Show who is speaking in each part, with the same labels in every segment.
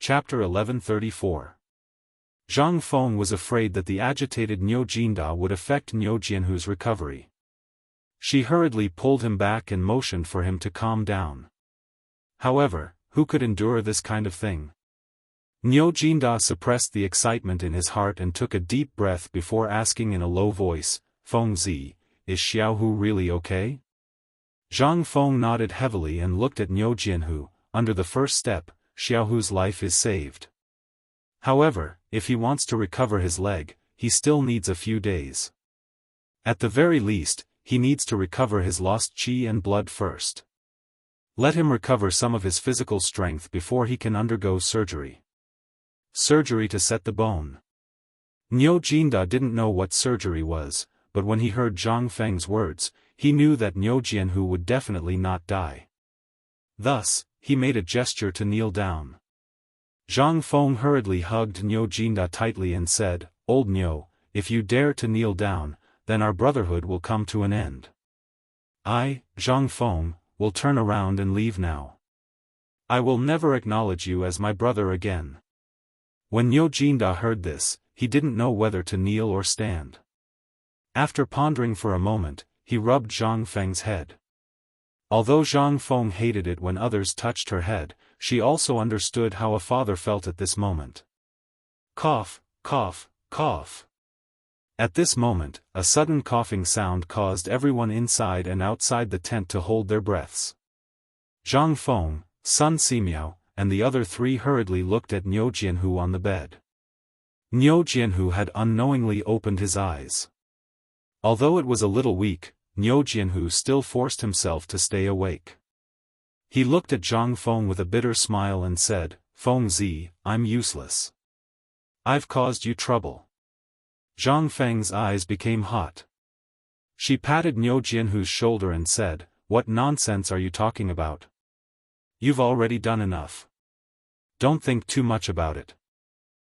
Speaker 1: Chapter 1134. Zhang Feng was afraid that the agitated Niu Jinda would affect Niu Jianhu's recovery. She hurriedly pulled him back and motioned for him to calm down. However, who could endure this kind of thing? Niu Jinda suppressed the excitement in his heart and took a deep breath before asking in a low voice, "Feng Zi, is Xiaohu really okay?" Zhang Feng nodded heavily and looked at Niu Jianhu. Under the first step, Xiaohu's life is saved. However, if he wants to recover his leg, he still needs a few days. At the very least, he needs to recover his lost qi and blood first. Let him recover some of his physical strength before he can undergo surgery. Surgery to set the bone. Niu Jinda didn't know what surgery was, but when he heard Zhang Feng's words, he knew that Niu Jianhu would definitely not die. Thus, he made a gesture to kneel down. Zhang Feng hurriedly hugged Niu Jinda tightly and said, "Old Niu, if you dare to kneel down, then our brotherhood will come to an end. I, Zhang Feng, will turn around and leave now. I will never acknowledge you as my brother again." When Niu Jinda heard this, he didn't know whether to kneel or stand. After pondering for a moment, he rubbed Zhang Feng's head. Although Zhang Feng hated it when others touched her head, she also understood how a father felt at this moment. Cough, cough, cough. At this moment, a sudden coughing sound caused everyone inside and outside the tent to hold their breaths. Zhang Feng, Sun Simiao, and the other three hurriedly looked at Niu Jianhu on the bed. Niu Jianhu had unknowingly opened his eyes. Although it was a little weak, Niu Jianhu still forced himself to stay awake. He looked at Zhang Feng with a bitter smile and said, "Feng Zi, I'm useless. I've caused you trouble." Zhang Feng's eyes became hot. She patted Niu Jianhu's shoulder and said, "What nonsense are you talking about? You've already done enough. Don't think too much about it.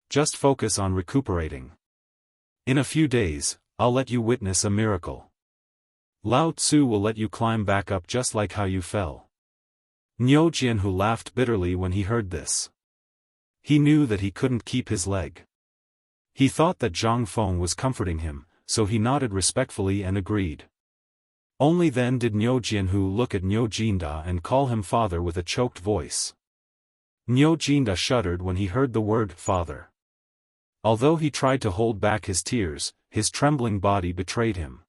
Speaker 1: Just focus on recuperating. In a few days, I'll let you witness a miracle. Lao Tzu will let you climb back up just like how you fell." Niu Jianhu laughed bitterly when he heard this. He knew that he couldn't keep his leg. He thought that Zhang Feng was comforting him, so he nodded respectfully and agreed. Only then did Niu Jianhu look at Niu Jinda and call him father with a choked voice. Niu Jinda shuddered when he heard the word father. Although he tried to hold back his tears, his trembling body betrayed him.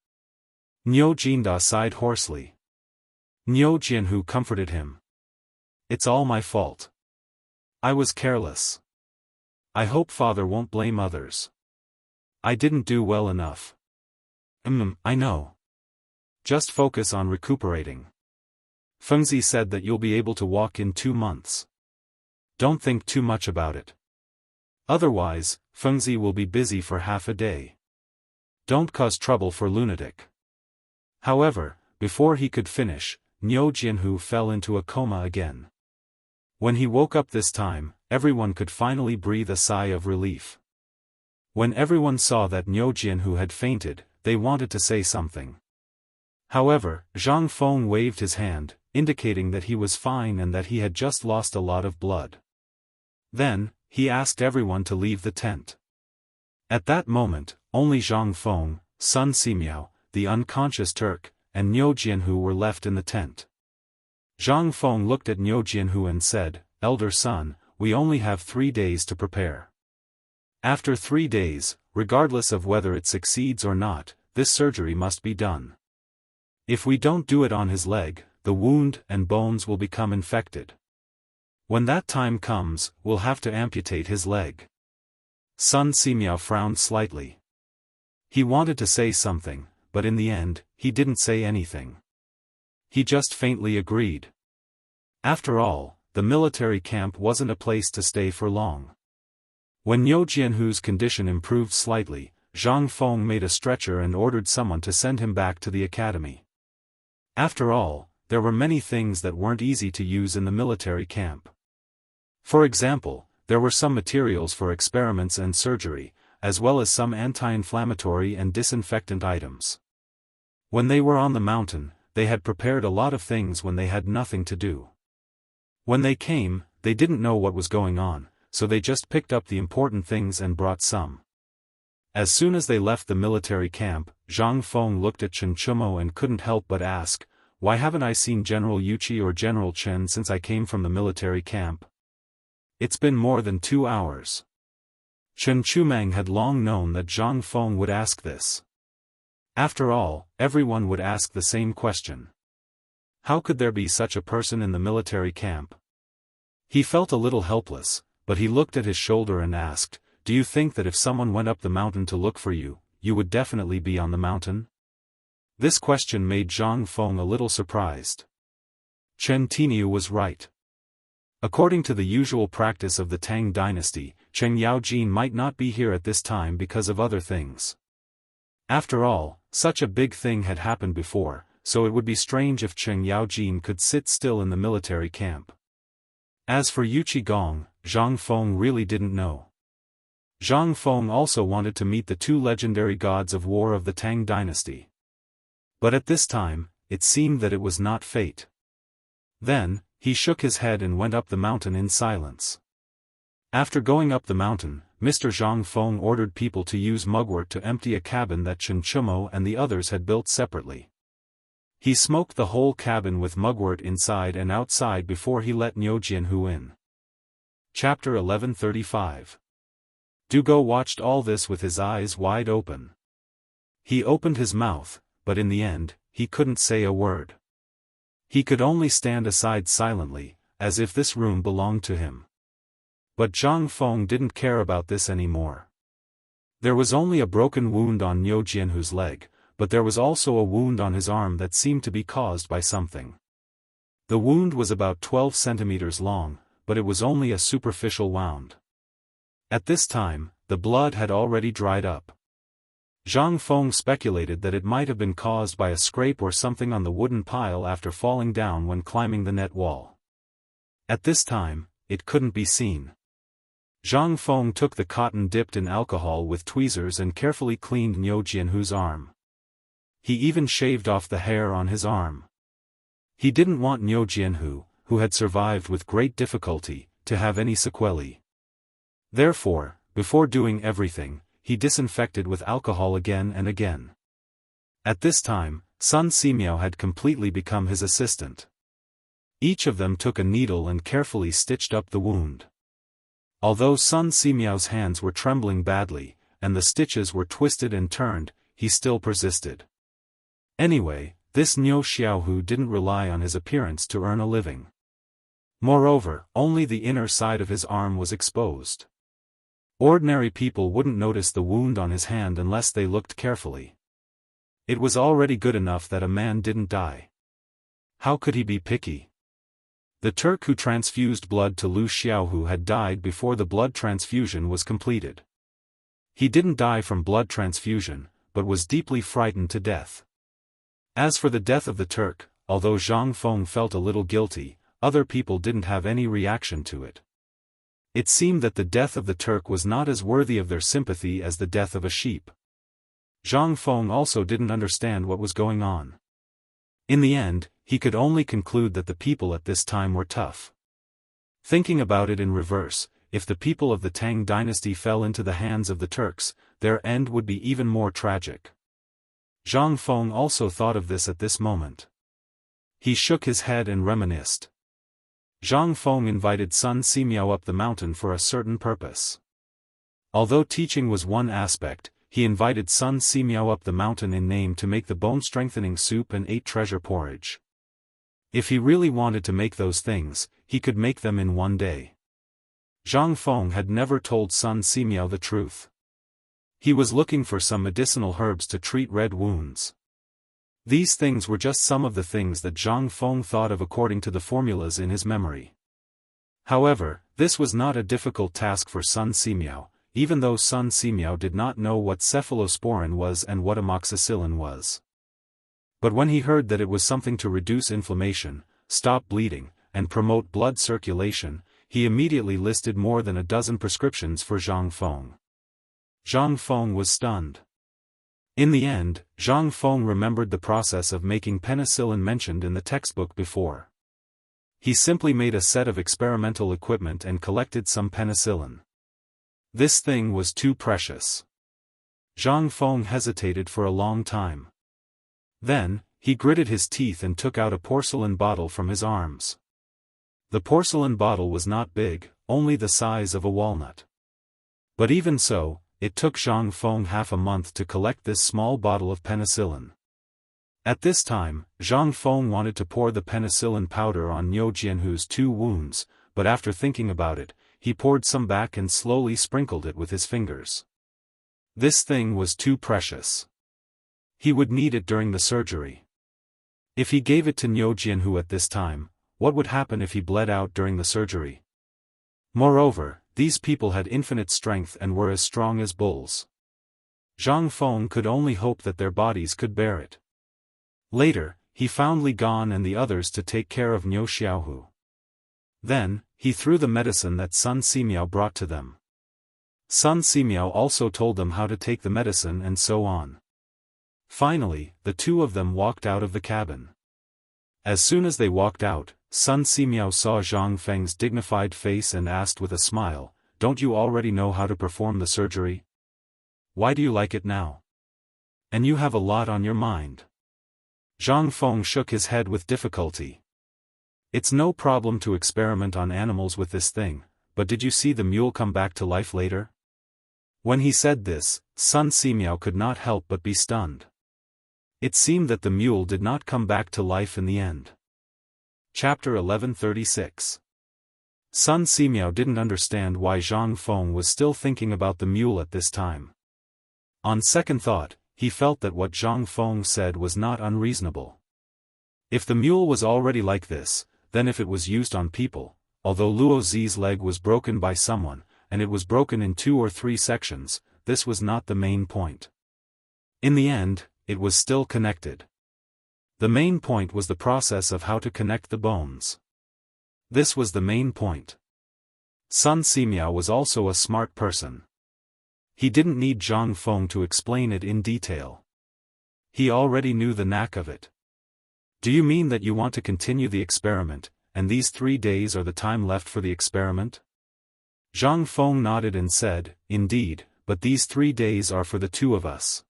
Speaker 1: Niu Jinda sighed hoarsely. Niu Jianhu comforted him. "It's all my fault. I was careless. I hope father won't blame others. I didn't do well enough." I know. Just focus on recuperating. Fengzi said that you'll be able to walk in 2 months. Don't think too much about it. Otherwise, Fengzi will be busy for half a day. Don't cause trouble for lunatic. However, before he could finish, Niu Jianhu fell into a coma again. When he woke up this time, everyone could finally breathe a sigh of relief. When everyone saw that Niu Jianhu had fainted, they wanted to say something. However, Zhang Feng waved his hand, indicating that he was fine and that he had just lost a lot of blood. Then, he asked everyone to leave the tent. At that moment, only Zhang Feng, Sun Simiao, the unconscious Turk, and Niu Jianhu were left in the tent. Zhang Feng looked at Niu Jianhu and said, "Elder son, we only have 3 days to prepare. After 3 days, regardless of whether it succeeds or not, this surgery must be done. If we don't do it on his leg, the wound and bones will become infected. When that time comes, we'll have to amputate his leg." Sun Simiao frowned slightly. He wanted to say something, but in the end, he didn't say anything. He just faintly agreed. After all, the military camp wasn't a place to stay for long. When Niu Jianhu's condition improved slightly, Zhang Feng made a stretcher and ordered someone to send him back to the academy. After all, there were many things that weren't easy to use in the military camp. For example, there were some materials for experiments and surgery, as well as some anti-inflammatory and disinfectant items. When they were on the mountain, they had prepared a lot of things when they had nothing to do. When they came, they didn't know what was going on, so they just picked up the important things and brought some. As soon as they left the military camp, Zhang Feng looked at Chen Chumo and couldn't help but ask, "Why haven't I seen General Yuqi or General Chen since I came from the military camp? It's been more than 2 hours." Chen Chumang had long known that Zhang Feng would ask this. After all, everyone would ask the same question. How could there be such a person in the military camp? He felt a little helpless, but he looked at his shoulder and asked, "Do you think that if someone went up the mountain to look for you, you would definitely be on the mountain?" This question made Zhang Feng a little surprised. Chen Tiniu was right. According to the usual practice of the Tang dynasty, Chen Yaojin might not be here at this time because of other things. After all, such a big thing had happened before, so it would be strange if Chen Yaojin could sit still in the military camp. As for Yuqi Gong, Zhang Feng really didn't know. Zhang Feng also wanted to meet the 2 legendary gods of war of the Tang dynasty. But at this time, it seemed that it was not fate. Then, he shook his head and went up the mountain in silence. After going up the mountain, Mr. Zhang Feng ordered people to use mugwort to empty a cabin that Chen Chumo and the others had built separately. He smoked the whole cabin with mugwort inside and outside before he let Niu Jianhu in. Chapter 1135. Dugo watched all this with his eyes wide open. He opened his mouth, but in the end, he couldn't say a word. He could only stand aside silently, as if this room belonged to him. But Zhang Feng didn't care about this anymore. There was only a broken wound on Niu Jianhu's leg, but there was also a wound on his arm that seemed to be caused by something. The wound was about 12 centimeters long, but it was only a superficial wound. At this time, the blood had already dried up. Zhang Feng speculated that it might have been caused by a scrape or something on the wooden pile after falling down when climbing the net wall. At this time, it couldn't be seen. Zhang Feng took the cotton dipped in alcohol with tweezers and carefully cleaned Niu Jianhu's arm. He even shaved off the hair on his arm. He didn't want Niu Jianhu, who had survived with great difficulty, to have any sequelae. Therefore, before doing everything, he disinfected with alcohol again and again. At this time, Sun Simiao had completely become his assistant. Each of them took a needle and carefully stitched up the wound. Although Sun Simiao's hands were trembling badly, and the stitches were twisted and turned, he still persisted. Anyway, this Niu Xiaohu didn't rely on his appearance to earn a living. Moreover, only the inner side of his arm was exposed. Ordinary people wouldn't notice the wound on his hand unless they looked carefully. It was already good enough that a man didn't die. How could he be picky? The Turk who transfused blood to Lu Xiaohu had died before the blood transfusion was completed. He didn't die from blood transfusion, but was deeply frightened to death. As for the death of the Turk, although Zhang Feng felt a little guilty, other people didn't have any reaction to it. It seemed that the death of the Turk was not as worthy of their sympathy as the death of a sheep. Zhang Feng also didn't understand what was going on. In the end, he could only conclude that the people at this time were tough. Thinking about it in reverse, if the people of the Tang dynasty fell into the hands of the Turks, their end would be even more tragic. Zhang Feng also thought of this at this moment. He shook his head and reminisced. Zhang Feng invited Sun Simiao up the mountain for a certain purpose. Although teaching was one aspect, he invited Sun Simiao up the mountain in name to make the bone-strengthening soup and 8 treasure porridge. If he really wanted to make those things, he could make them in one day. Zhang Feng had never told Sun Simiao the truth. He was looking for some medicinal herbs to treat red wounds. These things were just some of the things that Zhang Feng thought of according to the formulas in his memory. However, this was not a difficult task for Sun Simiao, even though Sun Simiao did not know what cephalosporin was and what amoxicillin was. But when he heard that it was something to reduce inflammation, stop bleeding, and promote blood circulation, he immediately listed more than a dozen prescriptions for Zhang Feng. Zhang Feng was stunned. In the end, Zhang Feng remembered the process of making penicillin mentioned in the textbook before. He simply made a set of experimental equipment and collected some penicillin. This thing was too precious. Zhang Feng hesitated for a long time. Then, he gritted his teeth and took out a porcelain bottle from his arms. The porcelain bottle was not big, only the size of a walnut. But even so, it took Zhang Feng half a month to collect this small bottle of penicillin. At this time, Zhang Feng wanted to pour the penicillin powder on Niu Jianhu's 2 wounds, but after thinking about it, he poured some back and slowly sprinkled it with his fingers. This thing was too precious. He would need it during the surgery. If he gave it to Niu Jianhu at this time, what would happen if he bled out during the surgery? Moreover, these people had infinite strength and were as strong as bulls. Zhang Feng could only hope that their bodies could bear it. Later, he found Li Gan and the others to take care of Niu Xiaohu. Then, he threw the medicine that Sun Simiao brought to them. Sun Simiao also told them how to take the medicine and so on. Finally, the two of them walked out of the cabin. As soon as they walked out, Sun Simiao saw Zhang Feng's dignified face and asked with a smile, "Don't you already know how to perform the surgery? Why do you like it now? And you have a lot on your mind." Zhang Feng shook his head with difficulty. "It's no problem to experiment on animals with this thing, but did you see the mule come back to life later?" When he said this, Sun Simiao could not help but be stunned. It seemed that the mule did not come back to life in the end. Chapter 1136. Sun Simiao didn't understand why Zhang Feng was still thinking about the mule at this time. On second thought, he felt that what Zhang Feng said was not unreasonable. If the mule was already like this, then if it was used on people, although Luo Zi's leg was broken by someone, and it was broken in 2 or 3 sections, this was not the main point. In the end, it was still connected. The main point was the process of how to connect the bones. This was the main point. Sun Simiao was also a smart person. He didn't need Zhang Feng to explain it in detail. He already knew the knack of it. "Do you mean that you want to continue the experiment, and these 3 days are the time left for the experiment?" Zhang Feng nodded and said, "Indeed, but these 3 days are for the 2 of us.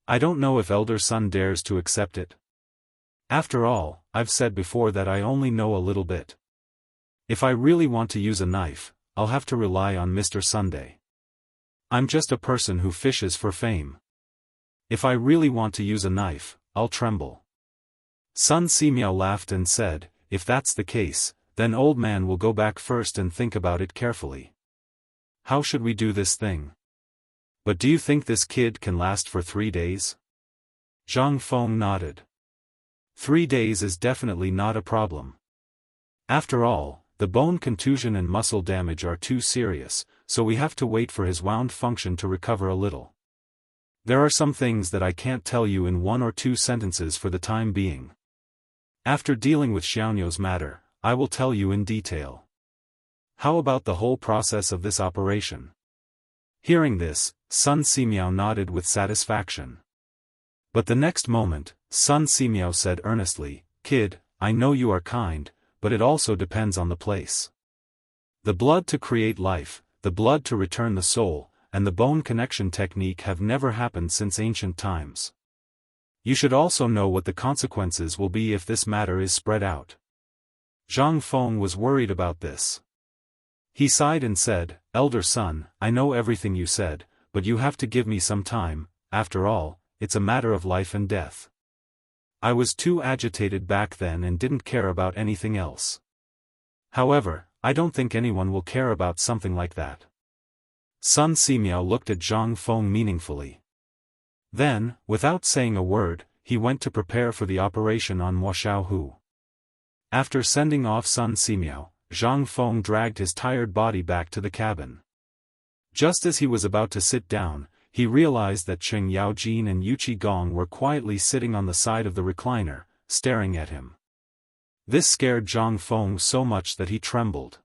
Speaker 1: I don't know if Elder Sun dares to accept it. After all, I've said before that I only know a little bit. If I really want to use a knife, I'll have to rely on Mr. Sunday. I'm just a person who fishes for fame. If I really want to use a knife, I'll tremble." Sun Simiao laughed and said, "If that's the case, then old man will go back first and think about it carefully. How should we do this thing? But do you think this kid can last for 3 days?" Zhang Feng nodded. 3 days is definitely not a problem. After all, the bone contusion and muscle damage are too serious, so we have to wait for his wound function to recover a little. There are some things that I can't tell you in 1 or 2 sentences for the time being. After dealing with Xiaonu's matter, I will tell you in detail. How about the whole process of this operation?" Hearing this, Sun Simiao nodded with satisfaction. But the next moment, Sun Simiao said earnestly, "Kid, I know you are kind, but it also depends on the place. The blood to create life, the blood to return the soul, and the bone connection technique have never happened since ancient times. You should also know what the consequences will be if this matter is spread out." Zhang Feng was worried about this. He sighed and said, "Elder Sun, I know everything you said, but you have to give me some time. After all, it's a matter of life and death. I was too agitated back then and didn't care about anything else. However, I don't think anyone will care about something like that." Sun Simiao looked at Zhang Feng meaningfully. Then, without saying a word, he went to prepare for the operation on Mo Xiaohu. After sending off Sun Simiao, Zhang Feng dragged his tired body back to the cabin. Just as he was about to sit down, he realized that Cheng Yaojin and Yuqi Gong were quietly sitting on the side of the recliner, staring at him. This scared Zhang Feng so much that he trembled.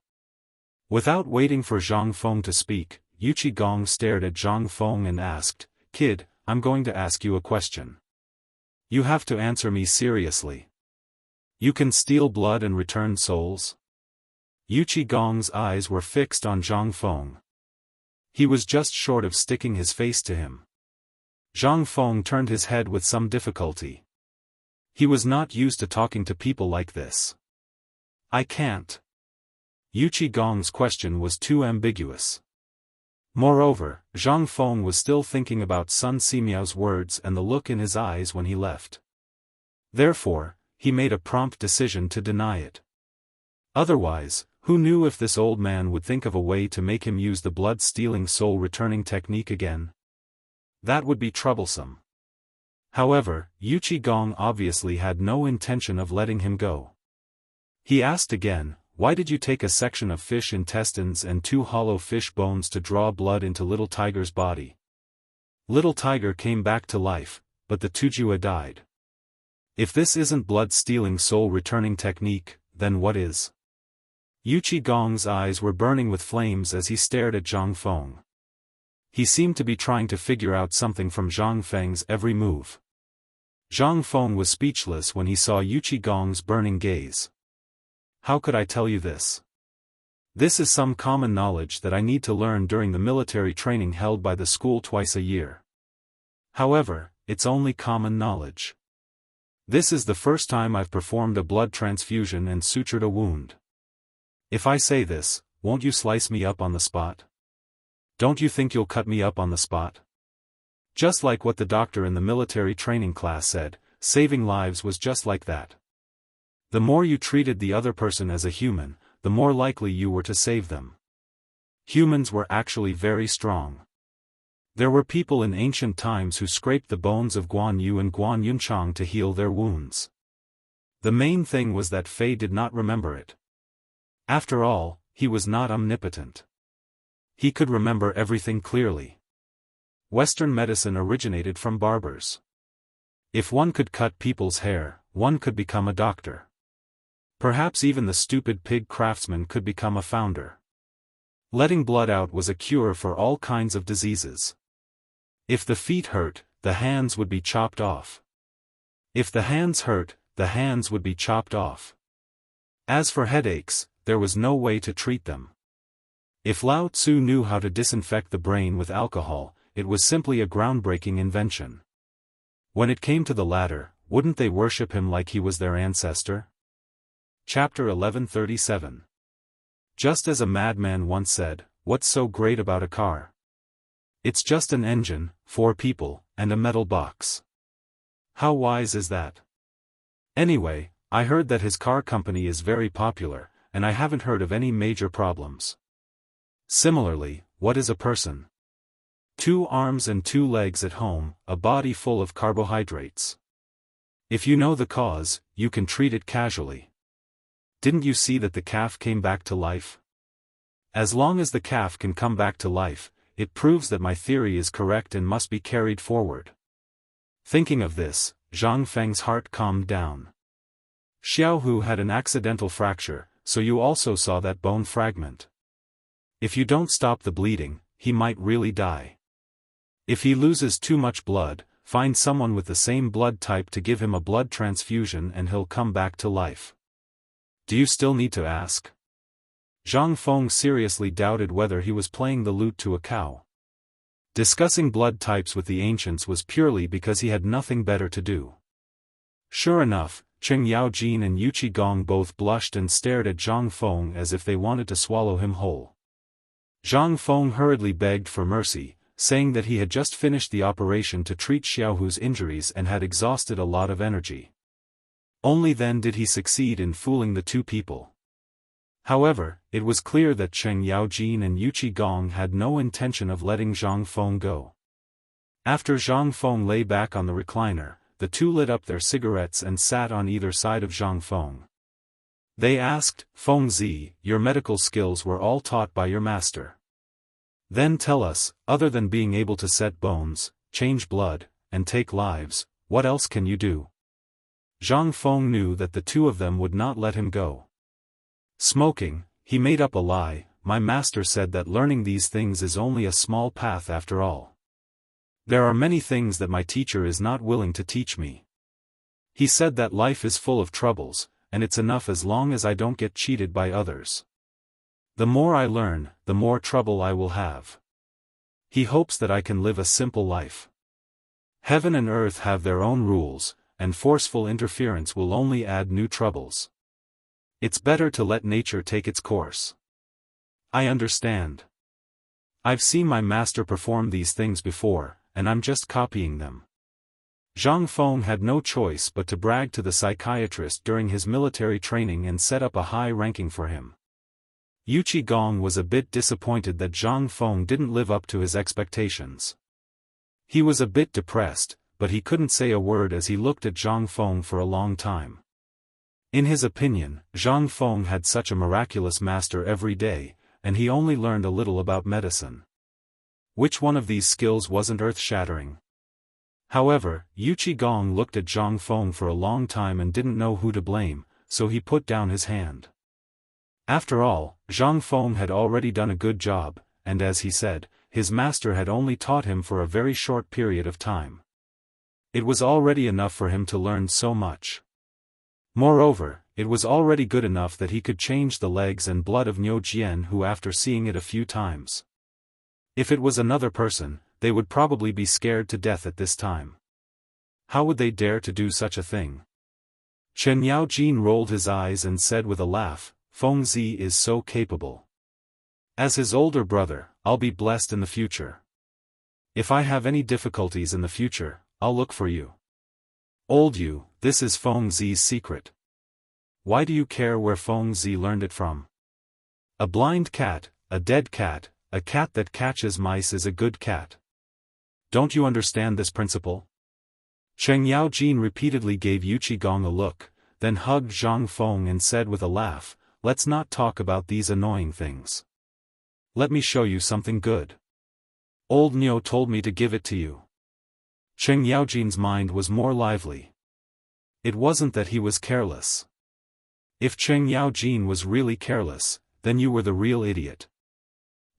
Speaker 1: Without waiting for Zhang Feng to speak, Yuqi Gong stared at Zhang Feng and asked, "Kid, I'm going to ask you a question. You have to answer me seriously. You can steal blood and return souls? Yuqi Gong's eyes were fixed on Zhang Feng. He was just short of sticking his face to him. Zhang Feng turned his head with some difficulty. He was not used to talking to people like this. I can't. Yuqi Gong's question was too ambiguous. Moreover, Zhang Feng was still thinking about Sun Simiao's words and the look in his eyes when he left. Therefore, he made a prompt decision to deny it. Otherwise, who knew if this old man would think of a way to make him use the blood-stealing soul-returning technique again? That would be troublesome. However, Yuqi Gong obviously had no intention of letting him go. He asked again, "Why did you take a section of fish intestines and 2 hollow fish bones to draw blood into Little Tiger's body?" Little Tiger came back to life, but the Tujua died. If this isn't blood-stealing soul-returning technique, then what is? Yuqi Gong's eyes were burning with flames as he stared at Zhang Feng. He seemed to be trying to figure out something from Zhang Feng's every move. Zhang Feng was speechless when he saw Yuqi Gong's burning gaze. How could I tell you this? This is some common knowledge that I need to learn during the military training held by the school twice a year. However, it's only common knowledge. This is the first time I've performed a blood transfusion and sutured a wound. If I say this, won't you slice me up on the spot? Don't you think you'll cut me up on the spot? Just like what the doctor in the military training class said, saving lives was just like that. The more you treated the other person as a human, the more likely you were to save them. Humans were actually very strong. There were people in ancient times who scraped the bones of Guan Yu and Guan Yunchang to heal their wounds. The main thing was that Fei did not remember it. After all, he was not omnipotent. He could remember everything clearly. Western medicine originated from barbers. If one could cut people's hair, one could become a doctor. Perhaps even the stupid pig craftsman could become a founder. Letting blood out was a cure for all kinds of diseases. If the feet hurt, the hands would be chopped off. If the hands hurt, the hands would be chopped off. As for headaches, there was no way to treat them. If Lao Tzu knew how to disinfect the brain with alcohol, it was simply a groundbreaking invention. When it came to the latter, wouldn't they worship him like he was their ancestor? Chapter 1137. Just as a madman once said, "What's so great about a car? It's just an engine, 4 people, and a metal box." How wise is that? Anyway, I heard that his car company is very popular, and I haven't heard of any major problems. Similarly, what is a person? 2 arms and 2 legs at home, a body full of carbohydrates. If you know the cause, you can treat it casually. Didn't you see that the calf came back to life? As long as the calf can come back to life, it proves that my theory is correct and must be carried forward. Thinking of this, Zhang Feng's heart calmed down. Xiaohu had an accidental fracture, so you also saw that bone fragment. If you don't stop the bleeding, he might really die. If he loses too much blood, find someone with the same blood type to give him a blood transfusion and he'll come back to life. Do you still need to ask? Zhang Feng seriously doubted whether he was playing the lute to a cow. Discussing blood types with the ancients was purely because he had nothing better to do. Sure enough, Cheng Yaojin and Yuqi Gong both blushed and stared at Zhang Feng as if they wanted to swallow him whole. Zhang Feng hurriedly begged for mercy, saying that he had just finished the operation to treat Xiaohu's injuries and had exhausted a lot of energy. Only then did he succeed in fooling the 2 people. However, it was clear that Cheng Yaojin and Yuqi Gong had no intention of letting Zhang Feng go. After Zhang Feng lay back on the recliner, the 2 lit up their cigarettes and sat on either side of Zhang Feng. They asked, "Feng Zi, your medical skills were all taught by your master. Then tell us, other than being able to set bones, change blood, and take lives, what else can you do?" Zhang Feng knew that the 2 of them would not let him go. Smoking, he made up a lie. "My master said that learning these things is only a small path after all. There are many things that my teacher is not willing to teach me. He said that life is full of troubles, and it's enough as long as I don't get cheated by others. The more I learn, the more trouble I will have. He hopes that I can live a simple life. Heaven and earth have their own rules, and forceful interference will only add new troubles. It's better to let nature take its course. I understand. I've seen my master perform these things before, and I'm just copying them. Zhang Feng had no choice but to brag to the psychiatrist during his military training and set up a high ranking for him. Yu Qigong was a bit disappointed that Zhang Feng didn't live up to his expectations. He was a bit depressed, but he couldn't say a word as he looked at Zhang Feng for a long time. In his opinion, Zhang Feng had such a miraculous master every day, and he only learned a little about medicine. Which one of these skills wasn't earth-shattering? However, Yu Qigong looked at Zhang Feng for a long time and didn't know who to blame, so he put down his hand. After all, Zhang Feng had already done a good job, and as he said, his master had only taught him for a very short period of time. It was already enough for him to learn so much. Moreover, it was already good enough that he could change the legs and blood of Niu Jianhu after seeing it a few times. If it was another person, they would probably be scared to death at this time. How would they dare to do such a thing? Chen Yaojin rolled his eyes and said with a laugh, Feng Zi is so capable. As his older brother, I'll be blessed in the future. If I have any difficulties in the future, I'll look for you. Old you, this is Feng Zi's secret. Why do you care where Feng Zi learned it from? A blind cat, a dead cat, a cat that catches mice is a good cat. Don't you understand this principle? Cheng Yaojin repeatedly gave Yu Qigong a look, then hugged Zhang Feng and said with a laugh, let's not talk about these annoying things. Let me show you something good. Old Niu told me to give it to you. Cheng Yaojin's mind was more lively. It wasn't that he was careless. If Cheng Yaojin was really careless, then you were the real idiot.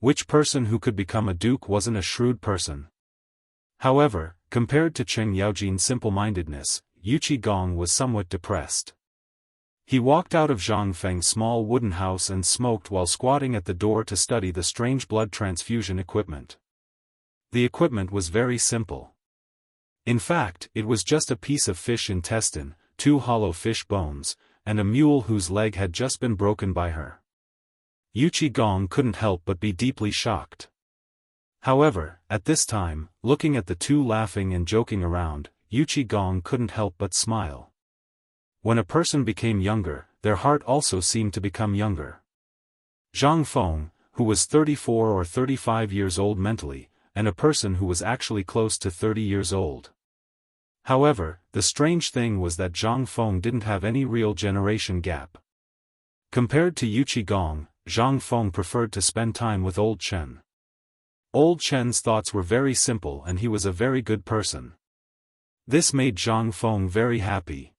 Speaker 1: Which person who could become a duke wasn't a shrewd person? However, compared to Cheng Yaojin's simple-mindedness, Yu Qigong was somewhat depressed. He walked out of Zhang Feng's small wooden house and smoked while squatting at the door to study the strange blood transfusion equipment. The equipment was very simple. In fact, it was just a piece of fish intestine, 2 hollow fish bones, and a mule whose leg had just been broken by her. Yu Qigong couldn't help but be deeply shocked. However, at this time, looking at the two laughing and joking around, Yu Qigong couldn't help but smile. When a person became younger, their heart also seemed to become younger. Zhang Feng, who was 34 or 35 years old mentally, and a person who was actually close to 30 years old. However, the strange thing was that Zhang Feng didn't have any real generation gap. Compared to Yu Qigong, Zhang Feng preferred to spend time with Old Chen. Old Chen's thoughts were very simple and he was a very good person. This made Zhang Feng very happy.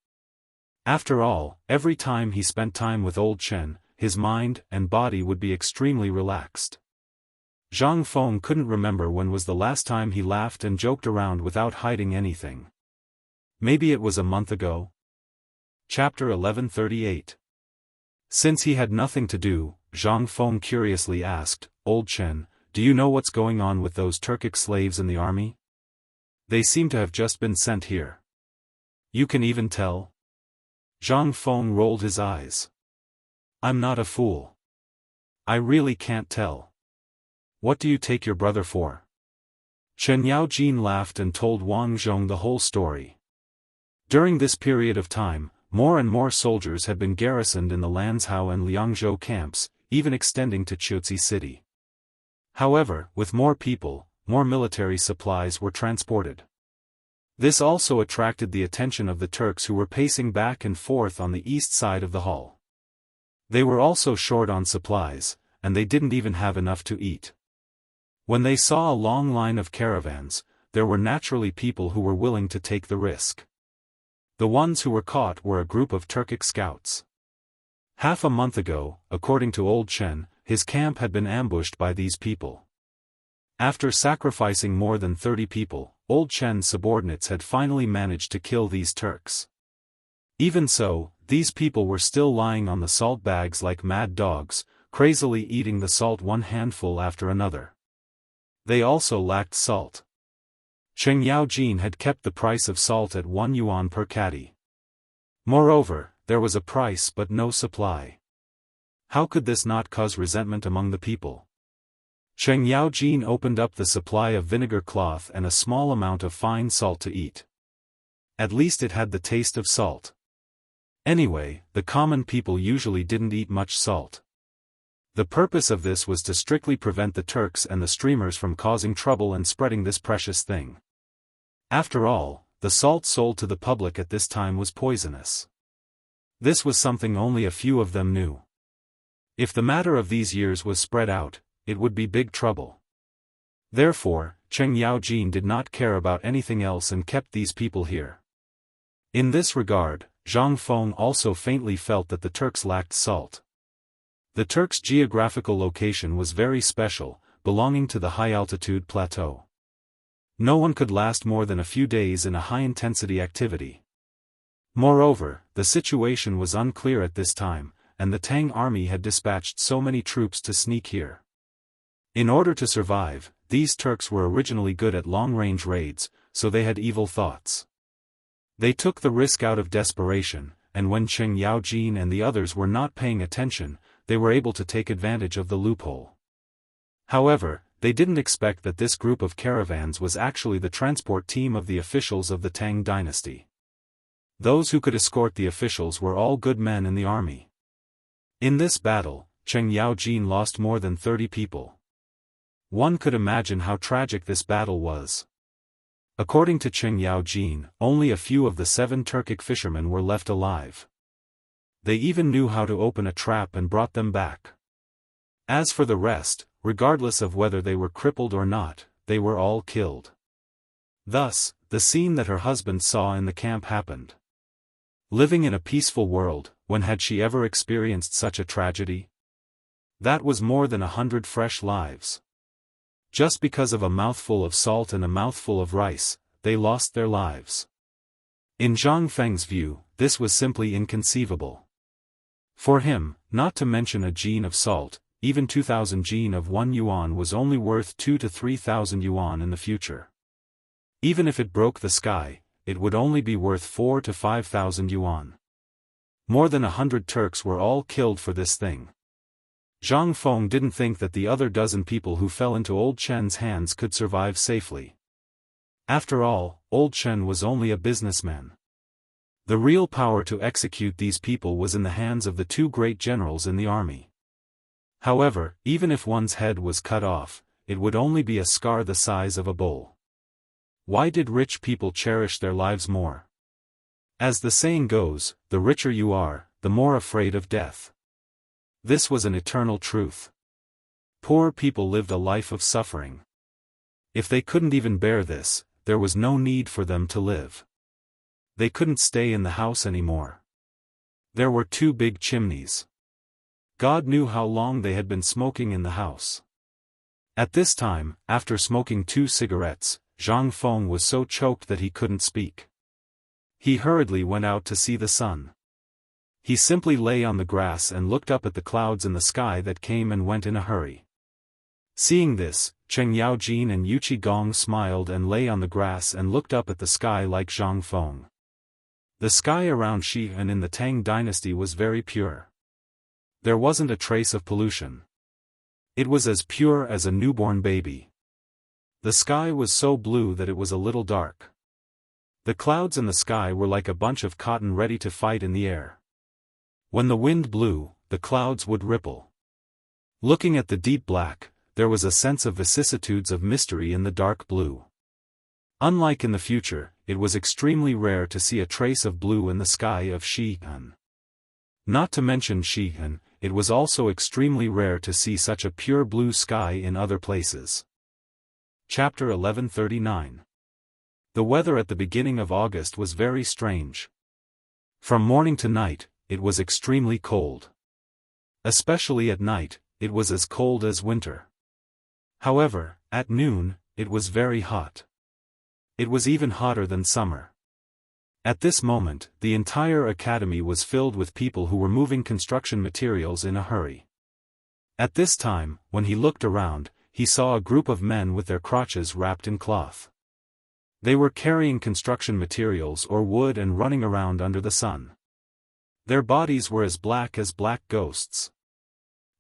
Speaker 1: After all, every time he spent time with Old Chen, his mind and body would be extremely relaxed. Zhang Feng couldn't remember when was the last time he laughed and joked around without hiding anything. Maybe it was a month ago? Chapter 1138. Since he had nothing to do, Zhang Feng curiously asked, Old Chen, do you know what's going on with those Turkic slaves in the army? They seem to have just been sent here. You can even tell? Zhang Feng rolled his eyes. I'm not a fool. I really can't tell. What do you take your brother for? Chen Yaojin laughed and told Wang Zhong the whole story. During this period of time, more and more soldiers had been garrisoned in the Lanzhou and Liangzhou camps, even extending to Chuzi city. However, with more people, more military supplies were transported. This also attracted the attention of the Turks who were pacing back and forth on the east side of the hall. They were also short on supplies, and they didn't even have enough to eat. When they saw a long line of caravans, there were naturally people who were willing to take the risk. The ones who were caught were a group of Turkic scouts. Half a month ago, according to Old Chen, his camp had been ambushed by these people. After sacrificing more than 30 people, Old Chen's subordinates had finally managed to kill these Turks. Even so, these people were still lying on the salt bags like mad dogs, crazily eating the salt one handful after another. They also lacked salt. Cheng Yaojin had kept the price of salt at 1 yuan per caddy. Moreover, there was a price but no supply. How could this not cause resentment among the people? Cheng Yaojin opened up the supply of vinegar cloth and a small amount of fine salt to eat. At least it had the taste of salt. Anyway, the common people usually didn't eat much salt. The purpose of this was to strictly prevent the Turks and the streamers from causing trouble and spreading this precious thing. After all, the salt sold to the public at this time was poisonous. This was something only a few of them knew. If the matter of these years was spread out, it would be big trouble. Therefore, Cheng Yaojin did not care about anything else and kept these people here. In this regard, Zhang Feng also faintly felt that the Turks lacked salt. The Turks' geographical location was very special, belonging to the high-altitude plateau. No one could last more than a few days in a high-intensity activity. Moreover, the situation was unclear at this time, and the Tang army had dispatched so many troops to sneak here. In order to survive, these Turks were originally good at long-range raids, so they had evil thoughts. They took the risk out of desperation, and when Cheng Yaojin and the others were not paying attention, they were able to take advantage of the loophole. However, they didn't expect that this group of caravans was actually the transport team of the officials of the Tang dynasty. Those who could escort the officials were all good men in the army. In this battle, Cheng Yaojin lost more than 30 people. One could imagine how tragic this battle was. According to Cheng Yaojin, only a few of the 7 Turkic fishermen were left alive. They even knew how to open a trap and brought them back. As for the rest, regardless of whether they were crippled or not, they were all killed. Thus, the scene that her husband saw in the camp happened. Living in a peaceful world, when had she ever experienced such a tragedy? That was more than 100 fresh lives. Just because of a mouthful of salt and a mouthful of rice, they lost their lives. In Zhang Feng's view, this was simply inconceivable. For him, not to mention a gene of salt, even 2,000 gene of 1 yuan was only worth 2 to 3,000 yuan in the future. Even if it broke the sky, it would only be worth 4 to 5,000 yuan. More than 100 Turks were all killed for this thing. Zhang Feng didn't think that the other dozen people who fell into Old Chen's hands could survive safely. After all, Old Chen was only a businessman. The real power to execute these people was in the hands of the 2 great generals in the army. However, even if one's head was cut off, it would only be a scar the size of a bowl. Why did rich people cherish their lives more? As the saying goes, the richer you are, the more afraid of death. This was an eternal truth. Poor people lived a life of suffering. If they couldn't even bear this, there was no need for them to live. They couldn't stay in the house anymore. There were 2 big chimneys. God knew how long they had been smoking in the house. At this time, after smoking 2 cigarettes, Zhang Feng was so choked that he couldn't speak. He hurriedly went out to see the sun. He simply lay on the grass and looked up at the clouds in the sky that came and went in a hurry. Seeing this, Cheng Yaojin and Yu Qigong smiled and lay on the grass and looked up at the sky like Zhang Feng. The sky around Xi'an in the Tang dynasty was very pure. There wasn't a trace of pollution. It was as pure as a newborn baby. The sky was so blue that it was a little dark. The clouds in the sky were like a bunch of cotton ready to fight in the air. When the wind blew, the clouds would ripple. Looking at the deep black, there was a sense of vicissitudes of mystery in the dark blue. Unlike in the future, it was extremely rare to see a trace of blue in the sky of Xi'an. Not to mention Xi'an, it was also extremely rare to see such a pure blue sky in other places. Chapter 1139. The weather at the beginning of August was very strange. From morning to night, it was extremely cold. Especially at night, it was as cold as winter. However, at noon, it was very hot. It was even hotter than summer. At this moment, the entire academy was filled with people who were moving construction materials in a hurry. At this time, when he looked around, he saw a group of men with their crotches wrapped in cloth. They were carrying construction materials or wood and running around under the sun. Their bodies were as black ghosts.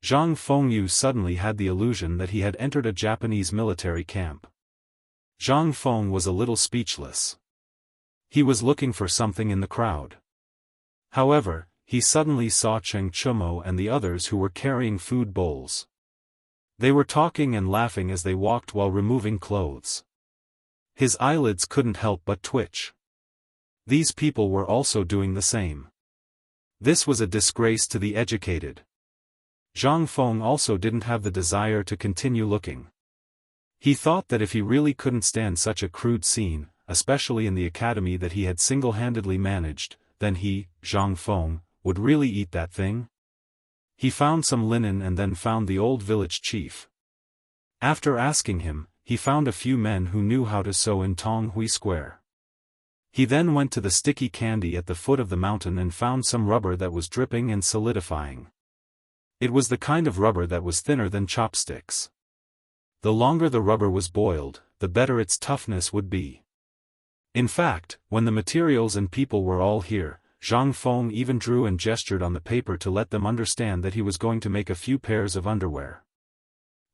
Speaker 1: Zhang Fengyu suddenly had the illusion that he had entered a Japanese military camp. Zhang Feng was a little speechless. He was looking for something in the crowd. However, he suddenly saw Cheng Chumo and the others who were carrying food bowls. They were talking and laughing as they walked while removing clothes. His eyelids couldn't help but twitch. These people were also doing the same. This was a disgrace to the educated. Zhang Feng also didn't have the desire to continue looking. He thought that if he really couldn't stand such a crude scene, especially in the academy that he had single-handedly managed, then he, Zhang Feng, would really eat that thing. He found some linen and then found the old village chief. After asking him, he found a few men who knew how to sew in Tonghui Square. He then went to the sticky candy at the foot of the mountain and found some rubber that was dripping and solidifying. It was the kind of rubber that was thinner than chopsticks. The longer the rubber was boiled, the better its toughness would be. In fact, when the materials and people were all here, Zhang Feng even drew and gestured on the paper to let them understand that he was going to make a few pairs of underwear.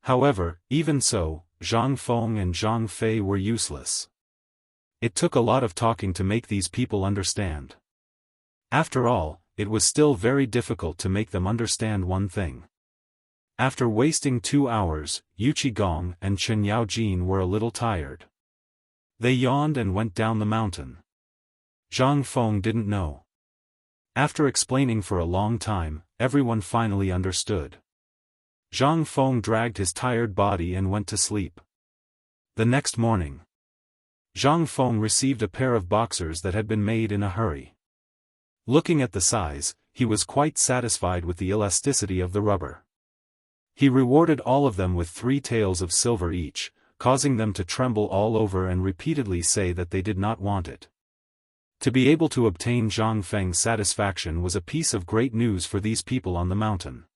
Speaker 1: However, even so, Zhang Feng and Zhang Fei were useless. It took a lot of talking to make these people understand. After all, it was still very difficult to make them understand one thing. After wasting 2 hours, Yu Qigong and Chen Yaojin were a little tired. They yawned and went down the mountain. Zhang Feng didn't know. After explaining for a long time, everyone finally understood. Zhang Feng dragged his tired body and went to sleep. The next morning, Zhang Feng received a pair of boxers that had been made in a hurry. Looking at the size, he was quite satisfied with the elasticity of the rubber. He rewarded all of them with 3 taels of silver each, causing them to tremble all over and repeatedly say that they did not want it. To be able to obtain Zhang Feng's satisfaction was a piece of great news for these people on the mountain.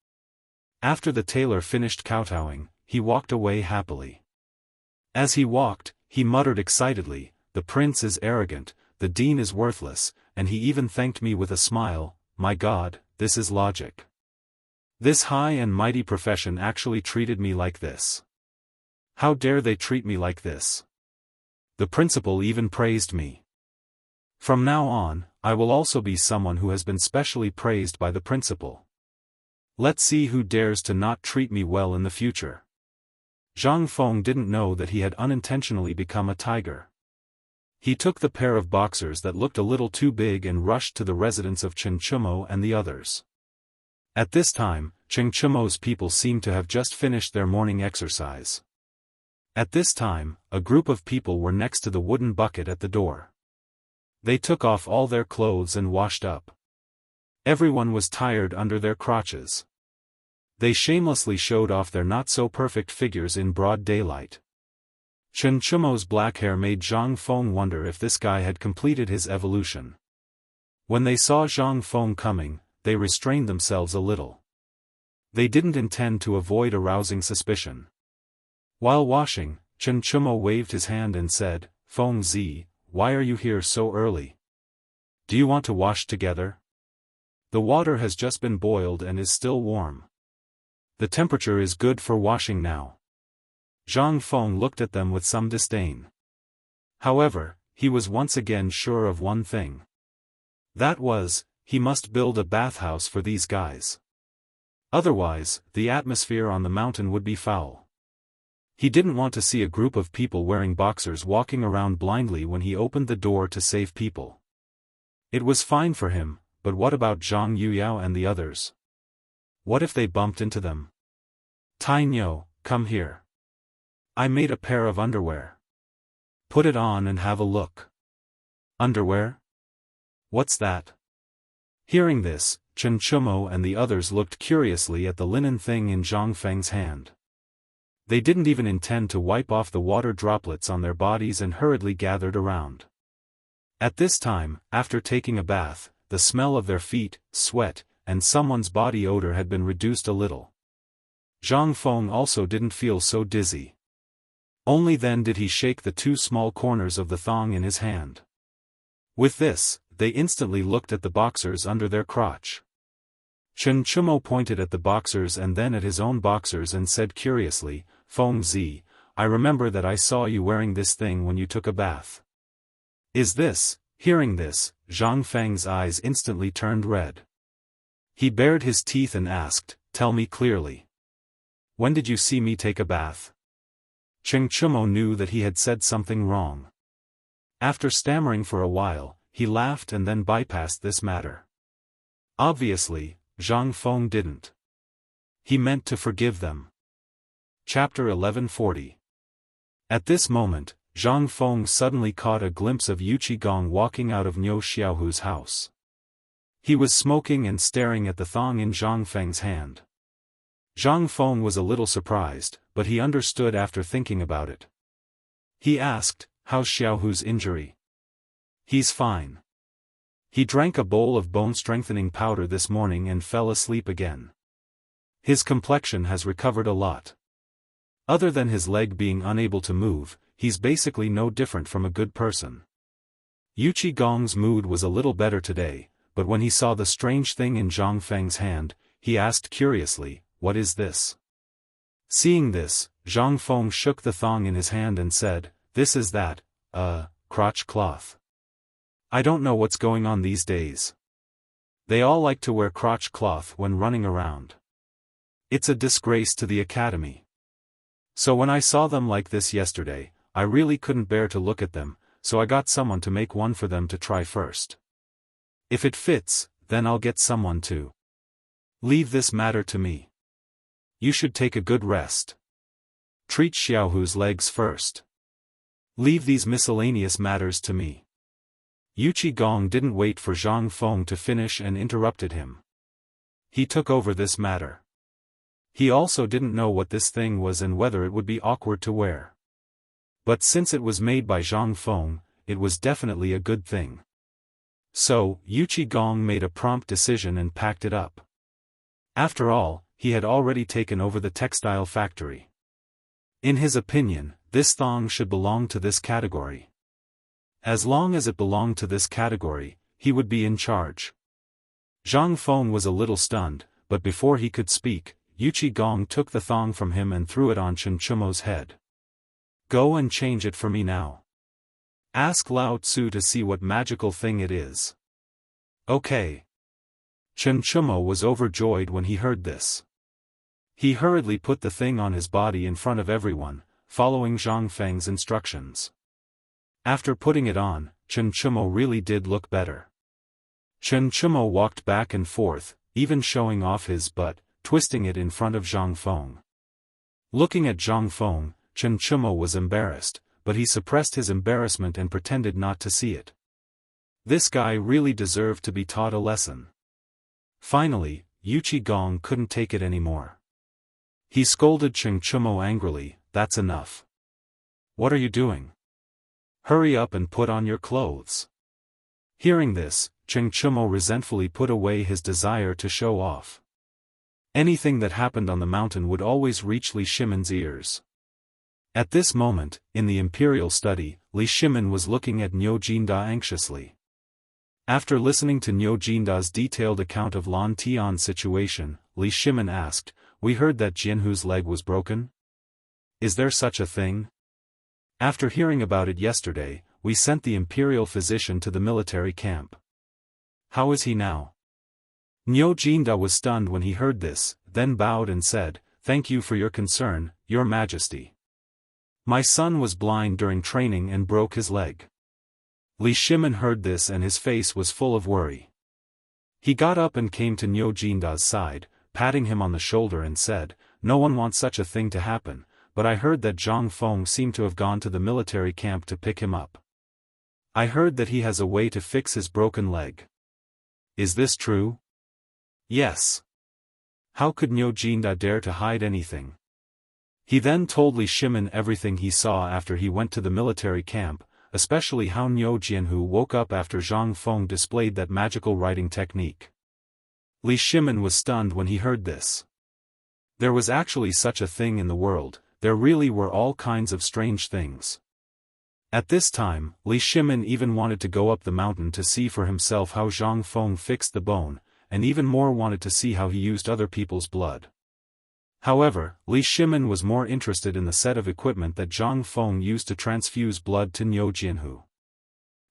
Speaker 1: After the tailor finished kowtowing, he walked away happily. As he walked, he muttered excitedly, "The prince is arrogant, the dean is worthless, and he even thanked me with a smile. My God, this is logic. This high and mighty profession actually treated me like this. How dare they treat me like this? The principal even praised me. From now on, I will also be someone who has been specially praised by the principal. Let's see who dares to not treat me well in the future." Zhang Feng didn't know that he had unintentionally become a tiger. He took the pair of boxers that looked a little too big and rushed to the residence of Chen Chumo and the others. At this time, Chen Chumo's people seemed to have just finished their morning exercise. At this time, a group of people were next to the wooden bucket at the door. They took off all their clothes and washed up. Everyone was tired under their crotches. They shamelessly showed off their not-so-perfect figures in broad daylight. Chen Chumo's black hair made Zhang Feng wonder if this guy had completed his evolution. When they saw Zhang Feng coming, they restrained themselves a little. They didn't intend to avoid arousing suspicion. While washing, Chen Chumo waved his hand and said, "Feng Zi, why are you here so early? Do you want to wash together? The water has just been boiled and is still warm. The temperature is good for washing now." Zhang Feng looked at them with some disdain. However, he was once again sure of one thing. That was, he must build a bathhouse for these guys. Otherwise, the atmosphere on the mountain would be foul. He didn't want to see a group of people wearing boxers walking around blindly when he opened the door to save people. It was fine for him, but what about Zhang Yuyao and the others? What if they bumped into them? "Tai Nyo, come here. I made a pair of underwear. Put it on and have a look." "Underwear? What's that?" Hearing this, Chen Chumo and the others looked curiously at the linen thing in Zhang Feng's hand. They didn't even intend to wipe off the water droplets on their bodies and hurriedly gathered around. At this time, after taking a bath, the smell of their feet, sweat, and someone's body odor had been reduced a little. Zhang Feng also didn't feel so dizzy. Only then did he shake the two small corners of the thong in his hand. With this, they instantly looked at the boxers under their crotch. Chen Chumo pointed at the boxers and then at his own boxers and said curiously, "Feng Zi, I remember that I saw you wearing this thing when you took a bath." "Is this?" Hearing this, Zhang Feng's eyes instantly turned red. He bared his teeth and asked, "Tell me clearly. When did you see me take a bath?" Chen Chumo knew that he had said something wrong. After stammering for a while, he laughed and then bypassed this matter. Obviously, Zhang Feng didn't. He meant to forgive them. Chapter 1140. At this moment, Zhang Feng suddenly caught a glimpse of Yu Qigong walking out of Niu Xiaohu's house. He was smoking and staring at the thong in Zhang Feng's hand. Zhang Feng was a little surprised, but he understood after thinking about it. He asked, "How's Xiaohu's injury?" "He's fine. He drank a bowl of bone-strengthening powder this morning and fell asleep again. His complexion has recovered a lot. Other than his leg being unable to move, he's basically no different from a good person." Yu Qigong's mood was a little better today, but when he saw the strange thing in Zhang Feng's hand, he asked curiously, "What is this?" Seeing this, Zhang Feng shook the thong in his hand and said, "This is that, crotch cloth. I don't know what's going on these days. They all like to wear crotch cloth when running around. It's a disgrace to the academy. So when I saw them like this yesterday, I really couldn't bear to look at them, so I got someone to make one for them to try first. If it fits, then I'll get someone to. Leave this matter to me. You should take a good rest. Treat Xiaohu's legs first. Leave these miscellaneous matters to me." Yu Qigong didn't wait for Zhang Feng to finish and interrupted him. He took over this matter. He also didn't know what this thing was and whether it would be awkward to wear. But since it was made by Zhang Feng, it was definitely a good thing. So, Yu Qigong made a prompt decision and packed it up. After all, he had already taken over the textile factory. In his opinion, this thong should belong to this category. As long as it belonged to this category, he would be in charge. Zhang Feng was a little stunned, but before he could speak, Yu Qigong took the thong from him and threw it on Chen Chumo's head. "Go and change it for me now. Ask Lao Tzu to see what magical thing it is." "Okay." Chen Chumo was overjoyed when he heard this. He hurriedly put the thing on his body in front of everyone, following Zhang Feng's instructions. After putting it on, Chen Chumo really did look better. Chen Chumo walked back and forth, even showing off his butt, twisting it in front of Zhang Feng. Looking at Zhang Feng, Chen Chumo was embarrassed, but he suppressed his embarrassment and pretended not to see it. This guy really deserved to be taught a lesson. Finally, Yu Qigong couldn't take it anymore. He scolded Chen Chumo angrily, "That's enough. What are you doing? Hurry up and put on your clothes." Hearing this, Chen Chumo resentfully put away his desire to show off. Anything that happened on the mountain would always reach Li Shimin's ears. At this moment, in the imperial study, Li Shimin was looking at Niu Jinda anxiously. After listening to Niu Jinda's detailed account of Lan Tian's situation, Li Shimin asked, "We heard that Jianhu's leg was broken? Is there such a thing? After hearing about it yesterday, we sent the imperial physician to the military camp. How is he now?" Niu Jinda was stunned when he heard this, then bowed and said, "Thank you for your concern, Your Majesty. My son was blind during training and broke his leg." Li Shimin heard this and his face was full of worry. He got up and came to Niu Jinda's side, patting him on the shoulder and said, "No one wants such a thing to happen, but I heard that Zhang Feng seemed to have gone to the military camp to pick him up. I heard that he has a way to fix his broken leg. Is this true?" "Yes." How could Niu Jinda dare to hide anything? He then told Li Shimin everything he saw after he went to the military camp, especially how Niu Jianhu woke up after Zhang Feng displayed that magical writing technique. Li Shimin was stunned when he heard this. There was actually such a thing in the world, there really were all kinds of strange things. At this time, Li Shimin even wanted to go up the mountain to see for himself how Zhang Feng fixed the bone, and even more wanted to see how he used other people's blood. However, Li Shimin was more interested in the set of equipment that Zhang Feng used to transfuse blood to Niu Jianhu.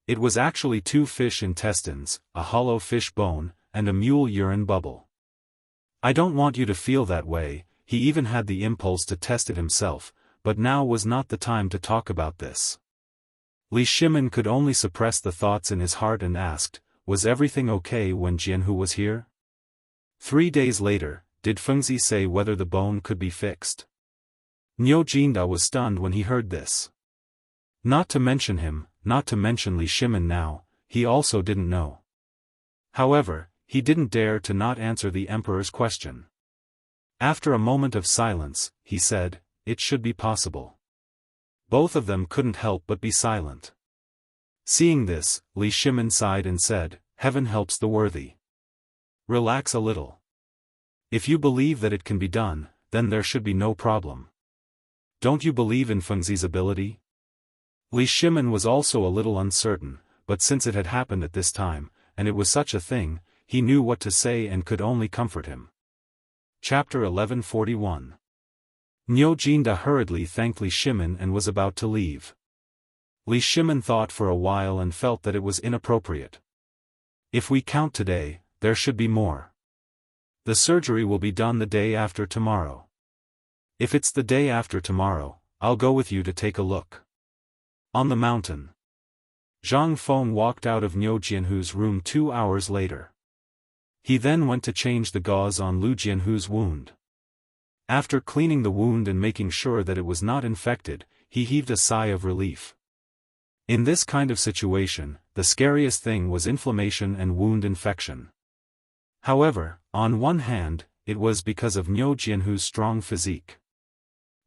Speaker 1: It was actually 2 fish intestines, a hollow fish bone, and a mule urine bubble. I don't want you to feel that way. He even had the impulse to test it himself, but now was not the time to talk about this. Li Shimin could only suppress the thoughts in his heart and asked, was everything okay when Jianhu was here? 3 days later, did Fengzi say whether the bone could be fixed? Niu Jinda was stunned when he heard this. Not to mention him, not to mention Li Shimin now, he also didn't know. However, he didn't dare to not answer the emperor's question. After a moment of silence, he said, it should be possible. Both of them couldn't help but be silent. Seeing this, Li Shimin sighed and said, heaven helps the worthy. Relax a little. If you believe that it can be done, then there should be no problem. Don't you believe in Fengzi's ability? Li Shimin was also a little uncertain, but since it had happened at this time, and it was such a thing, he knew what to say and could only comfort him. Chapter 1141. Niu Jinda hurriedly thanked Li Shimin and was about to leave. Li Shimin thought for a while and felt that it was inappropriate. If we count today, there should be more. The surgery will be done the day after tomorrow. If it's the day after tomorrow, I'll go with you to take a look. On the mountain. Zhang Feng walked out of Niu Jianhu's room 2 hours later. He then went to change the gauze on Lu Jianhu's wound. After cleaning the wound and making sure that it was not infected, he heaved a sigh of relief. In this kind of situation, the scariest thing was inflammation and wound infection. However, on one hand, it was because of Niu Jianhu's strong physique.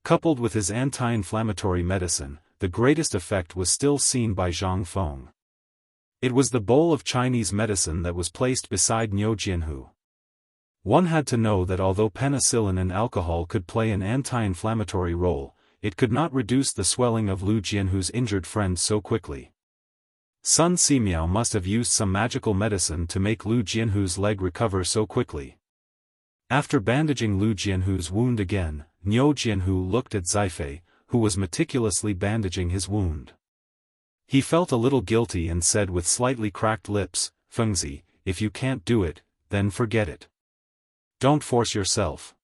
Speaker 1: Coupled with his anti-inflammatory medicine, the greatest effect was still seen by Zhang Feng. It was the bowl of Chinese medicine that was placed beside Niu Jianhu. One had to know that although penicillin and alcohol could play an anti-inflammatory role, it could not reduce the swelling of Lu Jianhu's injured friend so quickly. Sun Simiao must have used some magical medicine to make Lu Jianhu's leg recover so quickly. After bandaging Lu Jianhu's wound again, Niu Jianhu looked at Zifei, who was meticulously bandaging his wound. He felt a little guilty and said with slightly cracked lips, Fengzi, if you can't do it, then forget it. Don't force yourself.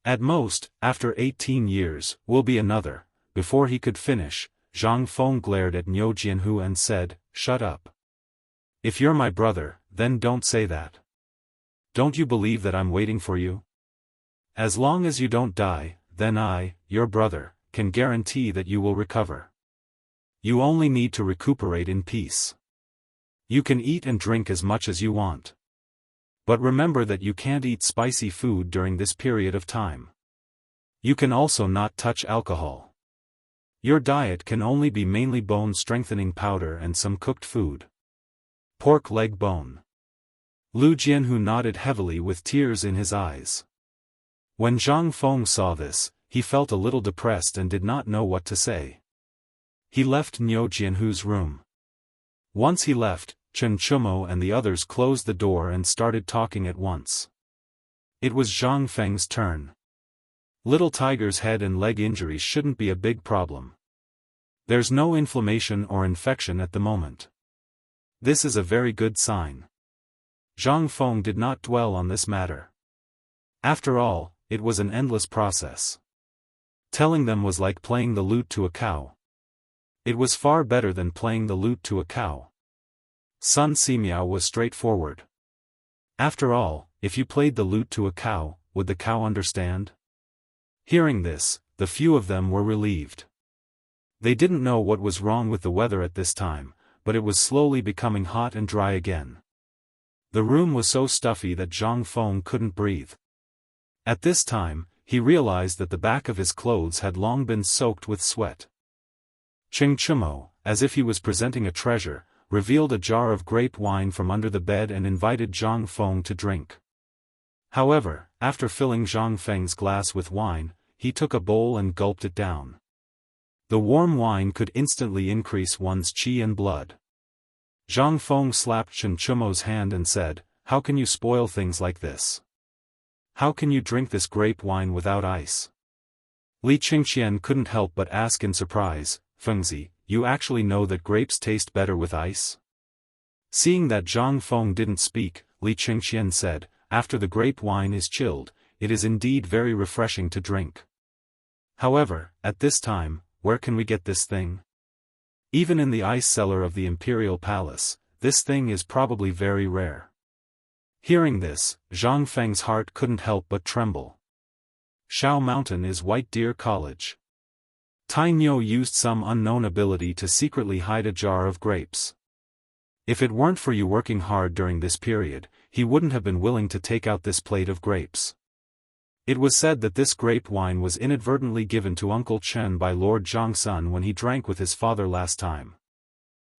Speaker 1: At most, after 18 years, will be another. Before he could finish, Zhang Feng glared at Niu Jianhu and said, shut up. If you're my brother, then don't say that. Don't you believe that I'm waiting for you? As long as you don't die, then I, your brother, can guarantee that you will recover. You only need to recuperate in peace. You can eat and drink as much as you want. But remember that you can't eat spicy food during this period of time. You can also not touch alcohol. Your diet can only be mainly bone-strengthening powder and some cooked food. Pork leg bone. Lu Jianhu nodded heavily with tears in his eyes. When Zhang Feng saw this, he felt a little depressed and did not know what to say. He left Niu Jianhu's room. Once he left, Chen Chumo and the others closed the door and started talking at once. It was Zhang Feng's turn. Little Tiger's head and leg injuries shouldn't be a big problem. There's no inflammation or infection at the moment. This is a very good sign. Zhang Feng did not dwell on this matter. After all, it was an endless process. Telling them was like playing the lute to a cow. It was far better than playing the lute to a cow. Sun Simiao was straightforward. After all, if you played the lute to a cow, would the cow understand? Hearing this, the few of them were relieved. They didn't know what was wrong with the weather at this time, but it was slowly becoming hot and dry again. The room was so stuffy that Zhang Feng couldn't breathe. At this time, he realized that the back of his clothes had long been soaked with sweat. Cheng Chumo, as if he was presenting a treasure, revealed a jar of grape wine from under the bed and invited Zhang Feng to drink. However, after filling Zhang Feng's glass with wine, he took a bowl and gulped it down. The warm wine could instantly increase one's qi and blood. Zhang Feng slapped Chen Chumo's hand and said, "How can you spoil things like this? How can you drink this grape wine without ice?" Li Qingqian couldn't help but ask in surprise, "Fengzi, you actually know that grapes taste better with ice?" Seeing that Zhang Feng didn't speak, Li Qingqian said, "After the grape wine is chilled, it is indeed very refreshing to drink. However, at this time, where can we get this thing? Even in the ice cellar of the Imperial Palace, this thing is probably very rare." Hearing this, Zhang Feng's heart couldn't help but tremble. Shao Mountain is White Deer College. Tai Niu used some unknown ability to secretly hide a jar of grapes. If it weren't for you working hard during this period, he wouldn't have been willing to take out this plate of grapes. It was said that this grape wine was inadvertently given to Uncle Chen by Lord Zhangsun when he drank with his father last time.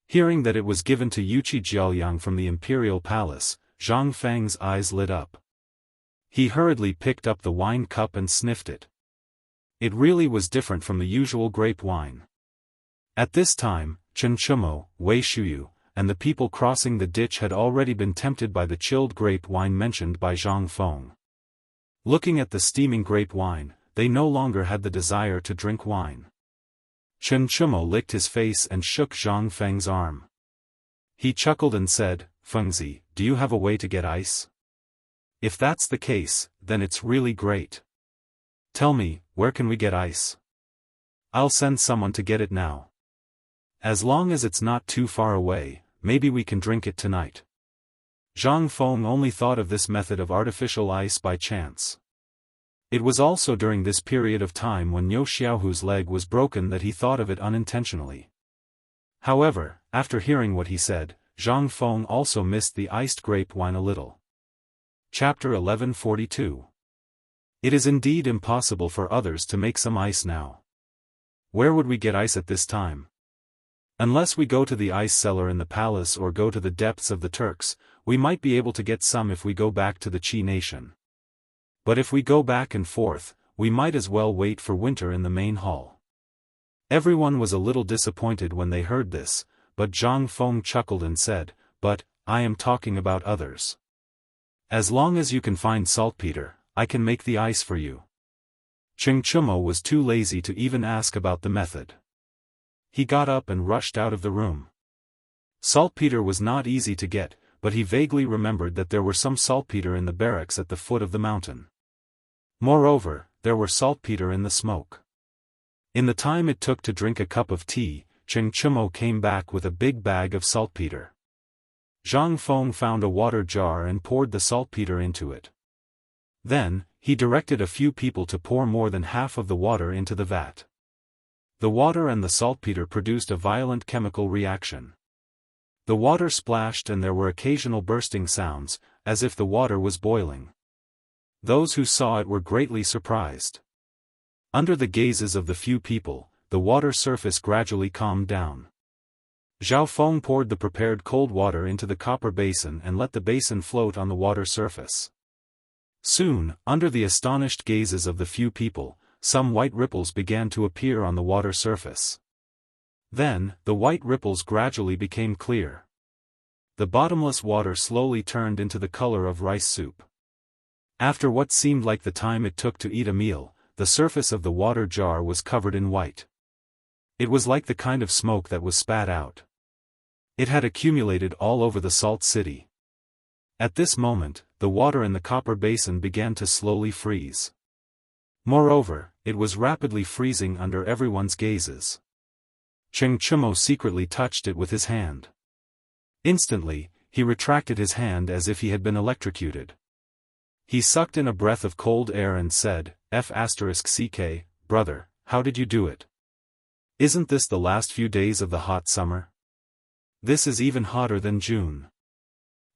Speaker 1: Hearing that it was given to Yuqi Jiaoliang from the Imperial Palace, Zhang Feng's eyes lit up. He hurriedly picked up the wine cup and sniffed it. It really was different from the usual grape wine. At this time, Chen Chumo, Wei Shuyu, and the people crossing the ditch had already been tempted by the chilled grape wine mentioned by Zhang Feng. Looking at the steaming grape wine, they no longer had the desire to drink wine. Chen Chumo licked his face and shook Zhang Feng's arm. He chuckled and said, "Fengzi, do you have a way to get ice? If that's the case, then it's really great. Tell me, where can we get ice? I'll send someone to get it now. As long as it's not too far away, maybe we can drink it tonight." Zhang Feng only thought of this method of artificial ice by chance. It was also during this period of time when Niu Xiaohu's leg was broken that he thought of it unintentionally. However, after hearing what he said, Zhang Feng also missed the iced grape wine a little. Chapter 1142. It is indeed impossible for others to make some ice now. Where would we get ice at this time? Unless we go to the ice cellar in the palace or go to the depths of the Turks, we might be able to get some if we go back to the Qi nation. But if we go back and forth, we might as well wait for winter in the main hall. Everyone was a little disappointed when they heard this, but Zhang Feng chuckled and said, "But, I am talking about others. As long as you can find saltpeter, I can make the ice for you." Cheng Chumo was too lazy to even ask about the method. He got up and rushed out of the room. Saltpeter was not easy to get, but he vaguely remembered that there were some saltpeter in the barracks at the foot of the mountain. Moreover, there were saltpeter in the smoke. In the time it took to drink a cup of tea, Cheng Chumo came back with a big bag of saltpeter. Zhang Feng found a water jar and poured the saltpeter into it. Then, he directed a few people to pour more than half of the water into the vat. The water and the saltpeter produced a violent chemical reaction. The water splashed and there were occasional bursting sounds, as if the water was boiling. Those who saw it were greatly surprised. Under the gazes of the few people, the water surface gradually calmed down. Zhao Feng poured the prepared cold water into the copper basin and let the basin float on the water surface. Soon, under the astonished gazes of the few people, some white ripples began to appear on the water surface. Then, the white ripples gradually became clear. The bottomless water slowly turned into the color of rice soup. After what seemed like the time it took to eat a meal, the surface of the water jar was covered in white. It was like the kind of smoke that was spat out. It had accumulated all over the salt city. At this moment, the water in the copper basin began to slowly freeze. Moreover, it was rapidly freezing under everyone's gazes. Cheng Chumo secretly touched it with his hand. Instantly, he retracted his hand as if he had been electrocuted. He sucked in a breath of cold air and said, "F***ck, brother, how did you do it? Isn't this the last few days of the hot summer? This is even hotter than June.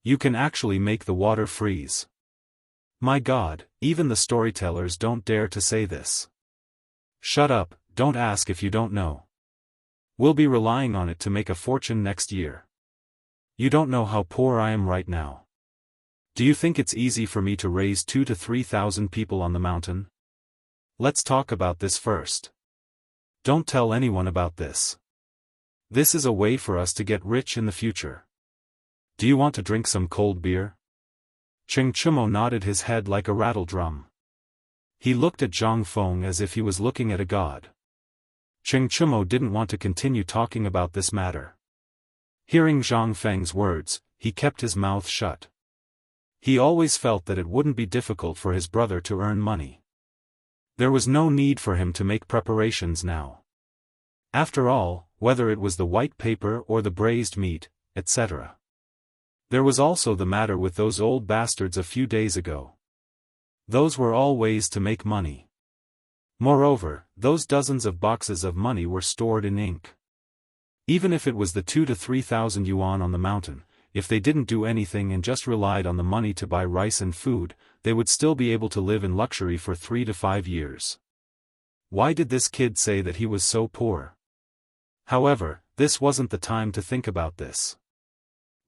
Speaker 1: You can actually make the water freeze. My God, even the storytellers don't dare to say this." "Shut up, don't ask if you don't know." We'll be relying on it to make a fortune next year. You don't know how poor I am right now. Do you think it's easy for me to raise 2,000 to 3,000 people on the mountain? Let's talk about this first. Don't tell anyone about this. This is a way for us to get rich in the future. Do you want to drink some cold beer? Cheng Chumo nodded his head like a rattle drum. He looked at Zhang Feng as if he was looking at a god. Cheng Chumo didn't want to continue talking about this matter. Hearing Zhang Feng's words, he kept his mouth shut. He always felt that it wouldn't be difficult for his brother to earn money. There was no need for him to make preparations now. After all, whether it was the white paper or the braised meat, etc. There was also the matter with those old bastards a few days ago. Those were all ways to make money. Moreover, those dozens of boxes of money were stored in ink. Even if it was the 2,000 to 3,000 yuan on the mountain, if they didn't do anything and just relied on the money to buy rice and food, they would still be able to live in luxury for 3 to 5 years. Why did this kid say that he was so poor? However, this wasn't the time to think about this.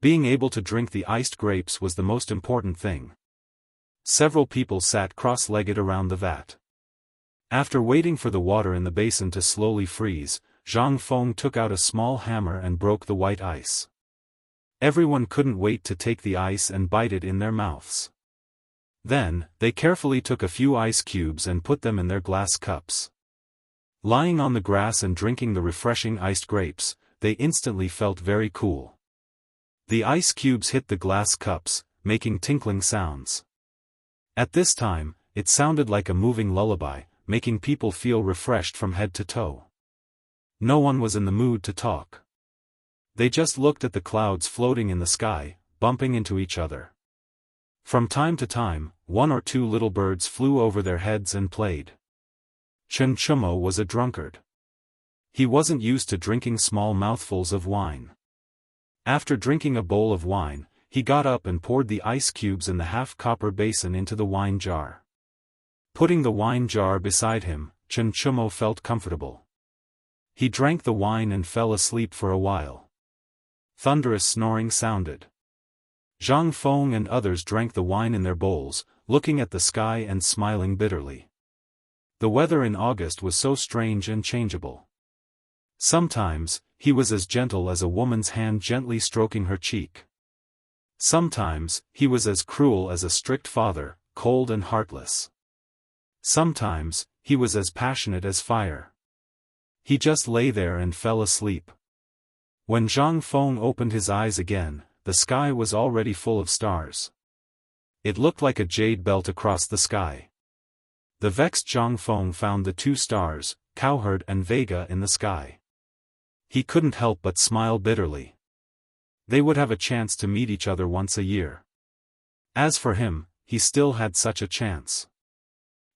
Speaker 1: Being able to drink the iced grapes was the most important thing. Several people sat cross-legged around the vat. After waiting for the water in the basin to slowly freeze, Zhang Feng took out a small hammer and broke the white ice. Everyone couldn't wait to take the ice and bite it in their mouths. Then, they carefully took a few ice cubes and put them in their glass cups. Lying on the grass and drinking the refreshing iced grapes, they instantly felt very cool. The ice cubes hit the glass cups, making tinkling sounds. At this time, it sounded like a moving lullaby, making people feel refreshed from head to toe. No one was in the mood to talk. They just looked at the clouds floating in the sky, bumping into each other. From time to time, 1 or 2 little birds flew over their heads and played. Chen Chumo was a drunkard. He wasn't used to drinking small mouthfuls of wine. After drinking a bowl of wine, he got up and poured the ice cubes in the half-copper basin into the wine jar. Putting the wine jar beside him, Chen Chumo felt comfortable. He drank the wine and fell asleep for a while. Thunderous snoring sounded. Zhang Feng and others drank the wine in their bowls, looking at the sky and smiling bitterly. The weather in August was so strange and changeable. Sometimes, he was as gentle as a woman's hand gently stroking her cheek. Sometimes, he was as cruel as a strict father, cold and heartless. Sometimes, he was as passionate as fire. He just lay there and fell asleep. When Zhang Feng opened his eyes again, the sky was already full of stars. It looked like a jade belt across the sky. The vexed Zhang Feng found the 2 stars, Cowherd and Vega, in the sky. He couldn't help but smile bitterly. They would have a chance to meet each other once a year. As for him, he still had such a chance.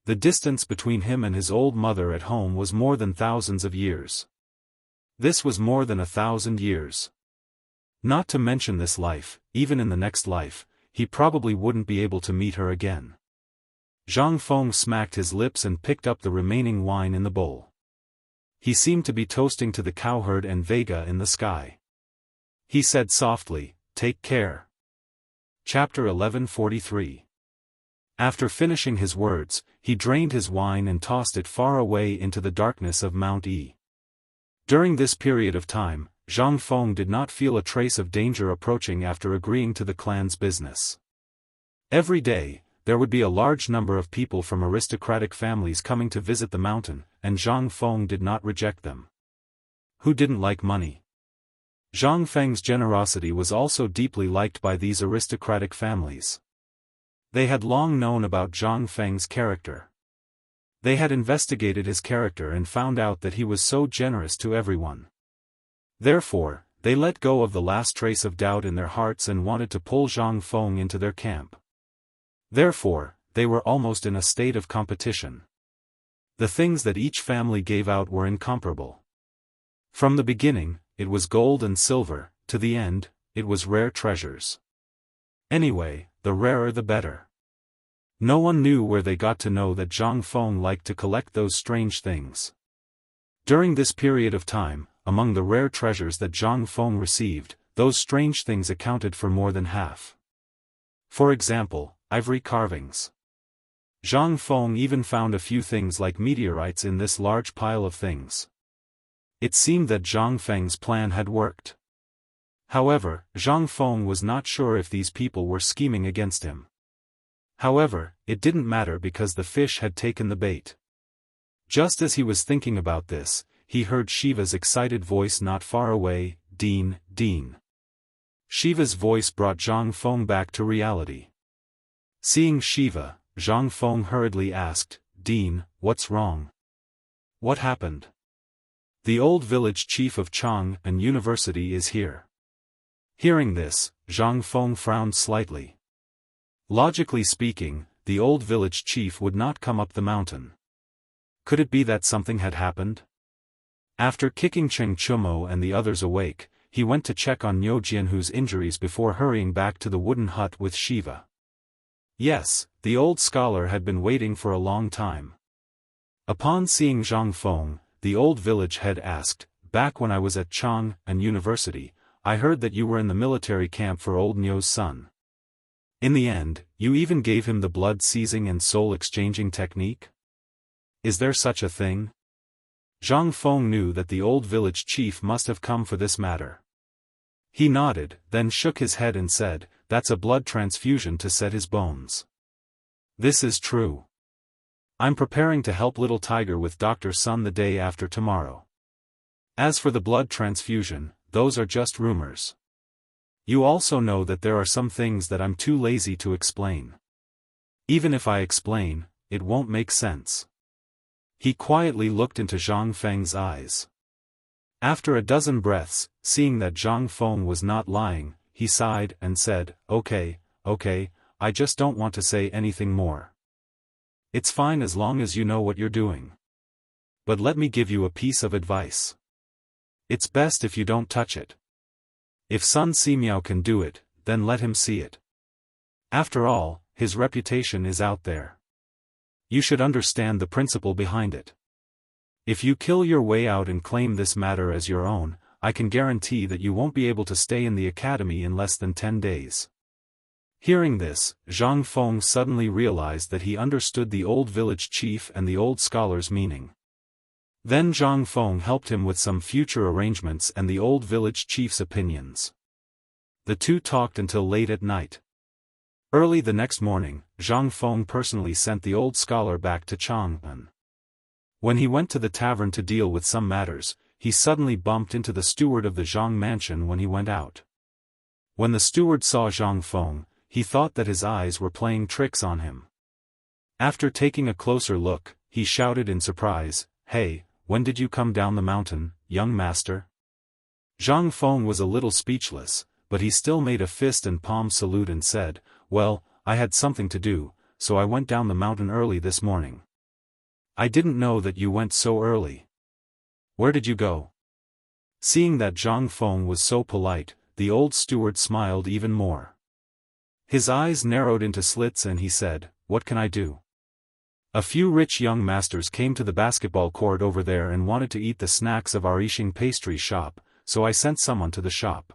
Speaker 1: The distance between him and his old mother at home was more than thousands of years. This was more than 1,000 years. Not to mention this life, even in the next life, he probably wouldn't be able to meet her again. Zhang Feng smacked his lips and picked up the remaining wine in the bowl. He seemed to be toasting to the Cowherd and Vega in the sky. He said softly, "Take care." Chapter 1143. After finishing his words, he drained his wine and tossed it far away into the darkness of Mount E. During this period of time, Zhang Feng did not feel a trace of danger approaching after agreeing to the clan's business. Every day, there would be a large number of people from aristocratic families coming to visit the mountain, and Zhang Feng did not reject them. Who didn't like money? Zhang Feng's generosity was also deeply liked by these aristocratic families. They had long known about Zhang Feng's character. They had investigated his character and found out that he was so generous to everyone. Therefore, they let go of the last trace of doubt in their hearts and wanted to pull Zhang Feng into their camp. Therefore, they were almost in a state of competition. The things that each family gave out were incomparable. From the beginning, it was gold and silver, to the end, it was rare treasures. Anyway, the rarer the better. No one knew where they got to know that Zhang Feng liked to collect those strange things. During this period of time, among the rare treasures that Zhang Feng received, those strange things accounted for more than half. For example, ivory carvings. Zhang Feng even found a few things like meteorites in this large pile of things. It seemed that Zhang Feng's plan had worked. However, Zhang Feng was not sure if these people were scheming against him. However, it didn't matter because the fish had taken the bait. Just as he was thinking about this, he heard Shiva's excited voice not far away, "Dean, Dean." Shiva's voice brought Zhang Feng back to reality. Seeing Shiva, Zhang Feng hurriedly asked, "Dean, what's wrong? What happened?" "The old village chief of Chang and University is here." Hearing this, Zhang Feng frowned slightly. Logically speaking, the old village chief would not come up the mountain. Could it be that something had happened? After kicking Cheng Chumo and the others awake, he went to check on Niu Jianhu's injuries before hurrying back to the wooden hut with Shiva. Yes, the old scholar had been waiting for a long time. Upon seeing Zhang Feng, the old village head asked, "Back when I was at Chang and University, I heard that you were in the military camp for old Niu's son. In the end, you even gave him the blood-seizing and soul-exchanging technique? Is there such a thing?" Zhang Feng knew that the old village chief must have come for this matter. He nodded, then shook his head and said, "That's a blood transfusion to set his bones." "This is true. I'm preparing to help little Tiger with Dr. Sun the day after tomorrow. As for the blood transfusion, those are just rumors. You also know that there are some things that I'm too lazy to explain. Even if I explain, it won't make sense." He quietly looked into Zhang Feng's eyes. After a dozen breaths, seeing that Zhang Feng was not lying, he sighed and said, Okay, I just don't want to say anything more. It's fine as long as you know what you're doing. But let me give you a piece of advice. It's best if you don't touch it. If Sun Simiao can do it, then let him see it. After all, his reputation is out there. You should understand the principle behind it. If you kill your way out and claim this matter as your own, I can guarantee that you won't be able to stay in the academy in less than 10 days. Hearing this, Zhang Feng suddenly realized that he understood the old village chief and the old scholar's meaning. Then Zhang Feng helped him with some future arrangements and the old village chief's opinions. The two talked until late at night. Early the next morning, Zhang Feng personally sent the old scholar back to Chang'an. When he went to the tavern to deal with some matters, he suddenly bumped into the steward of the Zhang mansion when he went out. When the steward saw Zhang Feng, he thought that his eyes were playing tricks on him. After taking a closer look, he shouted in surprise, "Hey, when did you come down the mountain, young master?" Zhang Feng was a little speechless, but he still made a fist and palm salute and said, "Well, I had something to do, so I went down the mountain early this morning." "I didn't know that you went so early. Where did you go?" Seeing that Zhang Feng was so polite, the old steward smiled even more. His eyes narrowed into slits and he said, "What can I do? A few rich young masters came to the basketball court over there and wanted to eat the snacks of our Yixing pastry shop, so I sent someone to the shop.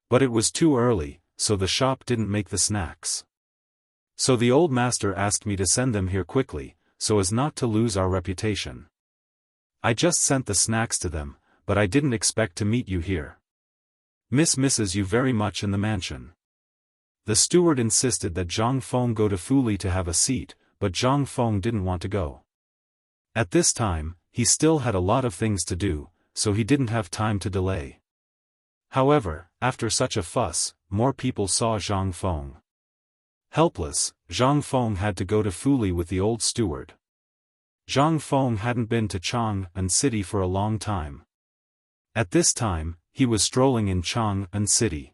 Speaker 1: But it was too early, so the shop didn't make the snacks. So the old master asked me to send them here quickly, so as not to lose our reputation. I just sent the snacks to them, but I didn't expect to meet you here. Miss misses you very much in the mansion." The steward insisted that Zhang Feng go to Fuli to have a seat, but Zhang Feng didn't want to go. At this time, he still had a lot of things to do, so he didn't have time to delay. However, after such a fuss, more people saw Zhang Feng. Helpless, Zhang Feng had to go to Fuli with the old steward. Zhang Feng hadn't been to Chang'an City for a long time. At this time, he was strolling in Chang'an City.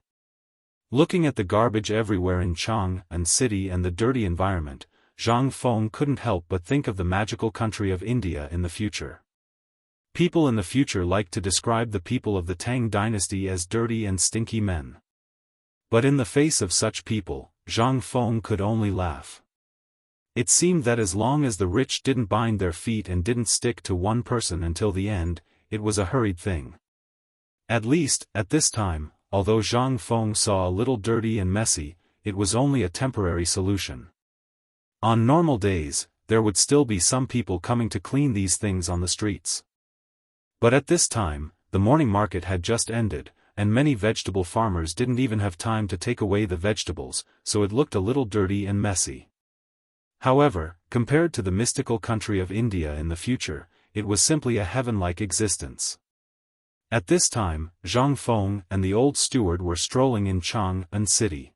Speaker 1: Looking at the garbage everywhere in Chang'an City and the dirty environment, Zhang Feng couldn't help but think of the magical country of India in the future. People in the future like to describe the people of the Tang dynasty as dirty and stinky men. But in the face of such people, Zhang Feng could only laugh. It seemed that as long as the rich didn't bind their feet and didn't stick to one person until the end, it was a hurried thing. At least, at this time, although Zhang Feng saw a little dirty and messy, it was only a temporary solution. On normal days, there would still be some people coming to clean these things on the streets. But at this time, the morning market had just ended, and many vegetable farmers didn't even have time to take away the vegetables, so it looked a little dirty and messy. However, compared to the mystical country of India in the future, it was simply a heaven-like existence. At this time, Zhang Feng and the old steward were strolling in Chang'an city.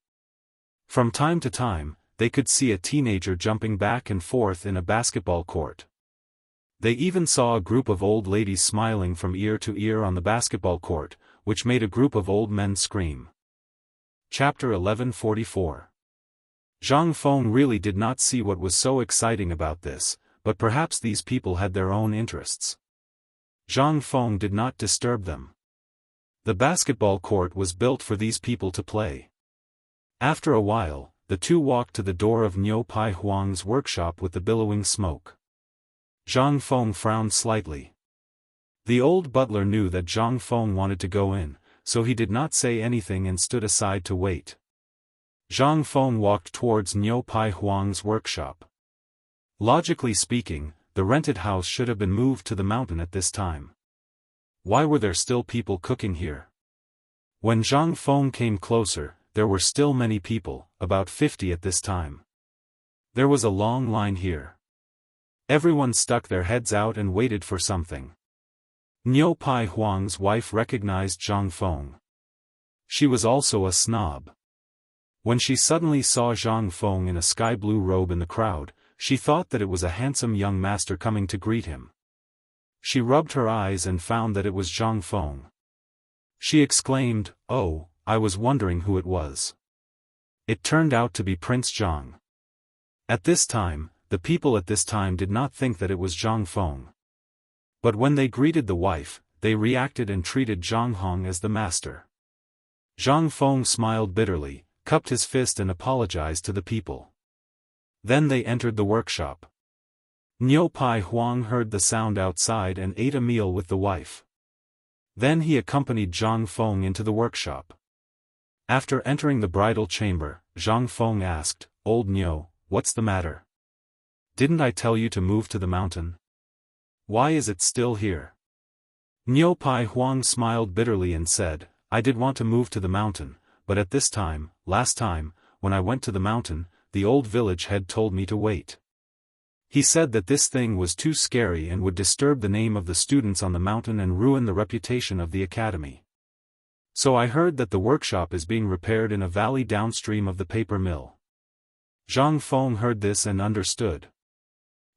Speaker 1: From time to time, they could see a teenager jumping back and forth in a basketball court. They even saw a group of old ladies smiling from ear to ear on the basketball court, which made a group of old men scream. Chapter 1144. Zhang Feng really did not see what was so exciting about this, but perhaps these people had their own interests. Zhang Feng did not disturb them. The basketball court was built for these people to play. After a while, the two walked to the door of Niu Pai Huang's workshop with the billowing smoke. Zhang Feng frowned slightly. The old butler knew that Zhang Feng wanted to go in, so he did not say anything and stood aside to wait. Zhang Feng walked towards Niu Pai Huang's workshop. Logically speaking, the rented house should have been moved to the mountain at this time. Why were there still people cooking here? When Zhang Feng came closer, there were still many people, about 50 at this time. There was a long line here. Everyone stuck their heads out and waited for something. Niu Pai Huang's wife recognized Zhang Feng. She was also a snob. When she suddenly saw Zhang Feng in a sky-blue robe in the crowd, she thought that it was a handsome young master coming to greet him. She rubbed her eyes and found that it was Zhang Feng. She exclaimed, "Oh, I was wondering who it was." It turned out to be Prince Zhang. At this time, the people at this time did not think that it was Zhang Feng. But when they greeted the wife, they reacted and treated Zhang Hong as the master. Zhang Feng smiled bitterly, cupped his fist and apologized to the people. Then they entered the workshop. Niu Pai Huang heard the sound outside and ate a meal with the wife. Then he accompanied Zhang Feng into the workshop. After entering the bridal chamber, Zhang Feng asked, "Old Niu, what's the matter? Didn't I tell you to move to the mountain? Why is it still here?" Niu Pai Huang smiled bitterly and said, "I did want to move to the mountain, but at this time, last time, when I went to the mountain, the old village head told me to wait. He said that this thing was too scary and would disturb the name of the students on the mountain and ruin the reputation of the academy. So I heard that the workshop is being repaired in a valley downstream of the paper mill." Zhang Feng heard this and understood.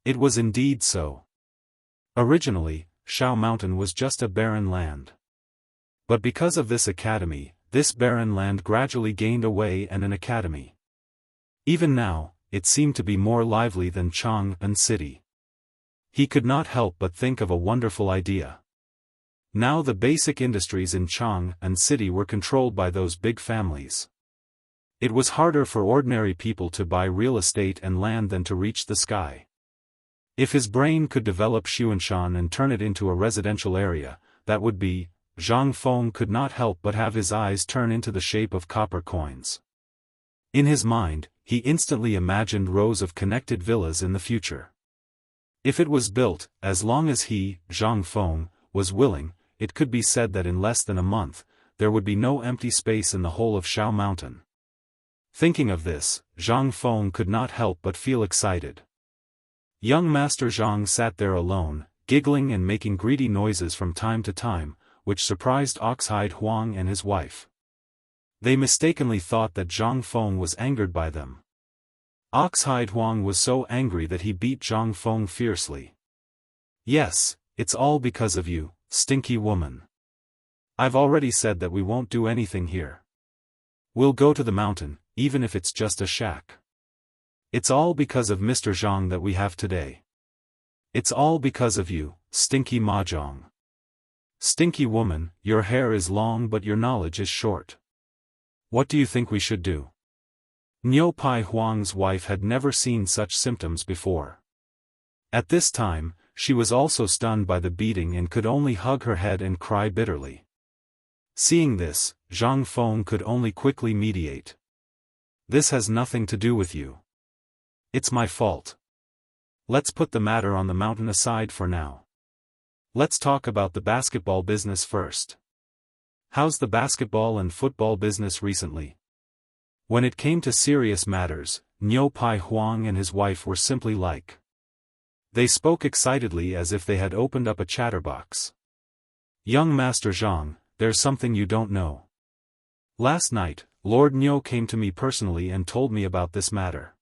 Speaker 1: It was indeed so. Originally, Shao Mountain was just a barren land. But because of this academy, this barren land gradually gained a way and an academy. Even now, it seemed to be more lively than Chang'an city. He could not help but think of a wonderful idea. Now the basic industries in Chang'an city were controlled by those big families. It was harder for ordinary people to buy real estate and land than to reach the sky. If his brain could develop Xuanshan and turn it into a residential area, that would be, Zhang Feng could not help but have his eyes turn into the shape of copper coins. In his mind, he instantly imagined rows of connected villas in the future. If it was built, as long as he, Zhang Feng, was willing, it could be said that in less than a month, there would be no empty space in the whole of Shao Mountain. Thinking of this, Zhang Feng could not help but feel excited. Young Master Zhang sat there alone, giggling and making greedy noises from time to time, which surprised Oxhide Huang and his wife. They mistakenly thought that Zhang Feng was angered by them. Oxhide Huang was so angry that he beat Zhang Feng fiercely. "Yes, it's all because of you, stinky woman. I've already said that we won't do anything here. We'll go to the mountain, even if it's just a shack. It's all because of Mr. Zhang that we have today. It's all because of you, stinky mahjong. Stinky woman, your hair is long but your knowledge is short. What do you think we should do?" Niu Pai Huang's wife had never seen such symptoms before. At this time, she was also stunned by the beating and could only hug her head and cry bitterly. Seeing this, Zhang Feng could only quickly mediate. This has nothing to do with you. It's my fault. Let's put the matter on the mountain aside for now. Let's talk about the basketball business first. How's the basketball and football business recently? When it came to serious matters, Niu Pai Huang and his wife were simply like. They spoke excitedly as if they had opened up a chatterbox. Young Master Zhang, there's something you don't know. Last night, Lord Niu came to me personally and told me about this matter.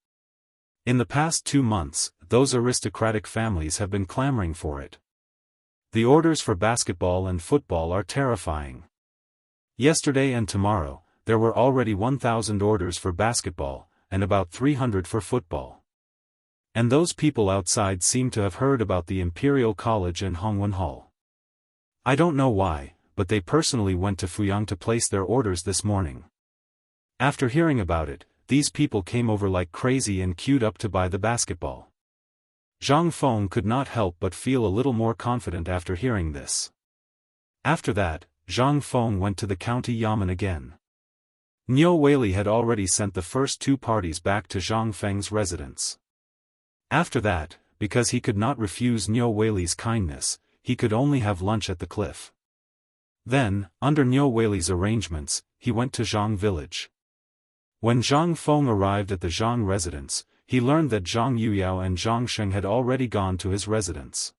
Speaker 1: In the past 2 months, those aristocratic families have been clamoring for it. The orders for basketball and football are terrifying. Yesterday and tomorrow, there were already 1,000 orders for basketball, and about 300 for football. And those people outside seem to have heard about the Imperial College and Hongwen Hall. I don't know why, but they personally went to Fuyang to place their orders this morning. After hearing about it, these people came over like crazy and queued up to buy the basketball. Zhang Feng could not help but feel a little more confident after hearing this. After that, Zhang Feng went to the county yamen again. Niu Weili had already sent the first 2 parties back to Zhang Feng's residence. After that, because he could not refuse Niu Weili's kindness, he could only have lunch at the cliff. Then, under Niu Weili's arrangements, he went to Zhang village. When Zhang Feng arrived at the Zhang residence, he learned that Zhang Yuyao and Zhang Sheng had already gone to his residence.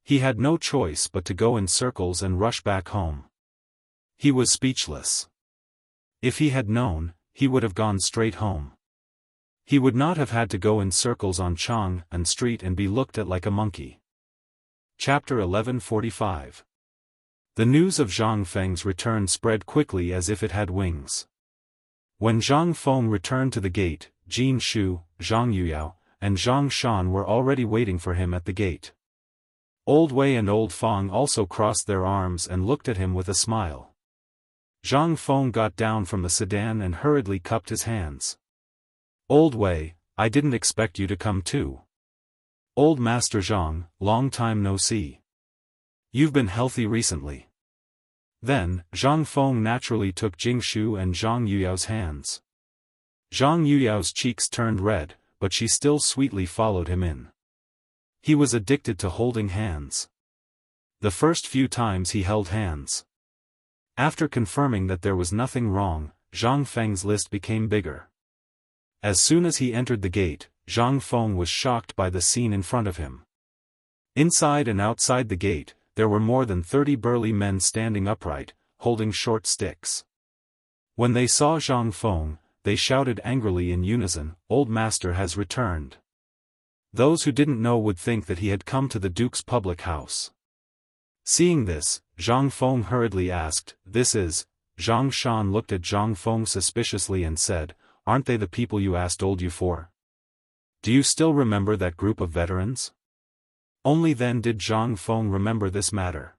Speaker 1: He had no choice but to go in circles and rush back home. He was speechless. If he had known, he would have gone straight home. He would not have had to go in circles on Chang'an Street and be looked at like a monkey. Chapter 1145. The news of Zhang Feng's return spread quickly as if it had wings. When Zhang Feng returned to the gate, Jin Shu, Zhang Yuyao, and Zhang Shan were already waiting for him at the gate. Old Wei and Old Feng also crossed their arms and looked at him with a smile. Zhang Feng got down from the sedan and hurriedly cupped his hands. Old Wei, I didn't expect you to come too. Old Master Zhang, long time no see. You've been healthy recently. Then, Zhang Feng naturally took Jingshu and Zhang Yuyao's hands. Zhang Yuyao's cheeks turned red, but she still sweetly followed him in. He was addicted to holding hands. The first few times he held hands. After confirming that there was nothing wrong, Zhang Feng's list became bigger. As soon as he entered the gate, Zhang Feng was shocked by the scene in front of him. Inside and outside the gate, there were more than 30 burly men standing upright, holding short sticks. When they saw Zhang Feng, they shouted angrily in unison, "Old Master has returned." Those who didn't know would think that he had come to the Duke's public house. Seeing this, Zhang Feng hurriedly asked, "This is?" Zhang Shan looked at Zhang Feng suspiciously and said, "Aren't they the people you asked old you for? Do you still remember that group of veterans?" Only then did Zhang Feng remember this matter.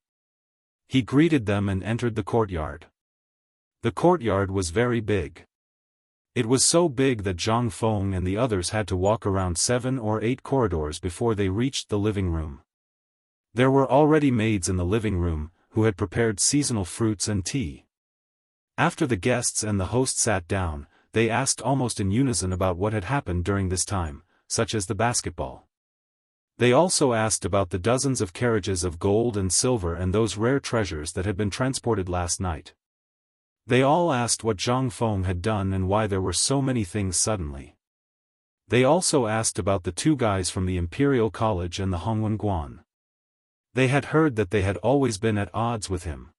Speaker 1: He greeted them and entered the courtyard. The courtyard was very big. It was so big that Zhang Feng and the others had to walk around 7 or 8 corridors before they reached the living room. There were already maids in the living room, who had prepared seasonal fruits and tea. After the guests and the host sat down, they asked almost in unison about what had happened during this time, such as the basketball. They also asked about the dozens of carriages of gold and silver and those rare treasures that had been transported last night. They all asked what Zhang Feng had done and why there were so many things suddenly. They also asked about the 2 guys from the Imperial College and the Hongwen Guan. They had heard that they had always been at odds with him.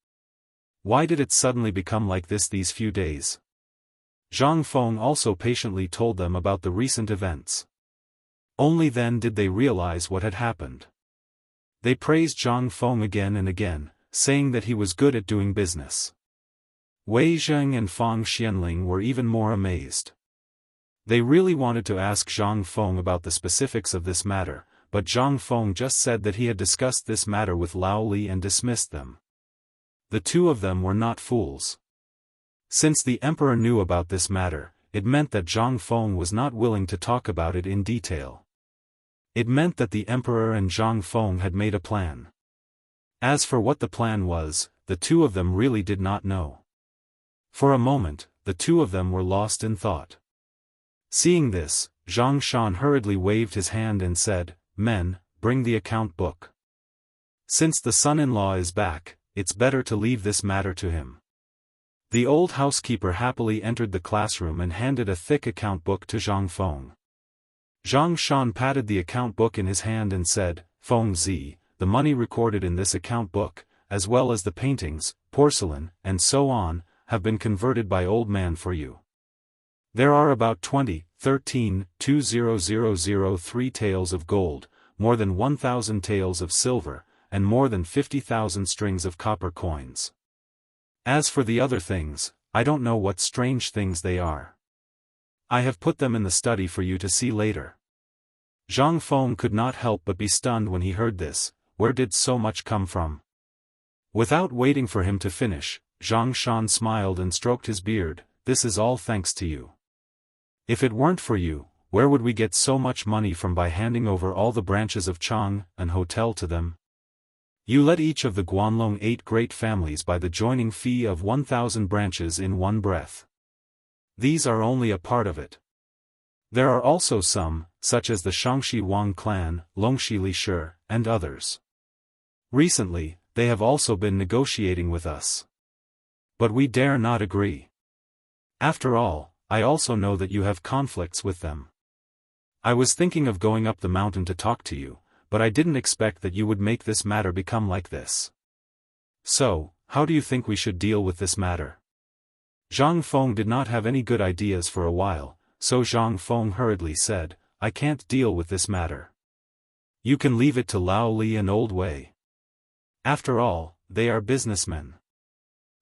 Speaker 1: Why did it suddenly become like this these few days? Zhang Feng also patiently told them about the recent events. Only then did they realize what had happened. They praised Zhang Feng again and again, saying that he was good at doing business. Wei Zheng and Fang Xianling were even more amazed. They really wanted to ask Zhang Feng about the specifics of this matter, but Zhang Feng just said that he had discussed this matter with Lao Li and dismissed them. The 2 of them were not fools. Since the emperor knew about this matter, it meant that Zhang Feng was not willing to talk about it in detail. It meant that the emperor and Zhang Feng had made a plan. As for what the plan was, the two of them really did not know. For a moment, the two of them were lost in thought. Seeing this, Zhang Shan hurriedly waved his hand and said, "Men, bring the account book. Since the son-in-law is back, it's better to leave this matter to him." The old housekeeper happily entered the classroom and handed a thick account book to Zhang Feng. Zhang Shan patted the account book in his hand and said, "Feng Zi, the money recorded in this account book, as well as the paintings, porcelain, and so on, have been converted by old man for you. There are about 20,003 taels of gold, more than 1,000 taels of silver, and more than 50,000 strings of copper coins. As for the other things, I don't know what strange things they are. I have put them in the study for you to see later." Zhang Feng could not help but be stunned when he heard this. Where did so much come from? Without waiting for him to finish, Zhang Shan smiled and stroked his beard. "This is all thanks to you. If it weren't for you, where would we get so much money from by handing over all the branches of Chang and Hotel to them? You led each of the Guanlong 8 great families by the joining fee of 1,000 branches in one breath. These are only a part of it. There are also some, such as the Shangxi Wang clan, Longxi Li Shi, and others. Recently, they have also been negotiating with us. But we dare not agree. After all, I also know that you have conflicts with them. I was thinking of going up the mountain to talk to you, but I didn't expect that you would make this matter become like this. So, how do you think we should deal with this matter?" Zhang Feng did not have any good ideas for a while, so Zhang Feng hurriedly said, "I can't deal with this matter. You can leave it to Lao Li and Old Wei. After all, they are businessmen.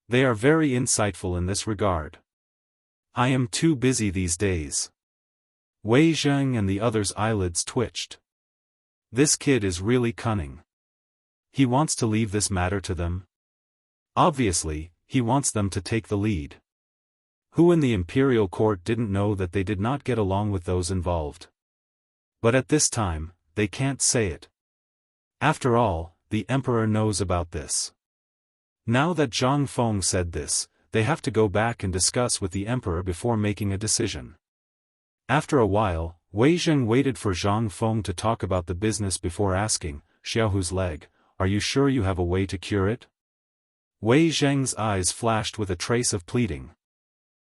Speaker 1: They are very insightful in this regard. I am too busy these days." Wei Zheng and the others' eyelids twitched. This kid is really cunning. He wants to leave this matter to them? Obviously, he wants them to take the lead. Who in the imperial court didn't know that they did not get along with those involved? But at this time, they can't say it. After all, the emperor knows about this. Now that Zhang Feng said this, they have to go back and discuss with the emperor before making a decision. After a while, Wei Zheng waited for Zhang Feng to talk about the business before asking, "Xiaohu's leg, are you sure you have a way to cure it?" Wei Zheng's eyes flashed with a trace of pleading.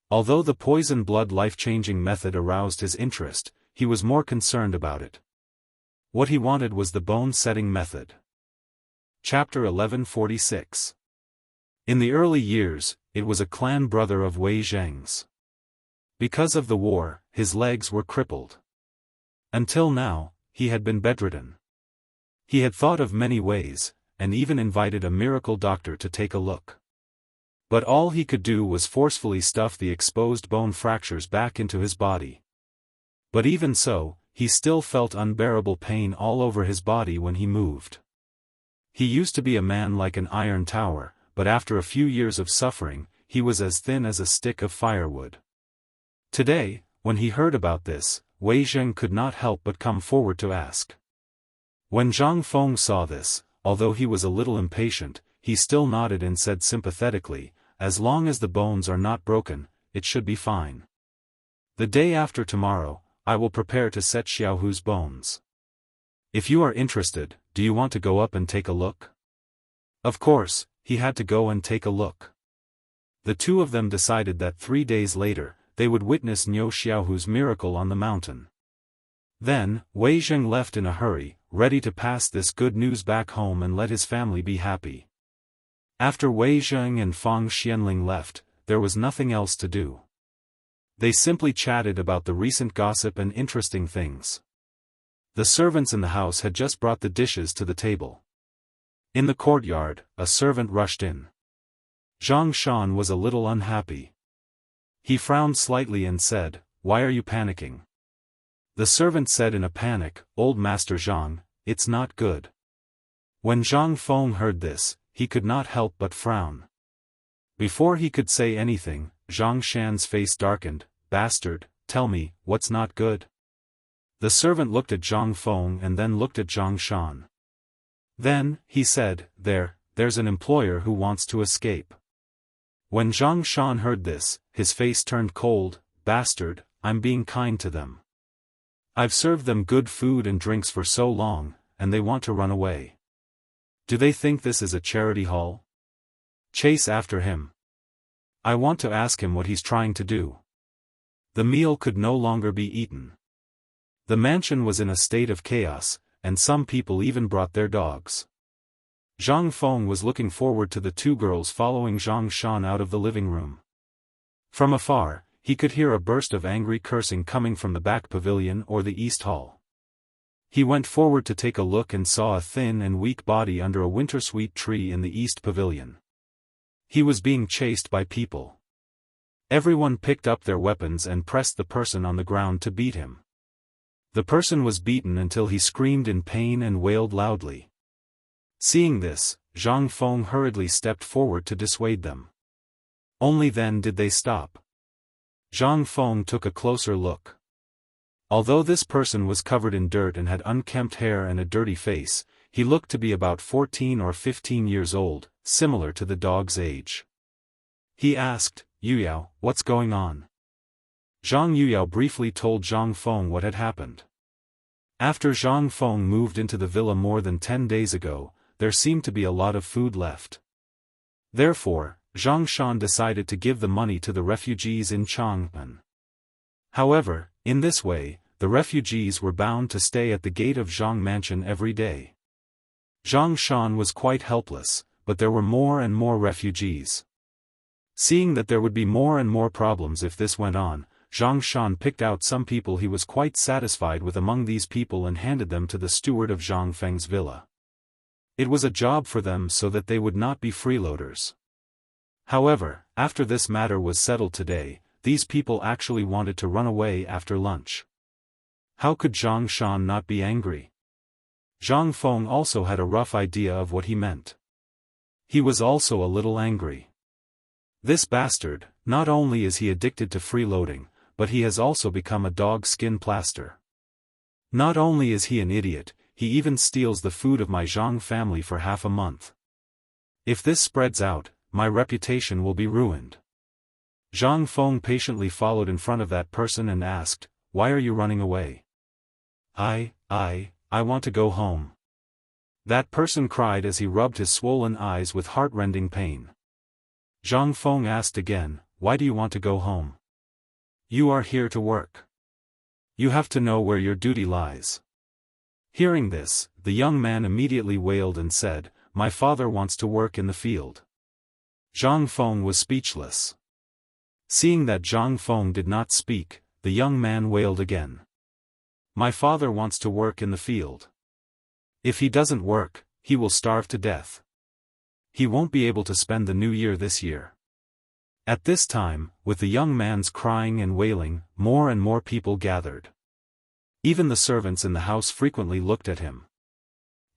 Speaker 1: Although the poison blood life-changing method aroused his interest, he was more concerned about it. What he wanted was the bone-setting method. Chapter 1146. In the early years, it was a clan brother of Wei Zheng's. Because of the war, his legs were crippled. Until now, he had been bedridden. He had thought of many ways, and even invited a miracle doctor to take a look. But all he could do was forcefully stuff the exposed bone fractures back into his body. But even so, he still felt unbearable pain all over his body when he moved. He used to be a man like an iron tower, but after a few years of suffering, he was as thin as a stick of firewood. Today, when he heard about this, Wei Zheng could not help but come forward to ask. When Zhang Feng saw this, although he was a little impatient, he still nodded and said sympathetically, "As long as the bones are not broken, it should be fine. The day after tomorrow, I will prepare to set Xiaohu's bones. If you are interested, do you want to go up and take a look?" Of course, he had to go and take a look. The two of them decided that 3 days later, they would witness Niu Xiaohu's miracle on the mountain. Then, Wei Zheng left in a hurry, ready to pass this good news back home and let his family be happy. After Wei Zheng and Fang Xianling left, there was nothing else to do. They simply chatted about the recent gossip and interesting things. The servants in the house had just brought the dishes to the table. In the courtyard, a servant rushed in. Zhang Shan was a little unhappy. He frowned slightly and said, "Why are you panicking?" The servant said in a panic, "Old Master Zhang, it's not good." When Zhang Feng heard this, he could not help but frown. Before he could say anything, Zhang Shan's face darkened. "Bastard, tell me, what's not good?" The servant looked at Zhang Feng and then looked at Zhang Shan. Then, he said, there's an employer who wants to escape. When Zhang Shan heard this, his face turned cold. Bastard, I'm being kind to them. I've served them good food and drinks for so long, and they want to run away. Do they think this is a charity hall? Chase after him. I want to ask him what he's trying to do. The meal could no longer be eaten. The mansion was in a state of chaos, and some people even brought their dogs. Zhang Feng was looking forward to the two girls following Zhang Shan out of the living room. From afar, he could hear a burst of angry cursing coming from the back pavilion or the east hall. He went forward to take a look and saw a thin and weak body under a wintersweet tree in the east pavilion. He was being chased by people. Everyone picked up their weapons and pressed the person on the ground to beat him. The person was beaten until he screamed in pain and wailed loudly. Seeing this, Zhang Feng hurriedly stepped forward to dissuade them. Only then did they stop. Zhang Feng took a closer look. Although this person was covered in dirt and had unkempt hair and a dirty face, he looked to be about 14 or 15 years old, similar to the dog's age. He asked, "Yuyao, what's going on?" Zhang Yuyao briefly told Zhang Feng what had happened. After Zhang Feng moved into the villa more than 10 days ago, there seemed to be a lot of food left. Therefore, Zhang Shan decided to give the money to the refugees in Chang'an. However, in this way, the refugees were bound to stay at the gate of Zhang Mansion every day. Zhang Shan was quite helpless, but there were more and more refugees. Seeing that there would be more and more problems if this went on, Zhang Shan picked out some people he was quite satisfied with among these people and handed them to the steward of Zhang Feng's villa. It was a job for them so that they would not be freeloaders. However, after this matter was settled today, these people actually wanted to run away after lunch. How could Zhang Shan not be angry? Zhang Feng also had a rough idea of what he meant. He was also a little angry. This bastard, not only is he addicted to freeloading, but he has also become a dog skin plaster. Not only is he an idiot, he even steals the food of my Zhang family for half a month. If this spreads out, my reputation will be ruined. Zhang Feng patiently followed in front of that person and asked, "Why are you running away?" I want to go home." That person cried as he rubbed his swollen eyes with heart-rending pain. Zhang Feng asked again, "Why do you want to go home?" "You are here to work. You have to know where your duty lies." Hearing this, the young man immediately wailed and said, "My father wants to work in the field." Zhang Feng was speechless. Seeing that Zhang Feng did not speak, the young man wailed again. "My father wants to work in the field. If he doesn't work, he will starve to death. He won't be able to spend the new year this year." At this time, with the young man's crying and wailing, more and more people gathered. Even the servants in the house frequently looked at him.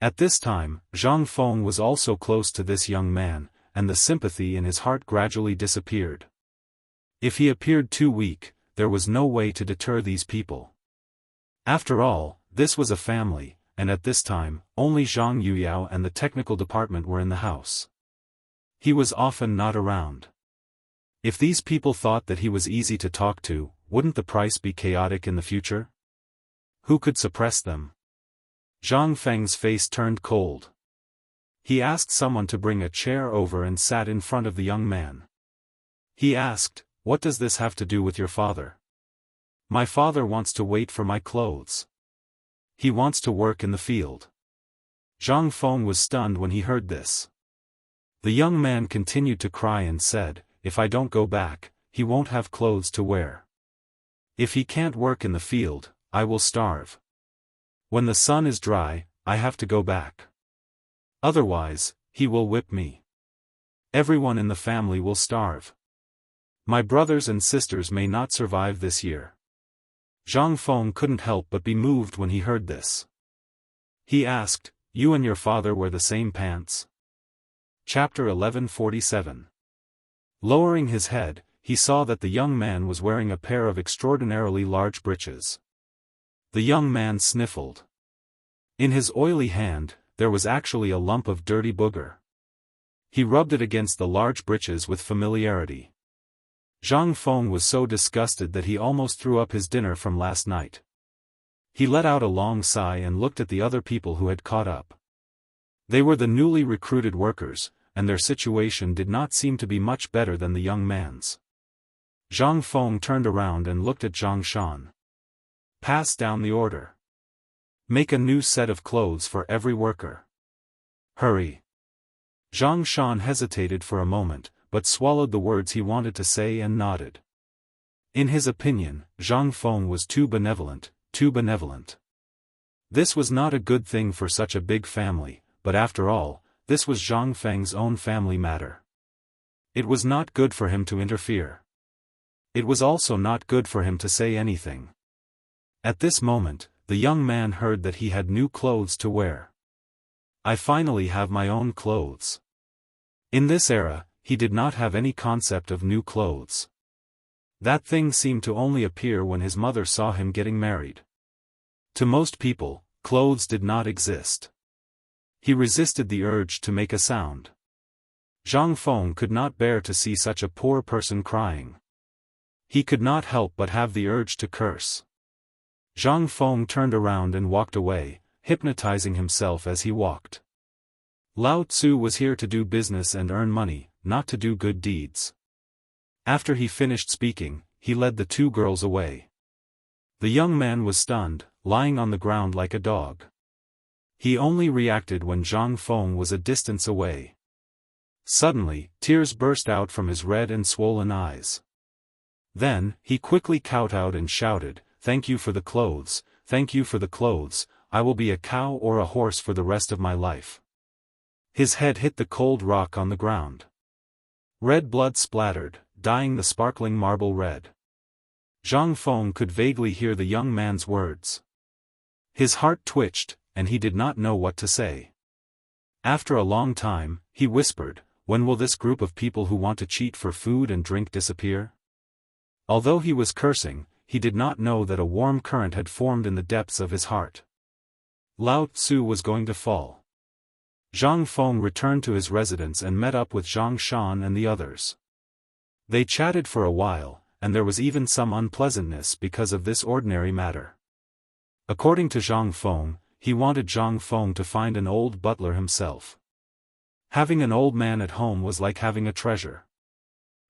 Speaker 1: At this time, Zhang Feng was also close to this young man, and the sympathy in his heart gradually disappeared. If he appeared too weak, there was no way to deter these people. After all, this was a family, and at this time, only Zhang Yuyao and the technical department were in the house. He was often not around. If these people thought that he was easy to talk to, wouldn't the price be chaotic in the future? Who could suppress them? Zhang Feng's face turned cold. He asked someone to bring a chair over and sat in front of the young man. He asked, "What does this have to do with your father?" "My father wants to wait for my clothes. He wants to work in the field." Zhang Feng was stunned when he heard this. The young man continued to cry and said, "If I don't go back, he won't have clothes to wear. If he can't work in the field, I will starve. When the sun is dry, I have to go back. Otherwise, he will whip me. Everyone in the family will starve. My brothers and sisters may not survive this year." Zhang Feng couldn't help but be moved when he heard this. He asked, "You and your father wear the same pants?" Chapter 1147. Lowering his head, he saw that the young man was wearing a pair of extraordinarily large breeches. The young man sniffled. In his oily hand, there was actually a lump of dirty booger. He rubbed it against the large breeches with familiarity. Zhang Feng was so disgusted that he almost threw up his dinner from last night. He let out a long sigh and looked at the other people who had caught up. They were the newly recruited workers, and their situation did not seem to be much better than the young man's. Zhang Feng turned around and looked at Zhang Shan. Pass down the order. Make a new set of clothes for every worker. Hurry. Zhang Shan hesitated for a moment, but swallowed the words he wanted to say and nodded. In his opinion, Zhang Feng was too benevolent, too benevolent. This was not a good thing for such a big family, but after all, this was Zhang Feng's own family matter. It was not good for him to interfere. It was also not good for him to say anything. At this moment, the young man heard that he had new clothes to wear. I finally have my own clothes. In this era, he did not have any concept of new clothes. That thing seemed to only appear when his mother saw him getting married. To most people, clothes did not exist. He resisted the urge to make a sound. Zhang Feng could not bear to see such a poor person crying. He could not help but have the urge to curse. Zhang Feng turned around and walked away, hypnotizing himself as he walked. Lao Tzu was here to do business and earn money, not to do good deeds. After he finished speaking, he led the two girls away. The young man was stunned, lying on the ground like a dog. He only reacted when Zhang Feng was a distance away. Suddenly, tears burst out from his red and swollen eyes. Then, he quickly kowtowed and shouted, "Thank you for the clothes, thank you for the clothes, I will be a cow or a horse for the rest of my life." His head hit the cold rock on the ground. Red blood splattered, dyeing the sparkling marble red. Zhang Feng could vaguely hear the young man's words. His heart twitched, and he did not know what to say. After a long time, he whispered, "When will this group of people who want to cheat for food and drink disappear?" Although he was cursing, he did not know that a warm current had formed in the depths of his heart. Lao Tzu was going to fall. Zhang Feng returned to his residence and met up with Zhang Shan and the others. They chatted for a while, and there was even some unpleasantness because of this ordinary matter. According to Zhang Feng, he wanted Zhang Feng to find an old butler himself. Having an old man at home was like having a treasure.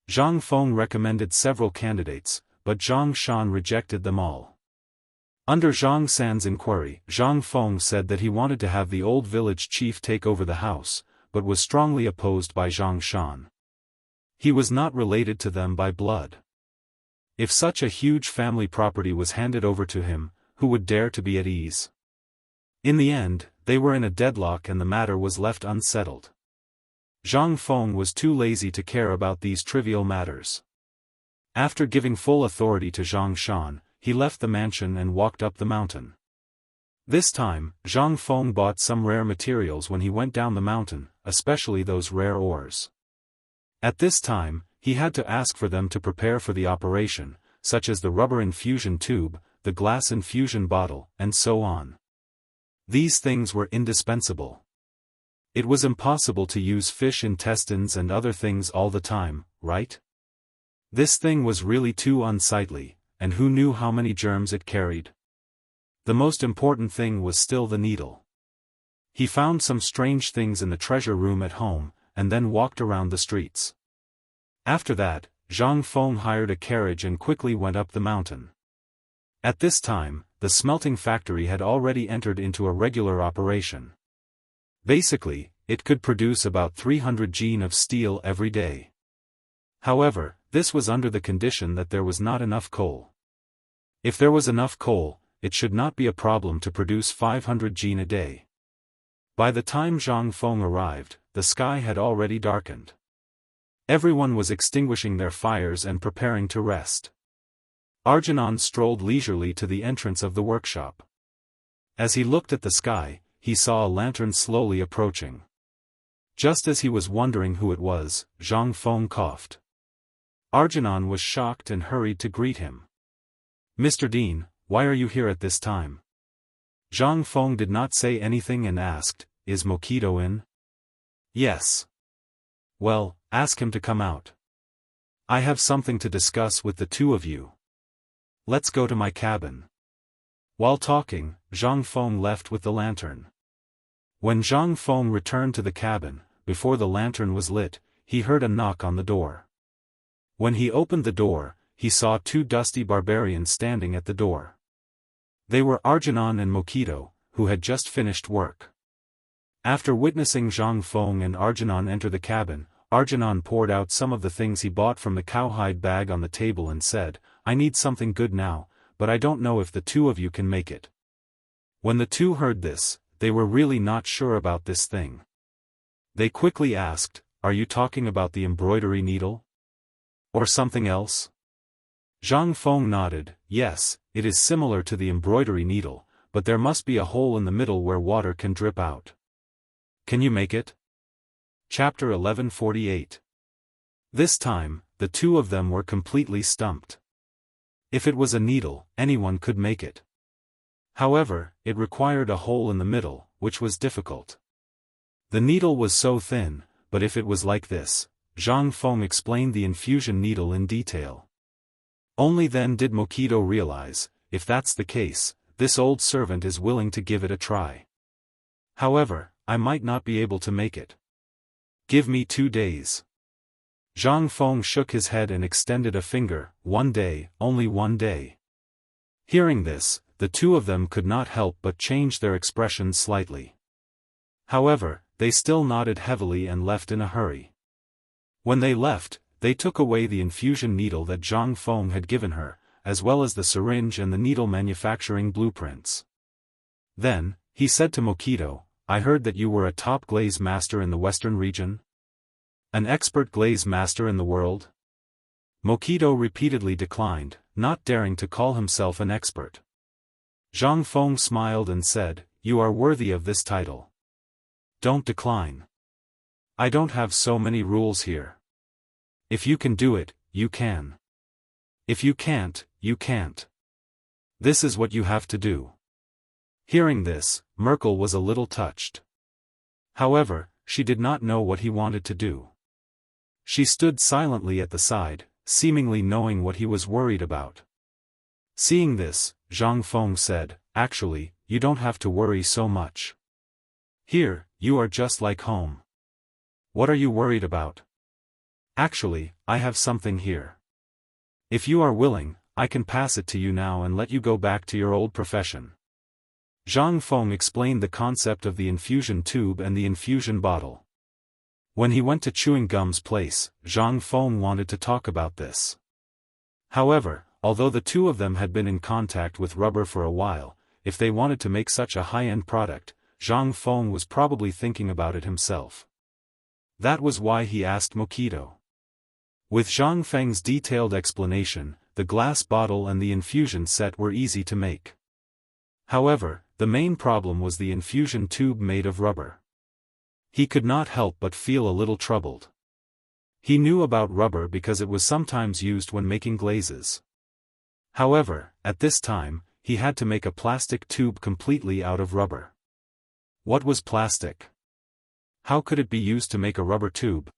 Speaker 1: Zhang Feng recommended several candidates, but Zhang Shan rejected them all. Under Zhang San's inquiry, Zhang Feng said that he wanted to have the old village chief take over the house, but was strongly opposed by Zhang Shan. He was not related to them by blood. If such a huge family property was handed over to him, who would dare to be at ease? In the end, they were in a deadlock and the matter was left unsettled. Zhang Feng was too lazy to care about these trivial matters. After giving full authority to Zhang Shan, he left the mansion and walked up the mountain. This time, Zhang Feng bought some rare materials when he went down the mountain, especially those rare ores. At this time, he had to ask for them to prepare for the operation, such as the rubber infusion tube, the glass infusion bottle, and so on. These things were indispensable. It was impossible to use fish intestines and other things all the time, right? This thing was really too unsightly, and who knew how many germs it carried? The most important thing was still the needle. He found some strange things in the treasure room at home, and then walked around the streets. After that, Zhang Feng hired a carriage and quickly went up the mountain. At this time, the smelting factory had already entered into a regular operation. Basically, it could produce about 300 gen of steel every day. However, this was under the condition that there was not enough coal. If there was enough coal, it should not be a problem to produce 500 gen a day. By the time Zhang Feng arrived, the sky had already darkened. Everyone was extinguishing their fires and preparing to rest. Arjunan strolled leisurely to the entrance of the workshop. As he looked at the sky, he saw a lantern slowly approaching. Just as he was wondering who it was, Zhang Feng coughed. Arjunan was shocked and hurried to greet him. "Mr. Dean, why are you here at this time?" Zhang Feng did not say anything and asked, "Is Mokido in?" "Yes. Well, ask him to come out. I have something to discuss with the two of you. Let's go to my cabin. While talking, Zhang Feng left with the lantern. When Zhang Feng returned to the cabin, before the lantern was lit, he heard a knock on the door. When he opened the door, he saw two dusty barbarians standing at the door. They were Arjunan and Mokido, who had just finished work. After witnessing Zhang Feng and Arjunan enter the cabin, Arjunan poured out some of the things he bought from the cowhide bag on the table and said, "I need something good now, but I don't know if the two of you can make it." When the two heard this, they were really not sure about this thing. They quickly asked, "Are you talking about the embroidery needle? Or something else?" Zhang Feng nodded, "Yes, it is similar to the embroidery needle, but there must be a hole in the middle where water can drip out. Can you make it?" Chapter 1148. This time, the two of them were completely stumped. If it was a needle, anyone could make it. However, it required a hole in the middle, which was difficult. The needle was so thin, but if it was like this, Zhang Feng explained the infusion needle in detail. Only then did Mokido realize, if that's the case, this old servant is willing to give it a try. However, I might not be able to make it. Give me 2 days. Zhang Feng shook his head and extended a finger. 1 day, only 1 day. Hearing this, the two of them could not help but change their expressions slightly. However, they still nodded heavily and left in a hurry. When they left, they took away the infusion needle that Zhang Feng had given her, as well as the syringe and the needle manufacturing blueprints. Then, he said to Mokido, "I heard that you were a top glaze master in the western region? An expert glaze master in the world?" Mokido repeatedly declined, not daring to call himself an expert. Zhang Feng smiled and said, "You are worthy of this title. Don't decline. I don't have so many rules here. If you can do it, you can. If you can't, you can't. This is what you have to do." Hearing this, Merkel was a little touched. However, she did not know what he wanted to do. She stood silently at the side, seemingly knowing what he was worried about. Seeing this, Zhang Feng said, "Actually, you don't have to worry so much. Here, you are just like home. What are you worried about? Actually, I have something here. If you are willing, I can pass it to you now and let you go back to your old profession." Zhang Feng explained the concept of the infusion tube and the infusion bottle. When he went to chewing gum's place, Zhang Feng wanted to talk about this. However, although the two of them had been in contact with rubber for a while, if they wanted to make such a high-end product, Zhang Feng was probably thinking about it himself. That was why he asked Mokido. With Zhang Feng's detailed explanation, the glass bottle and the infusion set were easy to make. However, the main problem was the infusion tube made of rubber. He could not help but feel a little troubled. He knew about rubber because it was sometimes used when making glazes. However, at this time, he had to make a plastic tube completely out of rubber. What was plastic? How could it be used to make a rubber tube?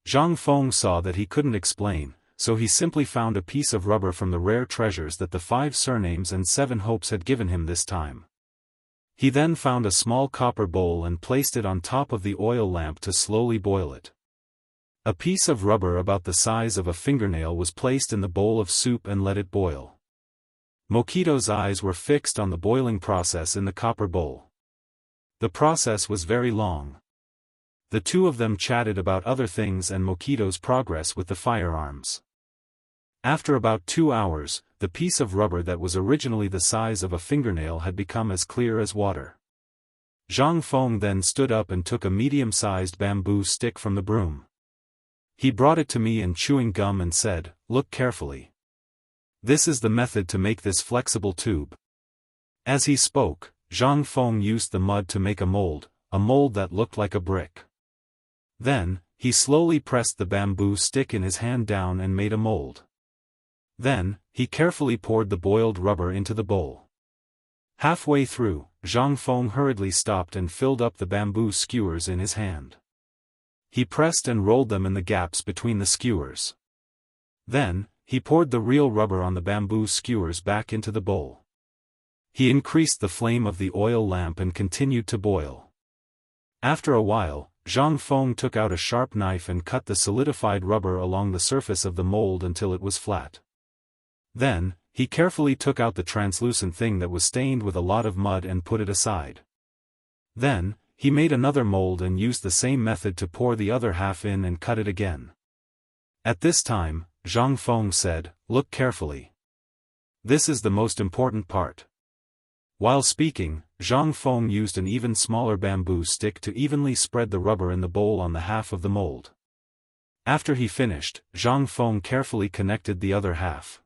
Speaker 1: Zhang Feng saw that he couldn't explain, so he simply found a piece of rubber from the rare treasures that the 5 surnames and 7 hopes had given him this time. He then found a small copper bowl and placed it on top of the oil lamp to slowly boil it. A piece of rubber about the size of a fingernail was placed in the bowl of soup and let it boil. Mokido's eyes were fixed on the boiling process in the copper bowl. The process was very long. The two of them chatted about other things and Mokido's progress with the firearms. After about 2 hours, the piece of rubber that was originally the size of a fingernail had become as clear as water. Zhang Feng then stood up and took a medium-sized bamboo stick from the broom. He brought it to me and chewing gum and said, "Look carefully. This is the method to make this flexible tube." As he spoke, Zhang Feng used the mud to make a mold that looked like a brick. Then, he slowly pressed the bamboo stick in his hand down and made a mold. Then, he carefully poured the boiled rubber into the bowl. Halfway through, Zhang Feng hurriedly stopped and filled up the bamboo skewers in his hand. He pressed and rolled them in the gaps between the skewers. Then, he poured the real rubber on the bamboo skewers back into the bowl. He increased the flame of the oil lamp and continued to boil. After a while, Zhang Feng took out a sharp knife and cut the solidified rubber along the surface of the mold until it was flat. Then, he carefully took out the translucent thing that was stained with a lot of mud and put it aside. Then, he made another mold and used the same method to pour the other half in and cut it again. At this time, Zhang Feng said, "Look carefully. This is the most important part." While speaking, Zhang Feng used an even smaller bamboo stick to evenly spread the rubber in the bowl on the half of the mold. After he finished, Zhang Feng carefully connected the other half.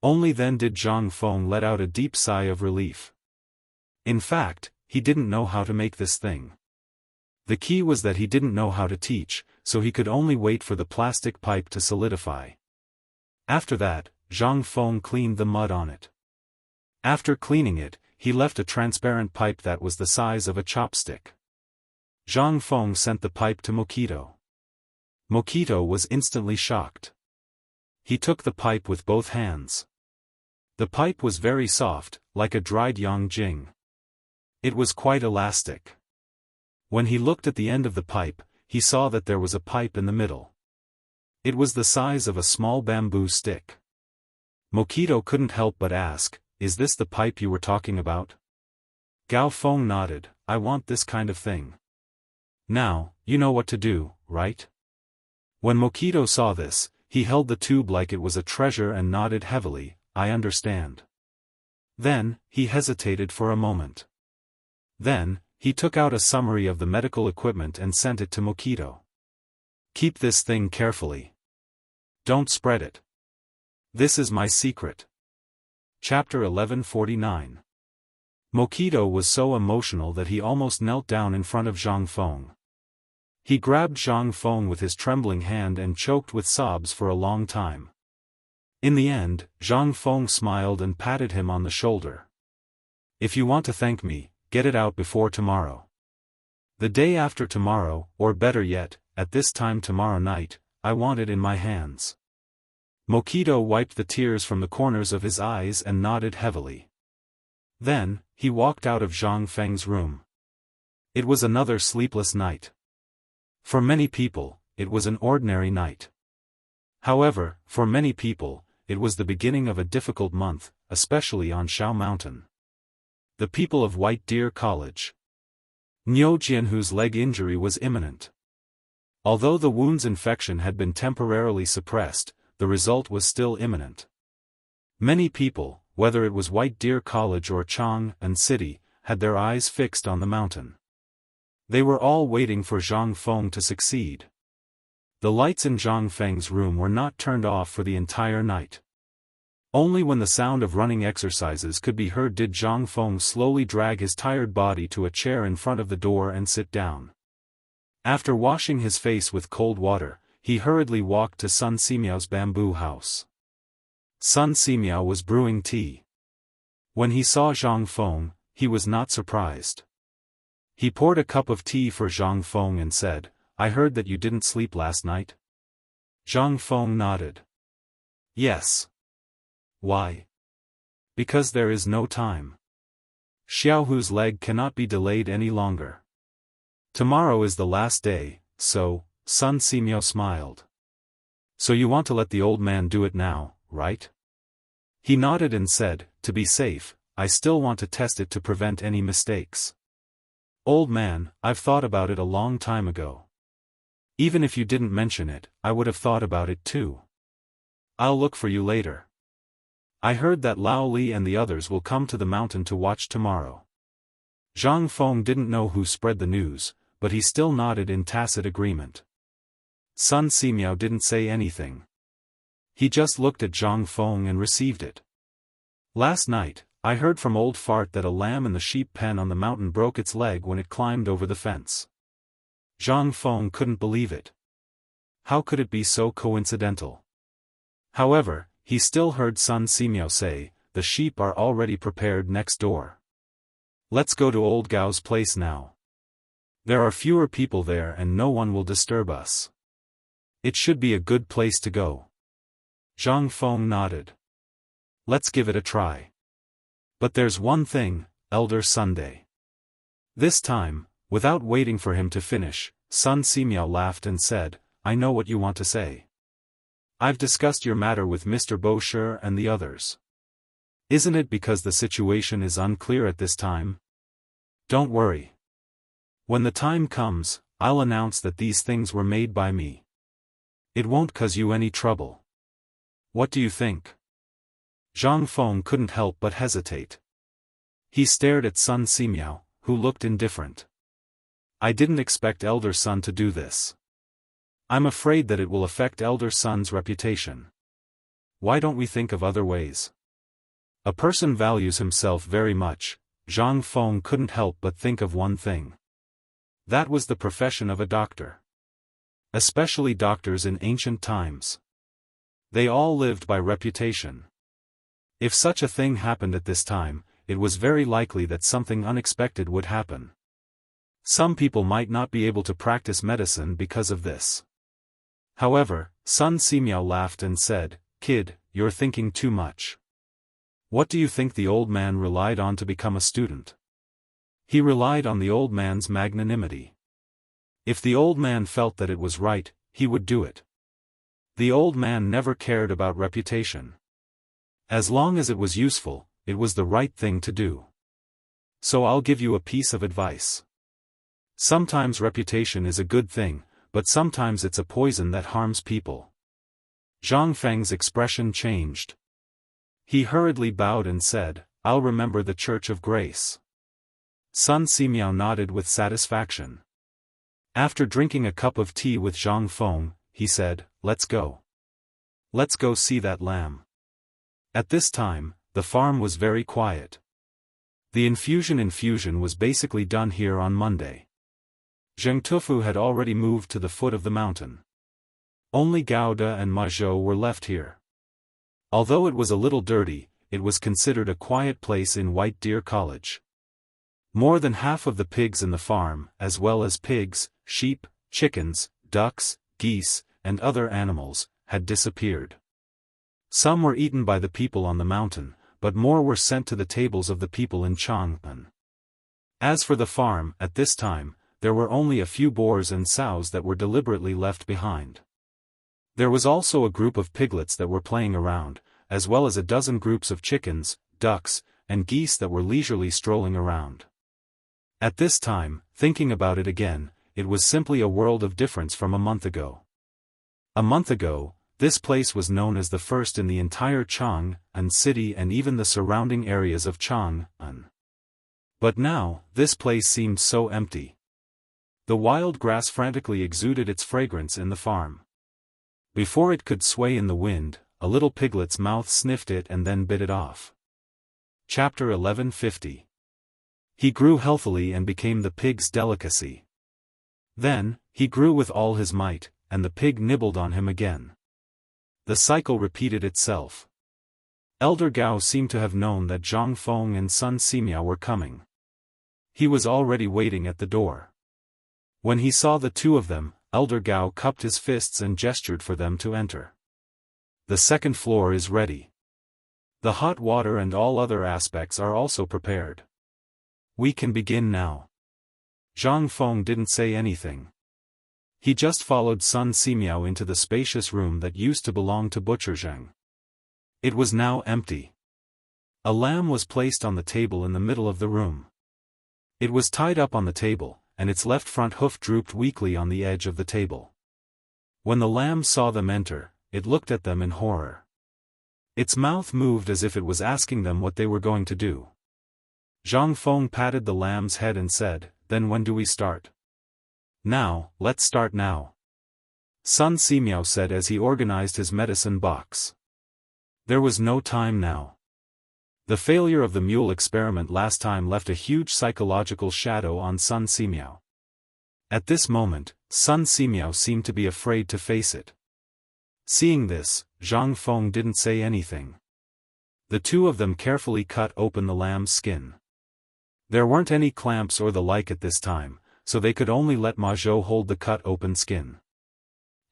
Speaker 1: Only then did Zhang Feng let out a deep sigh of relief. In fact, he didn't know how to make this thing. The key was that he didn't know how to teach, so he could only wait for the plastic pipe to solidify. After that, Zhang Feng cleaned the mud on it. After cleaning it, he left a transparent pipe that was the size of a chopstick. Zhang Feng sent the pipe to Mokito. Mokito was instantly shocked. He took the pipe with both hands. The pipe was very soft, like a dried yang jing. It was quite elastic. When he looked at the end of the pipe, he saw that there was a pipe in the middle. It was the size of a small bamboo stick. Mokito couldn't help but ask, "Is this the pipe you were talking about?" Gao Feng nodded, "I want this kind of thing." "Now, you know what to do, right?" When Mokito saw this, he held the tube like it was a treasure and nodded heavily, "I understand." Then, he hesitated for a moment. Then, he took out a summary of the medical equipment and sent it to Mokito. "Keep this thing carefully. Don't spread it. This is my secret." Chapter 1149. Mokito was so emotional that he almost knelt down in front of Zhang Feng. He grabbed Zhang Feng with his trembling hand and choked with sobs for a long time. In the end, Zhang Feng smiled and patted him on the shoulder. "If you want to thank me, get it out before tomorrow. The day after tomorrow, or better yet, at this time tomorrow night, I want it in my hands." Mokito wiped the tears from the corners of his eyes and nodded heavily. Then, he walked out of Zhang Feng's room. It was another sleepless night. For many people, it was an ordinary night. However, for many people, it was the beginning of a difficult month, especially on Shao Mountain. The people of White Deer College. Niu Jianhu's leg injury was imminent. Although the wound's infection had been temporarily suppressed, the result was still imminent. Many people, whether it was White Deer College or Chang'an City, had their eyes fixed on the mountain. They were all waiting for Zhang Feng to succeed. The lights in Zhang Feng's room were not turned off for the entire night. Only when the sound of running exercises could be heard did Zhang Feng slowly drag his tired body to a chair in front of the door and sit down. After washing his face with cold water, he hurriedly walked to Sun Simiao's bamboo house. Sun Simiao was brewing tea. When he saw Zhang Feng, he was not surprised. He poured a cup of tea for Zhang Feng and said, "I heard that you didn't sleep last night?" Zhang Feng nodded. "Yes." "Why?" "Because there is no time. Xiaohu's leg cannot be delayed any longer. Tomorrow is the last day, so..." Sun Simiao smiled. "So you want to let the old man do it now, right?" He nodded and said, "To be safe, I still want to test it to prevent any mistakes." "Old man, I've thought about it a long time ago. Even if you didn't mention it, I would have thought about it too. I'll look for you later. I heard that Lao Li and the others will come to the mountain to watch tomorrow." Zhang Feng didn't know who spread the news, but he still nodded in tacit agreement. Sun Simiao didn't say anything. He just looked at Zhang Feng and received it. "Last night, I heard from Old Fart that a lamb in the sheep pen on the mountain broke its leg when it climbed over the fence." Zhang Feng couldn't believe it. How could it be so coincidental? However, he still heard Sun Simiao say, "The sheep are already prepared next door. Let's go to Old Gao's place now." There are fewer people there and no one will disturb us. It should be a good place to go. Zhang Feng nodded. Let's give it a try. But there's one thing, Elder Sunday. This time, without waiting for him to finish, Sun Simiao laughed and said, I know what you want to say. I've discussed your matter with Mr. Bosher and the others. Isn't it because the situation is unclear at this time? Don't worry. When the time comes, I'll announce that these things were made by me. It won't cause you any trouble. What do you think? Zhang Feng couldn't help but hesitate. He stared at Sun Simiao, who looked indifferent. I didn't expect Elder Sun to do this. I'm afraid that it will affect Elder Sun's reputation. Why don't we think of other ways? A person values himself very much. Zhang Feng couldn't help but think of one thing. That was the profession of a doctor. Especially doctors in ancient times. They all lived by reputation. If such a thing happened at this time, it was very likely that something unexpected would happen. Some people might not be able to practice medicine because of this. However, Sun Simiao laughed and said, Kid, you're thinking too much. What do you think the old man relied on to become a student? He relied on the old man's magnanimity. If the old man felt that it was right, he would do it. The old man never cared about reputation. As long as it was useful, it was the right thing to do. So I'll give you a piece of advice. Sometimes reputation is a good thing, but sometimes it's a poison that harms people. Zhang Feng's expression changed. He hurriedly bowed and said, I'll remember the Church of Grace. Sun Simiao nodded with satisfaction. After drinking a cup of tea with Zhang Feng, he said, Let's go. Let's go see that lamb. At this time, the farm was very quiet. The infusion was basically done here on Monday. Zheng Tufu had already moved to the foot of the mountain. Only Gouda and Ma Zhou were left here. Although it was a little dirty, it was considered a quiet place in White Deer College. More than half of the pigs in the farm, as well as pigs, sheep, chickens, ducks, geese, and other animals, had disappeared. Some were eaten by the people on the mountain, but more were sent to the tables of the people in Chang'an. As for the farm, at this time, there were only a few boars and sows that were deliberately left behind. There was also a group of piglets that were playing around, as well as a dozen groups of chickens, ducks, and geese that were leisurely strolling around. At this time, thinking about it again, it was simply a world of difference from a month ago. A month ago, this place was known as the first in the entire Chang'an city and even the surrounding areas of Chang'an. But now, this place seemed so empty. The wild grass frantically exuded its fragrance in the farm. Before it could sway in the wind, a little piglet's mouth sniffed it and then bit it off. Chapter 1150. He grew healthily and became the pig's delicacy. Then, he grew with all his might, and the pig nibbled on him again. The cycle repeated itself. Elder Gao seemed to have known that Zhang Feng and Sun Simiao were coming. He was already waiting at the door. When he saw the two of them, Elder Gao cupped his fists and gestured for them to enter. The second floor is ready. The hot water and all other aspects are also prepared. We can begin now. Zhang Feng didn't say anything. He just followed Sun Simiao into the spacious room that used to belong to Butcher Zheng. It was now empty. A lamb was placed on the table in the middle of the room. It was tied up on the table, and its left front hoof drooped weakly on the edge of the table. When the lamb saw them enter, it looked at them in horror. Its mouth moved as if it was asking them what they were going to do. Zhang Feng patted the lamb's head and said, Then when do we start? Now, let's start now. Sun Simiao said as he organized his medicine box. There was no time now. The failure of the mule experiment last time left a huge psychological shadow on Sun Simiao. At this moment, Sun Simiao seemed to be afraid to face it. Seeing this, Zhang Feng didn't say anything. The two of them carefully cut open the lamb's skin. There weren't any clamps or the like at this time, so they could only let Ma Zhou hold the cut-open skin.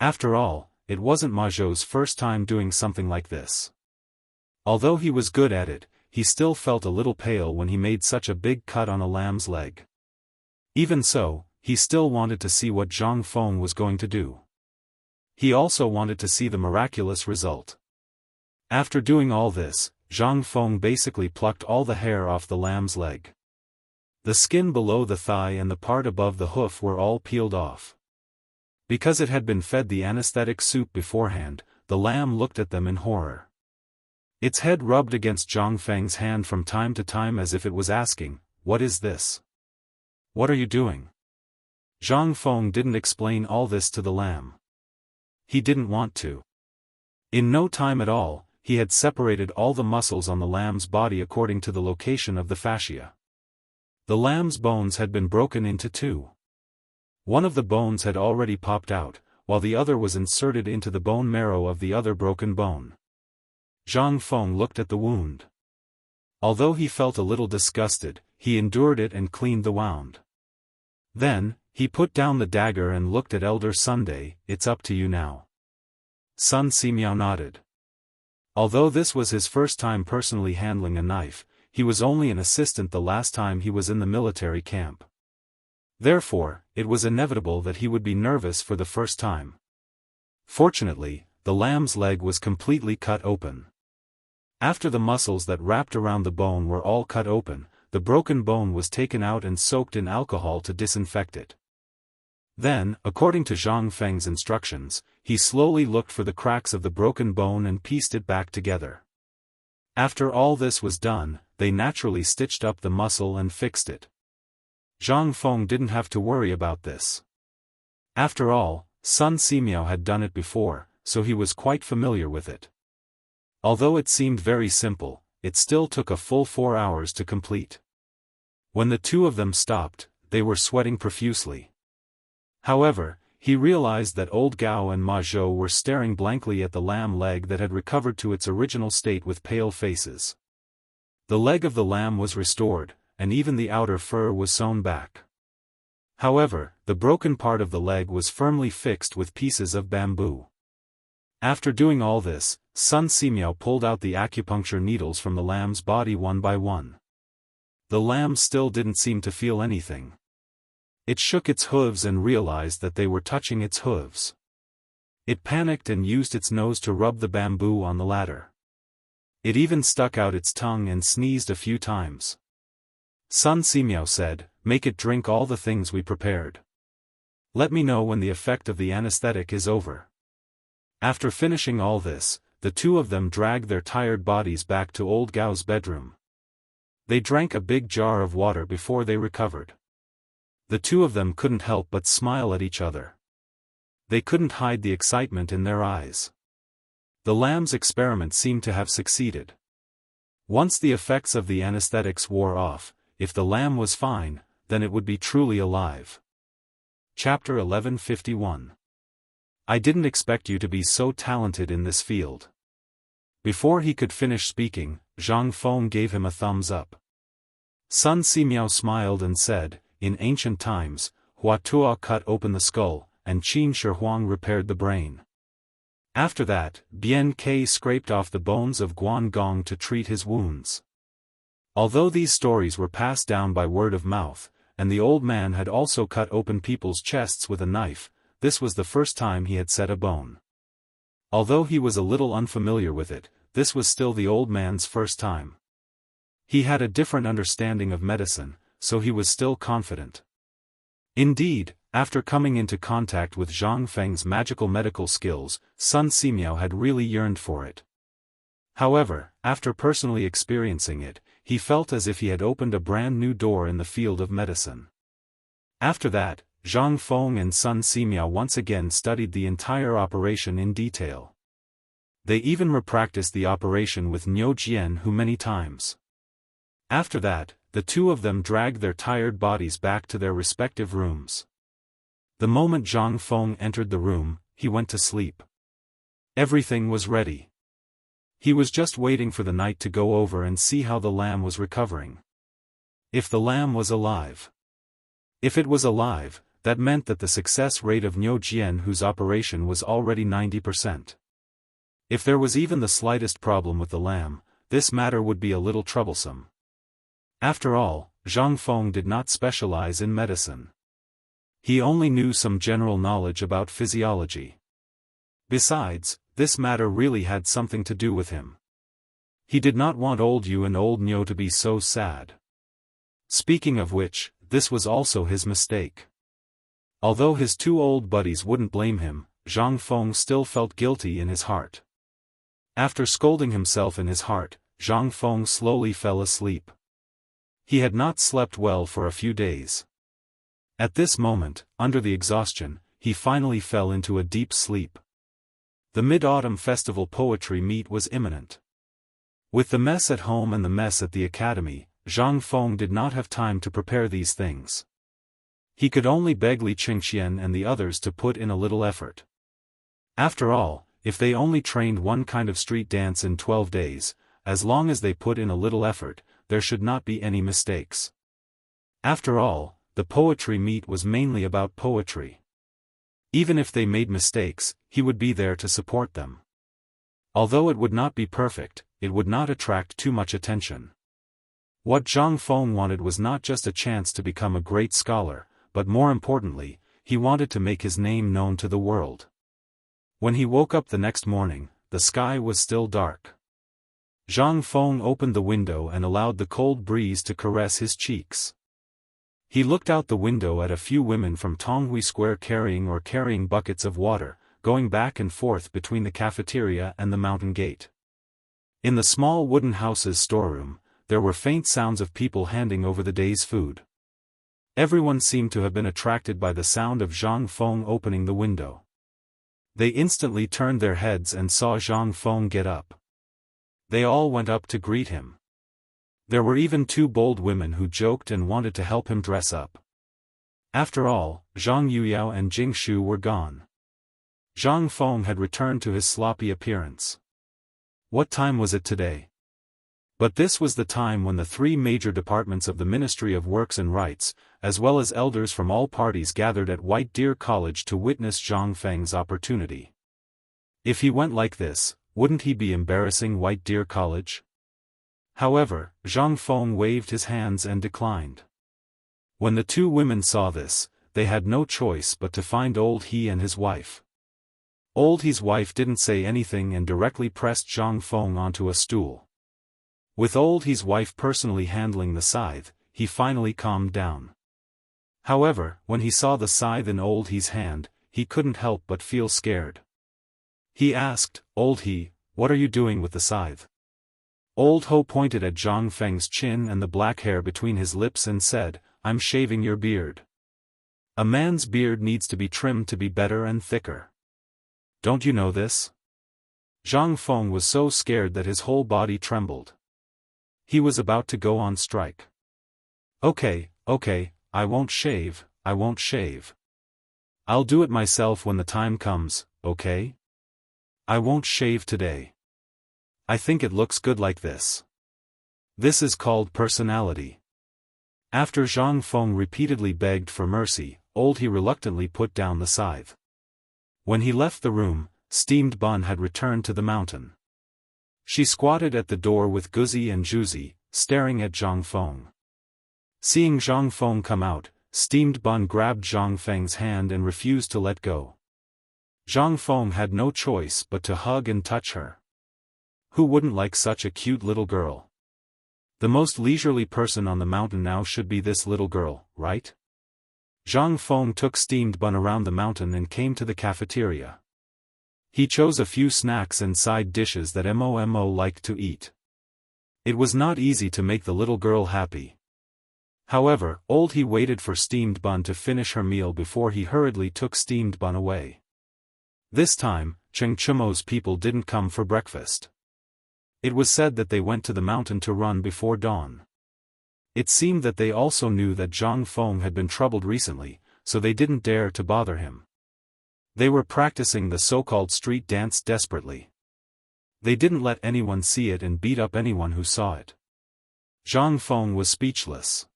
Speaker 1: After all, it wasn't Ma Zhou's first time doing something like this. Although he was good at it, he still felt a little pale when he made such a big cut on a lamb's leg. Even so, he still wanted to see what Zhang Feng was going to do. He also wanted to see the miraculous result. After doing all this, Zhang Feng basically plucked all the hair off the lamb's leg. The skin below the thigh and the part above the hoof were all peeled off. Because it had been fed the anesthetic soup beforehand, the lamb looked at them in horror. Its head rubbed against Zhang Feng's hand from time to time as if it was asking, "What is this? What are you doing?" Zhang Feng didn't explain all this to the lamb. He didn't want to. In no time at all, he had separated all the muscles on the lamb's body according to the location of the fascia. The lamb's bones had been broken into two. One of the bones had already popped out, while the other was inserted into the bone marrow of the other broken bone. Zhang Feng looked at the wound. Although he felt a little disgusted, he endured it and cleaned the wound. Then, he put down the dagger and looked at Elder Sunday. "It's up to you now." Sun Simiao nodded. Although this was his first time personally handling a knife, he was only an assistant the last time he was in the military camp. Therefore, it was inevitable that he would be nervous for the first time. Fortunately, the lamb's leg was completely cut open. After the muscles that wrapped around the bone were all cut open, the broken bone was taken out and soaked in alcohol to disinfect it. Then, according to Zhang Feng's instructions, he slowly looked for the cracks of the broken bone and pieced it back together. After all this was done, they naturally stitched up the muscle and fixed it. Zhang Feng didn't have to worry about this. After all, Sun Simiao had done it before, so he was quite familiar with it. Although it seemed very simple, it still took a full 4 hours to complete. When the two of them stopped, they were sweating profusely. However, he realized that old Gao and Ma Zhou were staring blankly at the lamb leg that had recovered to its original state with pale faces. The leg of the lamb was restored, and even the outer fur was sewn back. However, the broken part of the leg was firmly fixed with pieces of bamboo. After doing all this, Sun Simiao pulled out the acupuncture needles from the lamb's body one by one. The lamb still didn't seem to feel anything. It shook its hooves and realized that they were touching its hooves. It panicked and used its nose to rub the bamboo on the latter. It even stuck out its tongue and sneezed a few times. Sun Simiao said, "Make it drink all the things we prepared. Let me know when the effect of the anesthetic is over." After finishing all this, the two of them dragged their tired bodies back to old Gao's bedroom. They drank a big jar of water before they recovered. The two of them couldn't help but smile at each other. They couldn't hide the excitement in their eyes. The lamb's experiment seemed to have succeeded. Once the effects of the anesthetics wore off, if the lamb was fine, then it would be truly alive. Chapter 1151. I didn't expect you to be so talented in this field. Before he could finish speaking, Zhang Feng gave him a thumbs up. Sun Simiao smiled and said, "In ancient times, Hua Tuo cut open the skull, and Qin Shi Huang repaired the brain. After that, Bian Ke scraped off the bones of Guan Gong to treat his wounds." Although these stories were passed down by word of mouth, and the old man had also cut open people's chests with a knife, this was the first time he had set a bone. Although he was a little unfamiliar with it, this was still the old man's first time. He had a different understanding of medicine, so he was still confident. Indeed, after coming into contact with Zhang Feng's magical medical skills, Sun Simiao had really yearned for it. However, after personally experiencing it, he felt as if he had opened a brand new door in the field of medicine. After that, Zhang Feng and Sun Simiao once again studied the entire operation in detail. They even repracticed the operation with Niu Jianhu many times. After that, the two of them dragged their tired bodies back to their respective rooms. The moment Zhang Feng entered the room, he went to sleep. Everything was ready. He was just waiting for the night to go over and see how the lamb was recovering. If the lamb was alive. If it was alive, that meant that the success rate of Niu Jianhu's operation was already 90%. If there was even the slightest problem with the lamb, this matter would be a little troublesome. After all, Zhang Feng did not specialize in medicine. He only knew some general knowledge about physiology. Besides, this matter really had something to do with him. He did not want old Yu and old Niu to be so sad. Speaking of which, this was also his mistake. Although his two old buddies wouldn't blame him, Zhang Feng still felt guilty in his heart. After scolding himself in his heart, Zhang Feng slowly fell asleep. He had not slept well for a few days. At this moment, under the exhaustion, he finally fell into a deep sleep. The Mid-Autumn Festival poetry meet was imminent. With the mess at home and the mess at the academy, Zhang Feng did not have time to prepare these things. He could only beg Li Qingxian and the others to put in a little effort. After all, if they only trained one kind of street dance in 12 days, as long as they put in a little effort, there should not be any mistakes. After all, the poetry meet was mainly about poetry. Even if they made mistakes, he would be there to support them. Although it would not be perfect, it would not attract too much attention. What Zhang Feng wanted was not just a chance to become a great scholar, but more importantly, he wanted to make his name known to the world. When he woke up the next morning, the sky was still dark. Zhang Feng opened the window and allowed the cold breeze to caress his cheeks. He looked out the window at a few women from Tonghui Square carrying buckets of water, going back and forth between the cafeteria and the mountain gate. In the small wooden house's storeroom, there were faint sounds of people handing over the day's food. Everyone seemed to have been attracted by the sound of Zhang Feng opening the window. They instantly turned their heads and saw Zhang Feng get up. They all went up to greet him. There were even two bold women who joked and wanted to help him dress up. After all, Zhang Yuyao and Jing Shu were gone. Zhang Feng had returned to his sloppy appearance. What time was it today? But this was the time when the three major departments of the Ministry of Works and Rights, as well as elders from all parties gathered at White Deer College to witness Zhang Feng's opportunity. If he went like this, wouldn't he be embarrassing White Deer College? However, Zhang Feng waved his hands and declined. When the two women saw this, they had no choice but to find Old He and his wife. Old He's wife didn't say anything and directly pressed Zhang Feng onto a stool. With Old He's wife personally handling the scythe, he finally calmed down. However, when he saw the scythe in Old He's hand, he couldn't help but feel scared. He asked, "Old He, what are you doing with the scythe?" Old Ho pointed at Zhang Feng's chin and the black hair between his lips and said, "I'm shaving your beard. A man's beard needs to be trimmed to be better and thicker. Don't you know this?" Zhang Feng was so scared that his whole body trembled. He was about to go on strike. Okay, I won't shave. I'll do it myself when the time comes, okay? I won't shave today. I think it looks good like this. This is called personality. After Zhang Feng repeatedly begged for mercy, Old He reluctantly put down the scythe. When he left the room, Steamed Bun had returned to the mountain. She squatted at the door with Guzi and Juzi, staring at Zhang Feng. Seeing Zhang Feng come out, Steamed Bun grabbed Zhang Feng's hand and refused to let go. Zhang Feng had no choice but to hug and touch her. Who wouldn't like such a cute little girl? The most leisurely person on the mountain now should be this little girl, right? Zhang Feng took Steamed Bun around the mountain and came to the cafeteria. He chose a few snacks and side dishes that Momo liked to eat. It was not easy to make the little girl happy. However, Old He waited for Steamed Bun to finish her meal before he hurriedly took Steamed Bun away. This time, Cheng Chumo's people didn't come for breakfast. It was said that they went to the mountain to run before dawn. It seemed that they also knew that Zhang Feng had been troubled recently, so they didn't dare to bother him. They were practicing the so-called street dance desperately. They didn't let anyone see it and beat up anyone who saw it. Zhang Feng was speechless.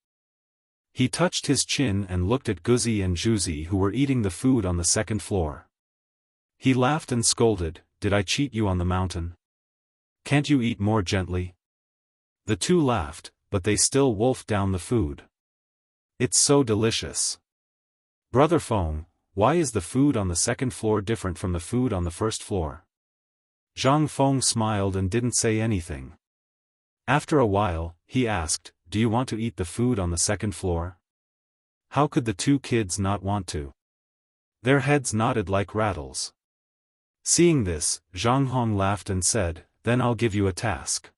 Speaker 1: He touched his chin and looked at Guzi and Juzi who were eating the food on the second floor. He laughed and scolded, "Did I cheat you on the mountain? Can't you eat more gently?" The two laughed, but they still wolfed down the food. "It's so delicious. Brother Feng, why is the food on the second floor different from the food on the first floor?" Zhang Feng smiled and didn't say anything. After a while, he asked, "Do you want to eat the food on the second floor?" How could the two kids not want to? Their heads nodded like rattles. Seeing this, Zhang Hong laughed and said, "Then I'll give you a task.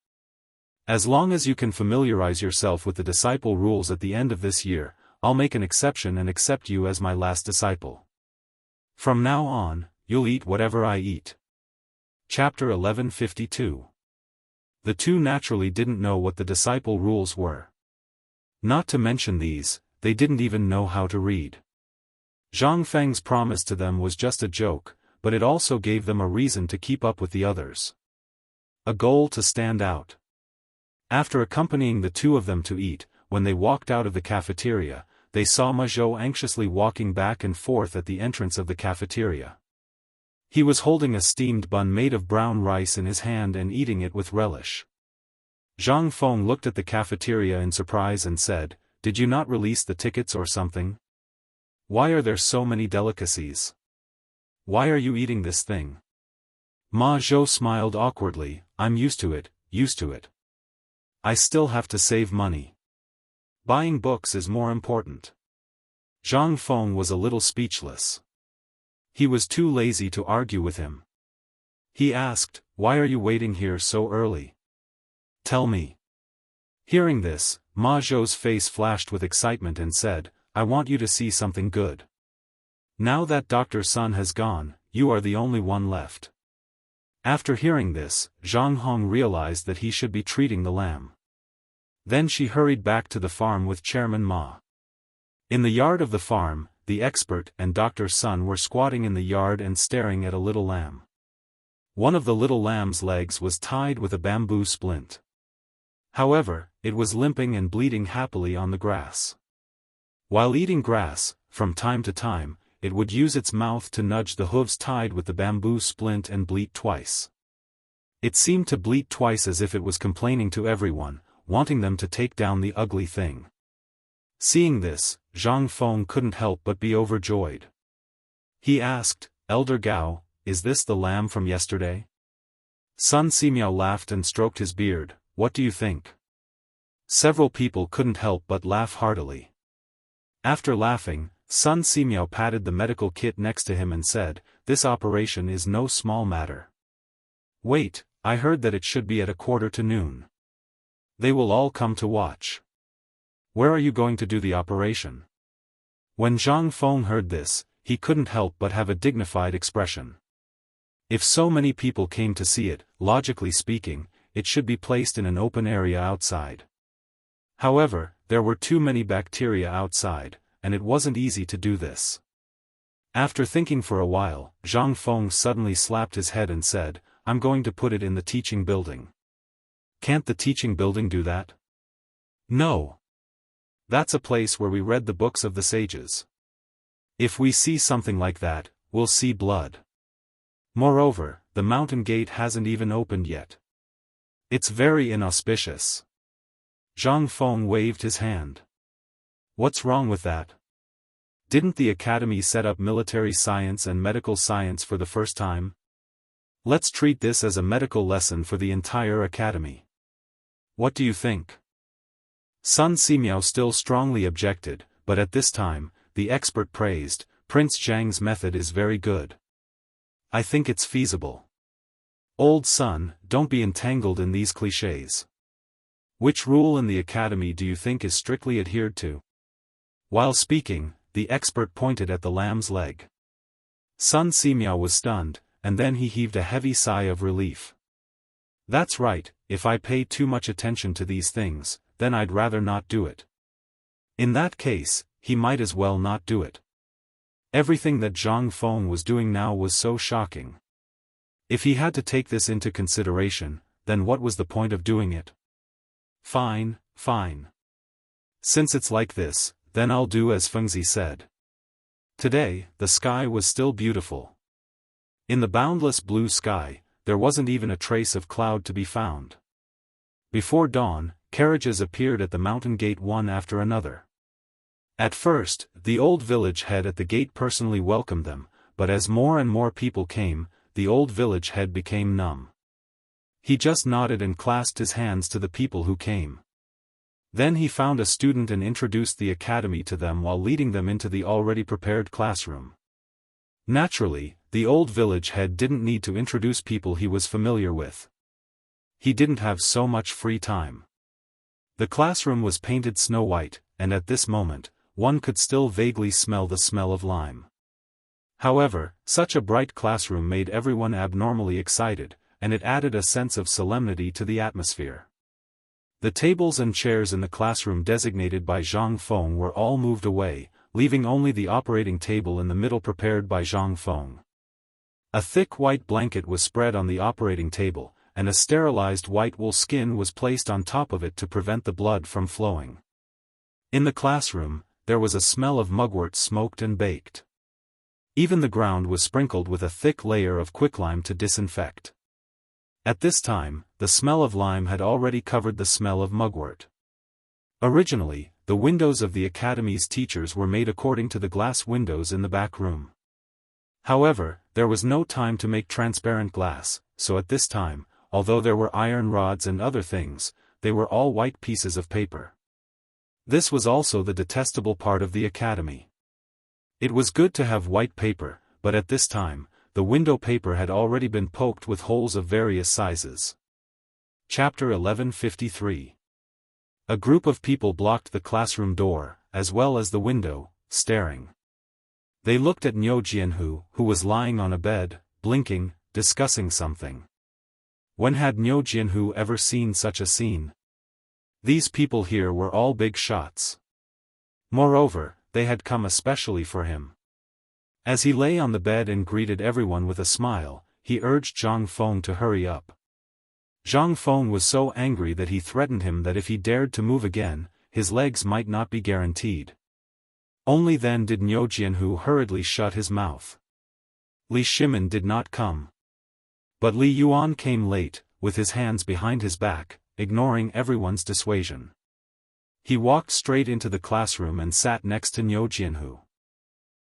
Speaker 1: As long as you can familiarize yourself with the disciple rules at the end of this year, I'll make an exception and accept you as my last disciple. From now on, you'll eat whatever I eat." Chapter 1152. The two naturally didn't know what the disciple rules were. Not to mention these, they didn't even know how to read. Zhang Feng's promise to them was just a joke, but it also gave them a reason to keep up with the others. A goal to stand out. After accompanying the two of them to eat, when they walked out of the cafeteria, they saw Ma Zhou anxiously walking back and forth at the entrance of the cafeteria. He was holding a steamed bun made of brown rice in his hand and eating it with relish. Zhang Feng looked at the cafeteria in surprise and said, "Did you not release the tickets or something? Why are there so many delicacies? Why are you eating this thing?" Ma Zhou smiled awkwardly, "I'm used to it, used to it. I still have to save money. Buying books is more important." Zhang Feng was a little speechless. He was too lazy to argue with him. He asked, "Why are you waiting here so early? Tell me." Hearing this, Ma Zhou's face flashed with excitement and said, "I want you to see something good. Now that Dr. Sun has gone, you are the only one left." After hearing this, Zhang Hong realized that he should be treating the lamb. Then she hurried back to the farm with Chairman Ma. In the yard of the farm, the expert and Dr. Sun were squatting in the yard and staring at a little lamb. One of the little lamb's legs was tied with a bamboo splint. However, it was limping and bleeding happily on the grass. While eating grass, from time to time, it would use its mouth to nudge the hooves tied with the bamboo splint and bleat twice. It seemed to bleat twice as if it was complaining to everyone, wanting them to take down the ugly thing. Seeing this, Zhang Feng couldn't help but be overjoyed. He asked, "Elder Gao, is this the lamb from yesterday?" Sun Simiao laughed and stroked his beard, "What do you think?" Several people couldn't help but laugh heartily. After laughing, Sun Simiao patted the medical kit next to him and said, "This operation is no small matter. Wait, I heard that it should be at 12:45. They will all come to watch. Where are you going to do the operation?" When Zhang Feng heard this, he couldn't help but have a dignified expression. If so many people came to see it, logically speaking, it should be placed in an open area outside. However, there were too many bacteria outside, and it wasn't easy to do this. After thinking for a while, Zhang Feng suddenly slapped his head and said, "I'm going to put it in the teaching building." "Can't the teaching building do that?" "No. That's a place where we read the books of the sages. If we see something like that, we'll see blood. Moreover, the mountain gate hasn't even opened yet. It's very inauspicious." Zhang Feng waved his hand. "What's wrong with that? Didn't the academy set up military science and medical science for the first time? Let's treat this as a medical lesson for the entire academy. What do you think?" Sun Simiao still strongly objected, but at this time, the expert praised, "Prince Zhang's method is very good. I think it's feasible. Old Sun, don't be entangled in these clichés. Which rule in the academy do you think is strictly adhered to?" While speaking, the expert pointed at the lamb's leg. Sun Simiao was stunned, and then he heaved a heavy sigh of relief. "That's right, if I pay too much attention to these things, then I'd rather not do it." In that case, he might as well not do it. Everything that Zhang Feng was doing now was so shocking. If he had to take this into consideration, then what was the point of doing it? Fine, fine. Since it's like this, then I'll do as Fengzi said. Today, the sky was still beautiful. In the boundless blue sky, there wasn't even a trace of cloud to be found. Before dawn, carriages appeared at the mountain gate one after another. At first, the old village head at the gate personally welcomed them, but as more and more people came, the old village head became numb. He just nodded and clasped his hands to the people who came. Then he found a student and introduced the academy to them while leading them into the already prepared classroom. Naturally, the old village head didn't need to introduce people he was familiar with. He didn't have so much free time. The classroom was painted snow white, and at this moment, one could still vaguely smell the smell of lime. However, such a bright classroom made everyone abnormally excited, and it added a sense of solemnity to the atmosphere. The tables and chairs in the classroom designated by Zhang Feng were all moved away, leaving only the operating table in the middle prepared by Zhang Feng. A thick white blanket was spread on the operating table, and a sterilized white wool skin was placed on top of it to prevent the blood from flowing. In the classroom, there was a smell of mugwort smoked and baked. Even the ground was sprinkled with a thick layer of quicklime to disinfect. At this time, the smell of lime had already covered the smell of mugwort. Originally, the windows of the academy's teachers were made according to the glass windows in the back room. However, there was no time to make transparent glass, so at this time, although there were iron rods and other things, they were all white pieces of paper. This was also the detestable part of the academy. It was good to have white paper, but at this time, the window paper had already been poked with holes of various sizes. Chapter 1153. A group of people blocked the classroom door, as well as the window, staring. They looked at Niu Jianhu, who was lying on a bed, blinking, discussing something. When had Niu Jianhu ever seen such a scene? These people here were all big shots. Moreover, they had come especially for him. As he lay on the bed and greeted everyone with a smile, he urged Zhang Feng to hurry up. Zhang Feng was so angry that he threatened him that if he dared to move again, his legs might not be guaranteed. Only then did Niu Jianhu hurriedly shut his mouth. Li Shimin did not come. But Li Yuan came late, with his hands behind his back, ignoring everyone's dissuasion. He walked straight into the classroom and sat next to Niu Jianhu.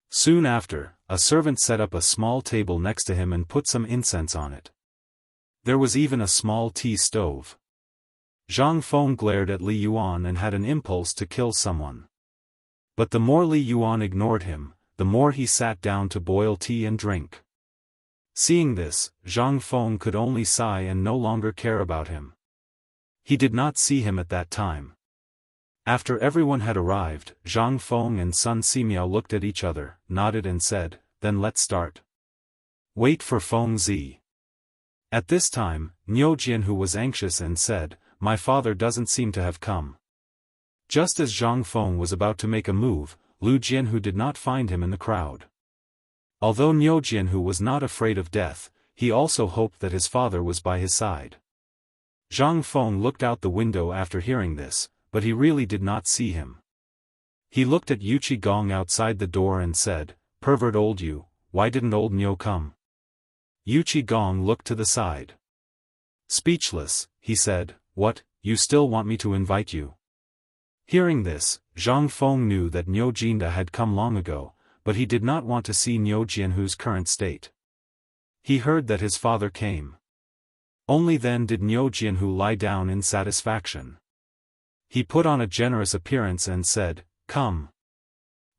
Speaker 1: Soon after, a servant set up a small table next to him and put some incense on it. There was even a small tea stove. Zhang Feng glared at Li Yuan and had an impulse to kill someone. But the more Li Yuan ignored him, the more he sat down to boil tea and drink. Seeing this, Zhang Feng could only sigh and no longer care about him. He did not see him at that time. After everyone had arrived, Zhang Feng and Sun Simiao looked at each other, nodded and said, "Then let's start." "Wait for Feng Zi." At this time, Niu Jianhu was anxious and said, "My father doesn't seem to have come." Just as Zhang Feng was about to make a move, Lu Jianhu did not find him in the crowd. Although Niu Jianhu was not afraid of death, he also hoped that his father was by his side. Zhang Feng looked out the window after hearing this, but he really did not see him. He looked at Yu Qigong outside the door and said, "Pervert old Yu, why didn't old Niu come?" Yu Qigong looked to the side. Speechless, he said, "What, you still want me to invite you?" Hearing this, Zhang Feng knew that Niu Jinda had come long ago, but he did not want to see Niu Jianhu's current state. He heard that his father came. Only then did Niu Jianhu lie down in satisfaction. He put on a generous appearance and said, "Come."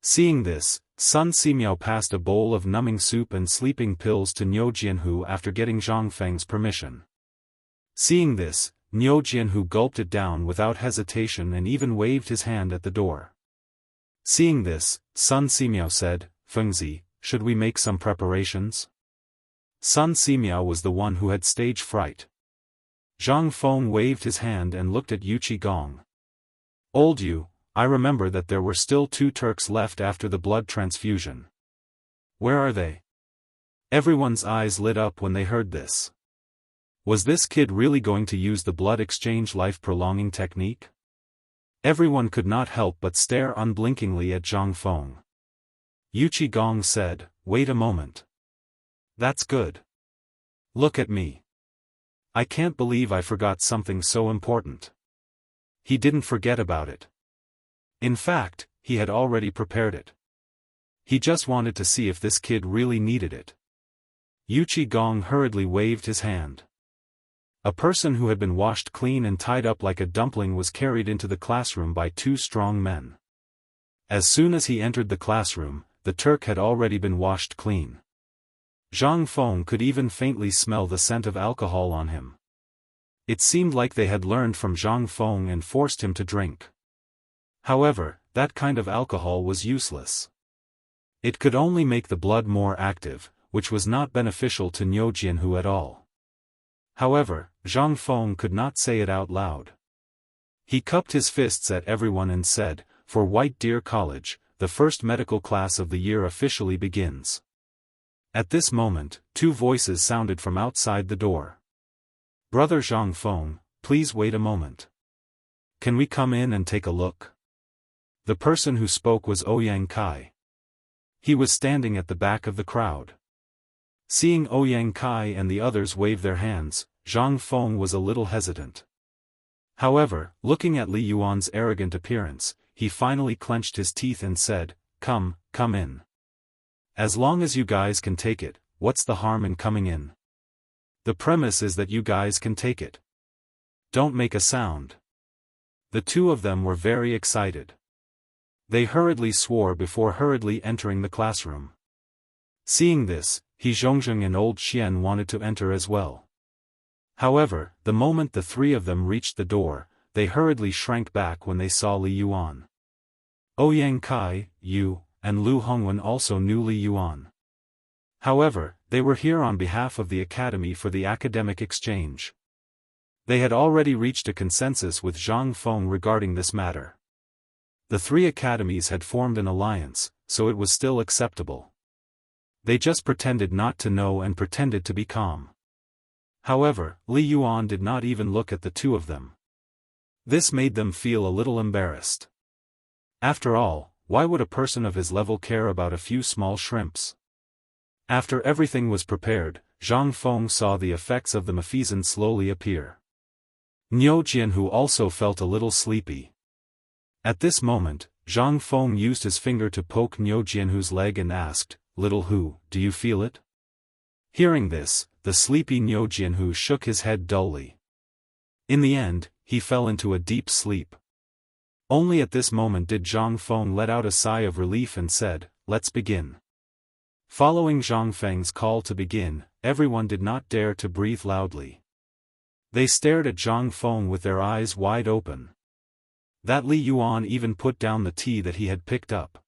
Speaker 1: Seeing this, Sun Simiao passed a bowl of numbing soup and sleeping pills to Niu Jianhu after getting Zhang Feng's permission. Seeing this, Niu Jianhu gulped it down without hesitation and even waved his hand at the door. Seeing this, Sun Simiao said, "Fengzi, should we make some preparations?" Sun Simiao was the one who had stage fright. Zhang Feng waved his hand and looked at Yu Qigong. "Old Yu, I remember that there were still 2 Turks left after the blood transfusion. Where are they?" Everyone's eyes lit up when they heard this. Was this kid really going to use the blood exchange life-prolonging technique? Everyone could not help but stare unblinkingly at Zhang Feng. Yuqi Gong said, "Wait a moment. That's good. Look at me. I can't believe I forgot something so important." He didn't forget about it. In fact, he had already prepared it. He just wanted to see if this kid really needed it. Yuqi Gong hurriedly waved his hand. A person who had been washed clean and tied up like a dumpling was carried into the classroom by two strong men. As soon as he entered the classroom, the Turk had already been washed clean. Zhang Feng could even faintly smell the scent of alcohol on him. It seemed like they had learned from Zhang Feng and forced him to drink. However, that kind of alcohol was useless. It could only make the blood more active, which was not beneficial to Niu Jianhu at all. However, Zhang Feng could not say it out loud. He cupped his fists at everyone and said, "For White Deer College, the first medical class of the year officially begins." At this moment, two voices sounded from outside the door. "Brother Zhang Feng, please wait a moment. Can we come in and take a look?" The person who spoke was Ouyang Kai. He was standing at the back of the crowd. Seeing Ouyang Kai and the others wave their hands, Zhang Feng was a little hesitant. However, looking at Li Yuan's arrogant appearance, he finally clenched his teeth and said, come in. As long as you guys can take it, what's the harm in coming in? The premise is that you guys can take it. Don't make a sound." The two of them were very excited. They hurriedly swore before hurriedly entering the classroom. Seeing this, He Zhongzheng and Old Xian wanted to enter as well. However, the moment the three of them reached the door, they hurriedly shrank back when they saw Li Yuan. Ouyang Kai, Yu, and Lu Hongwen also knew Li Yuan. However, they were here on behalf of the Academy for the academic exchange. They had already reached a consensus with Zhang Feng regarding this matter. The three academies had formed an alliance, so it was still acceptable. They just pretended not to know and pretended to be calm. However, Li Yuan did not even look at the two of them. This made them feel a little embarrassed. After all, why would a person of his level care about a few small shrimps? After everything was prepared, Zhang Feng saw the effects of the Mephisan slowly appear. Niu Jianhu also felt a little sleepy. At this moment, Zhang Feng used his finger to poke Niu Jianhu's leg and asked, "Little Hu, do you feel it?" Hearing this, the sleepy Niu Jianhu shook his head dully. In the end, he fell into a deep sleep. Only at this moment did Zhang Feng let out a sigh of relief and said, "Let's begin." Following Zhang Feng's call to begin, everyone did not dare to breathe loudly. They stared at Zhang Feng with their eyes wide open. That Li Yuan even put down the tea that he had picked up.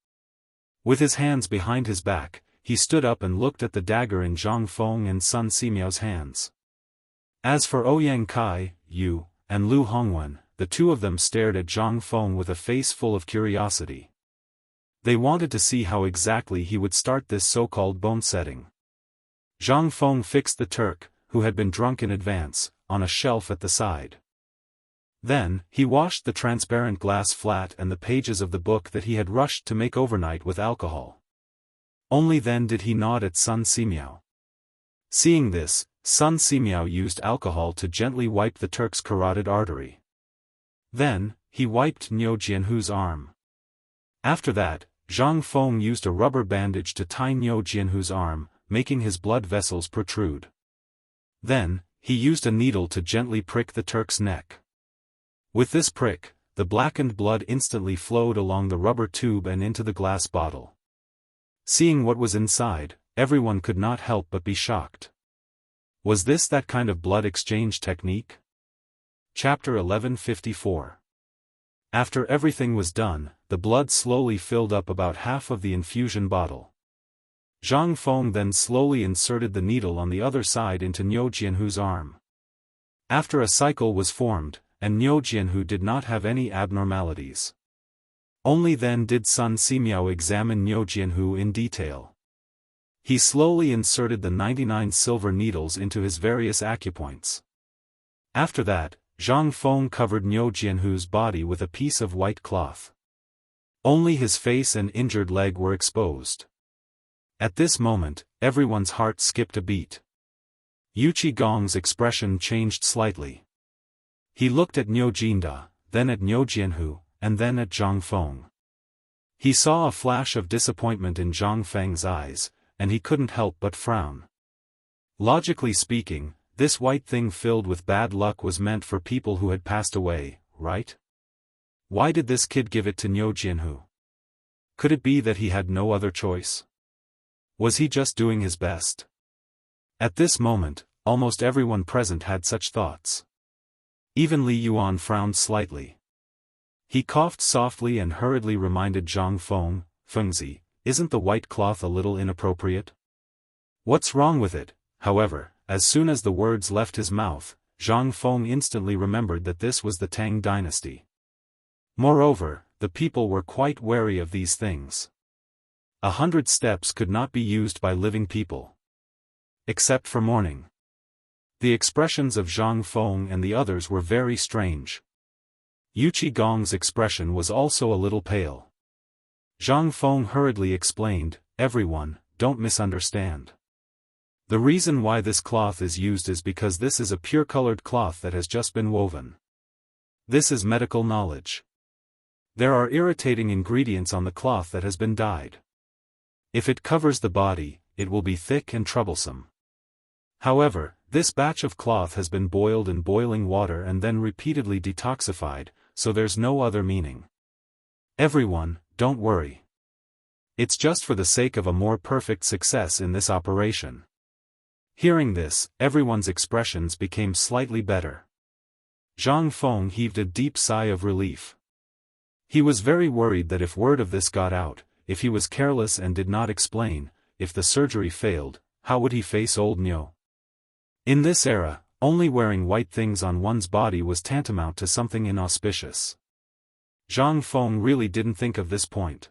Speaker 1: With his hands behind his back, he stood up and looked at the dagger in Zhang Feng and Sun Simiao's hands. As for Ouyang Kai, Yu, and Lu Hongwen, the two of them stared at Zhang Feng with a face full of curiosity. They wanted to see how exactly he would start this so-called bone setting. Zhang Feng fixed the Turk, who had been drunk in advance, on a shelf at the side. Then, he washed the transparent glass flat and the pages of the book that he had rushed to make overnight with alcohol. Only then did he nod at Sun Simiao. Seeing this, Sun Simiao used alcohol to gently wipe the Turk's carotid artery. Then, he wiped Niu Jianhu's arm. After that, Zhang Feng used a rubber bandage to tie Niu Jianhu's arm, making his blood vessels protrude. Then, he used a needle to gently prick the Turk's neck. With this prick, the blackened blood instantly flowed along the rubber tube and into the glass bottle. Seeing what was inside, everyone could not help but be shocked. Was this that kind of blood exchange technique? Chapter 1154. After everything was done, the blood slowly filled up about half of the infusion bottle. Zhang Feng then slowly inserted the needle on the other side into Niu Jianhu's arm. After a cycle was formed, and Niu Jianhu did not have any abnormalities. Only then did Sun Simiao examine Niu Jianhu in detail. He slowly inserted the 99 silver needles into his various acupoints. After that, Zhang Feng covered Niu Jianhu's body with a piece of white cloth. Only his face and injured leg were exposed. At this moment, everyone's heart skipped a beat. Yu Qigong's expression changed slightly. He looked at Niu Jinda, then at Niu Jianhu, and then at Zhang Feng. He saw a flash of disappointment in Zhang Feng's eyes, and he couldn't help but frown. Logically speaking, this white thing filled with bad luck was meant for people who had passed away, right? Why did this kid give it to Niu Jianhu? Could it be that he had no other choice? Was he just doing his best? At this moment, almost everyone present had such thoughts. Even Li Yuan frowned slightly. He coughed softly and hurriedly reminded Zhang Feng, "Fengzi, isn't the white cloth a little inappropriate?" "What's wrong with it?" However, as soon as the words left his mouth, Zhang Feng instantly remembered that this was the Tang dynasty. Moreover, the people were quite wary of these things. 100 steps could not be used by living people. Except for mourning. The expressions of Zhang Feng and the others were very strange. Yu Qigong's expression was also a little pale. Zhang Feng hurriedly explained, "Everyone, don't misunderstand. The reason why this cloth is used is because this is a pure-colored cloth that has just been woven. This is medical knowledge. There are irritating ingredients on the cloth that has been dyed. If it covers the body, it will be thick and troublesome. However, this batch of cloth has been boiled in boiling water and then repeatedly detoxified, so there's no other meaning. Everyone, don't worry. It's just for the sake of a more perfect success in this operation." Hearing this, everyone's expressions became slightly better. Zhang Feng heaved a deep sigh of relief. He was very worried that if word of this got out, if he was careless and did not explain, if the surgery failed, how would he face old Niu? In this era, only wearing white things on one's body was tantamount to something inauspicious. Zhang Feng really didn't think of this point.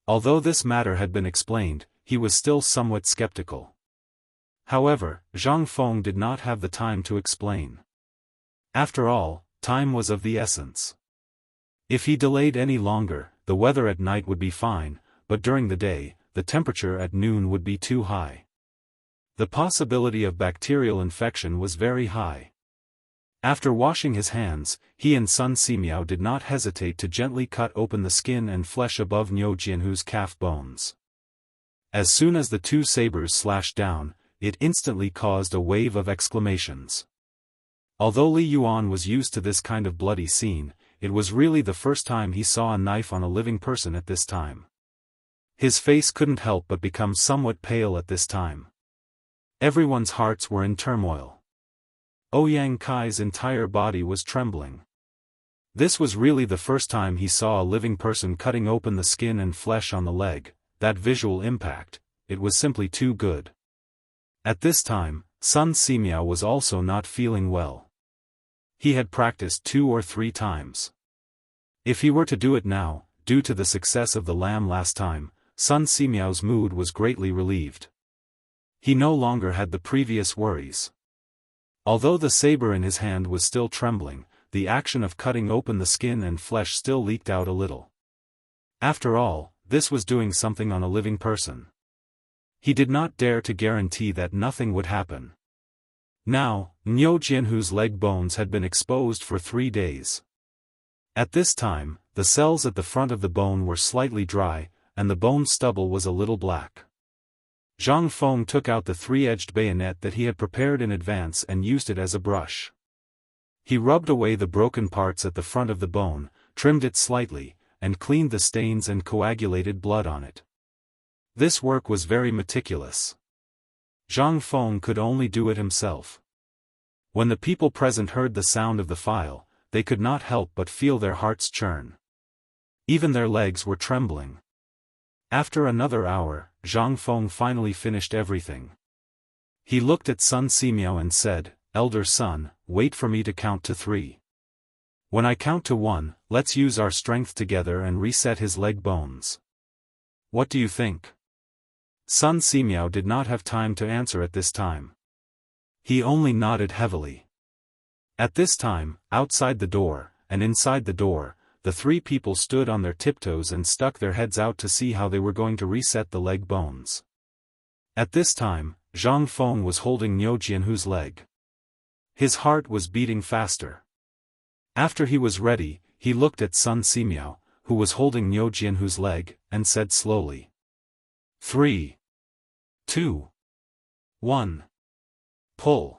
Speaker 1: Although this matter had been explained, he was still somewhat skeptical. However, Zhang Feng did not have the time to explain. After all, time was of the essence. If he delayed any longer, the weather at night would be fine, but during the day, the temperature at noon would be too high. The possibility of bacterial infection was very high. After washing his hands, he and Sun Simiao did not hesitate to gently cut open the skin and flesh above Niu Jianhu's calf bones. As soon as the two sabers slashed down, it instantly caused a wave of exclamations. Although Li Yuan was used to this kind of bloody scene, it was really the first time he saw a knife on a living person at this time. His face couldn't help but become somewhat pale at this time. Everyone's hearts were in turmoil. Ouyang Kai's entire body was trembling. This was really the first time he saw a living person cutting open the skin and flesh on the leg. That visual impact, it was simply too good. At this time, Sun Simiao was also not feeling well. He had practiced 2 or 3 times. If he were to do it now, due to the success of the lamb last time, Sun Simiao's mood was greatly relieved. He no longer had the previous worries. Although the saber in his hand was still trembling, the action of cutting open the skin and flesh still leaked out a little. After all, this was doing something on a living person. He did not dare to guarantee that nothing would happen. Now, Niu Jianhu's leg bones had been exposed for 3 days. At this time, the cells at the front of the bone were slightly dry, and the bone stubble was a little black. Zhang Feng took out the 3-edged bayonet that he had prepared in advance and used it as a brush. He rubbed away the broken parts at the front of the bone, trimmed it slightly, and cleaned the stains and coagulated blood on it. This work was very meticulous. Zhang Feng could only do it himself. When the people present heard the sound of the file, they could not help but feel their hearts churn. Even their legs were trembling. After another hour, Zhang Feng finally finished everything. He looked at Sun Simiao and said, "Elder son, wait for me to count to 3. When I count to 1, let's use our strength together and reset his leg bones. What do you think?" Sun Simiao did not have time to answer at this time. He only nodded heavily. At this time, outside the door, and inside the door, the three people stood on their tiptoes and stuck their heads out to see how they were going to reset the leg bones. At this time, Zhang Feng was holding Niu Jianhu's leg. His heart was beating faster. After he was ready, he looked at Sun Simiao, who was holding Niu Jianhu's leg, and said slowly, 3, 2, 1. Pull.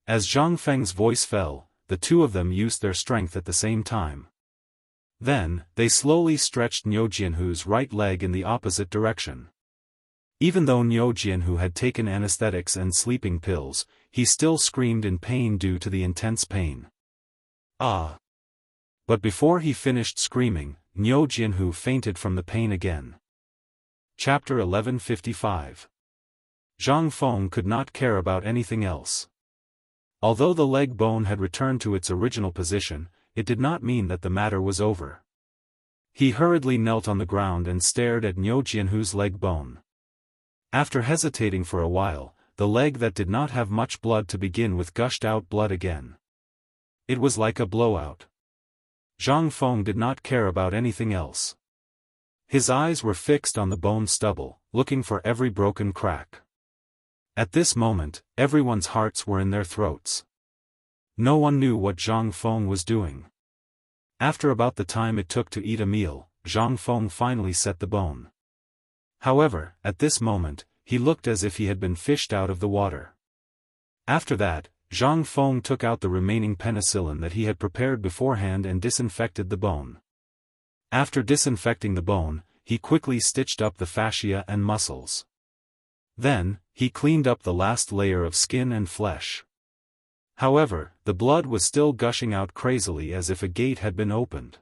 Speaker 1: As Zhang Feng's voice fell, the two of them used their strength at the same time. Then, they slowly stretched Niu Jianhu's right leg in the opposite direction. Even though Niu Jianhu had taken anesthetics and sleeping pills, he still screamed in pain due to the intense pain. Ah! But before he finished screaming, Niu Jianhu fainted from the pain again. Chapter 1155. Zhang Feng could not care about anything else. Although the leg bone had returned to its original position, it did not mean that the matter was over. He hurriedly knelt on the ground and stared at Niu Jianhu's leg bone. After hesitating for a while, the leg that did not have much blood to begin with gushed out blood again. It was like a blowout. Zhang Feng did not care about anything else. His eyes were fixed on the bone stubble, looking for every broken crack. At this moment, everyone's hearts were in their throats. No one knew what Zhang Feng was doing. After about the time it took to eat a meal, Zhang Feng finally set the bone. However, at this moment, he looked as if he had been fished out of the water. After that, Zhang Feng took out the remaining penicillin that he had prepared beforehand and disinfected the bone. After disinfecting the bone, he quickly stitched up the fascia and muscles. Then, he cleaned up the last layer of skin and flesh. However, the blood was still gushing out crazily as if a gate had been opened.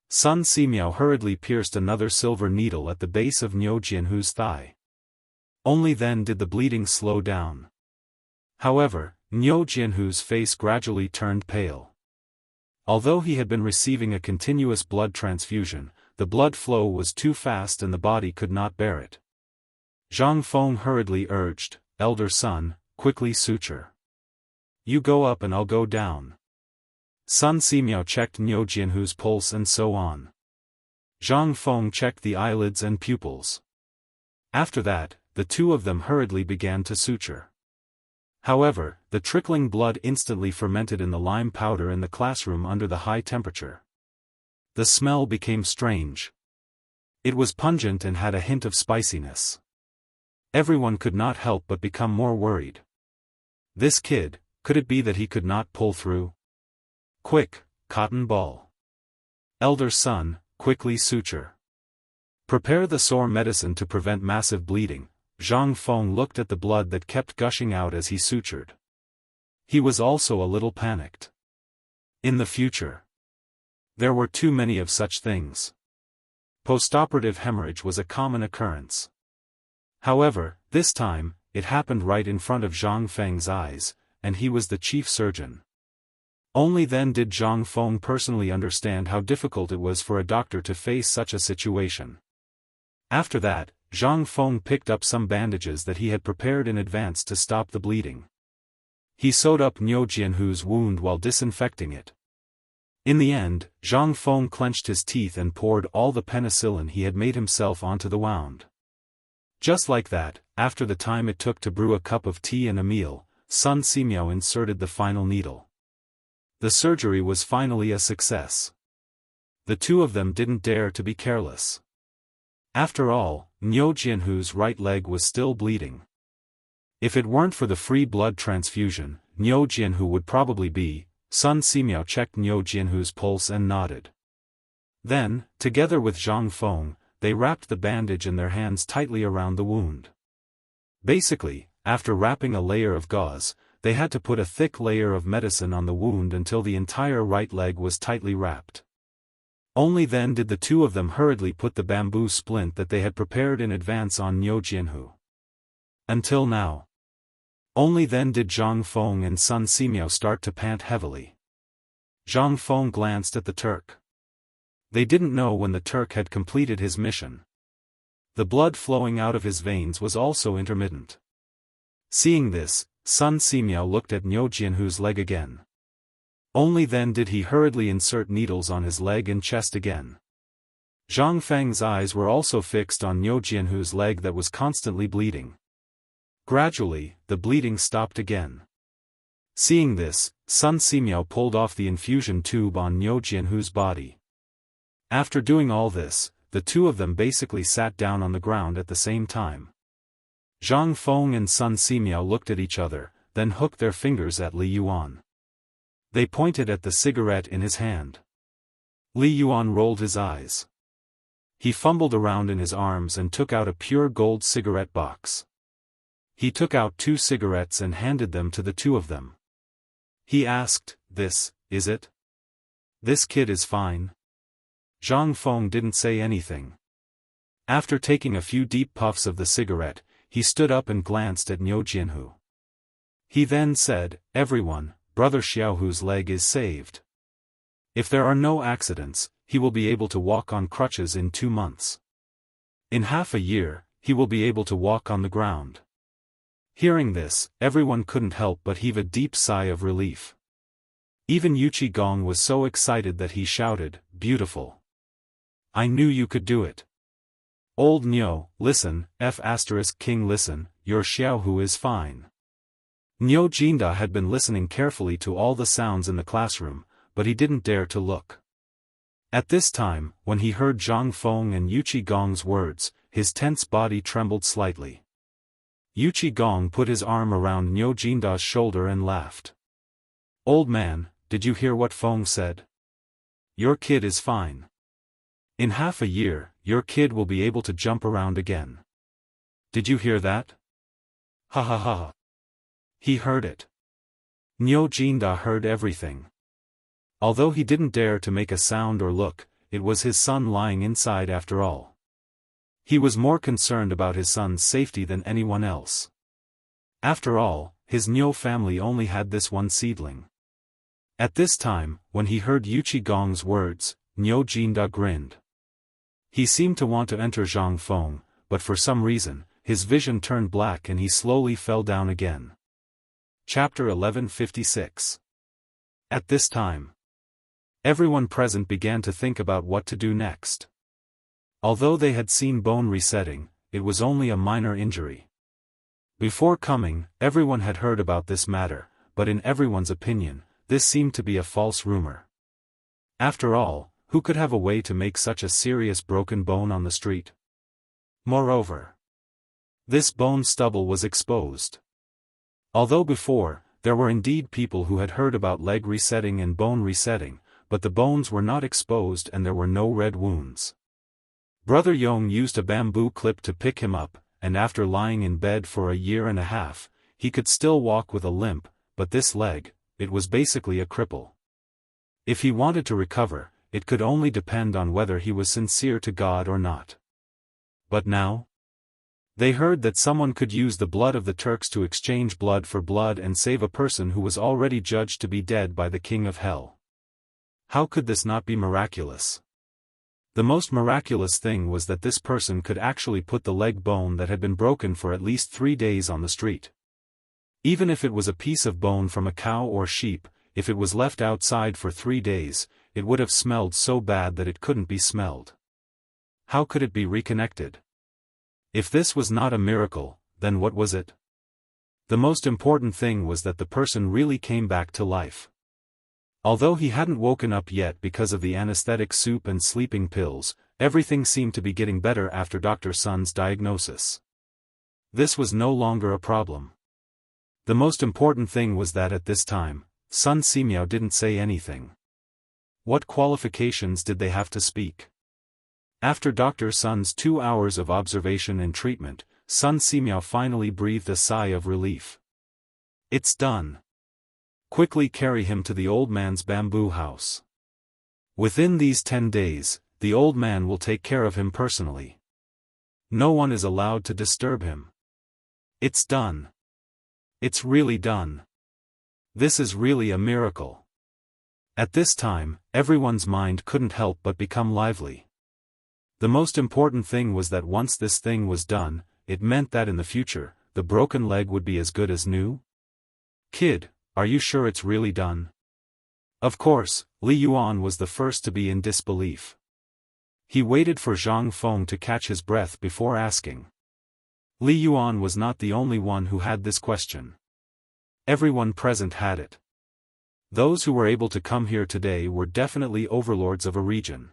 Speaker 1: Sun Simiao hurriedly pierced another silver needle at the base of Niu Jianhu's thigh. Only then did the bleeding slow down. However, Niu Jianhu's face gradually turned pale. Although he had been receiving a continuous blood transfusion, the blood flow was too fast and the body could not bear it. Zhang Feng hurriedly urged, "Elder son, quickly suture. You go up and I'll go down." Sun Simiao checked Niu Jianhu's pulse and so on. Zhang Feng checked the eyelids and pupils. After that, the two of them hurriedly began to suture. However, the trickling blood instantly fermented in the lime powder in the classroom under the high temperature. The smell became strange. It was pungent and had a hint of spiciness. Everyone could not help but become more worried. This kid, could it be that he could not pull through? Quick, cotton ball. Elder son, quickly suture. Prepare the sore medicine to prevent massive bleeding. Zhang Feng looked at the blood that kept gushing out as he sutured. He was also a little panicked. In the future, there were too many of such things. Postoperative hemorrhage was a common occurrence. However, this time, it happened right in front of Zhang Feng's eyes, and he was the chief surgeon. Only then did Zhang Feng personally understand how difficult it was for a doctor to face such a situation. After that, Zhang Feng picked up some bandages that he had prepared in advance to stop the bleeding. He sewed up Niu Jianhu's wound while disinfecting it. In the end, Zhang Feng clenched his teeth and poured all the penicillin he had made himself onto the wound. Just like that, after the time it took to brew a cup of tea and a meal, Sun Simiao inserted the final needle. The surgery was finally a success. The two of them didn't dare to be careless. After all, Niu Jianhu's right leg was still bleeding. If it weren't for the free blood transfusion, Niu Jianhu would probably be. Sun Simiao checked Niu Jianhu's pulse and nodded. Then, together with Zhang Feng, they wrapped the bandage in their hands tightly around the wound. Basically, after wrapping a layer of gauze, they had to put a thick layer of medicine on the wound until the entire right leg was tightly wrapped. Only then did the two of them hurriedly put the bamboo splint that they had prepared in advance on Niu Jianhu. Until now. Only then did Zhang Feng and Sun Simiao start to pant heavily. Zhang Feng glanced at the Turk. They didn't know when the Turk had completed his mission. The blood flowing out of his veins was also intermittent. Seeing this, Sun Simiao looked at Niu Jianhu's leg again. Only then did he hurriedly insert needles on his leg and chest again. Zhang Feng's eyes were also fixed on Niu Jianhu's leg that was constantly bleeding. Gradually, the bleeding stopped again. Seeing this, Sun Simiao pulled off the infusion tube on Niu Jianhu's body. After doing all this, the two of them basically sat down on the ground at the same time. Zhang Feng and Sun Simiao looked at each other, then hooked their fingers at Li Yuan. They pointed at the cigarette in his hand. Li Yuan rolled his eyes. He fumbled around in his arms and took out a pure gold cigarette box. He took out 2 cigarettes and handed them to the two of them. He asked, "This, is it? This kid is fine?" Zhang Feng didn't say anything. After taking a few deep puffs of the cigarette, he stood up and glanced at Niu Jianhu. He then said, "Everyone, Brother Xiaohu's leg is saved. If there are no accidents, he will be able to walk on crutches in 2 months. In half a year, he will be able to walk on the ground." Hearing this, everyone couldn't help but heave a deep sigh of relief. Even Yuqi Gong was so excited that he shouted, "Beautiful! I knew you could do it. Old Niu, listen, King listen, your Xiaohu is fine." Niu Jinda had been listening carefully to all the sounds in the classroom, but he didn't dare to look. At this time, when he heard Zhang Feng and Yuqi Gong's words, his tense body trembled slightly. Yuqi Gong put his arm around Niu Jinda's shoulder and laughed. "Old man, did you hear what Feng said? Your kid is fine. In half a year, your kid will be able to jump around again. Did you hear that?" "Ha ha ha." He heard it. Niu Jinda heard everything. Although he didn't dare to make a sound or look, it was his son lying inside after all. He was more concerned about his son's safety than anyone else. After all, his Niu family only had this one seedling. At this time, when he heard Yuqi Gong's words, Niu Jinda grinned. He seemed to want to enter Zhang Feng, but for some reason, his vision turned black and he slowly fell down again. Chapter 1156. At this time, everyone present began to think about what to do next. Although they had seen bone resetting, it was only a minor injury. Before coming, everyone had heard about this matter, but in everyone's opinion, this seemed to be a false rumor. After all, who could have a way to make such a serious broken bone on the street? Moreover, this bone stubble was exposed. Although before, there were indeed people who had heard about leg resetting and bone resetting, but the bones were not exposed and there were no red wounds. Brother Yong used a bamboo clip to pick him up, and after lying in bed for a year and a half, he could still walk with a limp, but this leg, it was basically a cripple. If he wanted to recover, it could only depend on whether he was sincere to God or not. But now? They heard that someone could use the blood of the Turks to exchange blood for blood and save a person who was already judged to be dead by the King of Hell. How could this not be miraculous? The most miraculous thing was that this person could actually put the leg bone that had been broken for at least 3 days on the street. Even if it was a piece of bone from a cow or sheep, if it was left outside for 3 days, it would have smelled so bad that it couldn't be smelled. How could it be reconnected? If this was not a miracle, then what was it? The most important thing was that the person really came back to life. Although he hadn't woken up yet because of the anesthetic soup and sleeping pills, everything seemed to be getting better after Dr. Sun's diagnosis. This was no longer a problem. The most important thing was that at this time, Sun Simiao didn't say anything. What qualifications did they have to speak? After Dr. Sun's 2 hours of observation and treatment, Sun Simiao finally breathed a sigh of relief. "It's done. Quickly carry him to the old man's bamboo house. Within these 10 days, the old man will take care of him personally. No one is allowed to disturb him. It's done. It's really done. This is really a miracle." At this time, everyone's mind couldn't help but become lively. The most important thing was that once this thing was done, it meant that in the future, the broken leg would be as good as new. "Kid, are you sure it's really done?" Of course, Li Yuan was the first to be in disbelief. He waited for Zhang Feng to catch his breath before asking. Li Yuan was not the only one who had this question. Everyone present had it. Those who were able to come here today were definitely overlords of a region.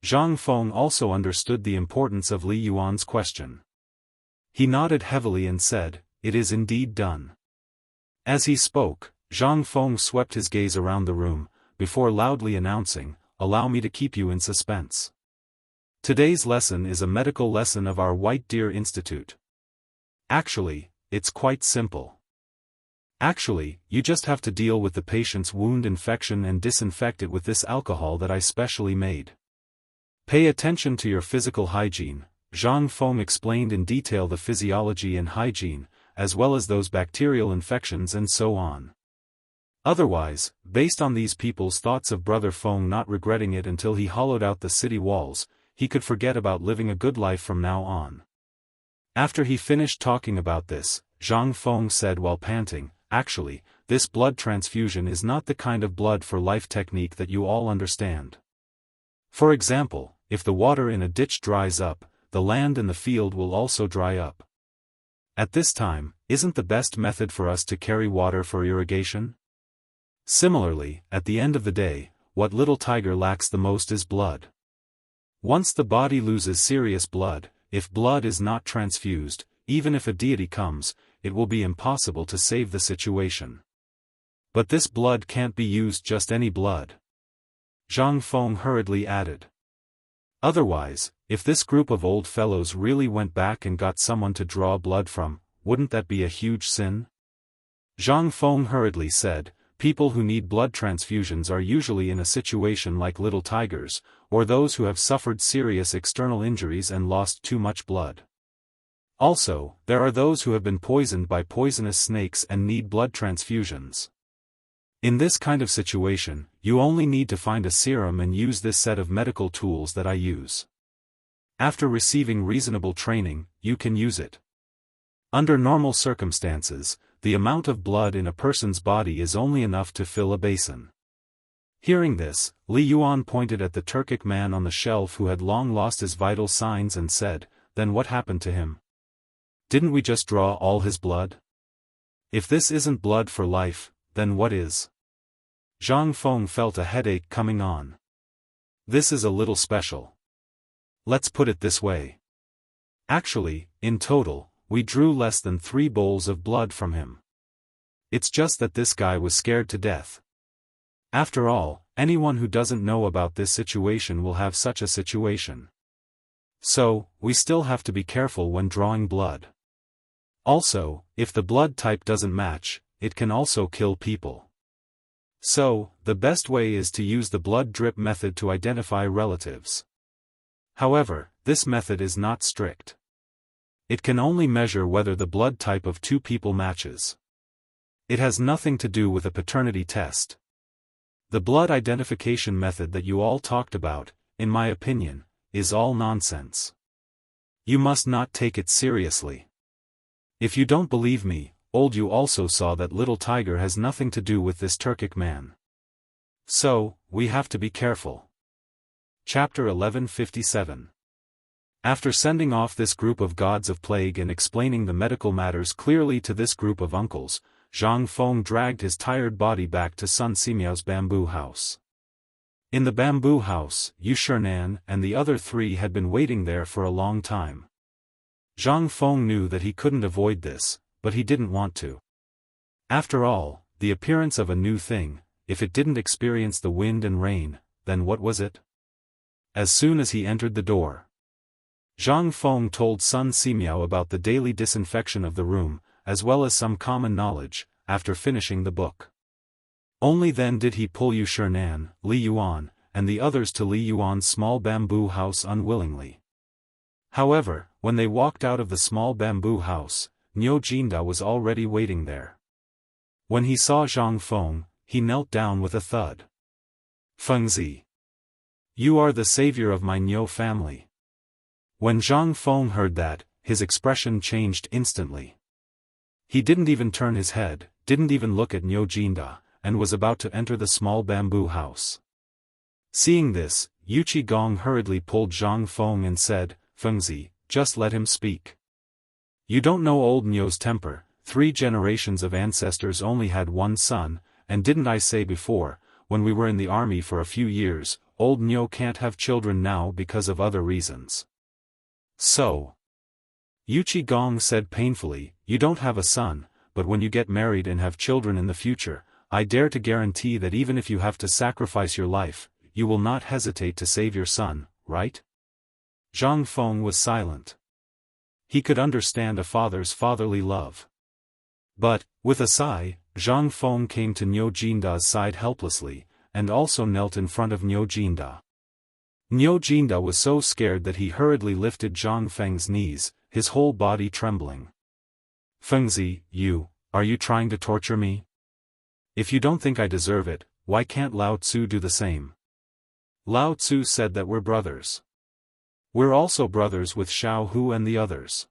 Speaker 1: Zhang Feng also understood the importance of Li Yuan's question. He nodded heavily and said, "It is indeed done." As he spoke, Zhang Feng swept his gaze around the room, before loudly announcing, "Allow me to keep you in suspense. Today's lesson is a medical lesson of our White Deer Institute. Actually, it's quite simple. Actually, you just have to deal with the patient's wound infection and disinfect it with this alcohol that I specially made. Pay attention to your physical hygiene." Zhang Feng explained in detail the physiology and hygiene, as well as those bacterial infections and so on. Otherwise, based on these people's thoughts of Brother Feng not regretting it until he hollowed out the city walls, he could forget about living a good life from now on. After he finished talking about this, Zhang Feng said while panting, "Actually, this blood transfusion is not the kind of blood for life technique that you all understand. For example, if the water in a ditch dries up, the land in the field will also dry up. At this time, isn't the best method for us to carry water for irrigation? Similarly, at the end of the day, what little tiger lacks the most is blood. Once the body loses serious blood, if blood is not transfused, even if a deity comes, it will be impossible to save the situation. But this blood can't be used just any blood," Zhang Feng hurriedly added. "Otherwise, if this group of old fellows really went back and got someone to draw blood from, wouldn't that be a huge sin?" Zhang Feng hurriedly said, "People who need blood transfusions are usually in a situation like little tigers, or those who have suffered serious external injuries and lost too much blood. Also, there are those who have been poisoned by poisonous snakes and need blood transfusions. In this kind of situation, you only need to find a serum and use this set of medical tools that I use. After receiving reasonable training, you can use it. Under normal circumstances, the amount of blood in a person's body is only enough to fill a basin." Hearing this, Li Yuan pointed at the Turkic man on the shelf who had long lost his vital signs and said, "Then what happened to him? Didn't we just draw all his blood? If this isn't blood for life, then what is?" Zhang Feng felt a headache coming on. "This is a little special. Let's put it this way. Actually, in total, we drew less than 3 bowls of blood from him. It's just that this guy was scared to death. After all, anyone who doesn't know about this situation will have such a situation. So, we still have to be careful when drawing blood. Also, if the blood type doesn't match, it can also kill people. So, the best way is to use the blood drip method to identify relatives. However, this method is not strict. It can only measure whether the blood type of 2 people matches. It has nothing to do with a paternity test. The blood identification method that you all talked about, in my opinion, is all nonsense. You must not take it seriously. If you don't believe me, you also saw that little tiger has nothing to do with this Turkic man. So, we have to be careful." Chapter 1157. After sending off this group of gods of plague and explaining the medical matters clearly to this group of uncles, Zhang Feng dragged his tired body back to Sun Simiao's bamboo house. In the bamboo house, Yu Shernan and the other 3 had been waiting there for a long time. Zhang Feng knew that he couldn't avoid this, but he didn't want to. After all, the appearance of a new thing, if it didn't experience the wind and rain, then what was it? As soon as he entered the door, Zhang Feng told Sun Simiao about the daily disinfection of the room, as well as some common knowledge, after finishing the book. Only then did he pull Yu Shernan, Li Yuan, and the others to Li Yuan's small bamboo house unwillingly. However, when they walked out of the small bamboo house, Niu Jinda was already waiting there. When he saw Zhang Feng, he knelt down with a thud. "Fengzi, you are the savior of my Niu family." When Zhang Feng heard that, his expression changed instantly. He didn't even turn his head, didn't even look at Niu Jinda, and was about to enter the small bamboo house. Seeing this, Yu Qigong hurriedly pulled Zhang Feng and said, "Fengzi, just let him speak. You don't know old Niu's temper. 3 generations of ancestors only had one son, and didn't I say before, when we were in the army for a few years, old Niu can't have children now because of other reasons." "So," Yu Qigong said painfully, "you don't have a son, but when you get married and have children in the future, I dare to guarantee that even if you have to sacrifice your life, you will not hesitate to save your son, right?" Zhang Feng was silent. He could understand a father's fatherly love. But, with a sigh, Zhang Feng came to Niu Jinda's side helplessly, and also knelt in front of Niu Jinda. Niu Jinda was so scared that he hurriedly lifted Zhang Feng's knees, his whole body trembling. "Fengzi, are you trying to torture me? If you don't think I deserve it, why can't Lao Tzu do the same? Lao Tzu said that we're brothers. We're also brothers with Xiao Hu and the others.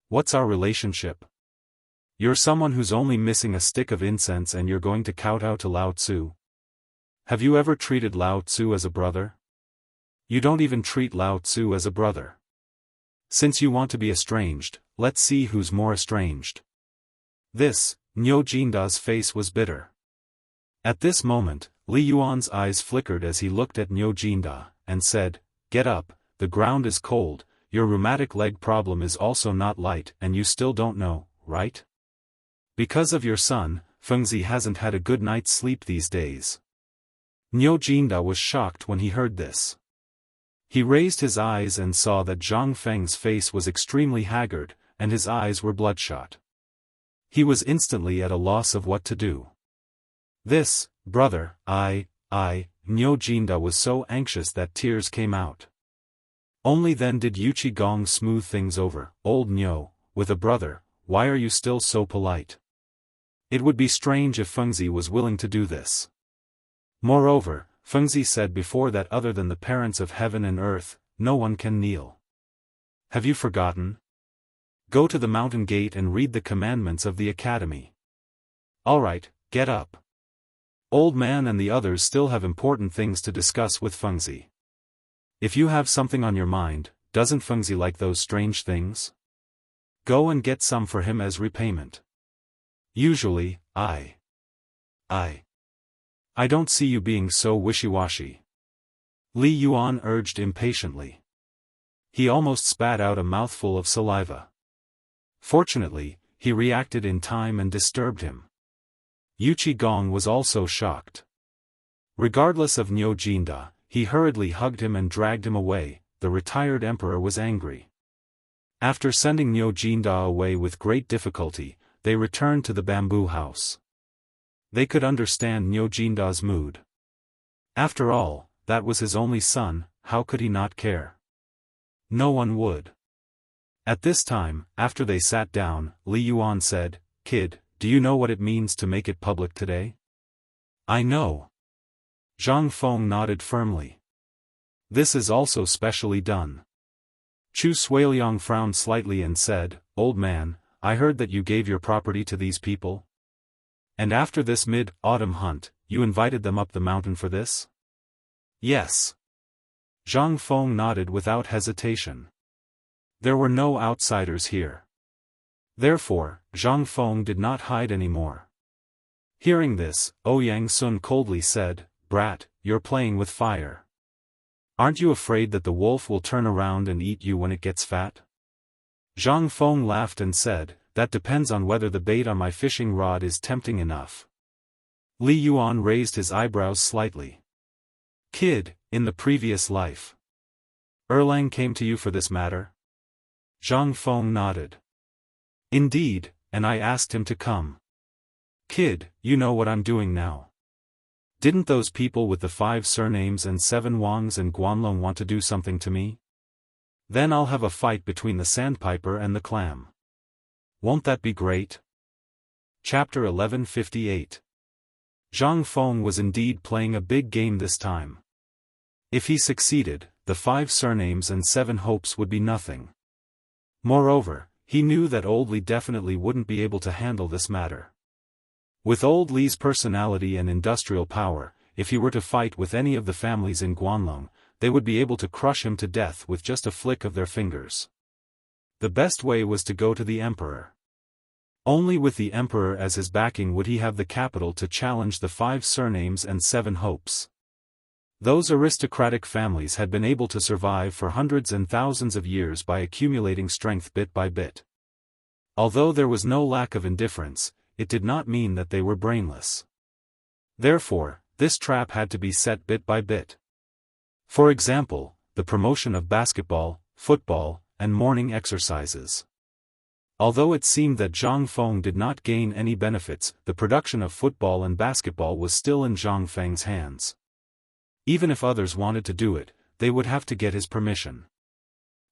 Speaker 1: What's our relationship? You're someone who's only missing a stick of incense and you're going to kowtow to Lao Tzu? Have you ever treated Lao Tzu as a brother? You don't even treat Lao Tzu as a brother. Since you want to be estranged, let's see who's more estranged." Niu Jinda's face was bitter. At this moment, Li Yuan's eyes flickered as he looked at Niu Jinda, and said, "Get up, the ground is cold, your rheumatic leg problem is also not light and you still don't know, right? Because of your son, Fengzi hasn't had a good night's sleep these days." Niu Jinda was shocked when he heard this. He raised his eyes and saw that Zhang Feng's face was extremely haggard, and his eyes were bloodshot. He was instantly at a loss of what to do. "Brother, Niu Jinda was so anxious that tears came out. Only then did Yu Qigong smooth things over. "Old Niu, with a brother, why are you still so polite? It would be strange if Fengzi was willing to do this. Moreover, Fengzi said before that other than the parents of heaven and earth, no one can kneel. Have you forgotten? Go to the mountain gate and read the commandments of the academy. Alright, get up. Old man and the others still have important things to discuss with Fengzi. If you have something on your mind, doesn't Fengzi like those strange things? Go and get some for him as repayment. Usually, I don't see you being so wishy-washy." Li Yuan urged impatiently. He almost spat out a mouthful of saliva. Fortunately, he reacted in time and disturbed him. Yu Qigong was also shocked. Regardless of Niu Jinda, he hurriedly hugged him and dragged him away. The retired emperor was angry. After sending Niu Jinda away with great difficulty, they returned to the bamboo house. They could understand Niu Jinda's mood. After all, that was his only son, how could he not care? No one would. At this time, after they sat down, Li Yuan said, "Kid, do you know what it means to make it public today?" "I know." Zhang Feng nodded firmly. "This is also specially done." Chu Suiliang frowned slightly and said, "Old man, I heard that you gave your property to these people? And after this mid-autumn hunt, you invited them up the mountain for this?" "Yes." Zhang Feng nodded without hesitation. There were no outsiders here. Therefore, Zhang Feng did not hide any more. Hearing this, Ouyang Sun coldly said, "Brat, you're playing with fire. Aren't you afraid that the wolf will turn around and eat you when it gets fat?" Zhang Feng laughed and said, "That depends on whether the bait on my fishing rod is tempting enough." Li Yuan raised his eyebrows slightly. "Kid, in the previous life, Erlang came to you for this matter?" Zhang Feng nodded. "Indeed, and I asked him to come. Kid, you know what I'm doing now. Didn't those people with the 5 surnames and 7 Wangs and Guanlong want to do something to me? Then I'll have a fight between the sandpiper and the clam. Won't that be great?" Chapter 1158. Zhang Feng was indeed playing a big game this time. If he succeeded, the 5 surnames and 7 hopes would be nothing. Moreover, he knew that Old Li definitely wouldn't be able to handle this matter. With old Li's personality and industrial power, if he were to fight with any of the families in Guanlong, they would be able to crush him to death with just a flick of their fingers. The best way was to go to the emperor. Only with the emperor as his backing would he have the capital to challenge the 5 surnames and 7 hopes. Those aristocratic families had been able to survive for hundreds and thousands of years by accumulating strength bit by bit. Although there was no lack of indifference, it did not mean that they were brainless. Therefore, this trap had to be set bit by bit. For example, the promotion of basketball, football, and morning exercises. Although it seemed that Zhang Feng did not gain any benefits, the production of football and basketball was still in Zhang Feng's hands. Even if others wanted to do it, they would have to get his permission.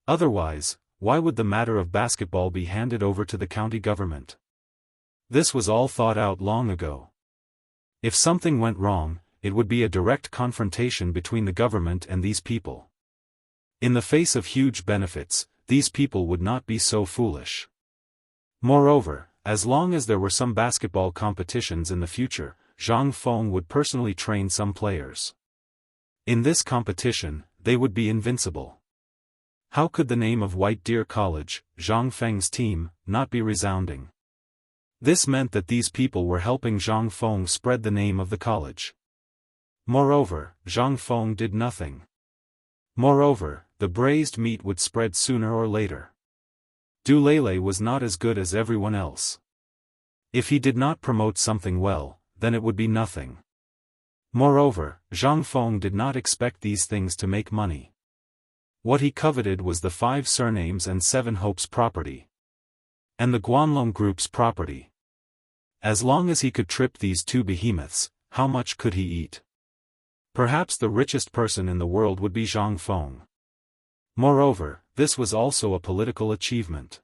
Speaker 1: Otherwise, why would the matter of basketball be handed over to the county government? This was all thought out long ago. If something went wrong, it would be a direct confrontation between the government and these people. In the face of huge benefits, these people would not be so foolish. Moreover, as long as there were some basketball competitions in the future, Zhang Feng would personally train some players. In this competition, they would be invincible. How could the name of White Deer College, Zhang Feng's team, not be resounding? This meant that these people were helping Zhang Feng spread the name of the college. Moreover, Zhang Feng did nothing. Moreover, the braised meat would spread sooner or later. Du Lele was not as good as everyone else. If he did not promote something well, then it would be nothing. Moreover, Zhang Feng did not expect these things to make money. What he coveted was the 5 surnames and 7 hopes property. And the Guanlong group's property. As long as he could trip these 2 behemoths, how much could he eat? Perhaps the richest person in the world would be Zhang Feng. Moreover, this was also a political achievement.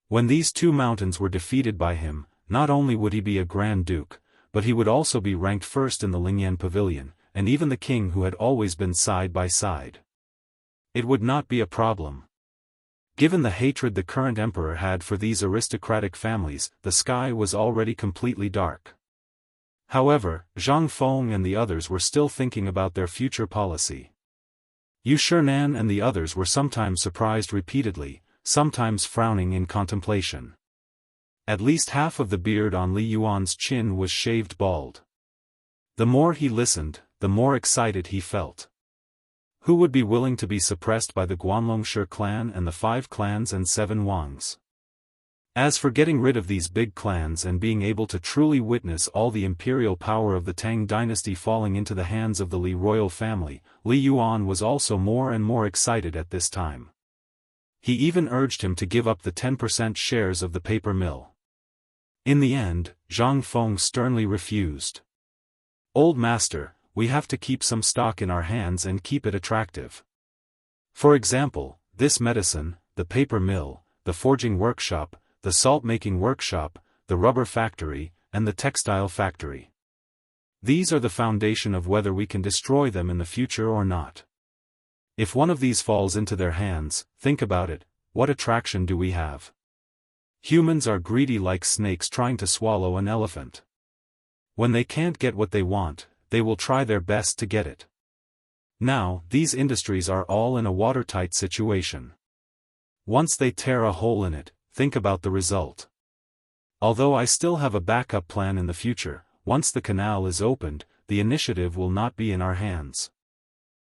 Speaker 1: When these 2 mountains were defeated by him, not only would he be a Grand Duke, but he would also be ranked first in the Lingyan Pavilion, and even the king who had always been side by side. It would not be a problem. Given the hatred the current emperor had for these aristocratic families, the sky was already completely dark. However, Zhang Feng and the others were still thinking about their future policy. Yu Shernan and the others were sometimes surprised repeatedly, sometimes frowning in contemplation. At least half of the beard on Li Yuan's chin was shaved bald. The more he listened, the more excited he felt. Who would be willing to be suppressed by the Guanlongshi clan and the 5 clans and 7 Wangs? As for getting rid of these big clans and being able to truly witness all the imperial power of the Tang dynasty falling into the hands of the Li royal family, Li Yuan was also more and more excited at this time. He even urged him to give up the 10% shares of the paper mill. In the end, Zhang Feng sternly refused. "Old master, we have to keep some stock in our hands and keep it attractive. For example, this medicine, the paper mill, the forging workshop, the salt-making workshop, the rubber factory, and the textile factory. These are the foundation of whether we can destroy them in the future or not. If one of these falls into their hands, think about it, what attraction do we have? Humans are greedy like snakes trying to swallow an elephant. When they can't get what they want, they will try their best to get it. Now, these industries are all in a watertight situation. Once they tear a hole in it, think about the result. Although I still have a backup plan in the future, once the canal is opened, the initiative will not be in our hands.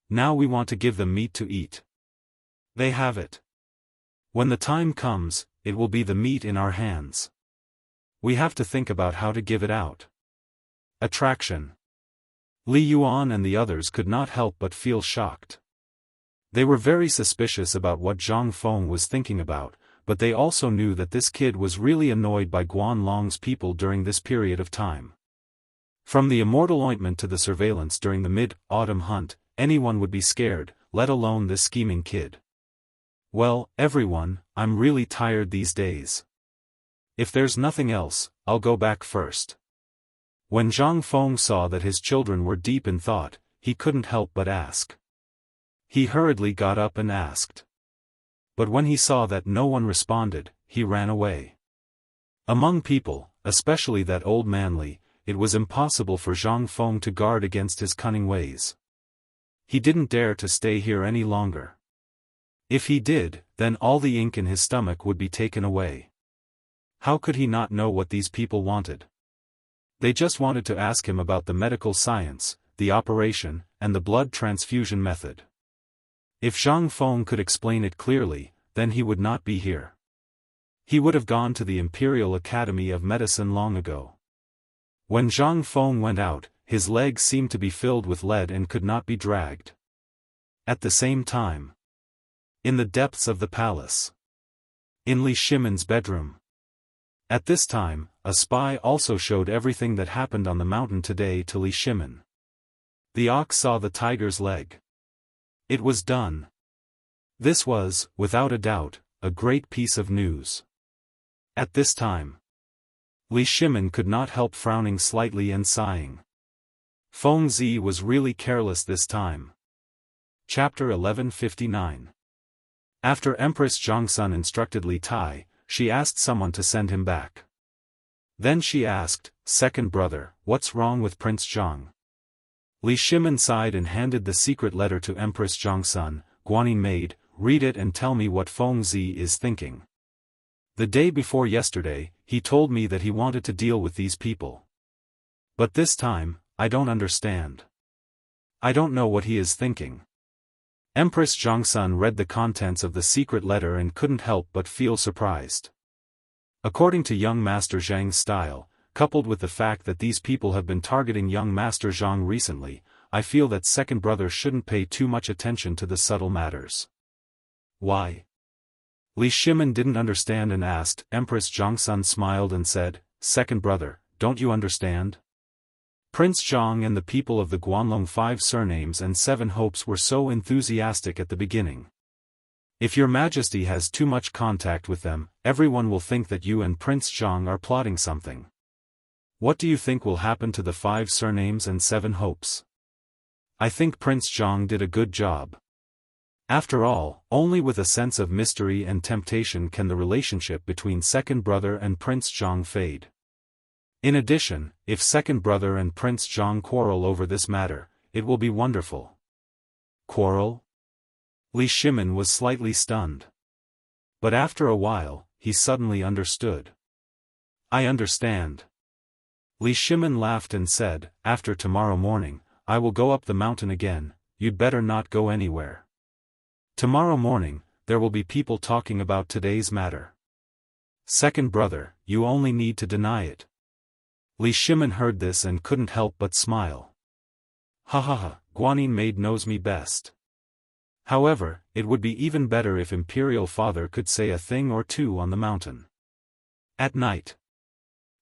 Speaker 1: Now we want to give them meat to eat. They have it. When the time comes, it will be the meat in our hands. We have to think about how to give it out." Attraction. Li Yuan and the others could not help but feel shocked. They were very suspicious about what Zhang Feng was thinking about, but they also knew that this kid was really annoyed by Guanlong's people during this period of time. From the immortal ointment to the surveillance during the mid-autumn hunt, anyone would be scared, let alone this scheming kid. "Well, everyone, I'm really tired these days. If there's nothing else, I'll go back first." When Zhang Feng saw that his children were deep in thought, he couldn't help but ask. He hurriedly got up and asked. But when he saw that no one responded, he ran away. Among people, especially that old man Li, it was impossible for Zhang Feng to guard against his cunning ways. He didn't dare to stay here any longer. If he did, then all the ink in his stomach would be taken away. How could he not know what these people wanted? They just wanted to ask him about the medical science, the operation, and the blood transfusion method. If Zhang Feng could explain it clearly, then he would not be here. He would have gone to the Imperial Academy of Medicine long ago. When Zhang Feng went out, his legs seemed to be filled with lead and could not be dragged. At the same time, in the depths of the palace, in Li Shimon's bedroom, at this time, a spy also showed everything that happened on the mountain today to Li Shimon. The ox saw the tiger's leg. It was done. This was, without a doubt, a great piece of news. At this time, Li Shimon could not help frowning slightly and sighing. Feng Zi was really careless this time. Chapter 1159. After Empress Zhongsun instructed Li Tai, she asked someone to send him back. Then she asked, "Second brother, what's wrong with Prince Zhang?" Li Shimon sighed and handed the secret letter to Empress Zhongsun. "Guanyin maid, read it and tell me what Feng Zi is thinking. The day before yesterday, he told me that he wanted to deal with these people. But this time, I don't understand. I don't know what he is thinking." Empress Zhongsun read the contents of the secret letter and couldn't help but feel surprised. According to young Master Zhang's style, coupled with the fact that these people have been targeting young Master Zhang recently, I feel that second brother shouldn't pay too much attention to the subtle matters. Why? Li Shimon didn't understand and asked. Empress Zhongsun smiled and said, "Second brother, don't you understand? Prince Zhang and the people of the Guanlong 5 surnames and 7 hopes were so enthusiastic at the beginning. If your majesty has too much contact with them, everyone will think that you and Prince Zhang are plotting something. What do you think will happen to the 5 surnames and 7 hopes? I think Prince Zhang did a good job. After all, only with a sense of mystery and temptation can the relationship between second brother and Prince Zhang fade. In addition, if second brother and Prince Zhang quarrel over this matter, it will be wonderful." Quarrel? Li Shimon was slightly stunned. But after a while, he suddenly understood. "I understand." Li Shimon laughed and said, "After tomorrow morning, I will go up the mountain again. You'd better not go anywhere. Tomorrow morning, there will be people talking about today's matter. Second brother, you only need to deny it." Li Shimon heard this and couldn't help but smile. "Ha ha ha, Guanyin maid knows me best. However, it would be even better if Imperial Father could say a thing or two on the mountain." At night,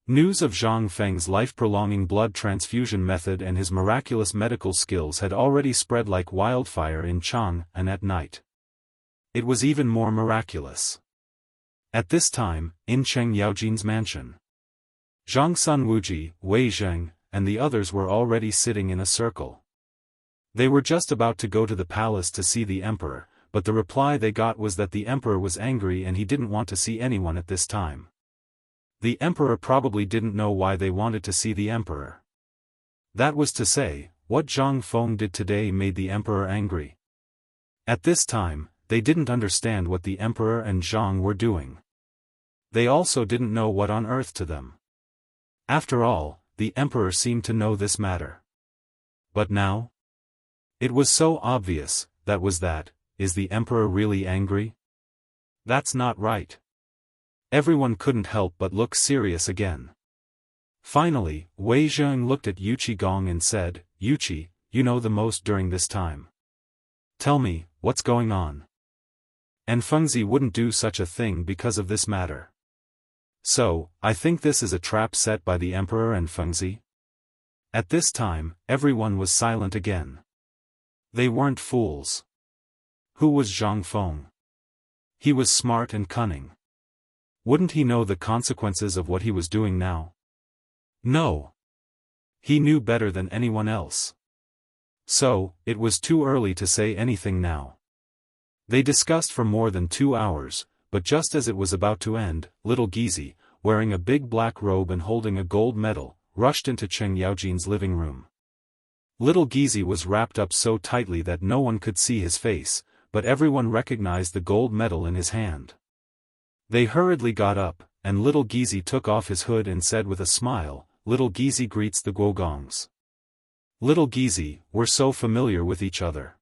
Speaker 1: news of Zhang Feng's life-prolonging blood transfusion method and his miraculous medical skills had already spread like wildfire in Chang, and at night, it was even more miraculous. At this time, in Cheng Yaojin's mansion, Zhang Sun Wuji, Wei Zheng, and the others were already sitting in a circle. They were just about to go to the palace to see the emperor, but the reply they got was that the emperor was angry and he didn't want to see anyone at this time. The emperor probably didn't know why they wanted to see the emperor. That was to say, what Zhang Feng did today made the emperor angry. At this time, they didn't understand what the emperor and Zhang were doing. They also didn't know what on earth to them. After all, the emperor seemed to know this matter. But now? It was so obvious, is the emperor really angry? That's not right. Everyone couldn't help but look serious again. Finally, Wei Zheng looked at Yuqi Gong and said, "Yuqi, you know the most during this time. Tell me, what's going on?" And Fengzi wouldn't do such a thing because of this matter. So, I think this is a trap set by the emperor and Fengzi? At this time, everyone was silent again. They weren't fools. Who was Zhang Feng? He was smart and cunning. Wouldn't he know the consequences of what he was doing now? No. He knew better than anyone else. So, it was too early to say anything now. They discussed for more than 2 hours, but just as it was about to end, little Gizi, wearing a big black robe and holding a gold medal, rushed into Cheng Yaojin's living room. Little Gizi was wrapped up so tightly that no one could see his face, but everyone recognized the gold medal in his hand. They hurriedly got up, and little Gizi took off his hood and said with a smile, "Little Gizi greets the Guogongs." "Little Gizi, we're so familiar with each other.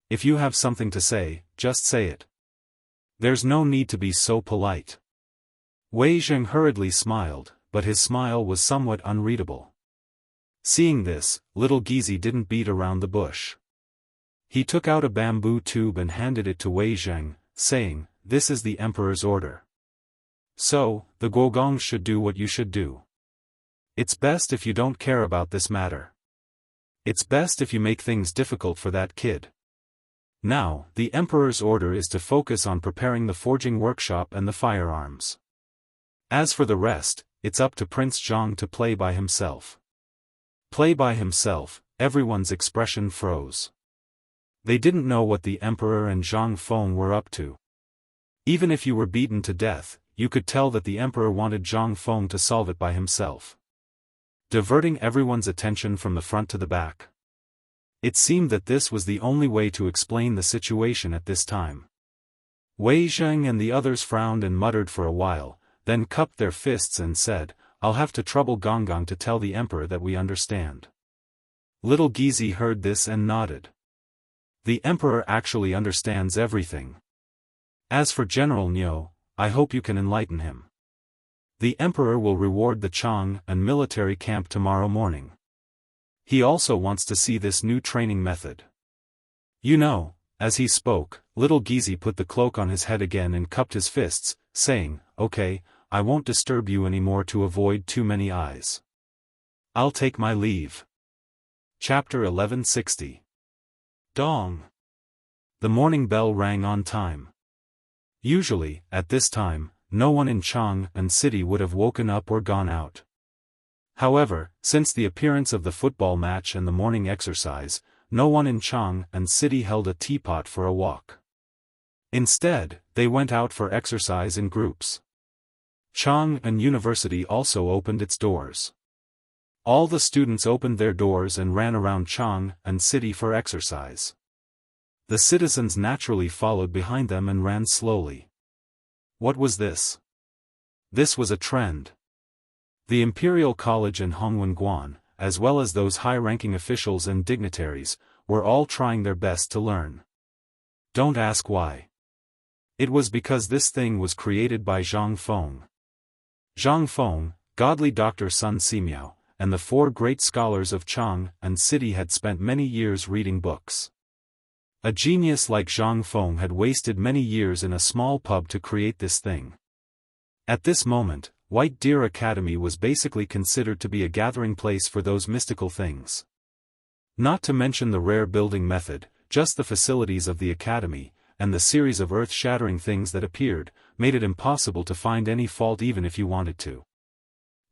Speaker 1: If you have something to say, just say it. There's no need to be so polite." Wei Zheng hurriedly smiled, but his smile was somewhat unreadable. Seeing this, little Gizi didn't beat around the bush. He took out a bamboo tube and handed it to Wei Zheng, saying, "This is the Emperor's order. So, the Guogongs should do what you should do. It's best if you don't care about this matter. It's best if you make things difficult for that kid. Now, the Emperor's order is to focus on preparing the forging workshop and the firearms. As for the rest, it's up to Prince Zhang to play by himself." Play by himself, everyone's expression froze. They didn't know what the Emperor and Zhang Feng were up to. Even if you were beaten to death, you could tell that the Emperor wanted Zhang Feng to solve it by himself. Diverting everyone's attention from the front to the back. It seemed that this was the only way to explain the situation at this time. Wei Zheng and the others frowned and muttered for a while, then cupped their fists and said, "I'll have to trouble Gongong to tell the Emperor that we understand." Little Gizi heard this and nodded. The Emperor actually understands everything. As for General Niu, I hope you can enlighten him. The Emperor will reward the Chang and military camp tomorrow morning. He also wants to see this new training method. You know, as he spoke, little Gizi put the cloak on his head again and cupped his fists, saying, "Okay, I won't disturb you anymore to avoid too many eyes. I'll take my leave." Chapter 1160. Dong. The morning bell rang on time. Usually, at this time, no one in Chang'an City would have woken up or gone out. However, since the appearance of the football match and the morning exercise, no one in Chang'an City held a teapot for a walk. Instead, they went out for exercise in groups. Chang'an University also opened its doors. All the students opened their doors and ran around Chang'an City for exercise. The citizens naturally followed behind them and ran slowly. What was this? This was a trend. The Imperial College and Hongwen-Guan, as well as those high-ranking officials and dignitaries, were all trying their best to learn. Don't ask why. It was because this thing was created by Zhang Feng. Zhang Feng, godly Dr. Sun Simiao, and the four great scholars of Chang'an City had spent many years reading books. A genius like Zhang Feng had wasted many years in a small pub to create this thing. At this moment, White Deer Academy was basically considered to be a gathering place for those mystical things. Not to mention the rare building method, just the facilities of the academy, and the series of earth-shattering things that appeared, made it impossible to find any fault even if you wanted to.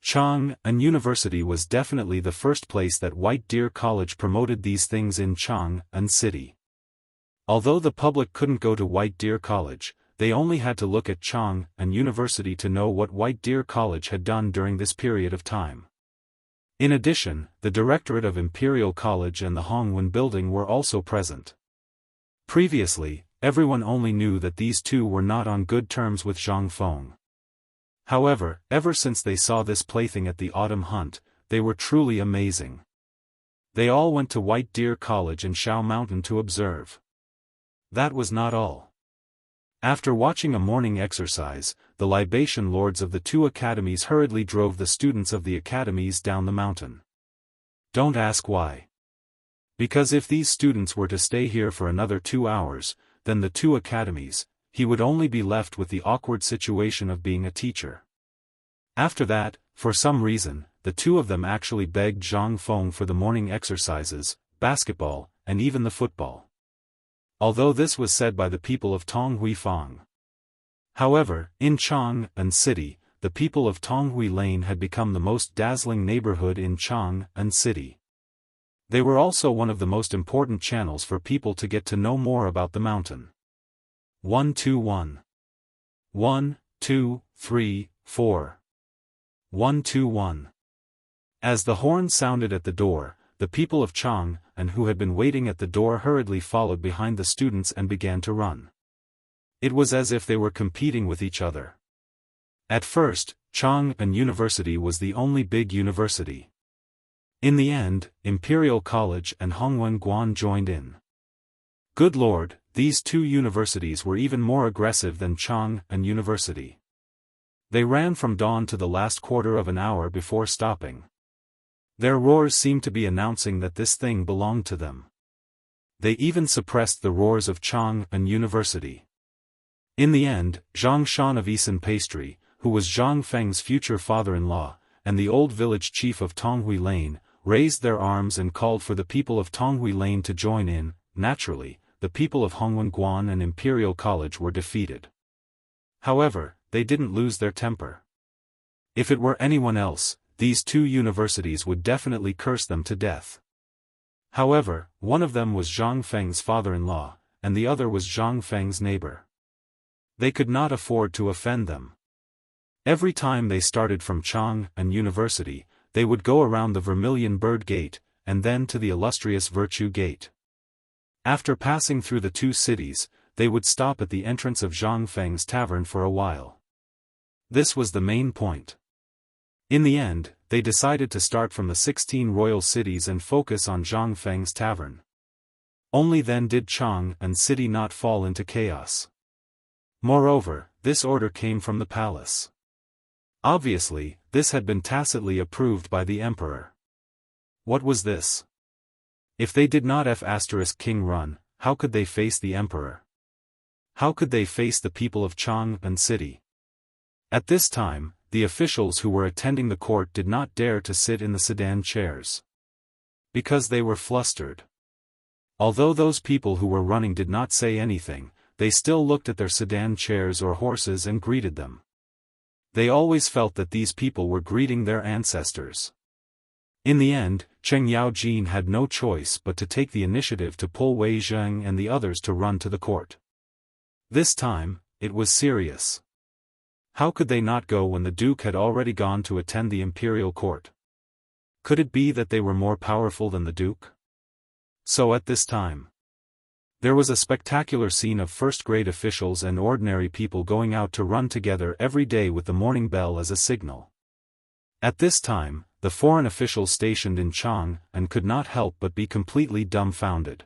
Speaker 1: Chang'an University was definitely the first place that White Deer College promoted these things in Chang'an City. Although the public couldn't go to White Deer College, they only had to look at Chang'an University to know what White Deer College had done during this period of time. In addition, the Directorate of Imperial College and the Hongwen Building were also present. Previously, everyone only knew that these two were not on good terms with Zhang Feng. However, ever since they saw this plaything at the autumn hunt, they were truly amazing. They all went to White Deer College and Shao Mountain to observe. That was not all. After watching a morning exercise, the libation lords of the two academies hurriedly drove the students of the academies down the mountain. Don't ask why. Because if these students were to stay here for another 2 hours, then the two academies, he would only be left with the awkward situation of being a teacher. After that, for some reason, the two of them actually begged Zhang Feng for the morning exercises, basketball, and even the football. Although this was said by the people of Tonghui Fang. However, in Chang'an City, the people of Tonghui Lane had become the most dazzling neighborhood in Chang'an City. They were also one of the most important channels for people to get to know more about the mountain. 121. 1, 2, 3, 4. 121. As the horn sounded at the door, the people of Chang, and who had been waiting at the door hurriedly followed behind the students and began to run. It was as if they were competing with each other. At first, Chang'an University was the only big university. In the end, Imperial College and Hongwen Guan joined in. Good Lord, these two universities were even more aggressive than Chang'an University. They ran from dawn to the last quarter of an hour before stopping. Their roars seemed to be announcing that this thing belonged to them. They even suppressed the roars of Chang'an University. In the end, Zhang Shan of Eason Pastry, who was Zhang Feng's future father-in-law, and the old village chief of Tonghui Lane, raised their arms and called for the people of Tonghui Lane to join in. Naturally, the people of Hongwen Guan and Imperial College were defeated. However, they didn't lose their temper. If it were anyone else, these two universities would definitely curse them to death. However, one of them was Zhang Feng's father-in-law, and the other was Zhang Feng's neighbor. They could not afford to offend them. Every time they started from Chang'an University, they would go around the Vermilion Bird Gate, and then to the illustrious Virtue Gate. After passing through the two cities, they would stop at the entrance of Zhang Feng's tavern for a while. This was the main point. In the end, they decided to start from the 16 royal cities and focus on Zhang Feng's tavern. Only then did Chang'an City not fall into chaos. Moreover, this order came from the palace. Obviously, this had been tacitly approved by the emperor. What was this? If they did not F*King run, how could they face the emperor? How could they face the people of Chang'an City? At this time, the officials who were attending the court did not dare to sit in the sedan chairs. Because they were flustered. Although those people who were running did not say anything, they still looked at their sedan chairs or horses and greeted them. They always felt that these people were greeting their ancestors. In the end, Cheng Yaojin had no choice but to take the initiative to pull Wei Zheng and the others to run to the court. This time, it was serious. How could they not go when the Duke had already gone to attend the imperial court? Could it be that they were more powerful than the Duke? So at this time, there was a spectacular scene of first-grade officials and ordinary people going out to run together every day with the morning bell as a signal. At this time, the foreign officials stationed in Chang'an could not help but be completely dumbfounded.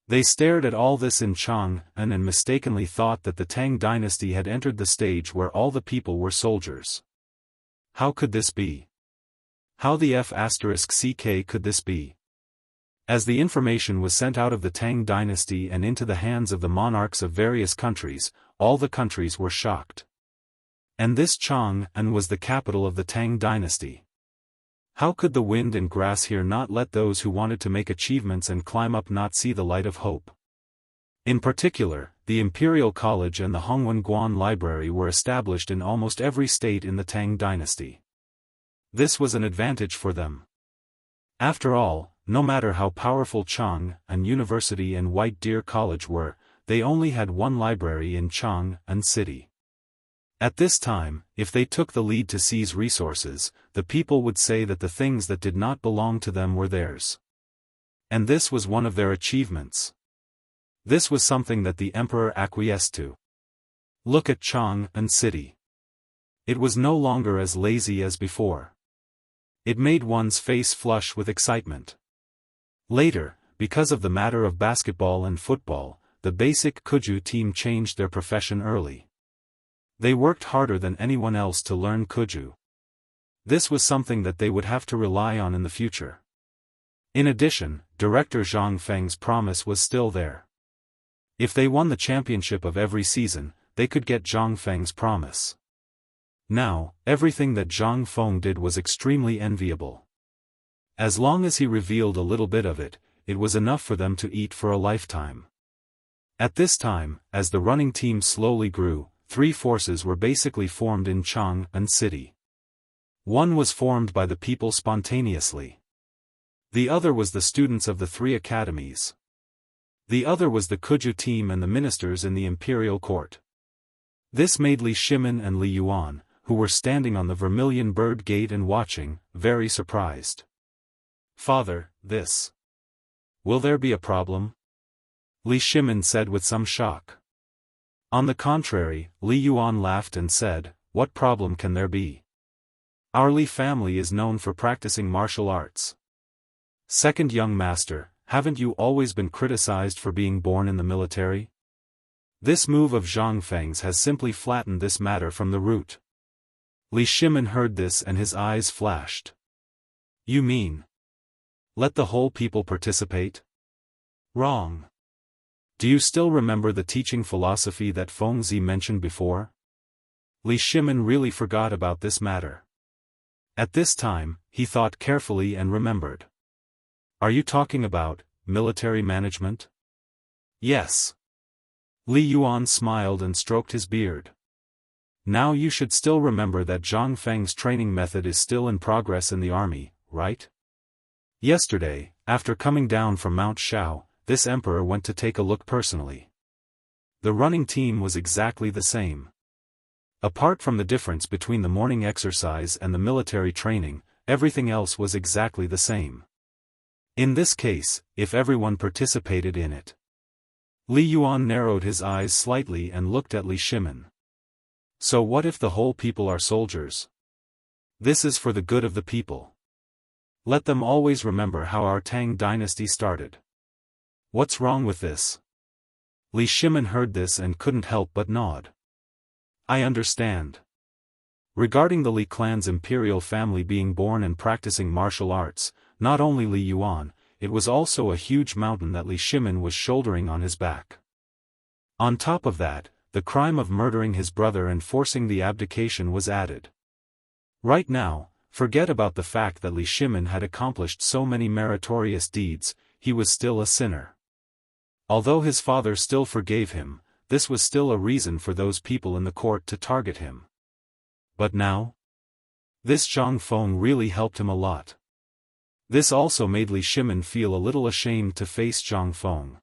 Speaker 1: They stared at all this in Chang'an and mistakenly thought that the Tang dynasty had entered the stage where all the people were soldiers. How could this be? How the F***ck could this be? As the information was sent out of the Tang dynasty and into the hands of the monarchs of various countries, all the countries were shocked. And this Chang'an was the capital of the Tang dynasty. How could the wind and grass here not let those who wanted to make achievements and climb up not see the light of hope? In particular, the Imperial College and the Hongwen Guan Library were established in almost every state in the Tang dynasty. This was an advantage for them. After all, no matter how powerful Chang'an University and White Deer College were, they only had one library in Chang'an City. At this time, if they took the lead to seize resources, the people would say that the things that did not belong to them were theirs. And this was one of their achievements. This was something that the emperor acquiesced to. Look at Chang'an City. It was no longer as lazy as before. It made one's face flush with excitement. Later, because of the matter of basketball and football, the basic Kuju team changed their profession early. They worked harder than anyone else to learn Kuju. This was something that they would have to rely on in the future. In addition, Director Zhang Feng's promise was still there. If they won the championship of every season, they could get Zhang Feng's promise. Now, everything that Zhang Feng did was extremely enviable. As long as he revealed a little bit of it, it was enough for them to eat for a lifetime. At this time, as the running team slowly grew, three forces were basically formed in Chang'an City. One was formed by the people spontaneously. The other was the students of the three academies. The other was the Kuju team and the ministers in the imperial court. This made Li Shimin and Li Yuan, who were standing on the Vermilion Bird Gate and watching, very surprised. "Father, this. Will there be a problem?" Li Shimin said with some shock. On the contrary, Li Yuan laughed and said, "What problem can there be? Our Li family is known for practicing martial arts. Second young master, haven't you always been criticized for being born in the military? This move of Zhang Feng's has simply flattened this matter from the root." Li Shimin heard this and his eyes flashed. "You mean, let the whole people participate?" "Wrong. Do you still remember the teaching philosophy that Feng Zi mentioned before?" Li Shimin really forgot about this matter. At this time, he thought carefully and remembered. "Are you talking about military management?" "Yes." Li Yuan smiled and stroked his beard. "Now you should still remember that Zhang Feng's training method is still in progress in the army, right? Yesterday, after coming down from Mount Shao, this emperor went to take a look personally. The running team was exactly the same. Apart from the difference between the morning exercise and the military training, everything else was exactly the same. In this case, if everyone participated in it." Li Yuan narrowed his eyes slightly and looked at Li Shimin. "So what if the whole people are soldiers? This is for the good of the people. Let them always remember how our Tang dynasty started. What's wrong with this?" Li Shimin heard this and couldn't help but nod. "I understand. Regarding the Li clan's imperial family being born and practicing martial arts, not only Li Yuan, it was also a huge mountain that Li Shimin was shouldering on his back. On top of that, the crime of murdering his brother and forcing the abdication was added. Right now, forget about the fact that Li Shimin had accomplished so many meritorious deeds, he was still a sinner. Although his father still forgave him, this was still a reason for those people in the court to target him. But now? This Zhang Feng really helped him a lot. This also made Li Shimin feel a little ashamed to face Zhang Feng.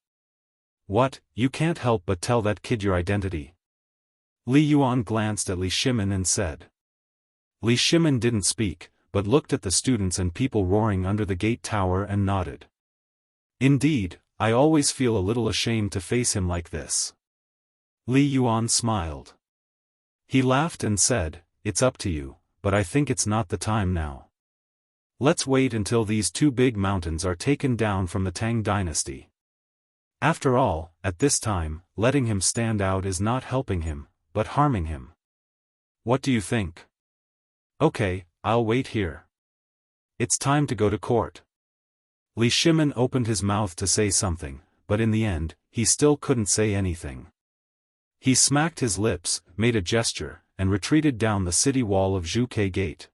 Speaker 1: "What, you can't help but tell that kid your identity?" Li Yuan glanced at Li Shimin and said. Li Shimin didn't speak, but looked at the students and people roaring under the gate tower and nodded. "Indeed, I always feel a little ashamed to face him like this." Li Yuan smiled. He laughed and said, "It's up to you, but I think it's not the time now. Let's wait until these two big mountains are taken down from the Tang dynasty. After all, at this time, letting him stand out is not helping him, but harming him. What do you think?" "Okay, I'll wait here. It's time to go to court." Li Shimin opened his mouth to say something, but in the end, he still couldn't say anything. He smacked his lips, made a gesture, and retreated down the city wall of Zhuke Gate.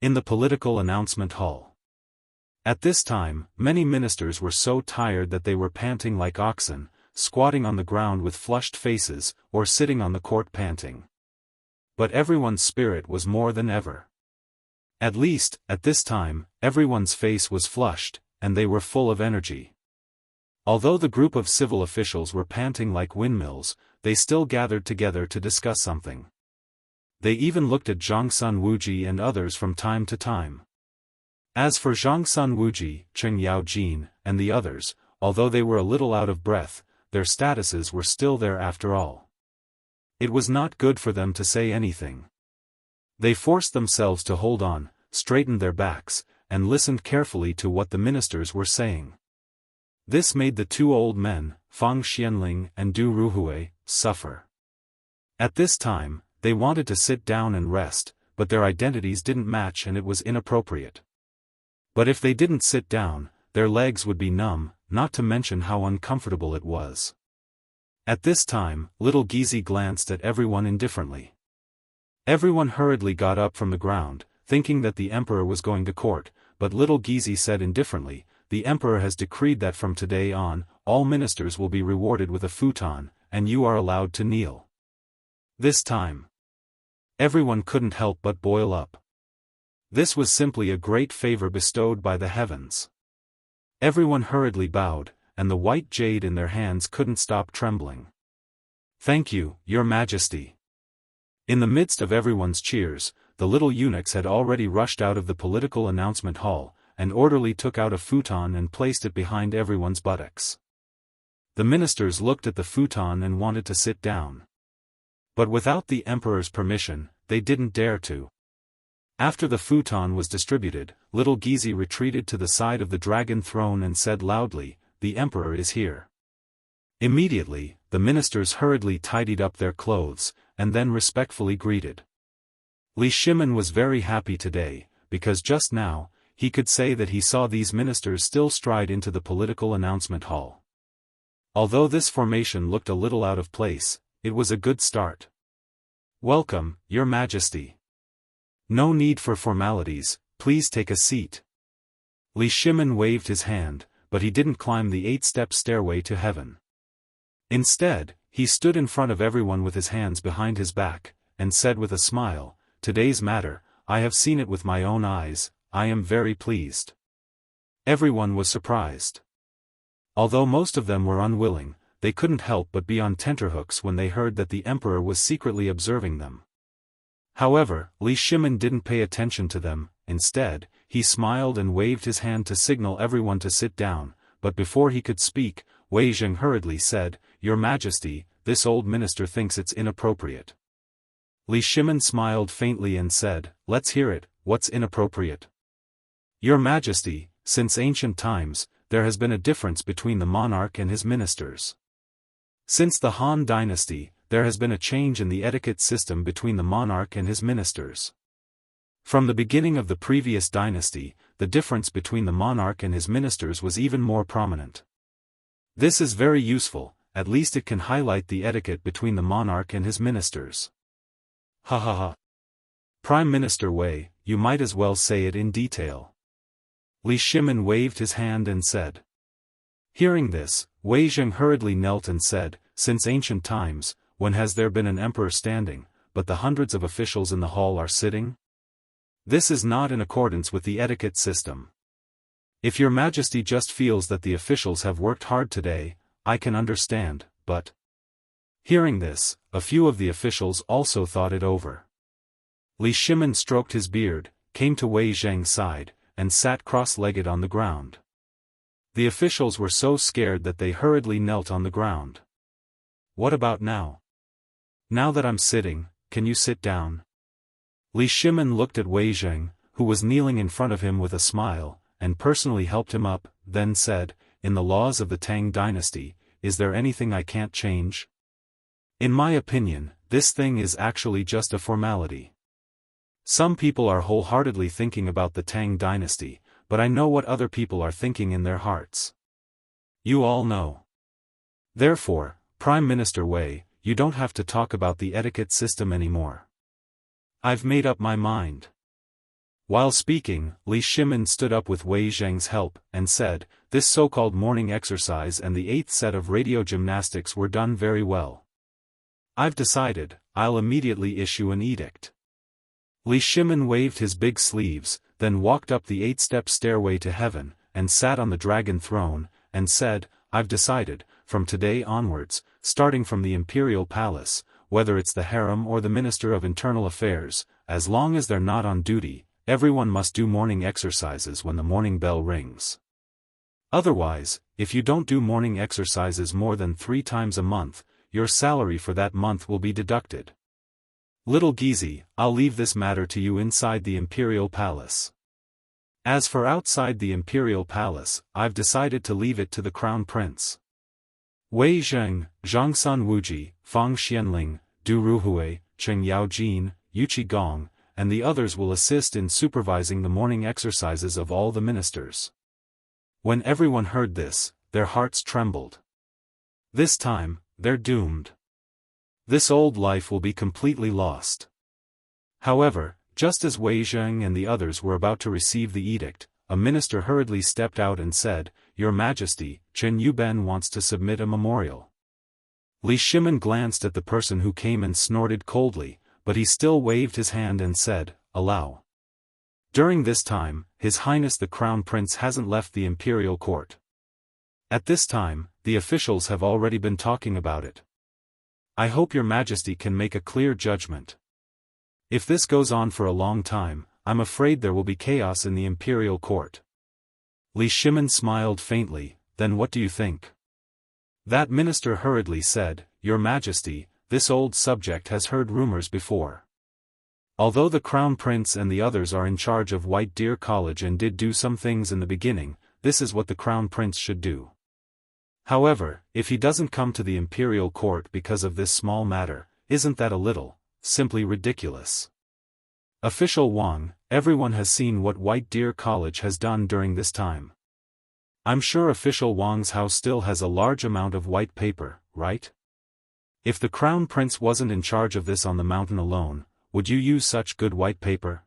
Speaker 1: In the political announcement hall. At this time, many ministers were so tired that they were panting like oxen, squatting on the ground with flushed faces, or sitting on the court panting. But everyone's spirit was more than ever. At least, at this time, everyone's face was flushed, and they were full of energy. Although the group of civil officials were panting like windmills, they still gathered together to discuss something. They even looked at Zhangsun Wuji and others from time to time. As for Zhangsun Wuji, Cheng Yaojin, and the others, although they were a little out of breath, their statuses were still there after all. It was not good for them to say anything. They forced themselves to hold on, straightened their backs, and listened carefully to what the ministers were saying. This made the two old men, Fang Xianling and Du Ruhui, suffer. At this time, they wanted to sit down and rest, but their identities didn't match and it was inappropriate. But if they didn't sit down, their legs would be numb, not to mention how uncomfortable it was. At this time, little Gizi glanced at everyone indifferently. Everyone hurriedly got up from the ground, thinking that the emperor was going to court, but little Gizi said indifferently, "The emperor has decreed that from today on, all ministers will be rewarded with a futon, and you are allowed to kneel." This time, everyone couldn't help but boil up. This was simply a great favor bestowed by the heavens. Everyone hurriedly bowed, and the white jade in their hands couldn't stop trembling. "Thank you, Your Majesty." In the midst of everyone's cheers, the little eunuchs had already rushed out of the political announcement hall, and orderly took out a futon and placed it behind everyone's buttocks. The ministers looked at the futon and wanted to sit down. But without the emperor's permission, they didn't dare to. After the futon was distributed, little Gizi retreated to the side of the dragon throne and said loudly, "The emperor is here." Immediately, the ministers hurriedly tidied up their clothes, and then respectfully greeted. Li Shimin was very happy today, because just now, he could say that he saw these ministers still stride into the political announcement hall. Although this formation looked a little out of place, it was a good start. "Welcome, Your Majesty. No need for formalities, please take a seat." Li Shimin waved his hand, but he didn't climb the 8-step stairway to heaven. Instead, he stood in front of everyone with his hands behind his back, and said with a smile, "Today's matter, I have seen it with my own eyes, I am very pleased." Everyone was surprised. Although most of them were unwilling, they couldn't help but be on tenterhooks when they heard that the emperor was secretly observing them. However, Li Shimin didn't pay attention to them. Instead, he smiled and waved his hand to signal everyone to sit down, but before he could speak, Wei Zheng hurriedly said, "Your Majesty, this old minister thinks it's inappropriate." Li Shimin smiled faintly and said, "Let's hear it, what's inappropriate?" "Your Majesty, since ancient times, there has been a difference between the monarch and his ministers. Since the Han dynasty, there has been a change in the etiquette system between the monarch and his ministers. From the beginning of the previous dynasty, the difference between the monarch and his ministers was even more prominent. This is very useful, at least it can highlight the etiquette between the monarch and his ministers." "Ha ha ha. Prime Minister Wei, you might as well say it in detail." Li Shimin waved his hand and said. Hearing this, Wei Zheng hurriedly knelt and said, "Since ancient times, when has there been an emperor standing, but the hundreds of officials in the hall are sitting? This is not in accordance with the etiquette system. If your Majesty just feels that the officials have worked hard today, I can understand, but..." Hearing this, a few of the officials also thought it over. Li Shimin stroked his beard, came to Wei Zheng's side, and sat cross-legged on the ground. The officials were so scared that they hurriedly knelt on the ground. "What about now? Now that I'm sitting, can you sit down?" Li Shimin looked at Wei Zheng, who was kneeling in front of him with a smile, and personally helped him up, then said, "In the laws of the Tang dynasty, is there anything I can't change? In my opinion, this thing is actually just a formality. Some people are wholeheartedly thinking about the Tang dynasty, but I know what other people are thinking in their hearts. You all know. Therefore, Prime Minister Wei, you don't have to talk about the etiquette system anymore. I've made up my mind." While speaking, Li Shimin stood up with Wei Zheng's help, and said, "This so-called morning exercise and the 8th set of radio gymnastics were done very well. I've decided, I'll immediately issue an edict." Li Shimin waved his big sleeves, then walked up the 8-step stairway to heaven, and sat on the dragon throne, and said, "I've decided, from today onwards, starting from the imperial palace, whether it's the harem or the Minister of Internal Affairs, as long as they're not on duty, everyone must do morning exercises when the morning bell rings. Otherwise, if you don't do morning exercises more than 3 times a month, your salary for that month will be deducted. Little Gizi, I'll leave this matter to you inside the imperial palace. As for outside the imperial palace, I've decided to leave it to the crown prince. Wei Zheng, Zhangsan Wuji, Fang Xianling, Du Ruhui, Cheng Yaojin, Yuqi Gong, and the others will assist in supervising the morning exercises of all the ministers." When everyone heard this, their hearts trembled. This time, they're doomed. This old life will be completely lost. However, just as Wei Zheng and the others were about to receive the edict, a minister hurriedly stepped out and said, "Your Majesty, Chen Yuben wants to submit a memorial." Li Shimin glanced at the person who came and snorted coldly, but he still waved his hand and said, "Allow." During this time, His Highness the Crown Prince hasn't left the imperial court. At this time, the officials have already been talking about it. I hope your Majesty can make a clear judgment. If this goes on for a long time, I'm afraid there will be chaos in the imperial court. Li Shimin smiled faintly. Then what do you think? That minister hurriedly said, Your Majesty, this old subject has heard rumors before. Although the Crown Prince and the others are in charge of White Deer College and did do some things in the beginning, this is what the Crown Prince should do. However, if he doesn't come to the imperial court because of this small matter, isn't that a little, simply ridiculous? Official Wang, everyone has seen what White Deer College has done during this time. I'm sure Official Wang's house still has a large amount of white paper, right? If the Crown Prince wasn't in charge of this on the mountain alone, would you use such good white paper?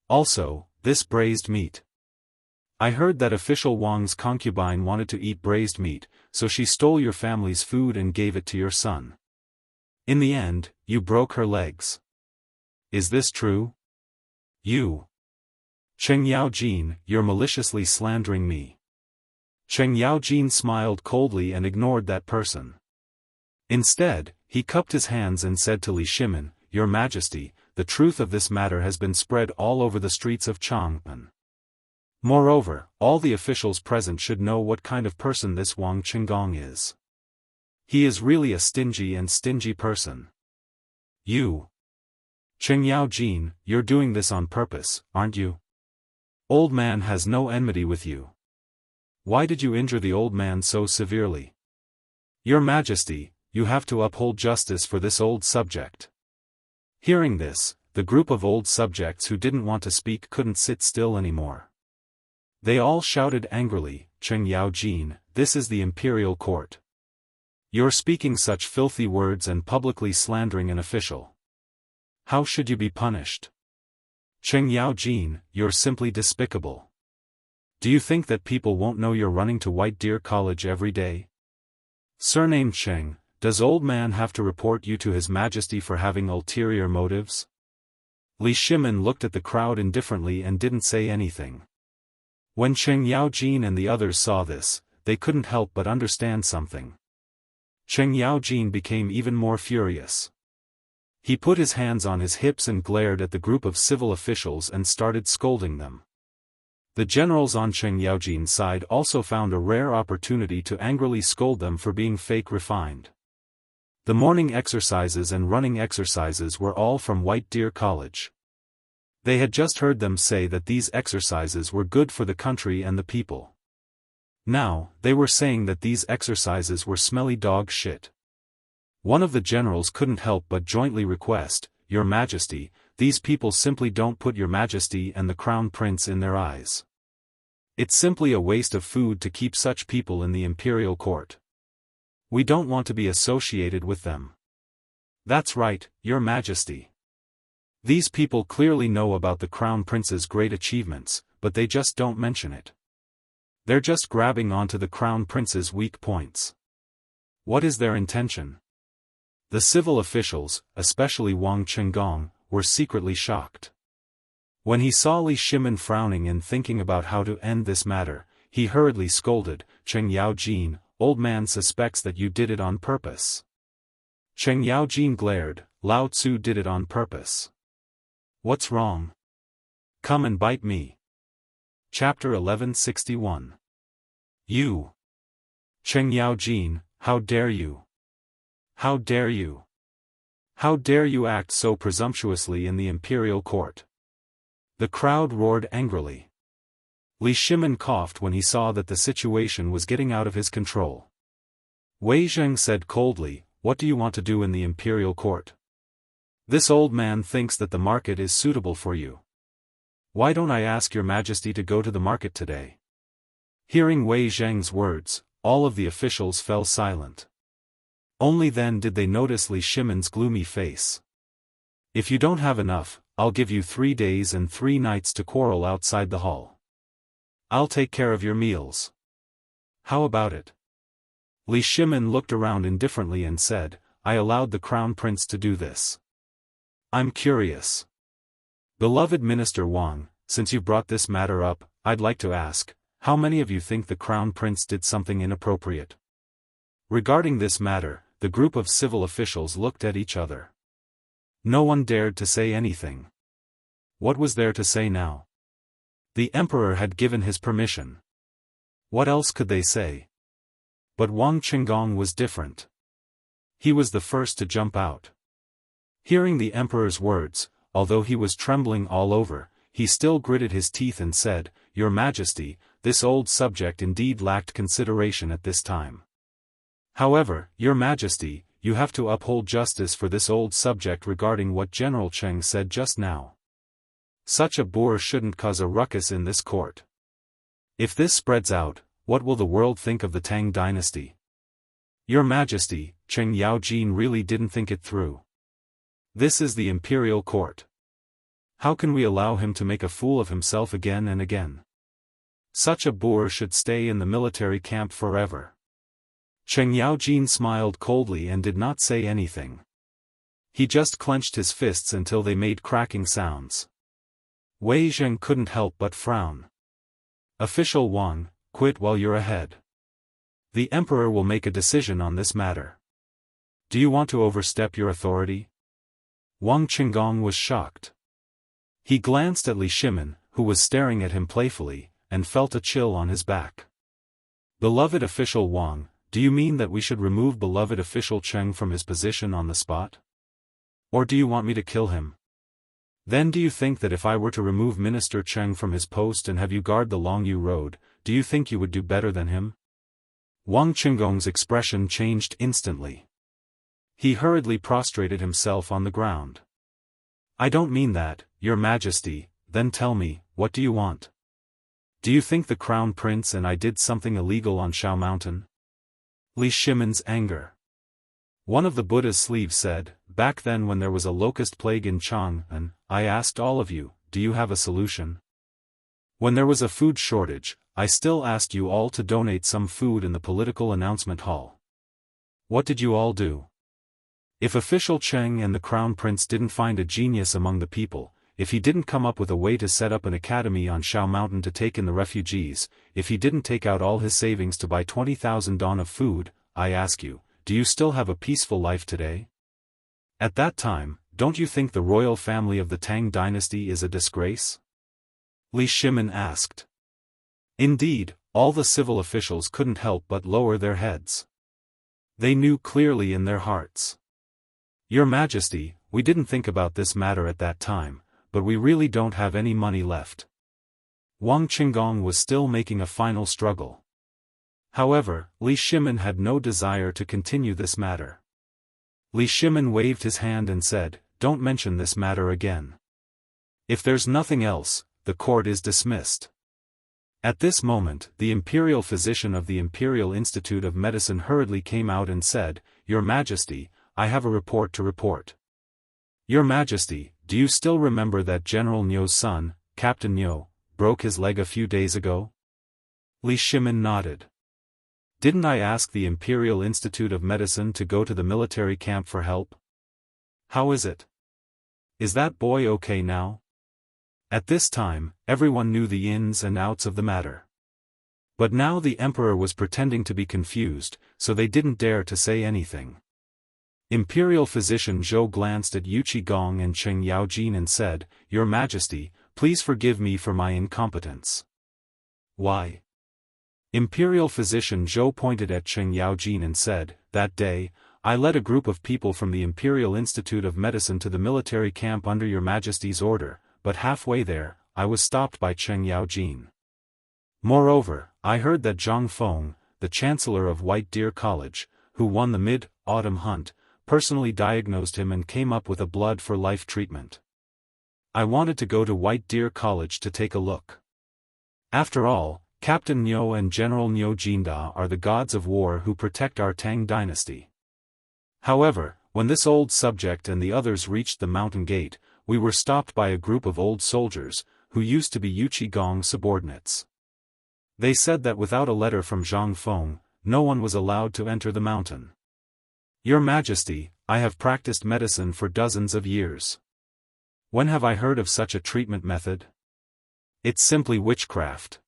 Speaker 1: Also, this braised meat. I heard that Official Wang's concubine wanted to eat braised meat, so she stole your family's food and gave it to your son. In the end, you broke her legs. Is this true? You. Cheng Yaojin, you're maliciously slandering me. Cheng Yaojin smiled coldly and ignored that person. Instead, he cupped his hands and said to Li Shimin, Your Majesty, the truth of this matter has been spread all over the streets of Chang'an. Moreover, all the officials present should know what kind of person this Wang Qinggong is. He is really a stingy person. You. Cheng Yaojin, you're doing this on purpose, aren't you? Old man has no enmity with you. Why did you injure the old man so severely? Your Majesty, you have to uphold justice for this old subject. Hearing this, the group of old subjects who didn't want to speak couldn't sit still anymore. They all shouted angrily, Cheng Yaojin, this is the imperial court. You're speaking such filthy words and publicly slandering an official. How should you be punished? Cheng Yaojin, you're simply despicable. Do you think that people won't know you're running to White Deer College every day? Surnamed Cheng, does old man have to report you to His Majesty for having ulterior motives? Li Shimin looked at the crowd indifferently and didn't say anything. When Cheng Yaojin and the others saw this, they couldn't help but understand something. Cheng Yaojin became even more furious. He put his hands on his hips and glared at the group of civil officials and started scolding them. The generals on Cheng Yaojin's side also found a rare opportunity to angrily scold them for being fake refined. The morning exercises and running exercises were all from White Deer College. They had just heard them say that these exercises were good for the country and the people. Now, they were saying that these exercises were smelly dog shit. One of the generals couldn't help but jointly request, Your Majesty, these people simply don't put Your Majesty and the Crown Prince in their eyes. It's simply a waste of food to keep such people in the imperial court. We don't want to be associated with them. That's right, Your Majesty. These people clearly know about the Crown Prince's great achievements, but they just don't mention it. They're just grabbing onto the Crown Prince's weak points. What is their intention? The civil officials, especially Wang Qinggong, were secretly shocked. When he saw Li Shimin frowning and thinking about how to end this matter, he hurriedly scolded, Cheng Yaojin, old man suspects that you did it on purpose. Cheng Yaojin glared, Lao Tzu did it on purpose. What's wrong? Come and bite me. Chapter 1161. You. Cheng Yaojin, how dare you? How dare you? How dare you act so presumptuously in the imperial court? The crowd roared angrily. Li Shimin coughed when he saw that the situation was getting out of his control. Wei Zheng said coldly, What do you want to do in the imperial court? This old man thinks that the market is suitable for you. Why don't I ask Your Majesty to go to the market today? Hearing Wei Zheng's words, all of the officials fell silent. Only then did they notice Li Shimin's gloomy face. If you don't have enough, I'll give you 3 days and 3 nights to quarrel outside the hall. I'll take care of your meals. How about it? Li Shimin looked around indifferently and said, I allowed the Crown Prince to do this. I'm curious. Beloved Minister Wang, since you brought this matter up, I'd like to ask, how many of you think the Crown Prince did something inappropriate? Regarding this matter, the group of civil officials looked at each other. No one dared to say anything. What was there to say now? The emperor had given his permission. What else could they say? But Wang Qinggong was different. He was the first to jump out. Hearing the emperor's words, although he was trembling all over, he still gritted his teeth and said, "Your Majesty, this old subject indeed lacked consideration at this time. However, Your Majesty, you have to uphold justice for this old subject regarding what General Cheng said just now. Such a boor shouldn't cause a ruckus in this court. If this spreads out, what will the world think of the Tang dynasty? Your Majesty, Cheng Yaojin really didn't think it through. This is the imperial court. How can we allow him to make a fool of himself again and again? Such a boor should stay in the military camp forever." Cheng Yaojin smiled coldly and did not say anything. He just clenched his fists until they made cracking sounds. Wei Zheng couldn't help but frown. "Official Wang, quit while you're ahead. The emperor will make a decision on this matter. Do you want to overstep your authority?" Wang Qinggong was shocked. He glanced at Li Shimin, who was staring at him playfully, and felt a chill on his back. "Beloved official Wang, do you mean that we should remove beloved official Cheng from his position on the spot? Or do you want me to kill him? Then do you think that if I were to remove Minister Cheng from his post and have you guard the Longyu Road, do you think you would do better than him?" Wang Qinggong's expression changed instantly. He hurriedly prostrated himself on the ground. "I don't mean that, Your Majesty. Then tell me, what do you want? Do you think the Crown Prince and I did something illegal on Shao Mountain?" Li Shimin's anger. One of the Buddha's sleeves said, "Back then when there was a locust plague in Chang'an, I asked all of you, do you have a solution? When there was a food shortage, I still asked you all to donate some food in the political announcement hall. What did you all do? If official Cheng and the Crown Prince didn't find a genius among the people, if he didn't come up with a way to set up an academy on Shao Mountain to take in the refugees, if he didn't take out all his savings to buy 20,000 don of food, I ask you, do you still have a peaceful life today? At that time, don't you think the royal family of the Tang dynasty is a disgrace?" Li Shimin asked. Indeed, all the civil officials couldn't help but lower their heads. They knew clearly in their hearts. "Your Majesty, we didn't think about this matter at that time, but we really don't have any money left." Wang Qinggong was still making a final struggle. However, Li Shimin had no desire to continue this matter. Li Shimin waved his hand and said, "Don't mention this matter again. If there's nothing else, the court is dismissed." At this moment, the imperial physician of the Imperial Institute of Medicine hurriedly came out and said, "Your Majesty, I have a report to report. Your Majesty, do you still remember that General Niu's son, Captain Niu, broke his leg a few days ago?" Li Shimin nodded. "Didn't I ask the Imperial Institute of Medicine to go to the military camp for help? How is it? Is that boy okay now?" At this time, everyone knew the ins and outs of the matter. But now the emperor was pretending to be confused, so they didn't dare to say anything. Imperial physician Zhou glanced at Yu Qigong and Cheng Yaojin and said, "Your Majesty, please forgive me for my incompetence." "Why?" Imperial physician Zhou pointed at Cheng Yaojin and said, "That day, I led a group of people from the Imperial Institute of Medicine to the military camp under Your Majesty's order, but halfway there, I was stopped by Cheng Yaojin. Moreover, I heard that Zhang Feng, the Chancellor of White Deer College, who won the mid-autumn hunt, personally diagnosed him and came up with a blood-for-life treatment. I wanted to go to White Deer College to take a look. After all, Captain Niu and General Niu Jinda are the gods of war who protect our Tang dynasty. However, when this old subject and the others reached the mountain gate, we were stopped by a group of old soldiers, who used to be Yu Qigong's subordinates. They said that without a letter from Zhang Feng, no one was allowed to enter the mountain. Your Majesty, I have practiced medicine for dozens of years. When have I heard of such a treatment method? It's simply witchcraft."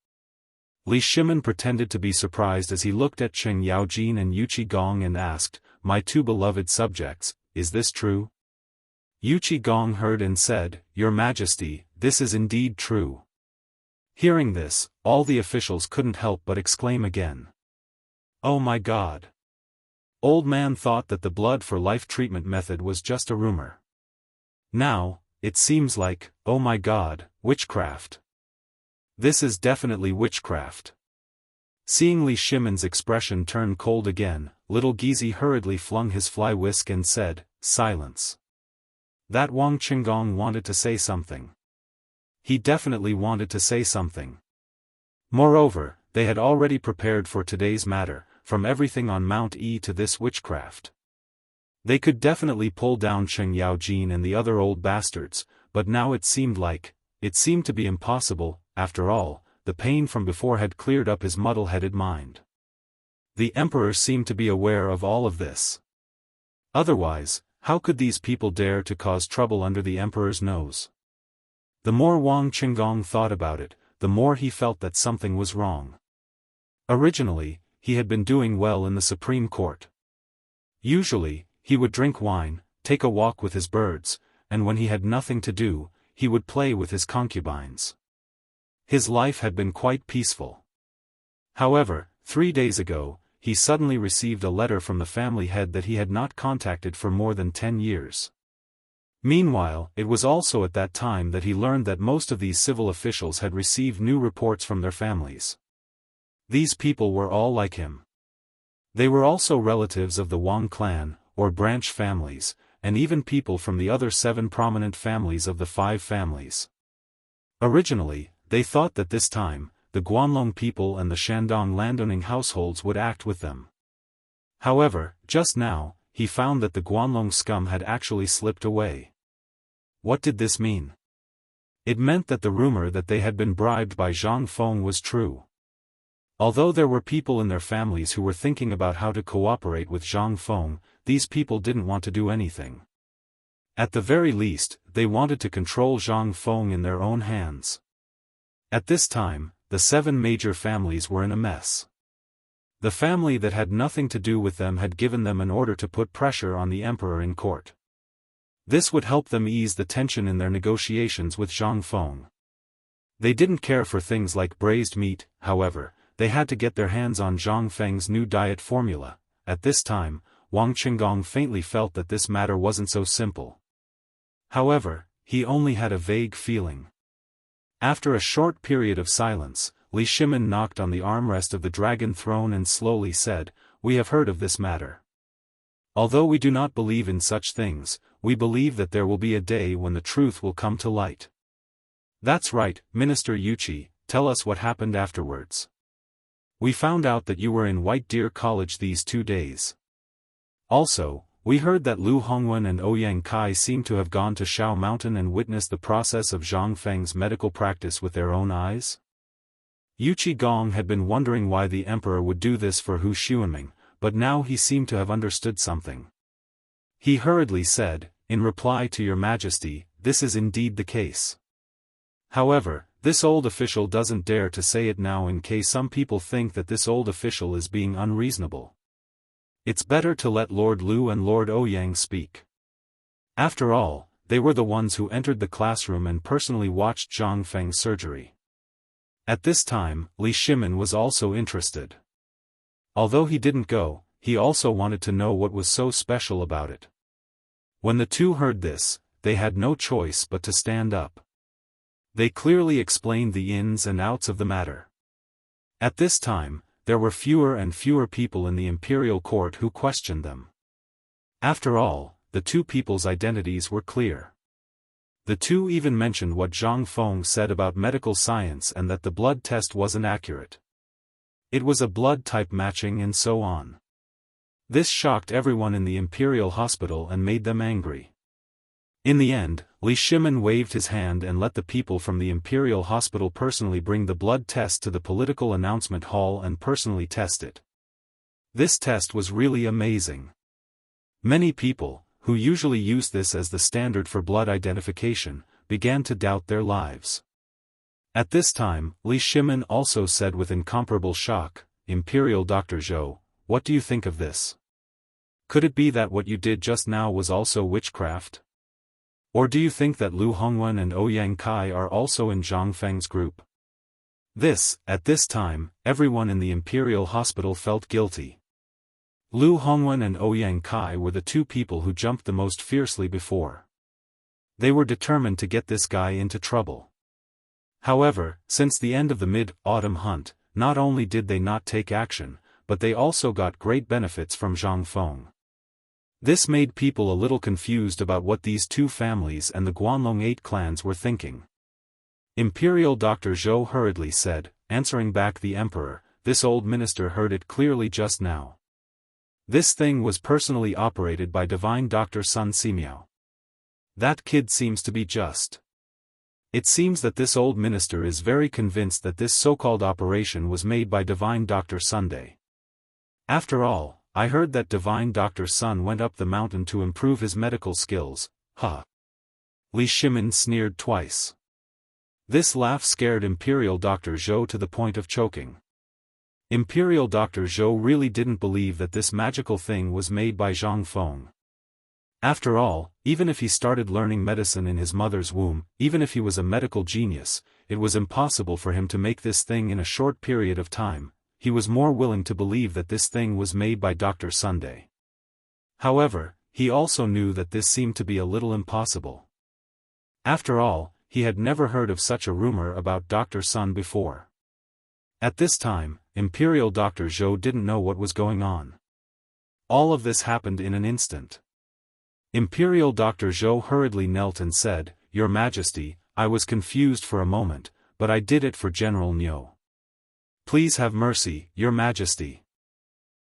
Speaker 1: Li Shimin pretended to be surprised as he looked at Cheng Yaojin and Yu Qigong and asked, "My two beloved subjects, is this true?" Qigong heard and said, "Your Majesty, this is indeed true." Hearing this, all the officials couldn't help but exclaim again. "Oh my God!" Old Man thought that the blood for life treatment method was just a rumor. Now, it seems like, oh my God, witchcraft. This is definitely witchcraft. Seeing Li Shimon's expression turn cold again, little Gizi hurriedly flung his fly whisk and said, "Silence." That Wang Qinggong wanted to say something. He definitely wanted to say something. Moreover, they had already prepared for today's matter, from everything on Mount E to this witchcraft. They could definitely pull down Cheng Yaojin and the other old bastards, but now it seemed to be impossible. After all, the pain from before had cleared up his muddle-headed mind. The Emperor seemed to be aware of all of this. Otherwise, how could these people dare to cause trouble under the Emperor's nose? The more Wang Qinggong thought about it, the more he felt that something was wrong. Originally, he had been doing well in the Supreme Court. Usually, he would drink wine, take a walk with his birds, and when he had nothing to do, he would play with his concubines. His life had been quite peaceful. However, 3 days ago, he suddenly received a letter from the family head that he had not contacted for more than 10 years. Meanwhile, it was also at that time that he learned that most of these civil officials had received new reports from their families. These people were all like him. They were also relatives of the Wang clan, or branch families, and even people from the other 7 prominent families of the 5 families. Originally, they thought that this time, the Guanlong people and the Shandong landowning households would act with them. However, just now, he found that the Guanlong scum had actually slipped away. What did this mean? It meant that the rumor that they had been bribed by Zhang Feng was true. Although there were people in their families who were thinking about how to cooperate with Zhang Feng, these people didn't want to do anything. At the very least, they wanted to control Zhang Feng in their own hands. At this time, the 7 major families were in a mess. The family that had nothing to do with them had given them an order to put pressure on the emperor in court. This would help them ease the tension in their negotiations with Zhang Feng. They didn't care for things like braised meat, however. They had to get their hands on Zhang Feng's new diet formula. At this time, Wang Qinggong faintly felt that this matter wasn't so simple. However, he only had a vague feeling. After a short period of silence, Li Shimin knocked on the armrest of the dragon throne and slowly said, "We have heard of this matter. Although we do not believe in such things, we believe that there will be a day when the truth will come to light." "That's right, Minister Yuqi, tell us what happened afterwards." "We found out that you were in White Deer College these 2 days. Also, we heard that Lu Hongwen and Ouyang Kai seem to have gone to Shao Mountain and witnessed the process of Zhang Feng's medical practice with their own eyes." Qigong had been wondering why the emperor would do this for Hu Xuanming, but now he seemed to have understood something. He hurriedly said, "In reply to your Majesty, this is indeed the case. However, this old official doesn't dare to say it now in case some people think that this old official is being unreasonable. It's better to let Lord Lu and Lord Ouyang speak. After all, they were the ones who entered the classroom and personally watched Zhang Feng's surgery." At this time, Li Shimin was also interested. Although he didn't go, he also wanted to know what was so special about it. When the two heard this, they had no choice but to stand up. They clearly explained the ins and outs of the matter. At this time, there were fewer and fewer people in the imperial court who questioned them. After all, the two people's identities were clear. The two even mentioned what Zhang Feng said about medical science and that the blood test wasn't accurate. It was a blood type matching and so on. This shocked everyone in the imperial hospital and made them angry. In the end, Li Shimin waved his hand and let the people from the imperial hospital personally bring the blood test to the political announcement hall and personally test it. This test was really amazing. Many people, who usually use this as the standard for blood identification, began to doubt their lives. At this time, Li Shimin also said with incomparable shock, "Imperial Dr. Zhou, what do you think of this? Could it be that what you did just now was also witchcraft?" Or do you think that Lu Hongwen and Ouyang Kai are also in Zhang Feng's group? At this time, everyone in the Imperial Hospital felt guilty. Lu Hongwen and Ouyang Kai were the two people who jumped the most fiercely before. They were determined to get this guy into trouble. However, since the end of the mid-autumn hunt, not only did they not take action, but they also got great benefits from Zhang Feng. This made people a little confused about what these two families and the Guanlong 8 clans were thinking. Imperial Dr. Zhou hurriedly said, answering back the emperor, "This old minister heard it clearly just now. This thing was personally operated by divine Dr. Sun Simiao. That kid seems to be just. It seems that this old minister is very convinced that this so-called operation was made by divine Dr. Sunday. After all, I heard that divine Dr. Sun went up the mountain to improve his medical skills, huh?" Li Shimin sneered twice. This laugh scared Imperial Dr. Zhou to the point of choking. Imperial Dr. Zhou really didn't believe that this magical thing was made by Zhang Feng. After all, even if he started learning medicine in his mother's womb, even if he was a medical genius, it was impossible for him to make this thing in a short period of time. He was more willing to believe that this thing was made by Dr. Sunday. However, he also knew that this seemed to be a little impossible. After all, he had never heard of such a rumor about Dr. Sun before. At this time, Imperial Dr. Zhou didn't know what was going on. All of this happened in an instant. Imperial Dr. Zhou hurriedly knelt and said, "Your Majesty, I was confused for a moment, but I did it for General Niu. Please have mercy, Your Majesty."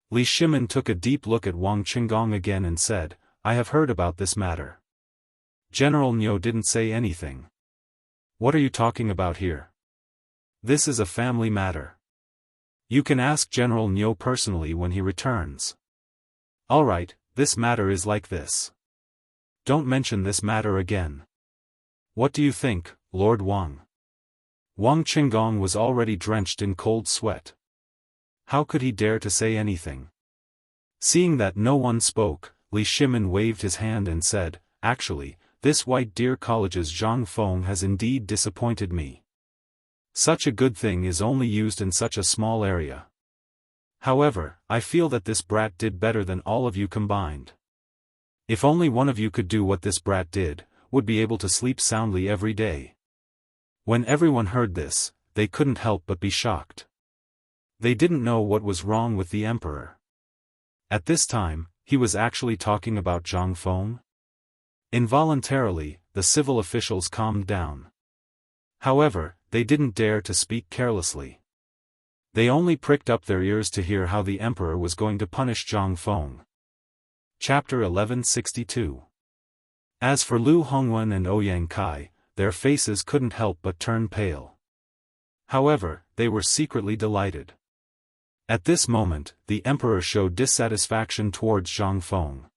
Speaker 1: Li Shimin took a deep look at Wang Qinggong again and said, "I have heard about this matter." General Niu didn't say anything. "What are you talking about here? This is a family matter. You can ask General Niu personally when he returns." "Alright, this matter is like this. Don't mention this matter again." "What do you think, Lord Wang?" Wang Qinggong was already drenched in cold sweat. How could he dare to say anything? Seeing that no one spoke, Li Shimin waved his hand and said, "Actually, this White Deer College's Zhang Feng has indeed disappointed me. Such a good thing is only used in such a small area. However, I feel that this brat did better than all of you combined. If only one of you could do what this brat did, would be able to sleep soundly every day." When everyone heard this, they couldn't help but be shocked. They didn't know what was wrong with the emperor. At this time, he was actually talking about Zhang Feng? Involuntarily, the civil officials calmed down. However, they didn't dare to speak carelessly. They only pricked up their ears to hear how the emperor was going to punish Zhang Feng. Chapter 1162. As for Lu Hongwen and Ouyang Kai, their faces couldn't help but turn pale. However, they were secretly delighted. At this moment, the emperor showed dissatisfaction towards Zhang Feng.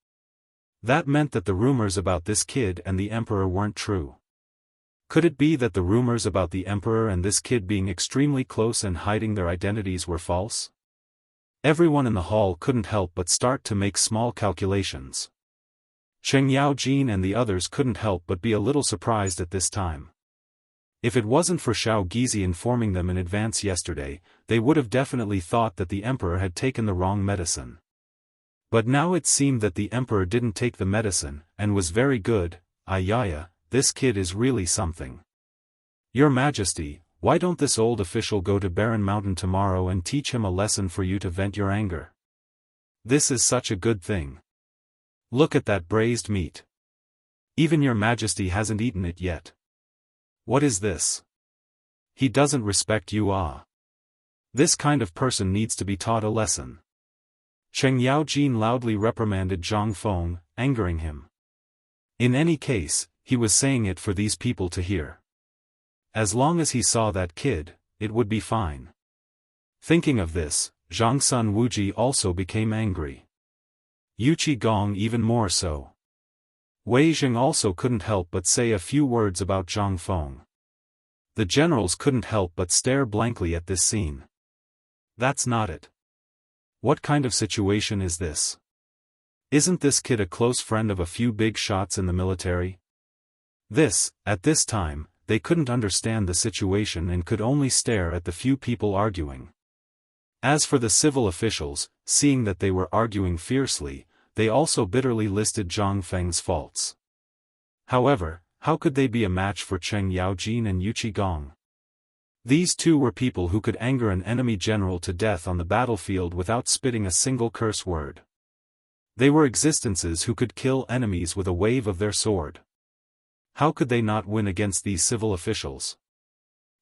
Speaker 1: That meant that the rumors about this kid and the emperor weren't true. Could it be that the rumors about the emperor and this kid being extremely close and hiding their identities were false? Everyone in the hall couldn't help but start to make small calculations. Cheng Yaojin and the others couldn't help but be a little surprised at this time. If it wasn't for Xiao Gizi informing them in advance yesterday, they would have definitely thought that the emperor had taken the wrong medicine. But now it seemed that the emperor didn't take the medicine, and was very good. Ayaya, this kid is really something. Your Majesty, why don't this old official go to Barren Mountain tomorrow and teach him a lesson for you to vent your anger? This is such a good thing. Look at that braised meat. Even your Majesty hasn't eaten it yet. What is this? He doesn't respect you. This kind of person needs to be taught a lesson. Cheng Yaojin loudly reprimanded Zhang Feng, angering him. In any case, he was saying it for these people to hear. As long as he saw that kid, it would be fine. Thinking of this, Zhang Sun Wuji also became angry. Yuqi Gong even more so. Wei Jing also couldn't help but say a few words about Zhang Feng. The generals couldn't help but stare blankly at this scene. That's not it. What kind of situation is this? Isn't this kid a close friend of a few big shots in the military? At this time, they couldn't understand the situation and could only stare at the few people arguing. As for the civil officials, seeing that they were arguing fiercely, they also bitterly listed Zhang Feng's faults. However, how could they be a match for Cheng Yaojin and Yu Qigong? These two were people who could anger an enemy general to death on the battlefield without spitting a single curse word. They were existences who could kill enemies with a wave of their sword. How could they not win against these civil officials?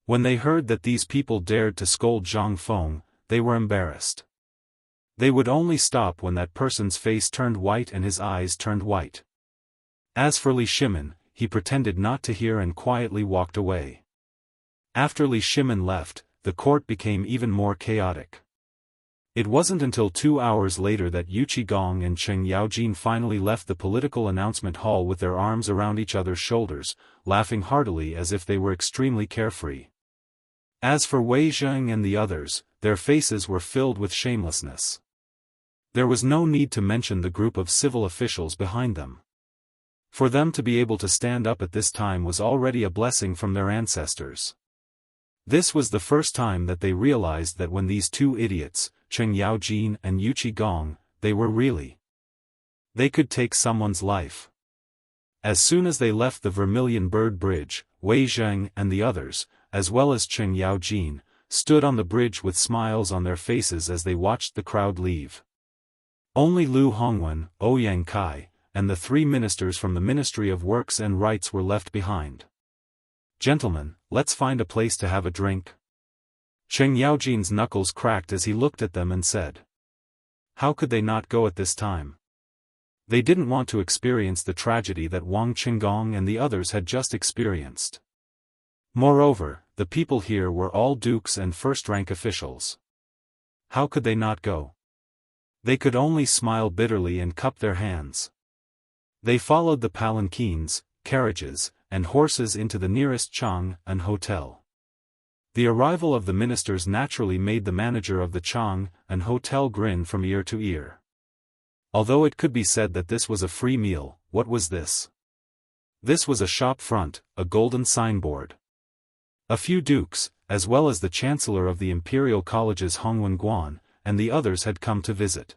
Speaker 1: When they heard that these people dared to scold Zhang Feng, they were embarrassed. They would only stop when that person's face turned white and his eyes turned white. As for Li Shimin, he pretended not to hear and quietly walked away. After Li Shimin left, the court became even more chaotic. It wasn't until 2 hours later that Yu Qigong and Cheng Yaojin finally left the political announcement hall with their arms around each other's shoulders, laughing heartily as if they were extremely carefree. As for Wei Zheng and the others, their faces were filled with shamelessness. There was no need to mention the group of civil officials behind them. For them to be able to stand up at this time was already a blessing from their ancestors. This was the first time that they realized that when these two idiots, Cheng Yaojin and Yu Qigong, they could take someone's life. As soon as they left the Vermilion Bird Bridge, Wei Zheng and the others, as well as Cheng Yaojin, stood on the bridge with smiles on their faces as they watched the crowd leave. Only Lu Hongwen, Ouyang Kai, and the 3 ministers from the Ministry of Works and Rights were left behind. "Gentlemen, let's find a place to have a drink." Cheng Yaojin's knuckles cracked as he looked at them and said. How could they not go at this time? They didn't want to experience the tragedy that Wang Qinggong and the others had just experienced. Moreover, the people here were all dukes and first-rank officials. How could they not go? They could only smile bitterly and cup their hands. They followed the palanquins, carriages, and horses into the nearest Chang'an hotel. The arrival of the ministers naturally made the manager of the Chang'an hotel grin from ear to ear. Although it could be said that this was a free meal, what was this? This was a shop front, a golden signboard. A few dukes, as well as the chancellor of the Imperial College's Hongwen Guan, and the others had come to visit.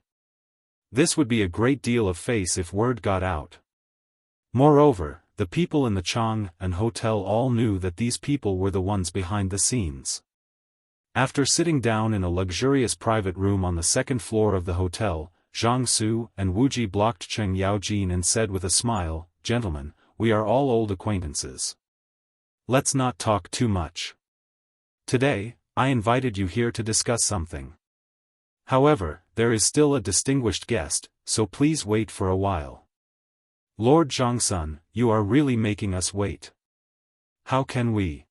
Speaker 1: This would be a great deal of face if word got out. Moreover, the people in the Chang'an hotel all knew that these people were the ones behind the scenes. After sitting down in a luxurious private room on the 2nd floor of the hotel, Zhang Su and Wu Ji blocked Cheng Yaojin and said with a smile, "Gentlemen, we are all old acquaintances. Let's not talk too much. Today, I invited you here to discuss something. However, there is still a distinguished guest, so please wait for a while." "Lord Zhangsun, you are really making us wait. How can we?"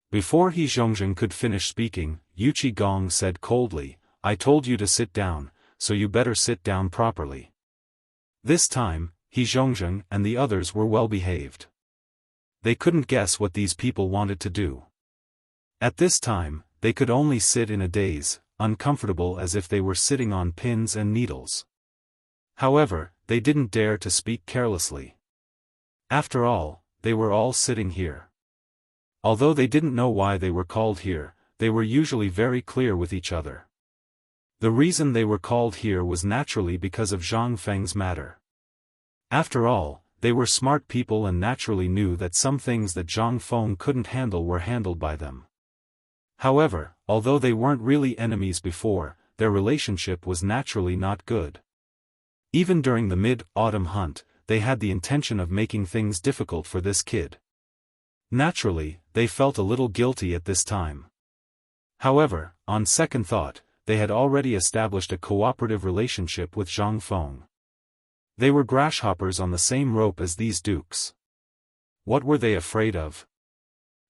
Speaker 1: Before He Zhongzheng could finish speaking, Yu Qigong said coldly, "I told you to sit down, so you better sit down properly." This time, He Zhongzheng and the others were well behaved. They couldn't guess what these people wanted to do. At this time, they could only sit in a daze, uncomfortable as if they were sitting on pins and needles. However, they didn't dare to speak carelessly. After all, they were all sitting here. Although they didn't know why they were called here, they were usually very clear with each other. The reason they were called here was naturally because of Zhang Feng's matter. After all, they were smart people and naturally knew that some things that Zhang Feng couldn't handle were handled by them. However, although they weren't really enemies before, their relationship was naturally not good. Even during the mid-autumn hunt, they had the intention of making things difficult for this kid. Naturally, they felt a little guilty at this time. However, on second thought, they had already established a cooperative relationship with Zhang Feng. They were grasshoppers on the same rope as these dukes. What were they afraid of?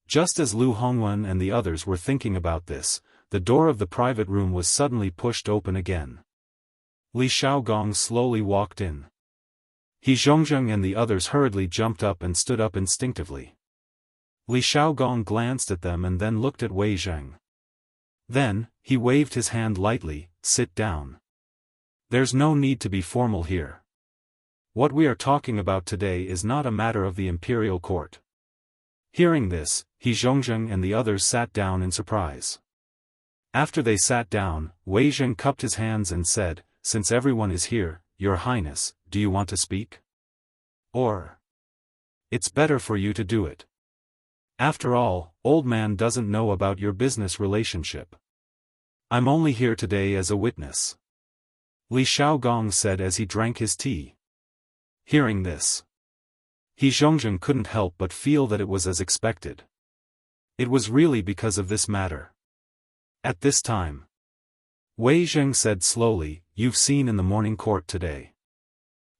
Speaker 1: Just as Lu Hongwen and the others were thinking about this, the door of the private room was suddenly pushed open again. Li Shaogong slowly walked in. He Zhongzheng and the others hurriedly jumped up and stood up instinctively. Li Shaogong glanced at them and then looked at Wei Zheng. Then, he waved his hand lightly, "Sit down. There's no need to be formal here." What we are talking about today is not a matter of the imperial court. Hearing this, He Zhongzheng and the others sat down in surprise. After they sat down, Wei Zheng cupped his hands and said, "Since everyone is here, Your Highness, do you want to speak? Or it's better for you to do it. After all, old man doesn't know about your business relationship. I'm only here today as a witness," Li Shaogong said as he drank his tea. Hearing this, He Zhongzheng couldn't help but feel that it was as expected. It was really because of this matter. At this time, Wei Zheng said slowly, "You've seen in the morning court today.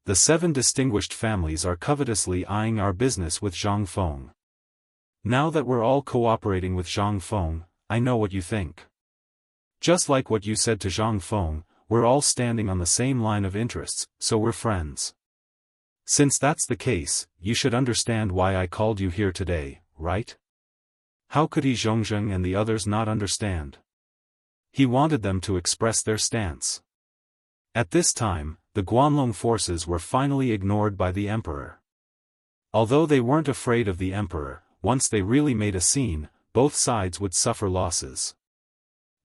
Speaker 1: The 7 distinguished families are covetously eyeing our business with Zhang Feng. Now that we're all cooperating with Zhang Feng, I know what you think. Just like what you said to Zhang Feng, we're all standing on the same line of interests, so we're friends. Since that's the case, you should understand why I called you here today, right?" How could He Zhongzheng and the others not understand? He wanted them to express their stance. At this time, the Guanlong forces were finally ignored by the emperor. Although they weren't afraid of the emperor, once they really made a scene, both sides would suffer losses.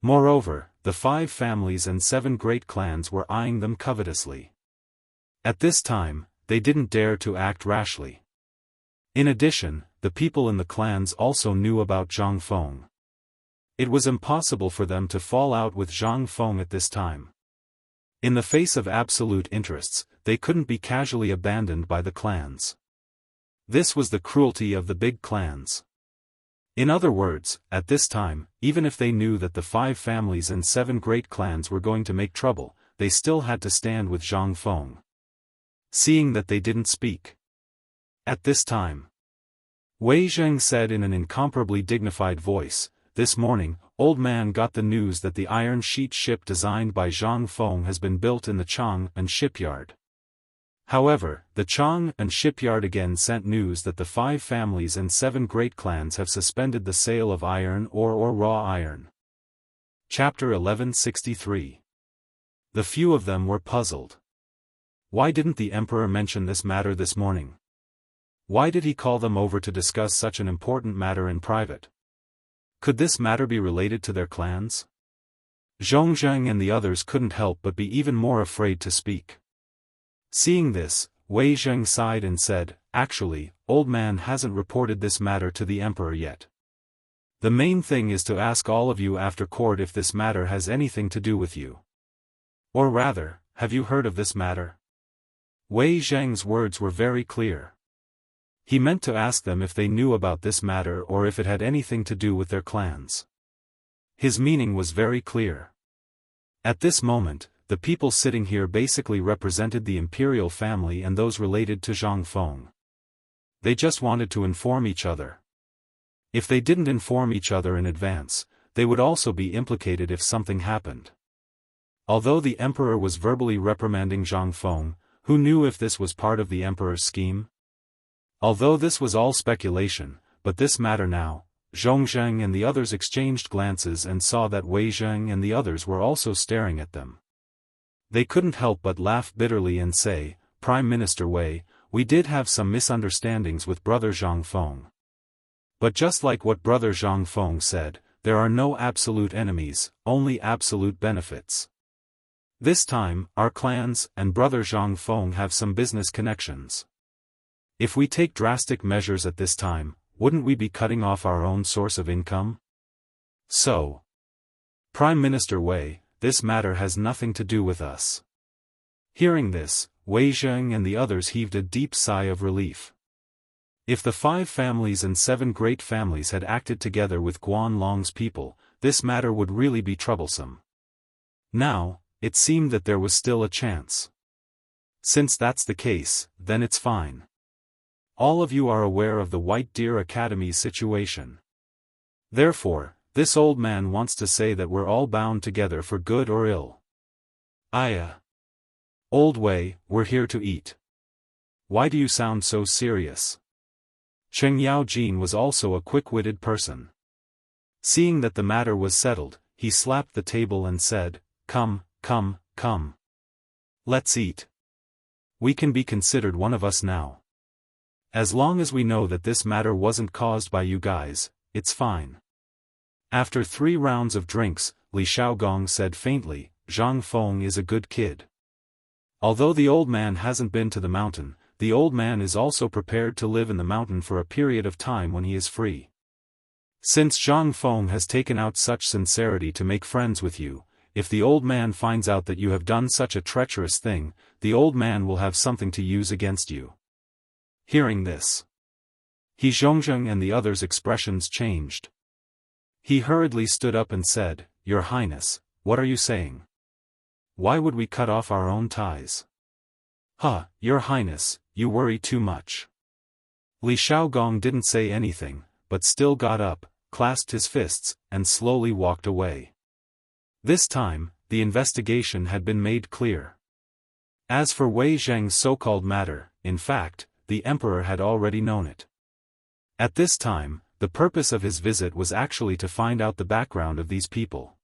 Speaker 1: Moreover, the 5 families and 7 great clans were eyeing them covetously. At this time, they didn't dare to act rashly. In addition, the people in the clans also knew about Zhang Feng. It was impossible for them to fall out with Zhang Feng at this time. In the face of absolute interests, they couldn't be casually abandoned by the clans. This was the cruelty of the big clans. In other words, at this time, even if they knew that the 5 families and 7 great clans were going to make trouble, they still had to stand with Zhang Feng. Seeing that they didn't speak. At this time, Wei Zheng said in an incomparably dignified voice, "This morning, old man got the news that the iron sheet ship designed by Zhang Feng has been built in the Chang'an shipyard. However, the Chang'an shipyard again sent news that the 5 families and 7 great clans have suspended the sale of iron ore or raw iron." Chapter 1163. The few of them were puzzled. Why didn't the emperor mention this matter this morning? Why did he call them over to discuss such an important matter in private? Could this matter be related to their clans? Zhongzheng and the others couldn't help but be even more afraid to speak. Seeing this, Wei Zheng sighed and said, "Actually, old man hasn't reported this matter to the emperor yet. The main thing is to ask all of you after court if this matter has anything to do with you. Or rather, have you heard of this matter?" Wei Zheng's words were very clear. He meant to ask them if they knew about this matter or if it had anything to do with their clans. His meaning was very clear. At this moment, the people sitting here basically represented the imperial family and those related to Zhang Feng. They just wanted to inform each other. If they didn't inform each other in advance, they would also be implicated if something happened. Although the emperor was verbally reprimanding Zhang Feng, who knew if this was part of the emperor's scheme? Although this was all speculation, but this matter now, Zhongzheng and the others exchanged glances and saw that Wei Zheng and the others were also staring at them. They couldn't help but laugh bitterly and say, "Prime Minister Wei, we did have some misunderstandings with Brother Zhang Feng. But just like what Brother Zhang Feng said, there are no absolute enemies, only absolute benefits. This time, our clans and Brother Zhang Feng have some business connections. If we take drastic measures at this time, wouldn't we be cutting off our own source of income? So, Prime Minister Wei, this matter has nothing to do with us." Hearing this, Wei Zheng and the others heaved a deep sigh of relief. If the 5 families and 7 great families had acted together with Guanlong's people, this matter would really be troublesome. Now, it seemed that there was still a chance. Since that's the case, then it's fine. All of you are aware of the White Deer Academy's situation. Therefore, this old man wants to say that we're all bound together for good or ill. Old Wei, we're here to eat. Why do you sound so serious? Cheng Yaojin was also a quick-witted person. Seeing that the matter was settled, he slapped the table and said, "Come, come, come. Let's eat." We can be considered one of us now. As long as we know that this matter wasn't caused by you guys, it's fine. After 3 rounds of drinks, Li Xiaogong said faintly, Zhang Feng is a good kid. Although the old man hasn't been to the mountain, the old man is also prepared to live in the mountain for a period of time when he is free. Since Zhang Feng has taken out such sincerity to make friends with you, if the old man finds out that you have done such a treacherous thing, the old man will have something to use against you. Hearing this, He Zhongzheng and the others' expressions changed. He hurriedly stood up and said, Your Highness, what are you saying? Why would we cut off our own ties? Your Highness, you worry too much. Li Xiaogong didn't say anything, but still got up, clasped his fists, and slowly walked away. This time, the investigation had been made clear. As for Wei Zheng's so-called matter, in fact, the emperor had already known it. At this time, the purpose of his visit was actually to find out the background of these people.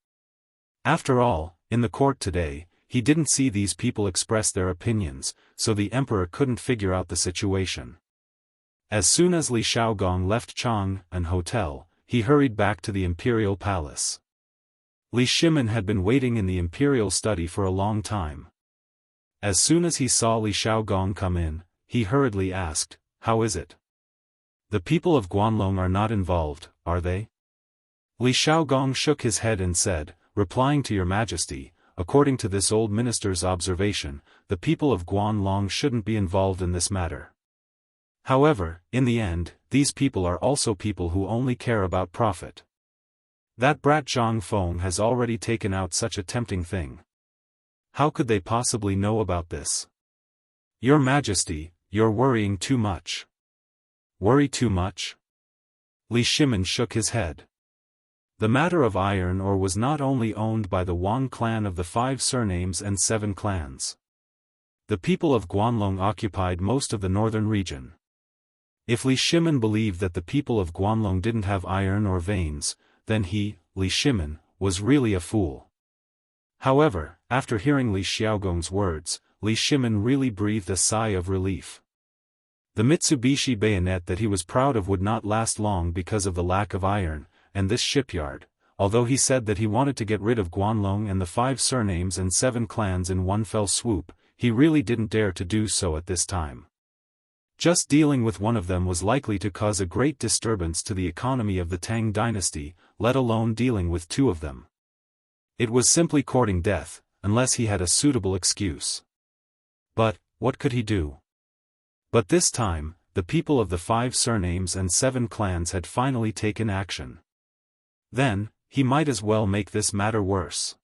Speaker 1: After all, in the court today, he didn't see these people express their opinions, so the emperor couldn't figure out the situation. As soon as Li Xiaogong left Chang'an Hotel, he hurried back to the imperial palace. Li Shimin had been waiting in the imperial study for a long time. As soon as he saw Li Xiaogong come in, he hurriedly asked, How is it? The people of Guanlong are not involved, are they? Li Xiaogong shook his head and said, Replying to your majesty, according to this old minister's observation, the people of Guanlong shouldn't be involved in this matter. However, in the end, these people are also people who only care about profit. That brat Zhang Feng has already taken out such a tempting thing. How could they possibly know about this? Your Majesty, you're worrying too much. Worry too much? Li Shimin shook his head. The matter of iron ore was not only owned by the Wang clan of the 5 surnames and 7 clans. The people of Guanlong occupied most of the northern region. If Li Shimin believed that the people of Guanlong didn't have iron ore veins, then he, Li Shimin, was really a fool. However, after hearing Li Xiaogong's words, Li Shimin really breathed a sigh of relief. The Mitsubishi bayonet that he was proud of would not last long because of the lack of iron, and this shipyard, although he said that he wanted to get rid of Guanlong and the 5 surnames and 7 clans in one fell swoop, he really didn't dare to do so at this time. Just dealing with one of them was likely to cause a great disturbance to the economy of the Tang dynasty, let alone dealing with 2 of them. It was simply courting death, unless he had a suitable excuse. But, what could he do? But this time, the people of the 5 surnames and 7 clans had finally taken action. Then, he might as well make this matter worse.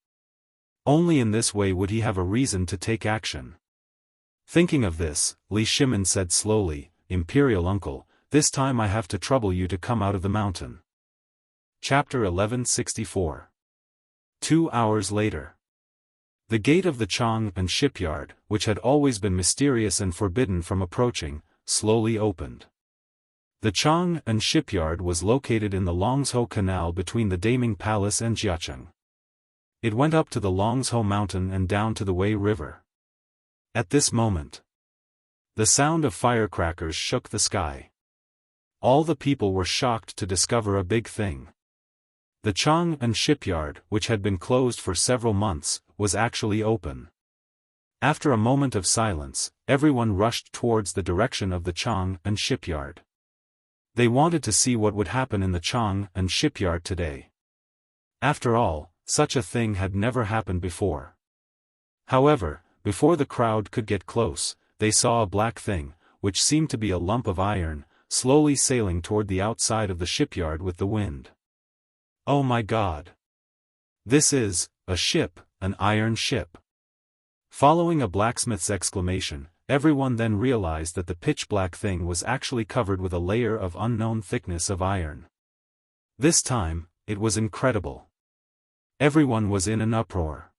Speaker 1: Only in this way would he have a reason to take action. Thinking of this, Li Shimin said slowly, Imperial Uncle, this time I have to trouble you to come out of the mountain. Chapter 1164. 2 hours later. The gate of the Chang'an shipyard, which had always been mysterious and forbidden from approaching, slowly opened. The Chang'an shipyard was located in the Longzhou Canal between the Daming Palace and Jiacheng. It went up to the Longzhou Mountain and down to the Wei River. At this moment, the sound of firecrackers shook the sky. All the people were shocked to discover a big thing. The Chang'an shipyard, which had been closed for several months, was actually open. After a moment of silence, everyone rushed towards the direction of the Chang'an shipyard. They wanted to see what would happen in the Chang'an shipyard today. After all, such a thing had never happened before. However, before the crowd could get close, they saw a black thing, which seemed to be a lump of iron, slowly sailing toward the outside of the shipyard with the wind. Oh my God! This is a ship, an iron ship. Following a blacksmith's exclamation, everyone then realized that the pitch-black thing was actually covered with a layer of unknown thickness of iron. This time, it was incredible. Everyone was in an uproar.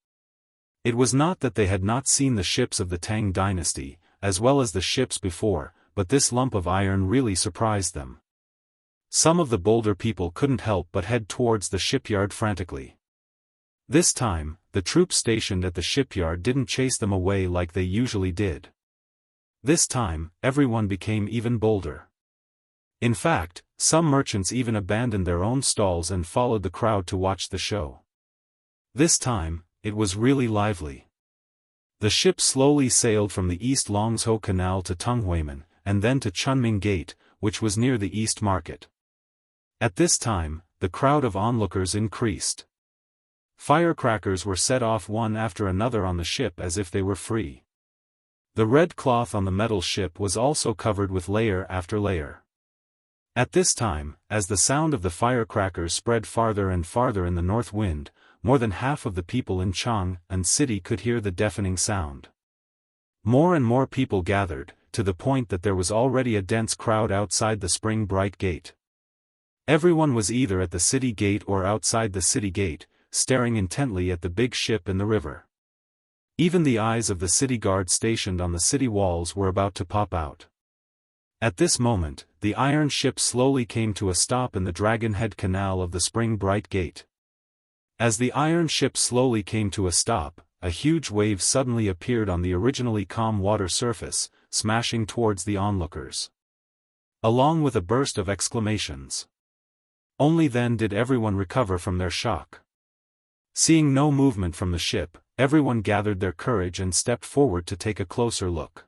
Speaker 1: It was not that they had not seen the ships of the Tang dynasty, as well as the ships before, but this lump of iron really surprised them. Some of the bolder people couldn't help but head towards the shipyard frantically. This time, the troops stationed at the shipyard didn't chase them away like they usually did. This time, everyone became even bolder. In fact, some merchants even abandoned their own stalls and followed the crowd to watch the show. This time, it was really lively. The ship slowly sailed from the East Longzhou Canal to Tonghuimen, and then to Chunming Gate, which was near the East Market. At this time, the crowd of onlookers increased. Firecrackers were set off one after another on the ship as if they were free. The red cloth on the metal ship was also covered with layer after layer. At this time, as the sound of the firecrackers spread farther and farther in the north wind, more than half of the people in Chang'an city could hear the deafening sound. More and more people gathered, to the point that there was already a dense crowd outside the Spring Bright Gate. Everyone was either at the city gate or outside the city gate, staring intently at the big ship in the river. Even the eyes of the city guards stationed on the city walls were about to pop out. At this moment, the iron ship slowly came to a stop in the Dragon Head Canal of the Spring Bright Gate. As the iron ship slowly came to a stop, a huge wave suddenly appeared on the originally calm water surface, smashing towards the onlookers. Along with a burst of exclamations. Only then did everyone recover from their shock. Seeing no movement from the ship, everyone gathered their courage and stepped forward to take a closer look.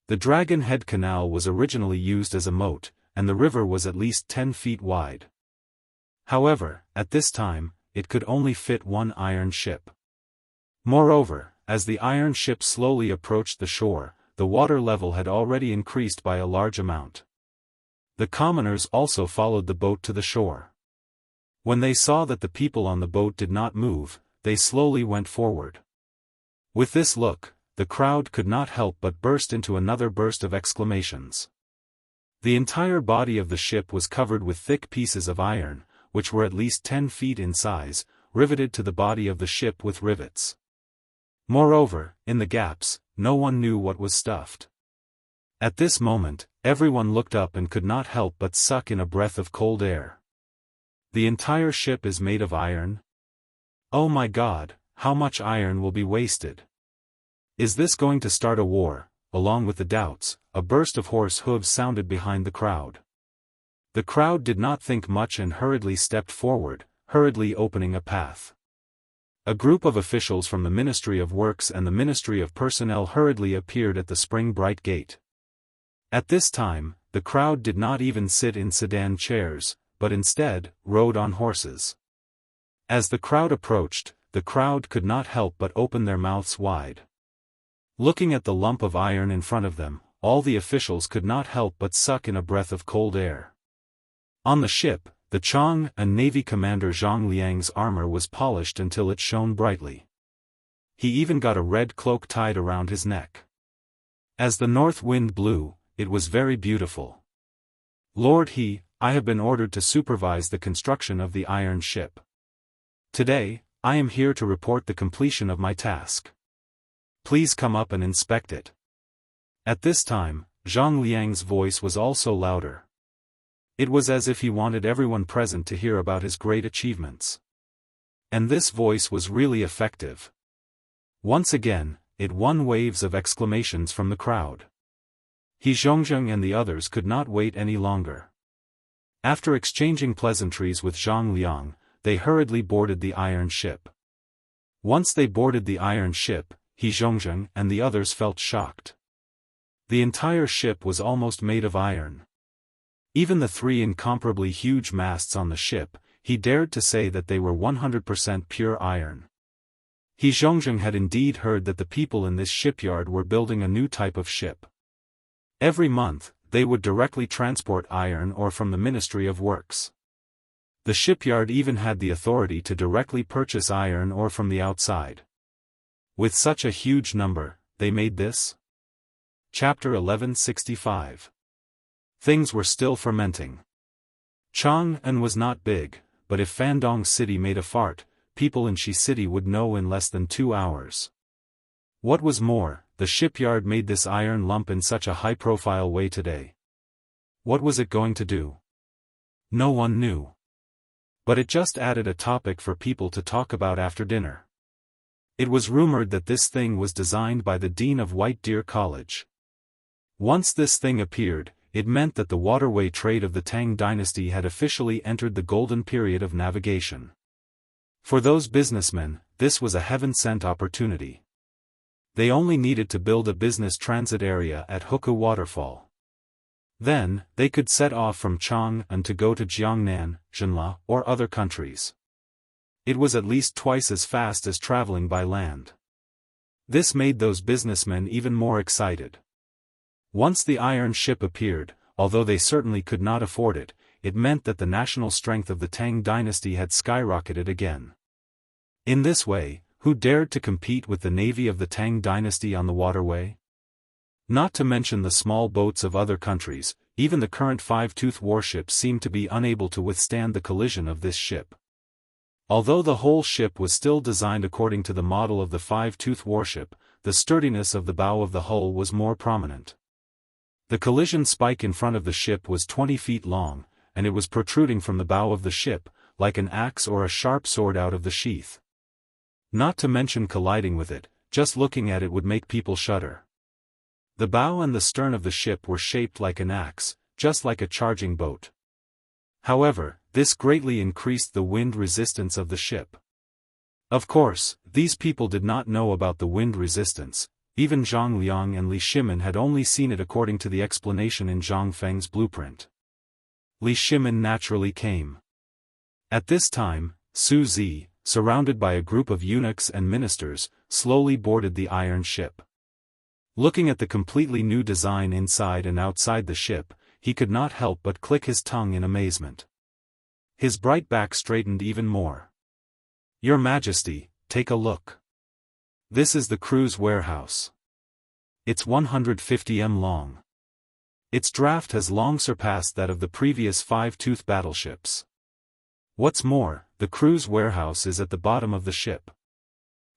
Speaker 1: The Dragon Head Canal was originally used as a moat, and the river was at least 10 feet wide. However, at this time, it could only fit one iron ship. Moreover, as the iron ship slowly approached the shore, the water level had already increased by a large amount. The commoners also followed the boat to the shore. When they saw that the people on the boat did not move, they slowly went forward. With this look, the crowd could not help but burst into another burst of exclamations. The entire body of the ship was covered with thick pieces of iron, which were at least 10 feet in size, riveted to the body of the ship with rivets. Moreover, in the gaps, no one knew what was stuffed. At this moment, everyone looked up and could not help but suck in a breath of cold air. The entire ship is made of iron? Oh my God, how much iron will be wasted? Is this going to start a war? Along with the doubts, a burst of horse hooves sounded behind the crowd. The crowd did not think much and hurriedly stepped forward, hurriedly opening a path. A group of officials from the Ministry of Works and the Ministry of Personnel hurriedly appeared at the Spring Bright Gate. At this time, the crowd did not even sit in sedan chairs, but instead, rode on horses. As the crowd approached, the crowd could not help but open their mouths wide. Looking at the lump of iron in front of them, all the officials could not help but suck in a breath of cold air. On the ship, the Chang'an Navy commander Zhang Liang's armor was polished until it shone brightly. He even got a red cloak tied around his neck. As the north wind blew, it was very beautiful. Lord I have been ordered to supervise the construction of the iron ship. Today, I am here to report the completion of my task. Please come up and inspect it. At this time, Zhang Liang's voice was also louder. It was as if he wanted everyone present to hear about his great achievements. And this voice was really effective. Once again, it won waves of exclamations from the crowd. He Zhongzheng and the others could not wait any longer. After exchanging pleasantries with Zhang Liang, they hurriedly boarded the iron ship. Once they boarded the iron ship, He Zhongzheng and the others felt shocked. The entire ship was almost made of iron. Even the 3 incomparably huge masts on the ship, he dared to say that they were 100% pure iron. He Zhongzheng had indeed heard that the people in this shipyard were building a new type of ship. Every month, they would directly transport iron ore from the Ministry of Works. The shipyard even had the authority to directly purchase iron ore from the outside. With such a huge number, they made this? Chapter 1165. Things were still fermenting. Chang'an was not big, but if Fandong City made a fart, people in Shi City would know in less than 2 hours. What was more, the shipyard made this iron lump in such a high-profile way today. What was it going to do? No one knew. But it just added a topic for people to talk about after dinner. It was rumored that this thing was designed by the Dean of White Deer College. Once this thing appeared, it meant that the waterway trade of the Tang dynasty had officially entered the golden period of navigation. For those businessmen, this was a heaven-sent opportunity. They only needed to build a business transit area at Hukou Waterfall. Then, they could set off from Chang'an to go to Jiangnan, Zhenla, or other countries. It was at least twice as fast as traveling by land. This made those businessmen even more excited. Once the iron ship appeared, although they certainly could not afford it, it meant that the national strength of the Tang dynasty had skyrocketed again. In this way, who dared to compete with the navy of the Tang dynasty on the waterway? Not to mention the small boats of other countries, even the current five-tooth warships seemed to be unable to withstand the collision of this ship. Although the whole ship was still designed according to the model of the five-tooth warship, the sturdiness of the bow of the hull was more prominent. The collision spike in front of the ship was 20 feet long, and it was protruding from the bow of the ship, like an axe or a sharp sword out of the sheath. Not to mention colliding with it, just looking at it would make people shudder. The bow and the stern of the ship were shaped like an axe, just like a charging boat. However, this greatly increased the wind resistance of the ship. Of course, these people did not know about the wind resistance. Even Zhang Liang and Li Shimin had only seen it according to the explanation in Zhang Feng's blueprint. Li Shimin naturally came. At this time, Su Zi, surrounded by a group of eunuchs and ministers, slowly boarded the iron ship. Looking at the completely new design inside and outside the ship, he could not help but click his tongue in amazement. His bright back straightened even more. "Your Majesty, take a look. This is the crew's warehouse. It's 150 m long. Its draft has long surpassed that of the previous five-tooth battleships. What's more, the crew's warehouse is at the bottom of the ship.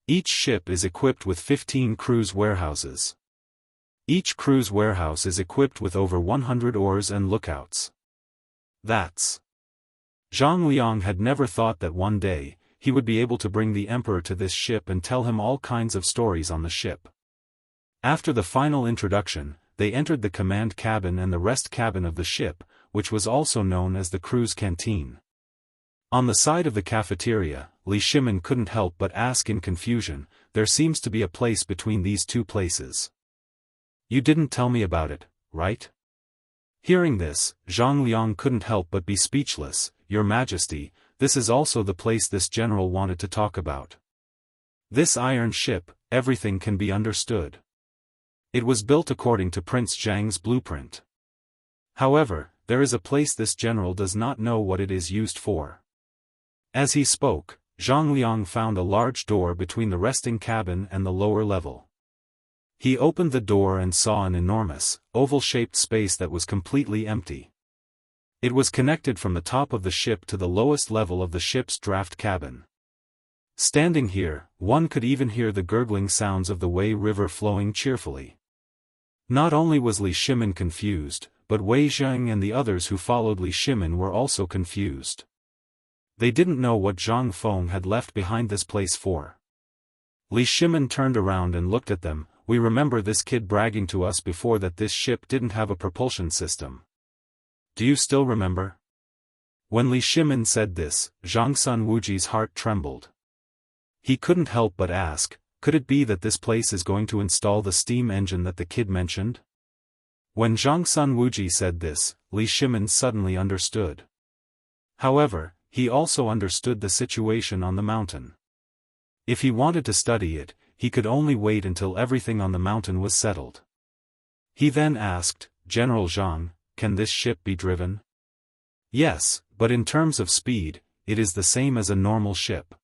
Speaker 1: Each ship is equipped with 15 crew's warehouses. Each crew's warehouse is equipped with over 100 oars and lookouts. That's..." Zhang Liang had never thought that one day, he would be able to bring the emperor to this ship and tell him all kinds of stories on the ship. After the final introduction, they entered the command cabin and the rest cabin of the ship, which was also known as the crew's canteen. On the side of the cafeteria, Li Shimin couldn't help but ask in confusion, "There seems to be a place between these two places. You didn't tell me about it, right?" Hearing this, Zhang Liang couldn't help but be speechless. "Your Majesty, this is also the place this general wanted to talk about. This iron ship, everything can be understood. It was built according to Prince Zhang's blueprint. However, there is a place this general does not know what it is used for." As he spoke, Zhang Liang found a large door between the resting cabin and the lower level. He opened the door and saw an enormous, oval-shaped space that was completely empty. It was connected from the top of the ship to the lowest level of the ship's draft cabin. Standing here, one could even hear the gurgling sounds of the Wei River flowing cheerfully. Not only was Li Shimin confused, but Wei Zheng and the others who followed Li Shimin were also confused. They didn't know what Zhang Feng had left behind this place for. Li Shimin turned around and looked at them. "We remember this kid bragging to us before that this ship didn't have a propulsion system. Do you still remember?" When Li Shimin said this, Zhang Sun Wuji's heart trembled. He couldn't help but ask, could it be that this place is going to install the steam engine that the kid mentioned? When Zhang Sun Wuji said this, Li Shimin suddenly understood. However, he also understood the situation on the mountain. If he wanted to study it, he could only wait until everything on the mountain was settled. He then asked, "General Zhang, can this ship be driven?" "Yes, but in terms of speed, it is the same as a normal ship.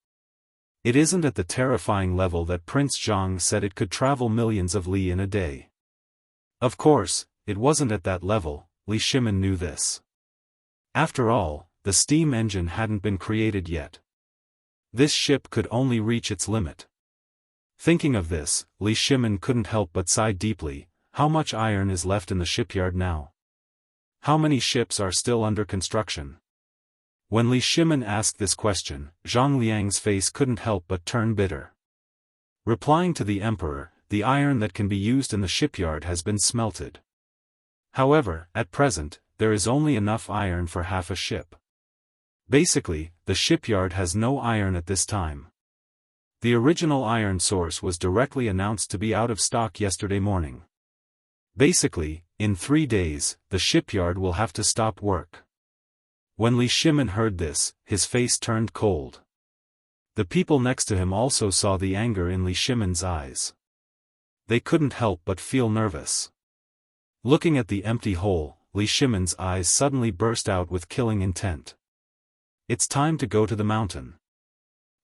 Speaker 1: It isn't at the terrifying level that Prince Zhang said it could travel millions of li in a day." Of course, it wasn't at that level. Li Shimin knew this. After all, the steam engine hadn't been created yet. This ship could only reach its limit. Thinking of this, Li Shimin couldn't help but sigh deeply. How much iron is left in the shipyard now? How many ships are still under construction? When Li Shimin asked this question, Zhang Liang's face couldn't help but turn bitter. Replying to the emperor, "The iron that can be used in the shipyard has been smelted. However, at present, there is only enough iron for half a ship. Basically, the shipyard has no iron at this time. The original iron source was directly announced to be out of stock yesterday morning. Basically, in 3 days, the shipyard will have to stop work. When Li Shimin heard this, his face turned cold. The people next to him also saw the anger in Li Shimin's eyes. They couldn't help but feel nervous. Looking at the empty hole, Li Shimin's eyes suddenly burst out with killing intent. It's time to go to the mountain.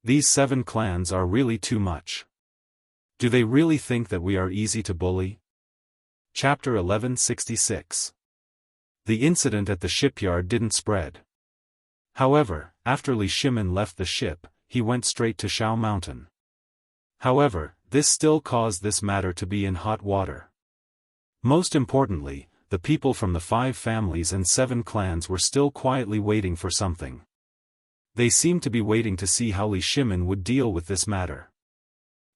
Speaker 1: These 7 clans are really too much. Do they really think that we are easy to bully? Chapter 1166. The incident at the shipyard didn't spread. However, after Li Shimin left the ship, he went straight to Shao Mountain. However, this still caused this matter to be in hot water. Most importantly, the people from the 5 families and 7 clans were still quietly waiting for something. They seemed to be waiting to see how Li Shimin would deal with this matter.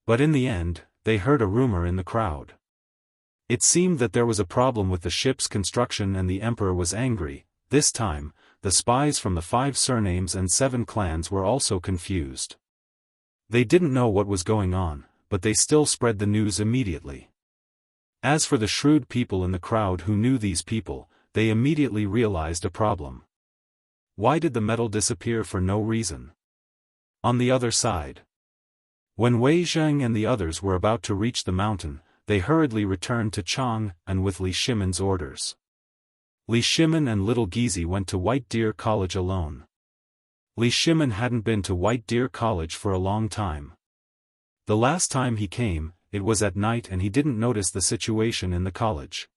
Speaker 1: But in the end, they heard a rumor in the crowd. It seemed that there was a problem with the ship's construction and the emperor was angry. This time, the spies from the 5 surnames and 7 clans were also confused. They didn't know what was going on, but they still spread the news immediately. As for the shrewd people in the crowd who knew these people, they immediately realized a problem. Why did the metal disappear for no reason? On the other side, when Wei Zheng and the others were about to reach the mountain, they hurriedly returned to Chang, and with Li Shimin's orders. Li Shimin and Little Gizi went to White Deer College alone. Li Shimin hadn't been to White Deer College for a long time. The last time he came, it was at night and he didn't notice the situation in the college.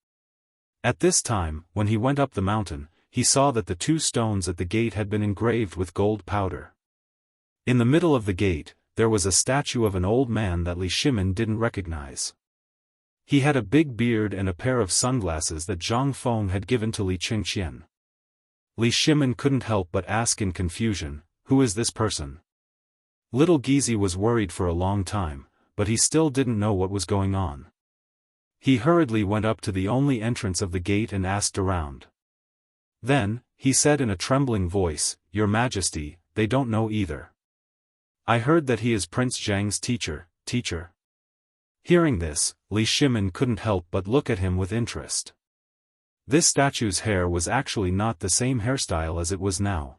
Speaker 1: At this time, when he went up the mountain, he saw that the 2 stones at the gate had been engraved with gold powder. In the middle of the gate, there was a statue of an old man that Li Shimin didn't recognize. He had a big beard and a pair of sunglasses that Zhang Feng had given to Li Qingxian. Li Shimin couldn't help but ask in confusion, "Who is this person?" Little Gizi was worried for a long time, but he still didn't know what was going on. He hurriedly went up to the only entrance of the gate and asked around. Then, he said in a trembling voice, "Your Majesty, they don't know either. I heard that he is Prince Zhang's teacher." Hearing this, Li Shimin couldn't help but look at him with interest. This statue's hair was actually not the same hairstyle as it was now.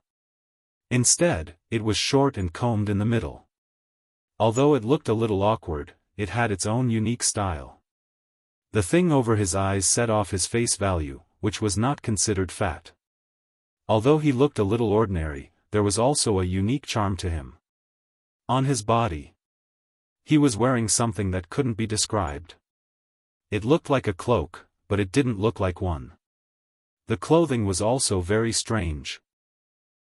Speaker 1: Instead, it was short and combed in the middle. Although it looked a little awkward, it had its own unique style. The thing over his eyes set off his face value, which was not considered fat. Although he looked a little ordinary, there was also a unique charm to him. On his body, he was wearing something that couldn't be described. It looked like a cloak, but it didn't look like one. The clothing was also very strange.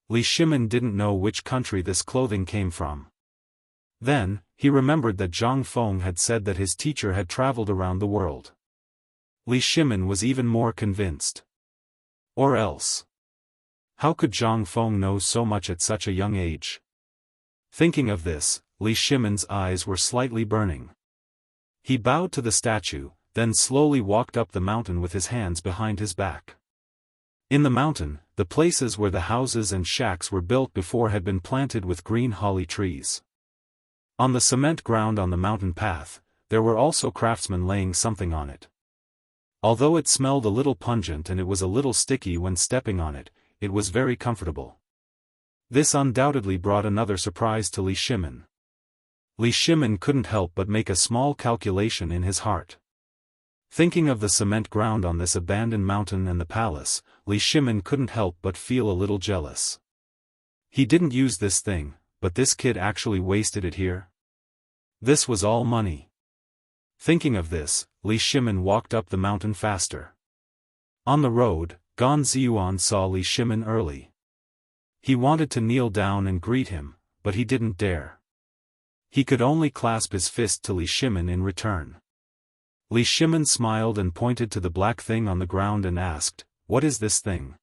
Speaker 1: Li Shimin didn't know which country this clothing came from. Then, he remembered that Zhang Feng had said that his teacher had traveled around the world. Li Shimin was even more convinced. Or else, how could Zhang Feng know so much at such a young age? Thinking of this, Li Shimin's eyes were slightly burning. He bowed to the statue, then slowly walked up the mountain with his hands behind his back. In the mountain, the places where the houses and shacks were built before had been planted with green holly trees. On the cement ground on the mountain path, there were also craftsmen laying something on it. Although it smelled a little pungent and it was a little sticky when stepping on it, it was very comfortable. This undoubtedly brought another surprise to Li Shimin. Li Shimin couldn't help but make a small calculation in his heart. Thinking of the cement ground on this abandoned mountain and the palace, Li Shimin couldn't help but feel a little jealous. He didn't use this thing, but this kid actually wasted it here. This was all money. Thinking of this, Li Shimin walked up the mountain faster. On the road, Gan Ziyuan saw Li Shimin early. He wanted to kneel down and greet him, but he didn't dare. He could only clasp his fist to Li Shimin in return. Li Shimin smiled and pointed to the black thing on the ground and asked, "What is this thing?"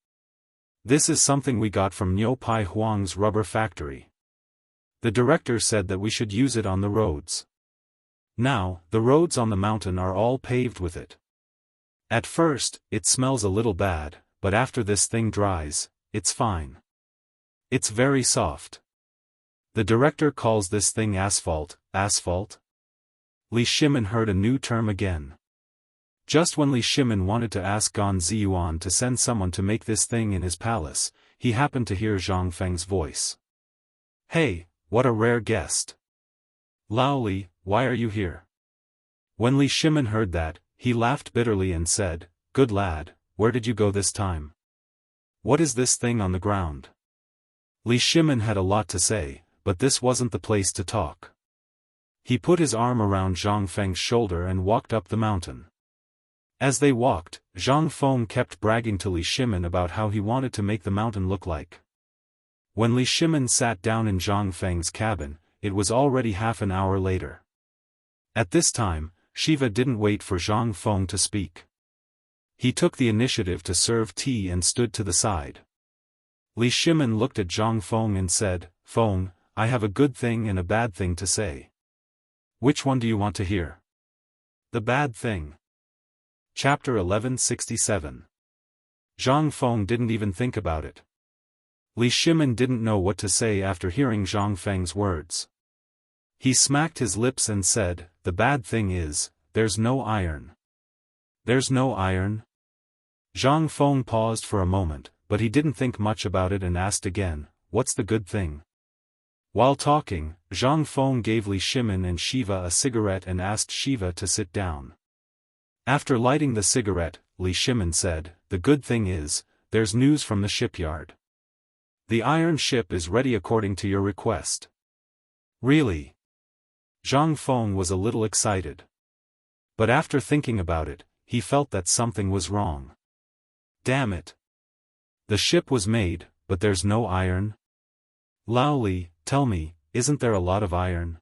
Speaker 1: "This is something we got from Niu Pai Huang's rubber factory. The director said that we should use it on the roads. Now, the roads on the mountain are all paved with it." At first, it smells a little bad, but after this thing dries, it's fine. It's very soft. The director calls this thing asphalt. Asphalt? Li Shimin heard a new term again. Just when Li Shimin wanted to ask Gan Ziyuan to send someone to make this thing in his palace, he happened to hear Zhang Feng's voice. Hey, what a rare guest. Lao Li, why are you here? When Li Shimin heard that, he laughed bitterly and said, Good lad, where did you go this time? What is this thing on the ground? Li Shimin had a lot to say, but this wasn't the place to talk. He put his arm around Zhang Feng's shoulder and walked up the mountain. As they walked, Zhang Feng kept bragging to Li Shimin about how he wanted to make the mountain look like. When Li Shimin sat down in Zhang Feng's cabin, it was already half an hour later. At this time, Shiva didn't wait for Zhang Feng to speak. He took the initiative to serve tea and stood to the side. Li Shimin looked at Zhang Feng and said, Feng, I have a good thing and a bad thing to say. Which one do you want to hear? The bad thing. Chapter 1167. Zhang Feng didn't even think about it. Li Shimin didn't know what to say after hearing Zhang Feng's words. He smacked his lips and said, The bad thing is, there's no iron. There's no iron? Zhang Feng paused for a moment, but he didn't think much about it and asked again, What's the good thing? While talking, Zhang Feng gave Li Shimin and Shiva a cigarette and asked Shiva to sit down. After lighting the cigarette, Li Shimin said, The good thing is, there's news from the shipyard. The iron ship is ready according to your request. Really? Zhang Feng was a little excited. But after thinking about it, he felt that something was wrong. Damn it. The ship was made, but there's no iron? Lao Li, tell me, isn't there a lot of iron?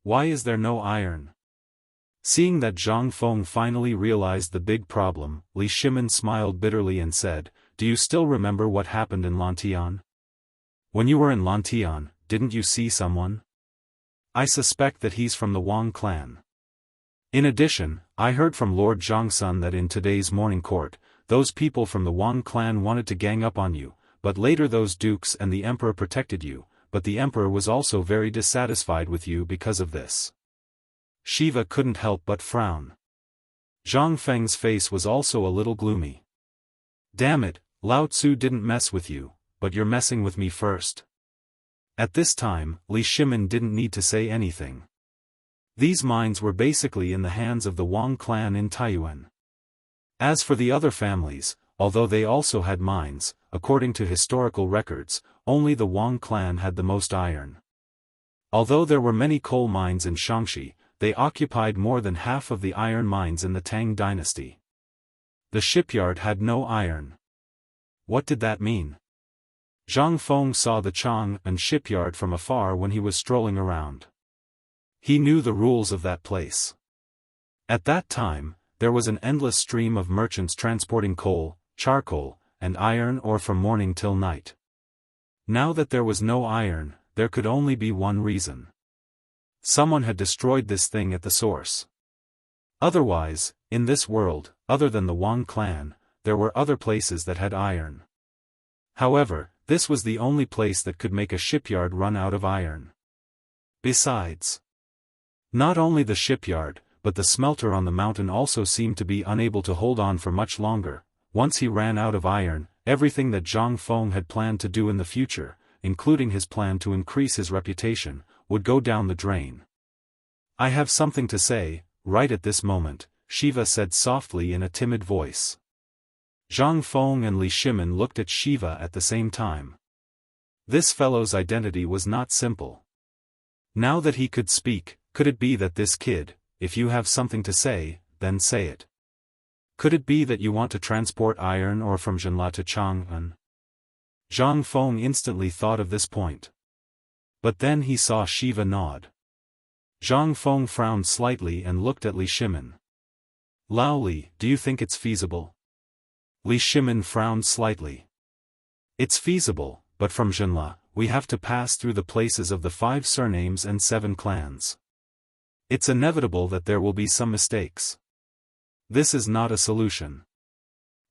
Speaker 1: Why is there no iron? Seeing that Zhang Feng finally realized the big problem, Li Shimin smiled bitterly and said, Do you still remember what happened in Lantian? When you were in Lantian, didn't you see someone? I suspect that he's from the Wang clan. In addition, I heard from Lord Zhangsun that in today's morning court, those people from the Wang clan wanted to gang up on you, but later those dukes and the emperor protected you, but the emperor was also very dissatisfied with you because of this. Shiva couldn't help but frown. Zhang Feng's face was also a little gloomy. Damn it, Lao Tzu didn't mess with you, but you're messing with me first. At this time, Li Shimin didn't need to say anything. These mines were basically in the hands of the Wang clan in Taiyuan. As for the other families, although they also had mines, according to historical records, only the Wang clan had the most iron. Although there were many coal mines in Xianxia, they occupied more than half of the iron mines in the Tang dynasty. The shipyard had no iron. What did that mean? Zhang Feng saw the Chang'an shipyard from afar when he was strolling around. He knew the rules of that place. At that time, there was an endless stream of merchants transporting coal, charcoal, and iron ore from morning till night. Now that there was no iron, there could only be one reason. Someone had destroyed this thing at the source. Otherwise, in this world, other than the Wang clan, there were other places that had iron. However, this was the only place that could make a shipyard run out of iron. Besides, not only the shipyard, but the smelter on the mountain also seemed to be unable to hold on for much longer. Once he ran out of iron, everything that Zhang Feng had planned to do in the future, including his plan to increase his reputation, would go down the drain. I have something to say, right at this moment, Shiva said softly in a timid voice. Zhang Feng and Li Shimin looked at Shiva at the same time. This fellow's identity was not simple. Now that he could speak, could it be that this kid, if you have something to say, then say it? Could it be that you want to transport iron ore from Zhenla to Chang'an? Zhang Feng instantly thought of this point. But then he saw Shiva nod. Zhang Feng frowned slightly and looked at Li Shimin. Lao Li, do you think it's feasible? Li Shimin frowned slightly. It's feasible, but from Zhenla, we have to pass through the places of the 5 surnames and 7 clans. It's inevitable that there will be some mistakes. This is not a solution.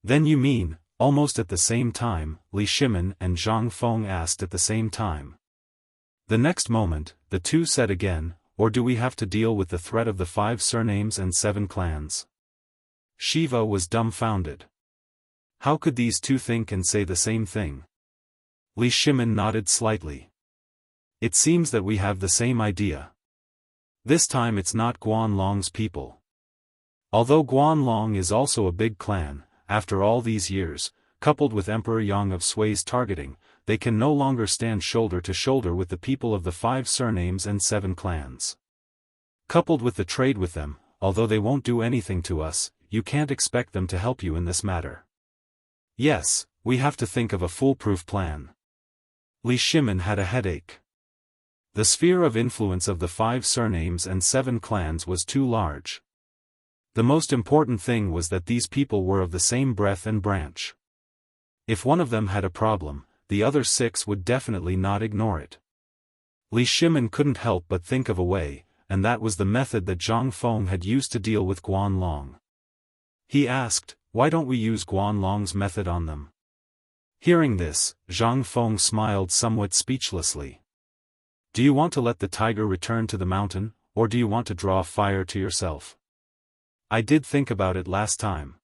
Speaker 1: Then you mean, almost at the same time, Li Shimin and Zhang Feng asked at the same time. The next moment, the two said again, or do we have to deal with the threat of the 5 surnames and 7 clans? Shiva was dumbfounded. How could these two think and say the same thing? Li Shimin nodded slightly. It seems that we have the same idea. This time it's not Guanlong's people. Although Guanlong is also a big clan, after all these years, coupled with Emperor Yang of Sui's targeting, they can no longer stand shoulder to shoulder with the people of the 5 surnames and 7 clans. Coupled with the trade with them, although they won't do anything to us, you can't expect them to help you in this matter. Yes, we have to think of a foolproof plan. Li Shimin had a headache. The sphere of influence of the 5 surnames and 7 clans was too large. The most important thing was that these people were of the same breadth and branch. If one of them had a problem, the other 6 would definitely not ignore it. Li Shimin couldn't help but think of a way, and that was the method that Zhang Feng had used to deal with Guanlong. He asked, why don't we use Guanlong's method on them? Hearing this, Zhang Feng smiled somewhat speechlessly. Do you want to let the tiger return to the mountain, or do you want to draw fire to yourself? I did think about it last time.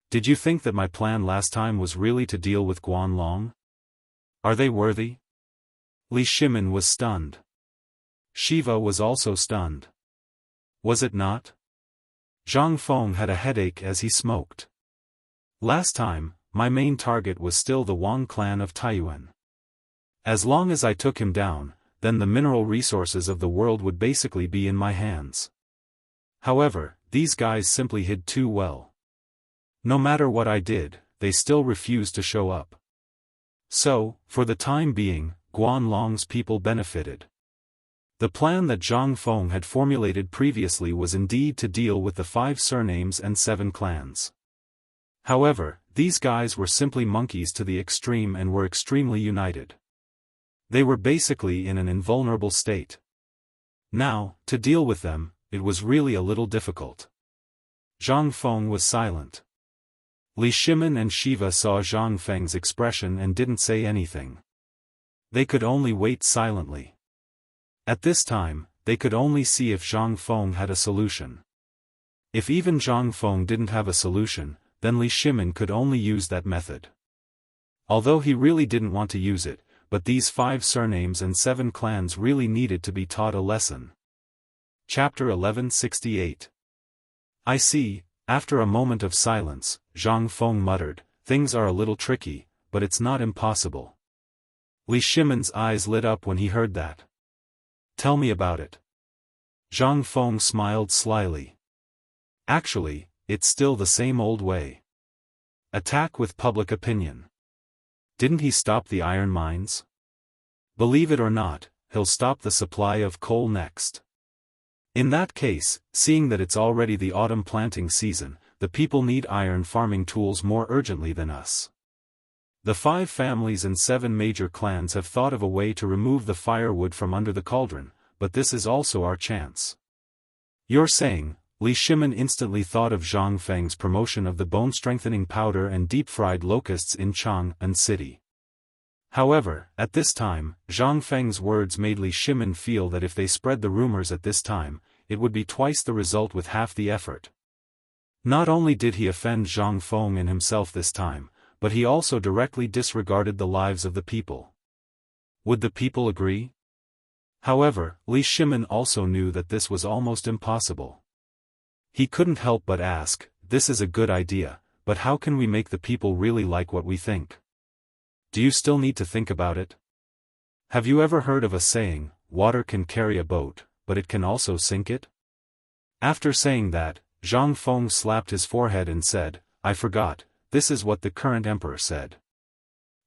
Speaker 1: Did you think that my plan last time was really to deal with Guanlong? Are they worthy? Li Shimin was stunned. Shiva was also stunned. Was it not? Zhang Feng had a headache as he smoked. Last time, my main target was still the Wang clan of Taiyuan. As long as I took him down, then the mineral resources of the world would basically be in my hands. However, these guys simply hid too well. No matter what I did, they still refused to show up. So, for the time being, Guanlong's people benefited. The plan that Zhang Feng had formulated previously was indeed to deal with the 5 surnames and 7 clans. However, these guys were simply monkeys to the extreme and were extremely united. They were basically in an invulnerable state. Now, to deal with them, it was really a little difficult. Zhang Feng was silent. Li Shimin and Shiva saw Zhang Feng's expression and didn't say anything. They could only wait silently. At this time, they could only see if Zhang Feng had a solution. If even Zhang Feng didn't have a solution, then Li Shimin could only use that method. Although he really didn't want to use it, but these 5 surnames and 7 clans really needed to be taught a lesson. Chapter 1168. I see. After a moment of silence, Zhang Feng muttered, things are a little tricky, but it's not impossible. Li Shimin's eyes lit up when he heard that. Tell me about it. Zhang Feng smiled slyly. Actually, it's still the same old way. Attack with public opinion. Didn't he stop the iron mines? Believe it or not, he'll stop the supply of coal next. In that case, seeing that it's already the autumn planting season, the people need iron farming tools more urgently than us. The 5 families and 7 major clans have thought of a way to remove the firewood from under the cauldron, but this is also our chance. You're saying, Li Shimin instantly thought of Zhang Feng's promotion of the bone-strengthening powder and deep-fried locusts in Chang'an City. However, at this time, Zhang Feng's words made Li Shimin feel that if they spread the rumors at this time, it would be twice the result with half the effort. Not only did he offend Zhang Feng and himself this time, but he also directly disregarded the lives of the people. Would the people agree? However, Li Shimin also knew that this was almost impossible. He couldn't help but ask, this is a good idea, but how can we make the people really like what we think? Do you still need to think about it? Have you ever heard of a saying, water can carry a boat, but it can also sink it? After saying that, Zhang Feng slapped his forehead and said, I forgot. This is what the current emperor said.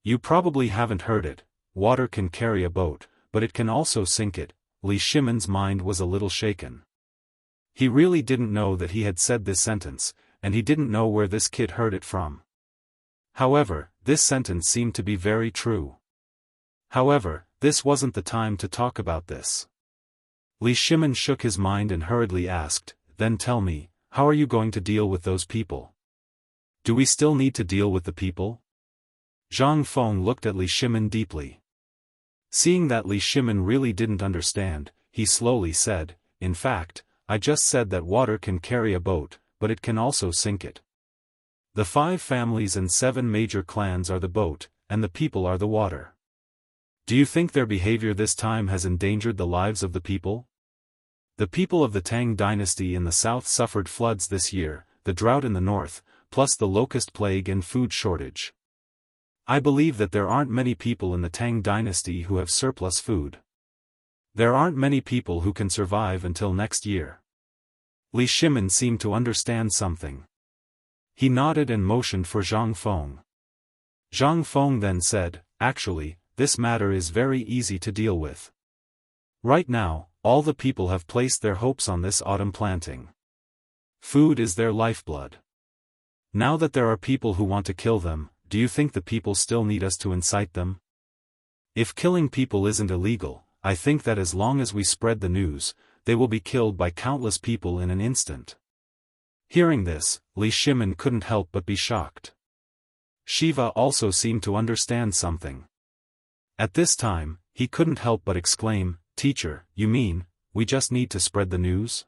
Speaker 1: You probably haven't heard it, water can carry a boat, but it can also sink it. Li Shimin's mind was a little shaken. He really didn't know that he had said this sentence, and he didn't know where this kid heard it from. However, this sentence seemed to be very true. However, this wasn't the time to talk about this. Li Shimin shook his mind and hurriedly asked, then tell me, how are you going to deal with those people? Do we still need to deal with the people? Zhang Feng looked at Li Shimin deeply. Seeing that Li Shimin really didn't understand, he slowly said, in fact, I just said that water can carry a boat, but it can also sink it. The 5 families and 7 major clans are the boat, and the people are the water. Do you think their behavior this time has endangered the lives of the people? The people of the Tang dynasty in the south suffered floods this year, the drought in the north, plus the locust plague and food shortage. I believe that there aren't many people in the Tang dynasty who have surplus food. There aren't many people who can survive until next year. Li Shimin seemed to understand something. He nodded and motioned for Zhang Feng. Zhang Feng then said, actually, this matter is very easy to deal with. Right now, all the people have placed their hopes on this autumn planting. Food is their lifeblood. Now that there are people who want to kill them, do you think the people still need us to incite them? If killing people isn't illegal, I think that as long as we spread the news, they will be killed by countless people in an instant. Hearing this, Li Shimin couldn't help but be shocked. Shiva also seemed to understand something. At this time, he couldn't help but exclaim, Teacher, you mean, we just need to spread the news?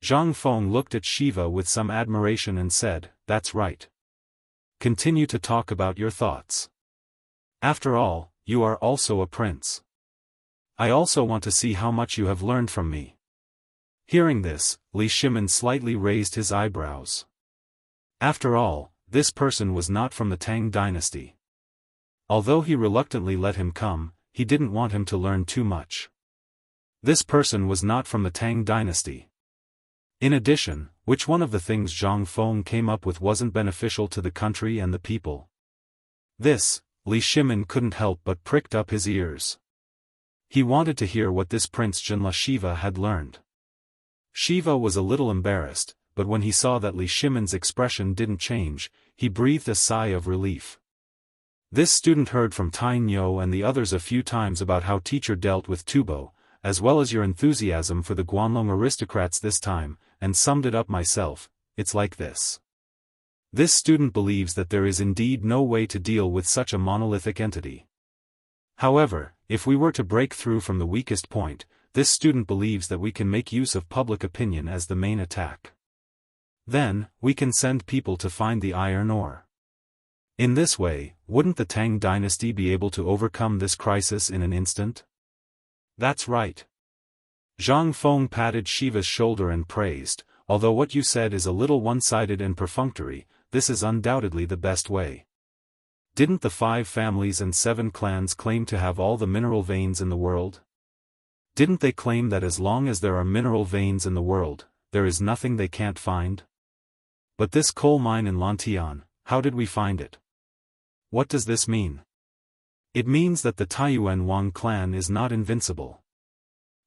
Speaker 1: Zhang Feng looked at Shiva with some admiration and said, that's right. Continue to talk about your thoughts. After all, you are also a prince. I also want to see how much you have learned from me. Hearing this, Li Shimin slightly raised his eyebrows. After all, this person was not from the Tang dynasty. Although he reluctantly let him come, he didn't want him to learn too much. This person was not from the Tang dynasty. In addition, which one of the things Zhang Feng came up with wasn't beneficial to the country and the people? This, Li Shimin couldn't help but pricked up his ears. He wanted to hear what this Prince Jinla Shiva had learned. Shiva was a little embarrassed, but when he saw that Li Shimin's expression didn't change, he breathed a sigh of relief. This student heard from Tai Nyo and the others a few times about how teacher dealt with Tubo, as well as your enthusiasm for the Guanlong aristocrats this time, and summed it up myself, it's like this. This student believes that there is indeed no way to deal with such a monolithic entity. However, if we were to break through from the weakest point, this student believes that we can make use of public opinion as the main attack. Then, we can send people to find the iron ore. In this way, wouldn't the Tang dynasty be able to overcome this crisis in an instant? That's right. Zhang Feng patted Shiva's shoulder and praised, although what you said is a little one-sided and perfunctory, this is undoubtedly the best way. Didn't the 5 families and 7 clans claim to have all the mineral veins in the world? Didn't they claim that as long as there are mineral veins in the world, there is nothing they can't find? But this coal mine in Lantian, how did we find it? What does this mean? It means that the Taiyuan Wang clan is not invincible.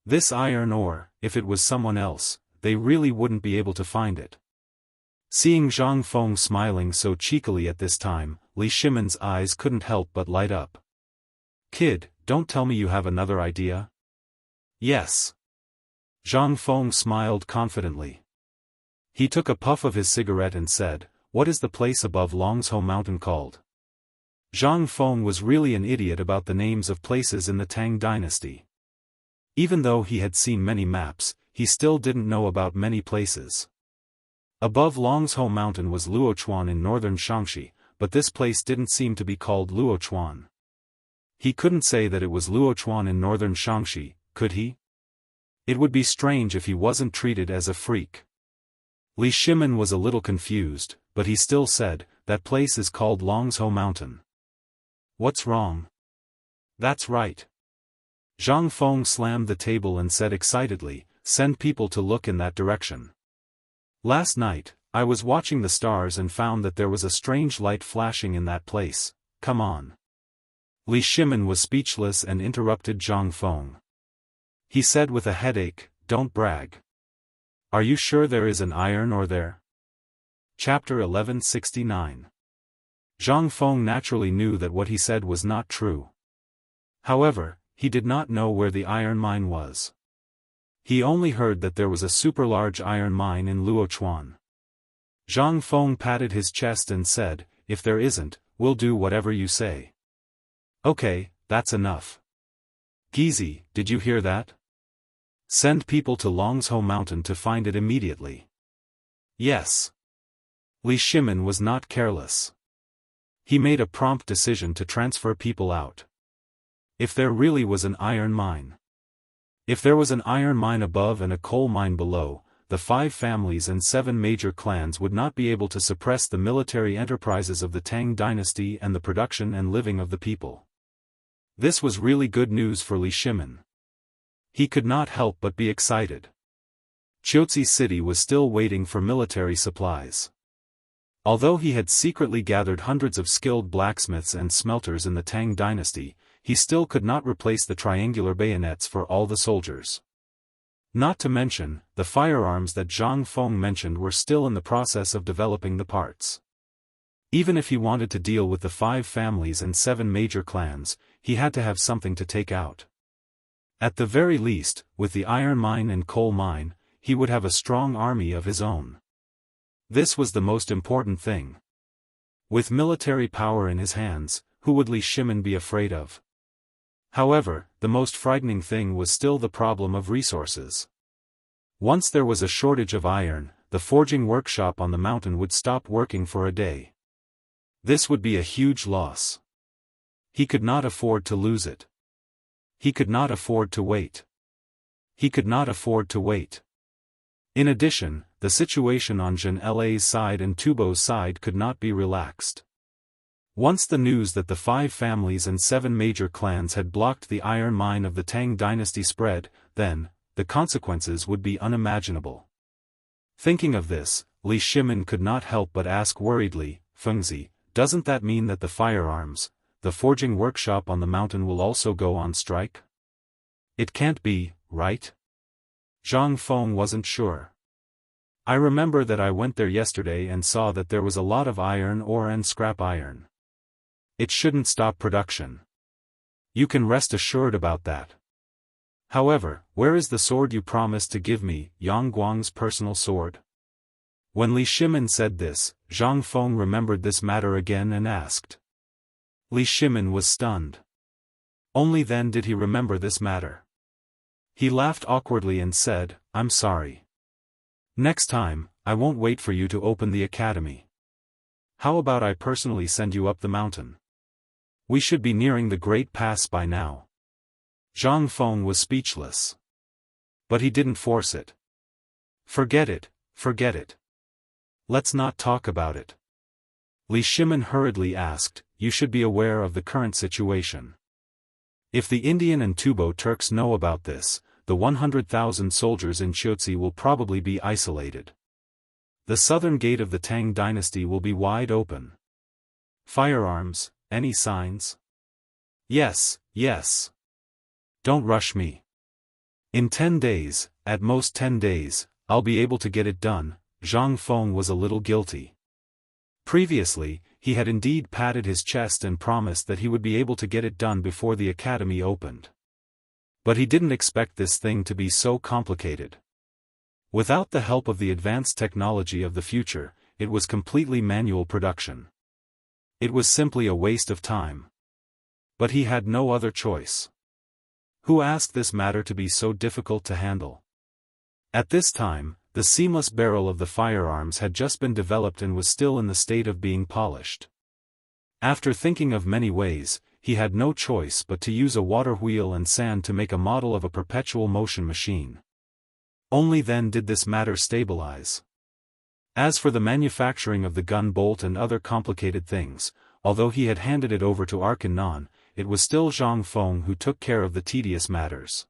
Speaker 1: This iron ore, if it was someone else, they really wouldn't be able to find it. Seeing Zhang Feng smiling so cheekily at this time, Li Shimin's eyes couldn't help but light up. Kid, don't tell me you have another idea? Yes. Zhang Feng smiled confidently. He took a puff of his cigarette and said, what is the place above Longsho Mountain called? Zhang Feng was really an idiot about the names of places in the Tang dynasty. Even though he had seen many maps, he still didn't know about many places. Above Longsho Mountain was Luochuan in northern Shaanxi, but this place didn't seem to be called Luochuan. He couldn't say that it was Luochuan in northern Shaanxi, could he? It would be strange if he wasn't treated as a freak. Li Shimin was a little confused, but he still said, that place is called Longsho Mountain. What's wrong? That's right. Zhang Feng slammed the table and said excitedly, send people to look in that direction. Last night, I was watching the stars and found that there was a strange light flashing in that place, come on. Li Shimin was speechless and interrupted Zhang Feng. He said with a headache, don't brag. Are you sure there is an iron ore there? Chapter 1169. Zhang Feng naturally knew that what he said was not true. However, he did not know where the iron mine was. He only heard that there was a super-large iron mine in Luochuan. Zhang Feng patted his chest and said, "If there isn't, we'll do whatever you say." "Okay, that's enough. Gizi, did you hear that? Send people to Longzhou Mountain to find it immediately." "Yes." Li Shimin was not careless. He made a prompt decision to transfer people out. If there really was an iron mine. If there was an iron mine above and a coal mine below, the 5 families and 7 major clans would not be able to suppress the military enterprises of the Tang dynasty and the production and living of the people. This was really good news for Li Shimin. He could not help but be excited. Qiuzi City was still waiting for military supplies. Although he had secretly gathered hundreds of skilled blacksmiths and smelters in the Tang dynasty, he still could not replace the triangular bayonets for all the soldiers. Not to mention, the firearms that Zhang Feng mentioned were still in the process of developing the parts. Even if he wanted to deal with the 5 families and 7 major clans, he had to have something to take out. At the very least, with the iron mine and coal mine, he would have a strong army of his own. This was the most important thing. With military power in his hands, who would Li Shimin be afraid of? However, the most frightening thing was still the problem of resources. Once there was a shortage of iron, the forging workshop on the mountain would stop working for a day. This would be a huge loss. He could not afford to lose it. He could not afford to wait. He could not afford to wait. In addition, the situation on Zhen La's side and Tubo's side could not be relaxed. Once the news that the 5 families and 7 major clans had blocked the iron mine of the Tang dynasty spread, then, the consequences would be unimaginable. Thinking of this, Li Shimin could not help but ask worriedly, "Fengzi, doesn't that mean that the firearms, the forging workshop on the mountain will also go on strike?" "It can't be, right?" Zhang Feng wasn't sure. "I remember that I went there yesterday and saw that there was a lot of iron ore and scrap iron. It shouldn't stop production. You can rest assured about that. However, where is the sword you promised to give me, Yang Guang's personal sword?" When Li Shimin said this, Zhang Feng remembered this matter again and asked. Li Shimin was stunned. Only then did he remember this matter. He laughed awkwardly and said, "I'm sorry. Next time, I won't wait for you to open the academy. How about I personally send you up the mountain? We should be nearing the Great Pass by now." Zhang Feng was speechless. But he didn't force it. Forget it, forget it. Let's not talk about it." Li Shimin hurriedly asked, "You should be aware of the current situation. If the Indian and Tubo Turks know about this, the 100,000 soldiers in Qiuzi will probably be isolated. The southern gate of the Tang dynasty will be wide open. Firearms, any signs?" "Yes, yes. Don't rush me. In 10 days, at most 10 days, I'll be able to get it done." Zhang Feng was a little guilty. Previously, he had indeed patted his chest and promised that he would be able to get it done before the academy opened. But he didn't expect this thing to be so complicated. Without the help of the advanced technology of the future, it was completely manual production. It was simply a waste of time. But he had no other choice. Who asked this matter to be so difficult to handle? At this time, the seamless barrel of the firearms had just been developed and was still in the state of being polished. After thinking of many ways, he had no choice but to use a water wheel and sand to make a model of a perpetual motion machine. Only then did this matter stabilize. As for the manufacturing of the gun bolt and other complicated things, although he had handed it over to Arkanon, it was still Zhang Feng who took care of the tedious matters.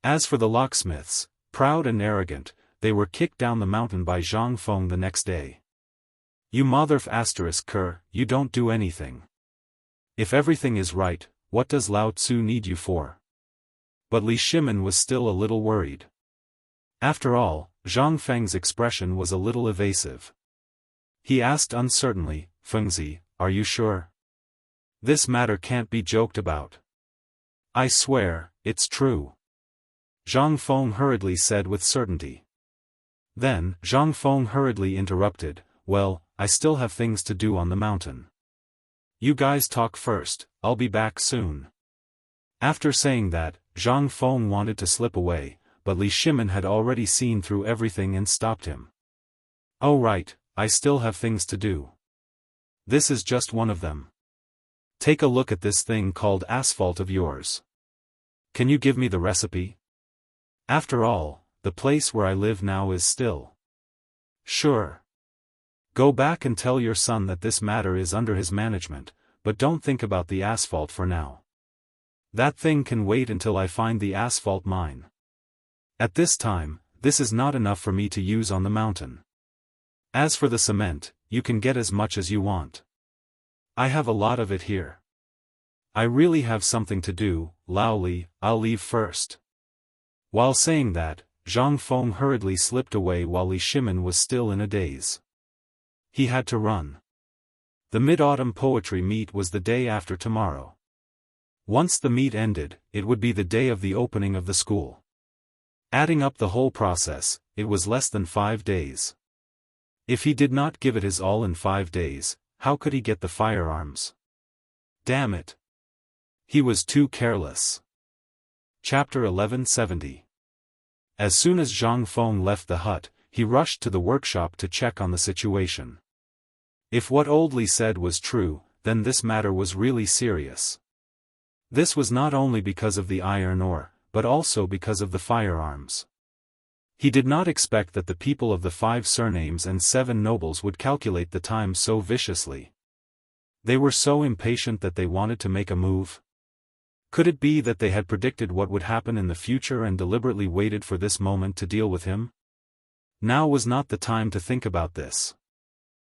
Speaker 1: As for the locksmiths, proud and arrogant, they were kicked down the mountain by Zhang Feng the next day. "You motherf *Ker, you don't do anything. If everything is right, what does Lao Tzu need you for?" But Li Shimin was still a little worried. After all, Zhang Feng's expression was a little evasive. He asked uncertainly, "Fengzi, are you sure? This matter can't be joked about." "I swear, it's true." Zhang Feng hurriedly said with certainty. Then, Zhang Feng hurriedly interrupted, well, I still have things to do on the mountain. You guys talk first, I'll be back soon. After saying that, Zhang Feng wanted to slip away, but Li Shimin had already seen through everything and stopped him. Oh right, I still have things to do. This is just one of them. Take a look at this thing called asphalt of yours. Can you give me the recipe? After all, the place where I live now is still. Sure. Go back and tell your son that this matter is under his management, but don't think about the asphalt for now. That thing can wait until I find the asphalt mine. At this time, this is not enough for me to use on the mountain. As for the cement, you can get as much as you want. I have a lot of it here. I really have something to do, Lao Li, I'll leave first. While saying that, Zhang Feng hurriedly slipped away while Li Shimin was still in a daze. He had to run. The Mid-Autumn Poetry Meet was the day after tomorrow. Once the meet ended, it would be the day of the opening of the school. Adding up the whole process, it was less than 5 days. If he did not give it his all in 5 days, how could he get the firearms? Damn it. He was too careless. Chapter 1170. As soon as Zhang Feng left the hut, he rushed to the workshop to check on the situation. If what Old Li said was true, then this matter was really serious. This was not only because of the iron ore, but also because of the firearms. He did not expect that the people of the 5 surnames and 7 nobles would calculate the time so viciously. They were so impatient that they wanted to make a move. Could it be that they had predicted what would happen in the future and deliberately waited for this moment to deal with him? Now was not the time to think about this.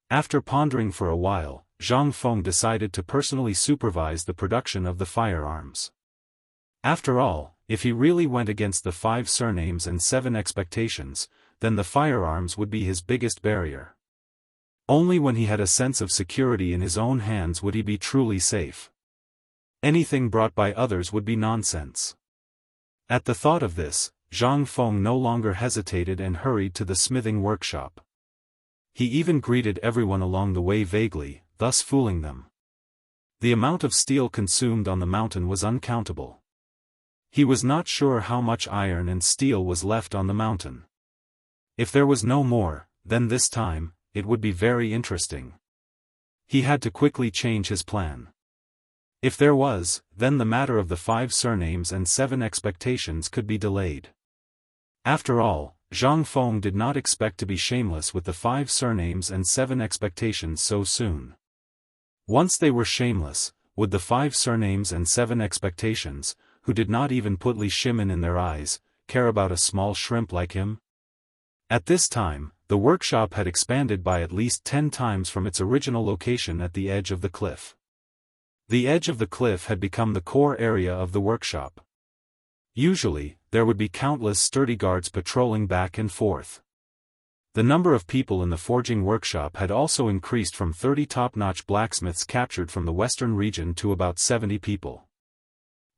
Speaker 1: After pondering for a while, Zhang Feng decided to personally supervise the production of the firearms. After all, if he really went against the 5 surnames and 7 expectations, then the firearms would be his biggest barrier. Only when he had a sense of security in his own hands would he be truly safe. Anything brought by others would be nonsense. At the thought of this, Zhang Feng no longer hesitated and hurried to the smithing workshop. He even greeted everyone along the way vaguely, thus fooling them. The amount of steel consumed on the mountain was uncountable. He was not sure how much iron and steel was left on the mountain. If there was no more, then this time, it would be very interesting. He had to quickly change his plan. If there was, then the matter of the 5 surnames and 7 expectations could be delayed. After all, Zhang Feng did not expect to be shameless with the 5 surnames and 7 expectations so soon. Once they were shameless, would the 5 surnames and 7 expectations, who did not even put Li Shimin in their eyes, care about a small shrimp like him? At this time, the workshop had expanded by at least 10 times from its original location at the edge of the cliff. The edge of the cliff had become the core area of the workshop. Usually, there would be countless sturdy guards patrolling back and forth. The number of people in the forging workshop had also increased from 30 top-notch blacksmiths captured from the western region to about 70 people.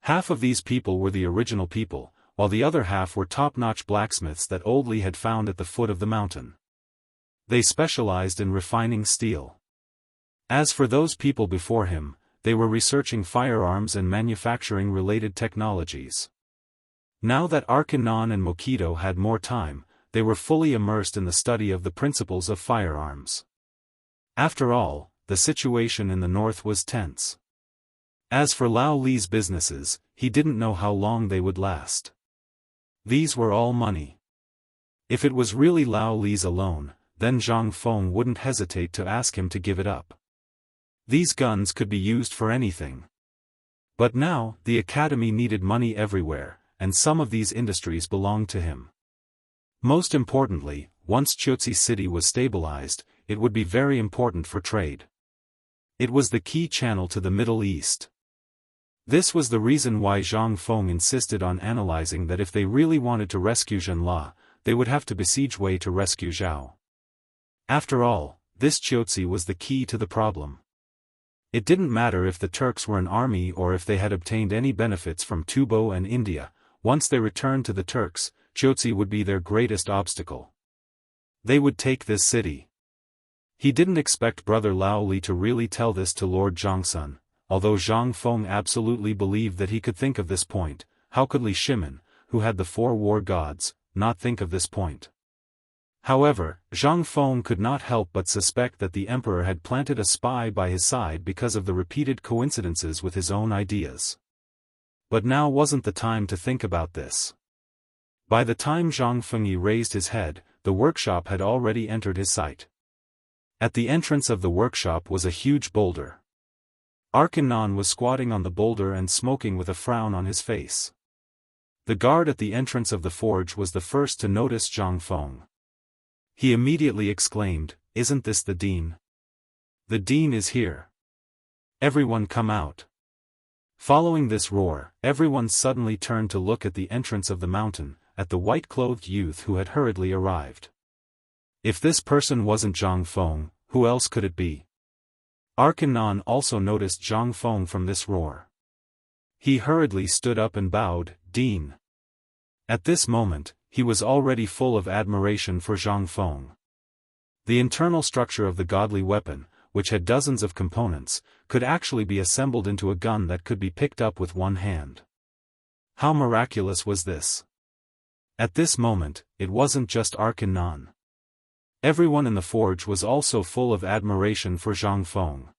Speaker 1: Half of these people were the original people, while the other half were top-notch blacksmiths that Old Li had found at the foot of the mountain. They specialized in refining steel. As for those people before him, they were researching firearms and manufacturing-related technologies. Now that Arkanon and Mokido had more time, they were fully immersed in the study of the principles of firearms. After all, the situation in the north was tense. As for Lao Li's businesses, he didn't know how long they would last. These were all money. If it was really Lao Li's alone, then Zhang Feng wouldn't hesitate to ask him to give it up. These guns could be used for anything. But now, the academy needed money everywhere, and some of these industries belonged to him. Most importantly, once Chiuzi City was stabilized, it would be very important for trade. It was the key channel to the Middle East. This was the reason why Zhang Feng insisted on analyzing that if they really wanted to rescue Zhenla, they would have to besiege Wei to rescue Zhao. After all, this Chiuzi was the key to the problem. It didn't matter if the Turks were an army or if they had obtained any benefits from Tubo and India, once they returned to the Turks, Jiuzi would be their greatest obstacle. They would take this city. He didn't expect Brother Lao Li to really tell this to Lord Zhongsun, although Zhang Feng absolutely believed that he could think of this point. How could Li Shimin, who had the 4 war gods, not think of this point? However, Zhang Feng could not help but suspect that the emperor had planted a spy by his side because of the repeated coincidences with his own ideas. But now wasn't the time to think about this. By the time Zhang Fengyi raised his head, the workshop had already entered his sight. At the entrance of the workshop was a huge boulder. Arkanon was squatting on the boulder and smoking with a frown on his face. The guard at the entrance of the forge was the first to notice Zhang Feng. He immediately exclaimed, "Isn't this the dean? The dean is here. Everyone come out." Following this roar, everyone suddenly turned to look at the entrance of the mountain, at the white-clothed youth who had hurriedly arrived. If this person wasn't Zhang Feng, who else could it be? Arkanon also noticed Zhang Feng from this roar. He hurriedly stood up and bowed, "Dean." At this moment, he was already full of admiration for Zhang Feng. The internal structure of the godly weapon, which had dozens of components, could actually be assembled into a gun that could be picked up with one hand. How miraculous was this? At this moment, it wasn't just Arkanon. Everyone in the forge was also full of admiration for Zhang Feng.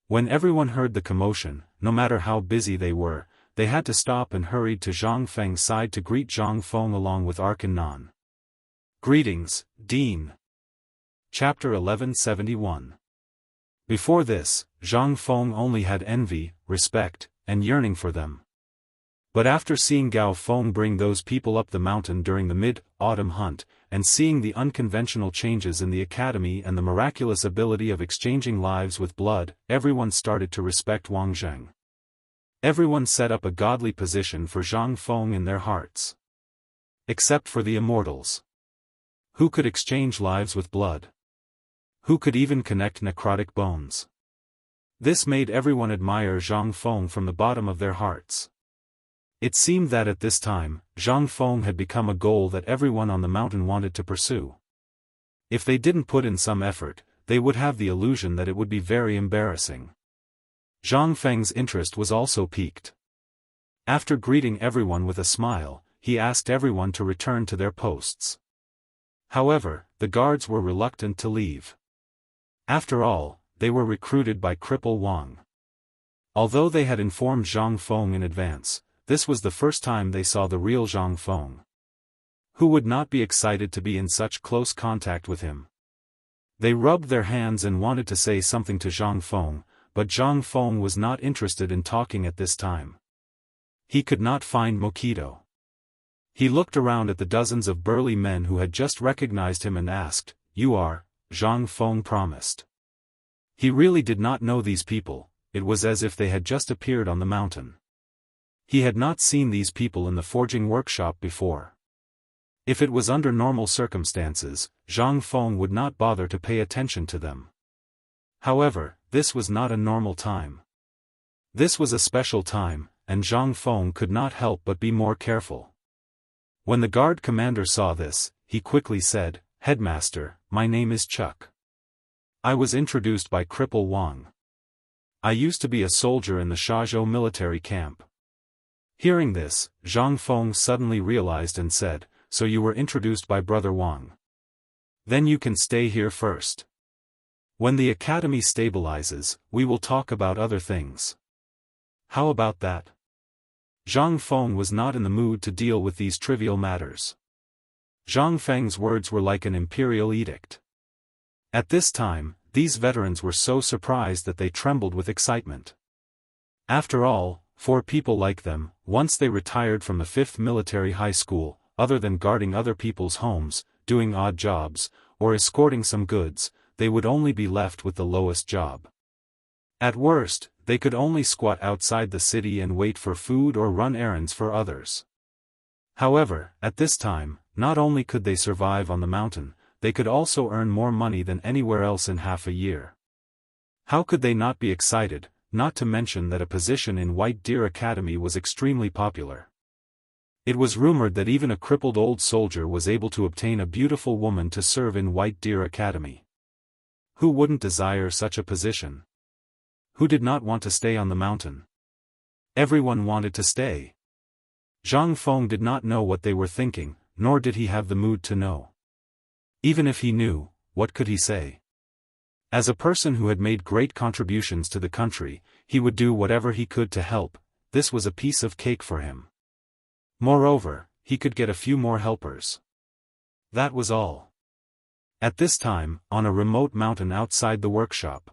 Speaker 1: When everyone heard the commotion, no matter how busy they were, they had to stop and hurried to Zhang Feng's side to greet Zhang Feng along with Arkanon. Greetings, Dean. Chapter 1171. Before this, Zhang Feng only had envy, respect, and yearning for them. But after seeing Gao Feng bring those people up the mountain during the mid-autumn hunt, and seeing the unconventional changes in the academy and the miraculous ability of exchanging lives with blood, everyone started to respect Wang Zheng. Everyone set up a godly position for Zhang Feng in their hearts. Except for the immortals. Who could exchange lives with blood? Who could even connect necrotic bones? This made everyone admire Zhang Feng from the bottom of their hearts. It seemed that at this time, Zhang Feng had become a goal that everyone on the mountain wanted to pursue. If they didn't put in some effort, they would have the illusion that it would be very embarrassing. Zhang Feng's interest was also piqued. After greeting everyone with a smile, he asked everyone to return to their posts. However, the guards were reluctant to leave. After all, they were recruited by Cripple Wang. Although they had informed Zhang Feng in advance, this was the first time they saw the real Zhang Feng. Who would not be excited to be in such close contact with him? They rubbed their hands and wanted to say something to Zhang Feng, but Zhang Feng was not interested in talking at this time. He could not find Mokido. He looked around at the dozens of burly men who had just recognized him and asked, "You are?" Zhang Feng promised. He really did not know these people, it was as if they had just appeared on the mountain. He had not seen these people in the forging workshop before. If it was under normal circumstances, Zhang Feng would not bother to pay attention to them. However, this was not a normal time. This was a special time, and Zhang Feng could not help but be more careful. When the guard commander saw this, he quickly said, "Headmaster, my name is Chuck. I was introduced by Cripple Wang. I used to be a soldier in the Shazhou military camp." Hearing this, Zhang Feng suddenly realized and said, "So you were introduced by Brother Wang. Then you can stay here first. When the academy stabilizes, we will talk about other things." How about that? Zhang Feng was not in the mood to deal with these trivial matters. Zhang Feng's words were like an imperial edict. At this time, these veterans were so surprised that they trembled with excitement. After all, for people like them, once they retired from the 5th Military High School, other than guarding other people's homes, doing odd jobs, or escorting some goods, they would only be left with the lowest job. At worst, they could only squat outside the city and wait for food or run errands for others. However, at this time, not only could they survive on the mountain, they could also earn more money than anywhere else in half a year. How could they not be excited, not to mention that a position in White Deer Academy was extremely popular. It was rumored that even a crippled old soldier was able to obtain a beautiful woman to serve in White Deer Academy. Who wouldn't desire such a position? Who did not want to stay on the mountain? Everyone wanted to stay. Zhang Feng did not know what they were thinking, nor did he have the mood to know. Even if he knew, what could he say? As a person who had made great contributions to the country, he would do whatever he could to help. This was a piece of cake for him. Moreover, he could get a few more helpers. That was all. At this time, on a remote mountain outside the workshop,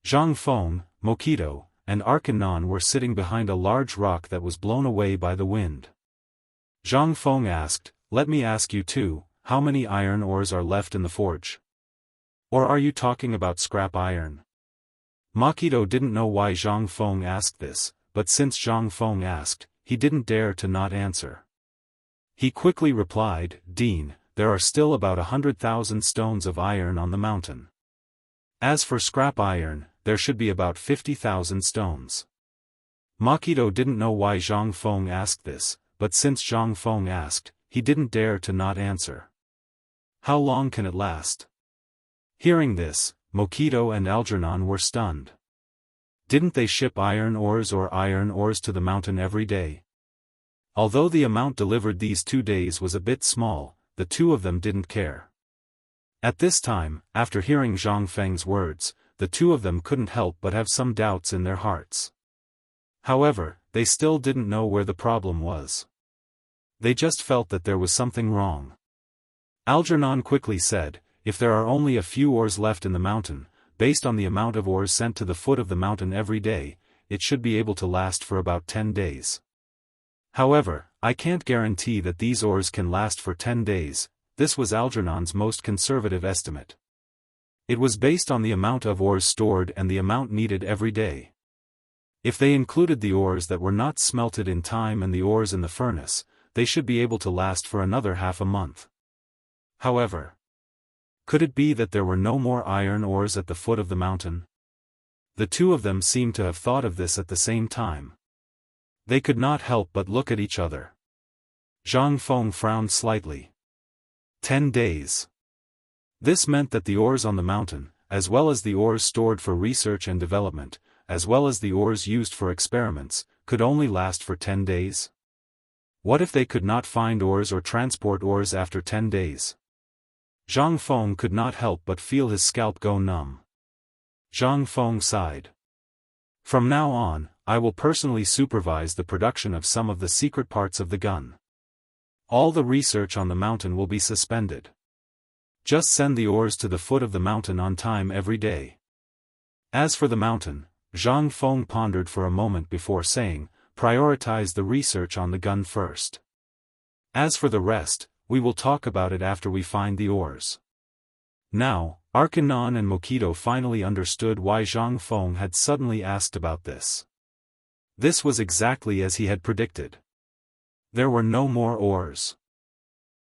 Speaker 1: Zhang Feng, Mokido, and Arkanon were sitting behind a large rock that was blown away by the wind. Zhang Feng asked, "Let me ask you too, how many iron ores are left in the forge? Or are you talking about scrap iron?" Mokido didn't know why Zhang Feng asked this, but since Zhang Feng asked, he didn't dare to not answer. He quickly replied, "Dean, there are still about 100,000 stones of iron on the mountain. As for scrap iron, there should be about 50,000 stones." Mokido didn't know why Zhang Feng asked this, but since Zhang Feng asked, he didn't dare to not answer. How long can it last? Hearing this, Mokido and Algernon were stunned. Didn't they ship iron ores to the mountain every day? Although the amount delivered these 2 days was a bit small, the two of them didn't care. At this time, after hearing Zhang Feng's words, the two of them couldn't help but have some doubts in their hearts. However, they still didn't know where the problem was. They just felt that there was something wrong. Algernon quickly said, "If there are only a few ores left in the mountain, based on the amount of ores sent to the foot of the mountain every day, it should be able to last for about 10 days. However, I can't guarantee that these ores can last for 10 days, this was Algernon's most conservative estimate. It was based on the amount of ores stored and the amount needed every day. If they included the ores that were not smelted in time and the ores in the furnace, they should be able to last for another half a month. However, could it be that there were no more iron ores at the foot of the mountain? The two of them seemed to have thought of this at the same time. They could not help but look at each other. Zhang Feng frowned slightly. 10 days. This meant that the ores on the mountain, as well as the ores stored for research and development, as well as the ores used for experiments, could only last for 10 days? What if they could not find ores or transport ores after 10 days? Zhang Feng could not help but feel his scalp go numb. Zhang Feng sighed. "From now on, I will personally supervise the production of some of the secret parts of the gun. All the research on the mountain will be suspended. Just send the ores to the foot of the mountain on time every day." As for the mountain, Zhang Feng pondered for a moment before saying, "Prioritize the research on the gun first. As for the rest, we will talk about it after we find the ores." Now, Arkanon and Mokido finally understood why Zhang Feng had suddenly asked about this. This was exactly as he had predicted. There were no more ores.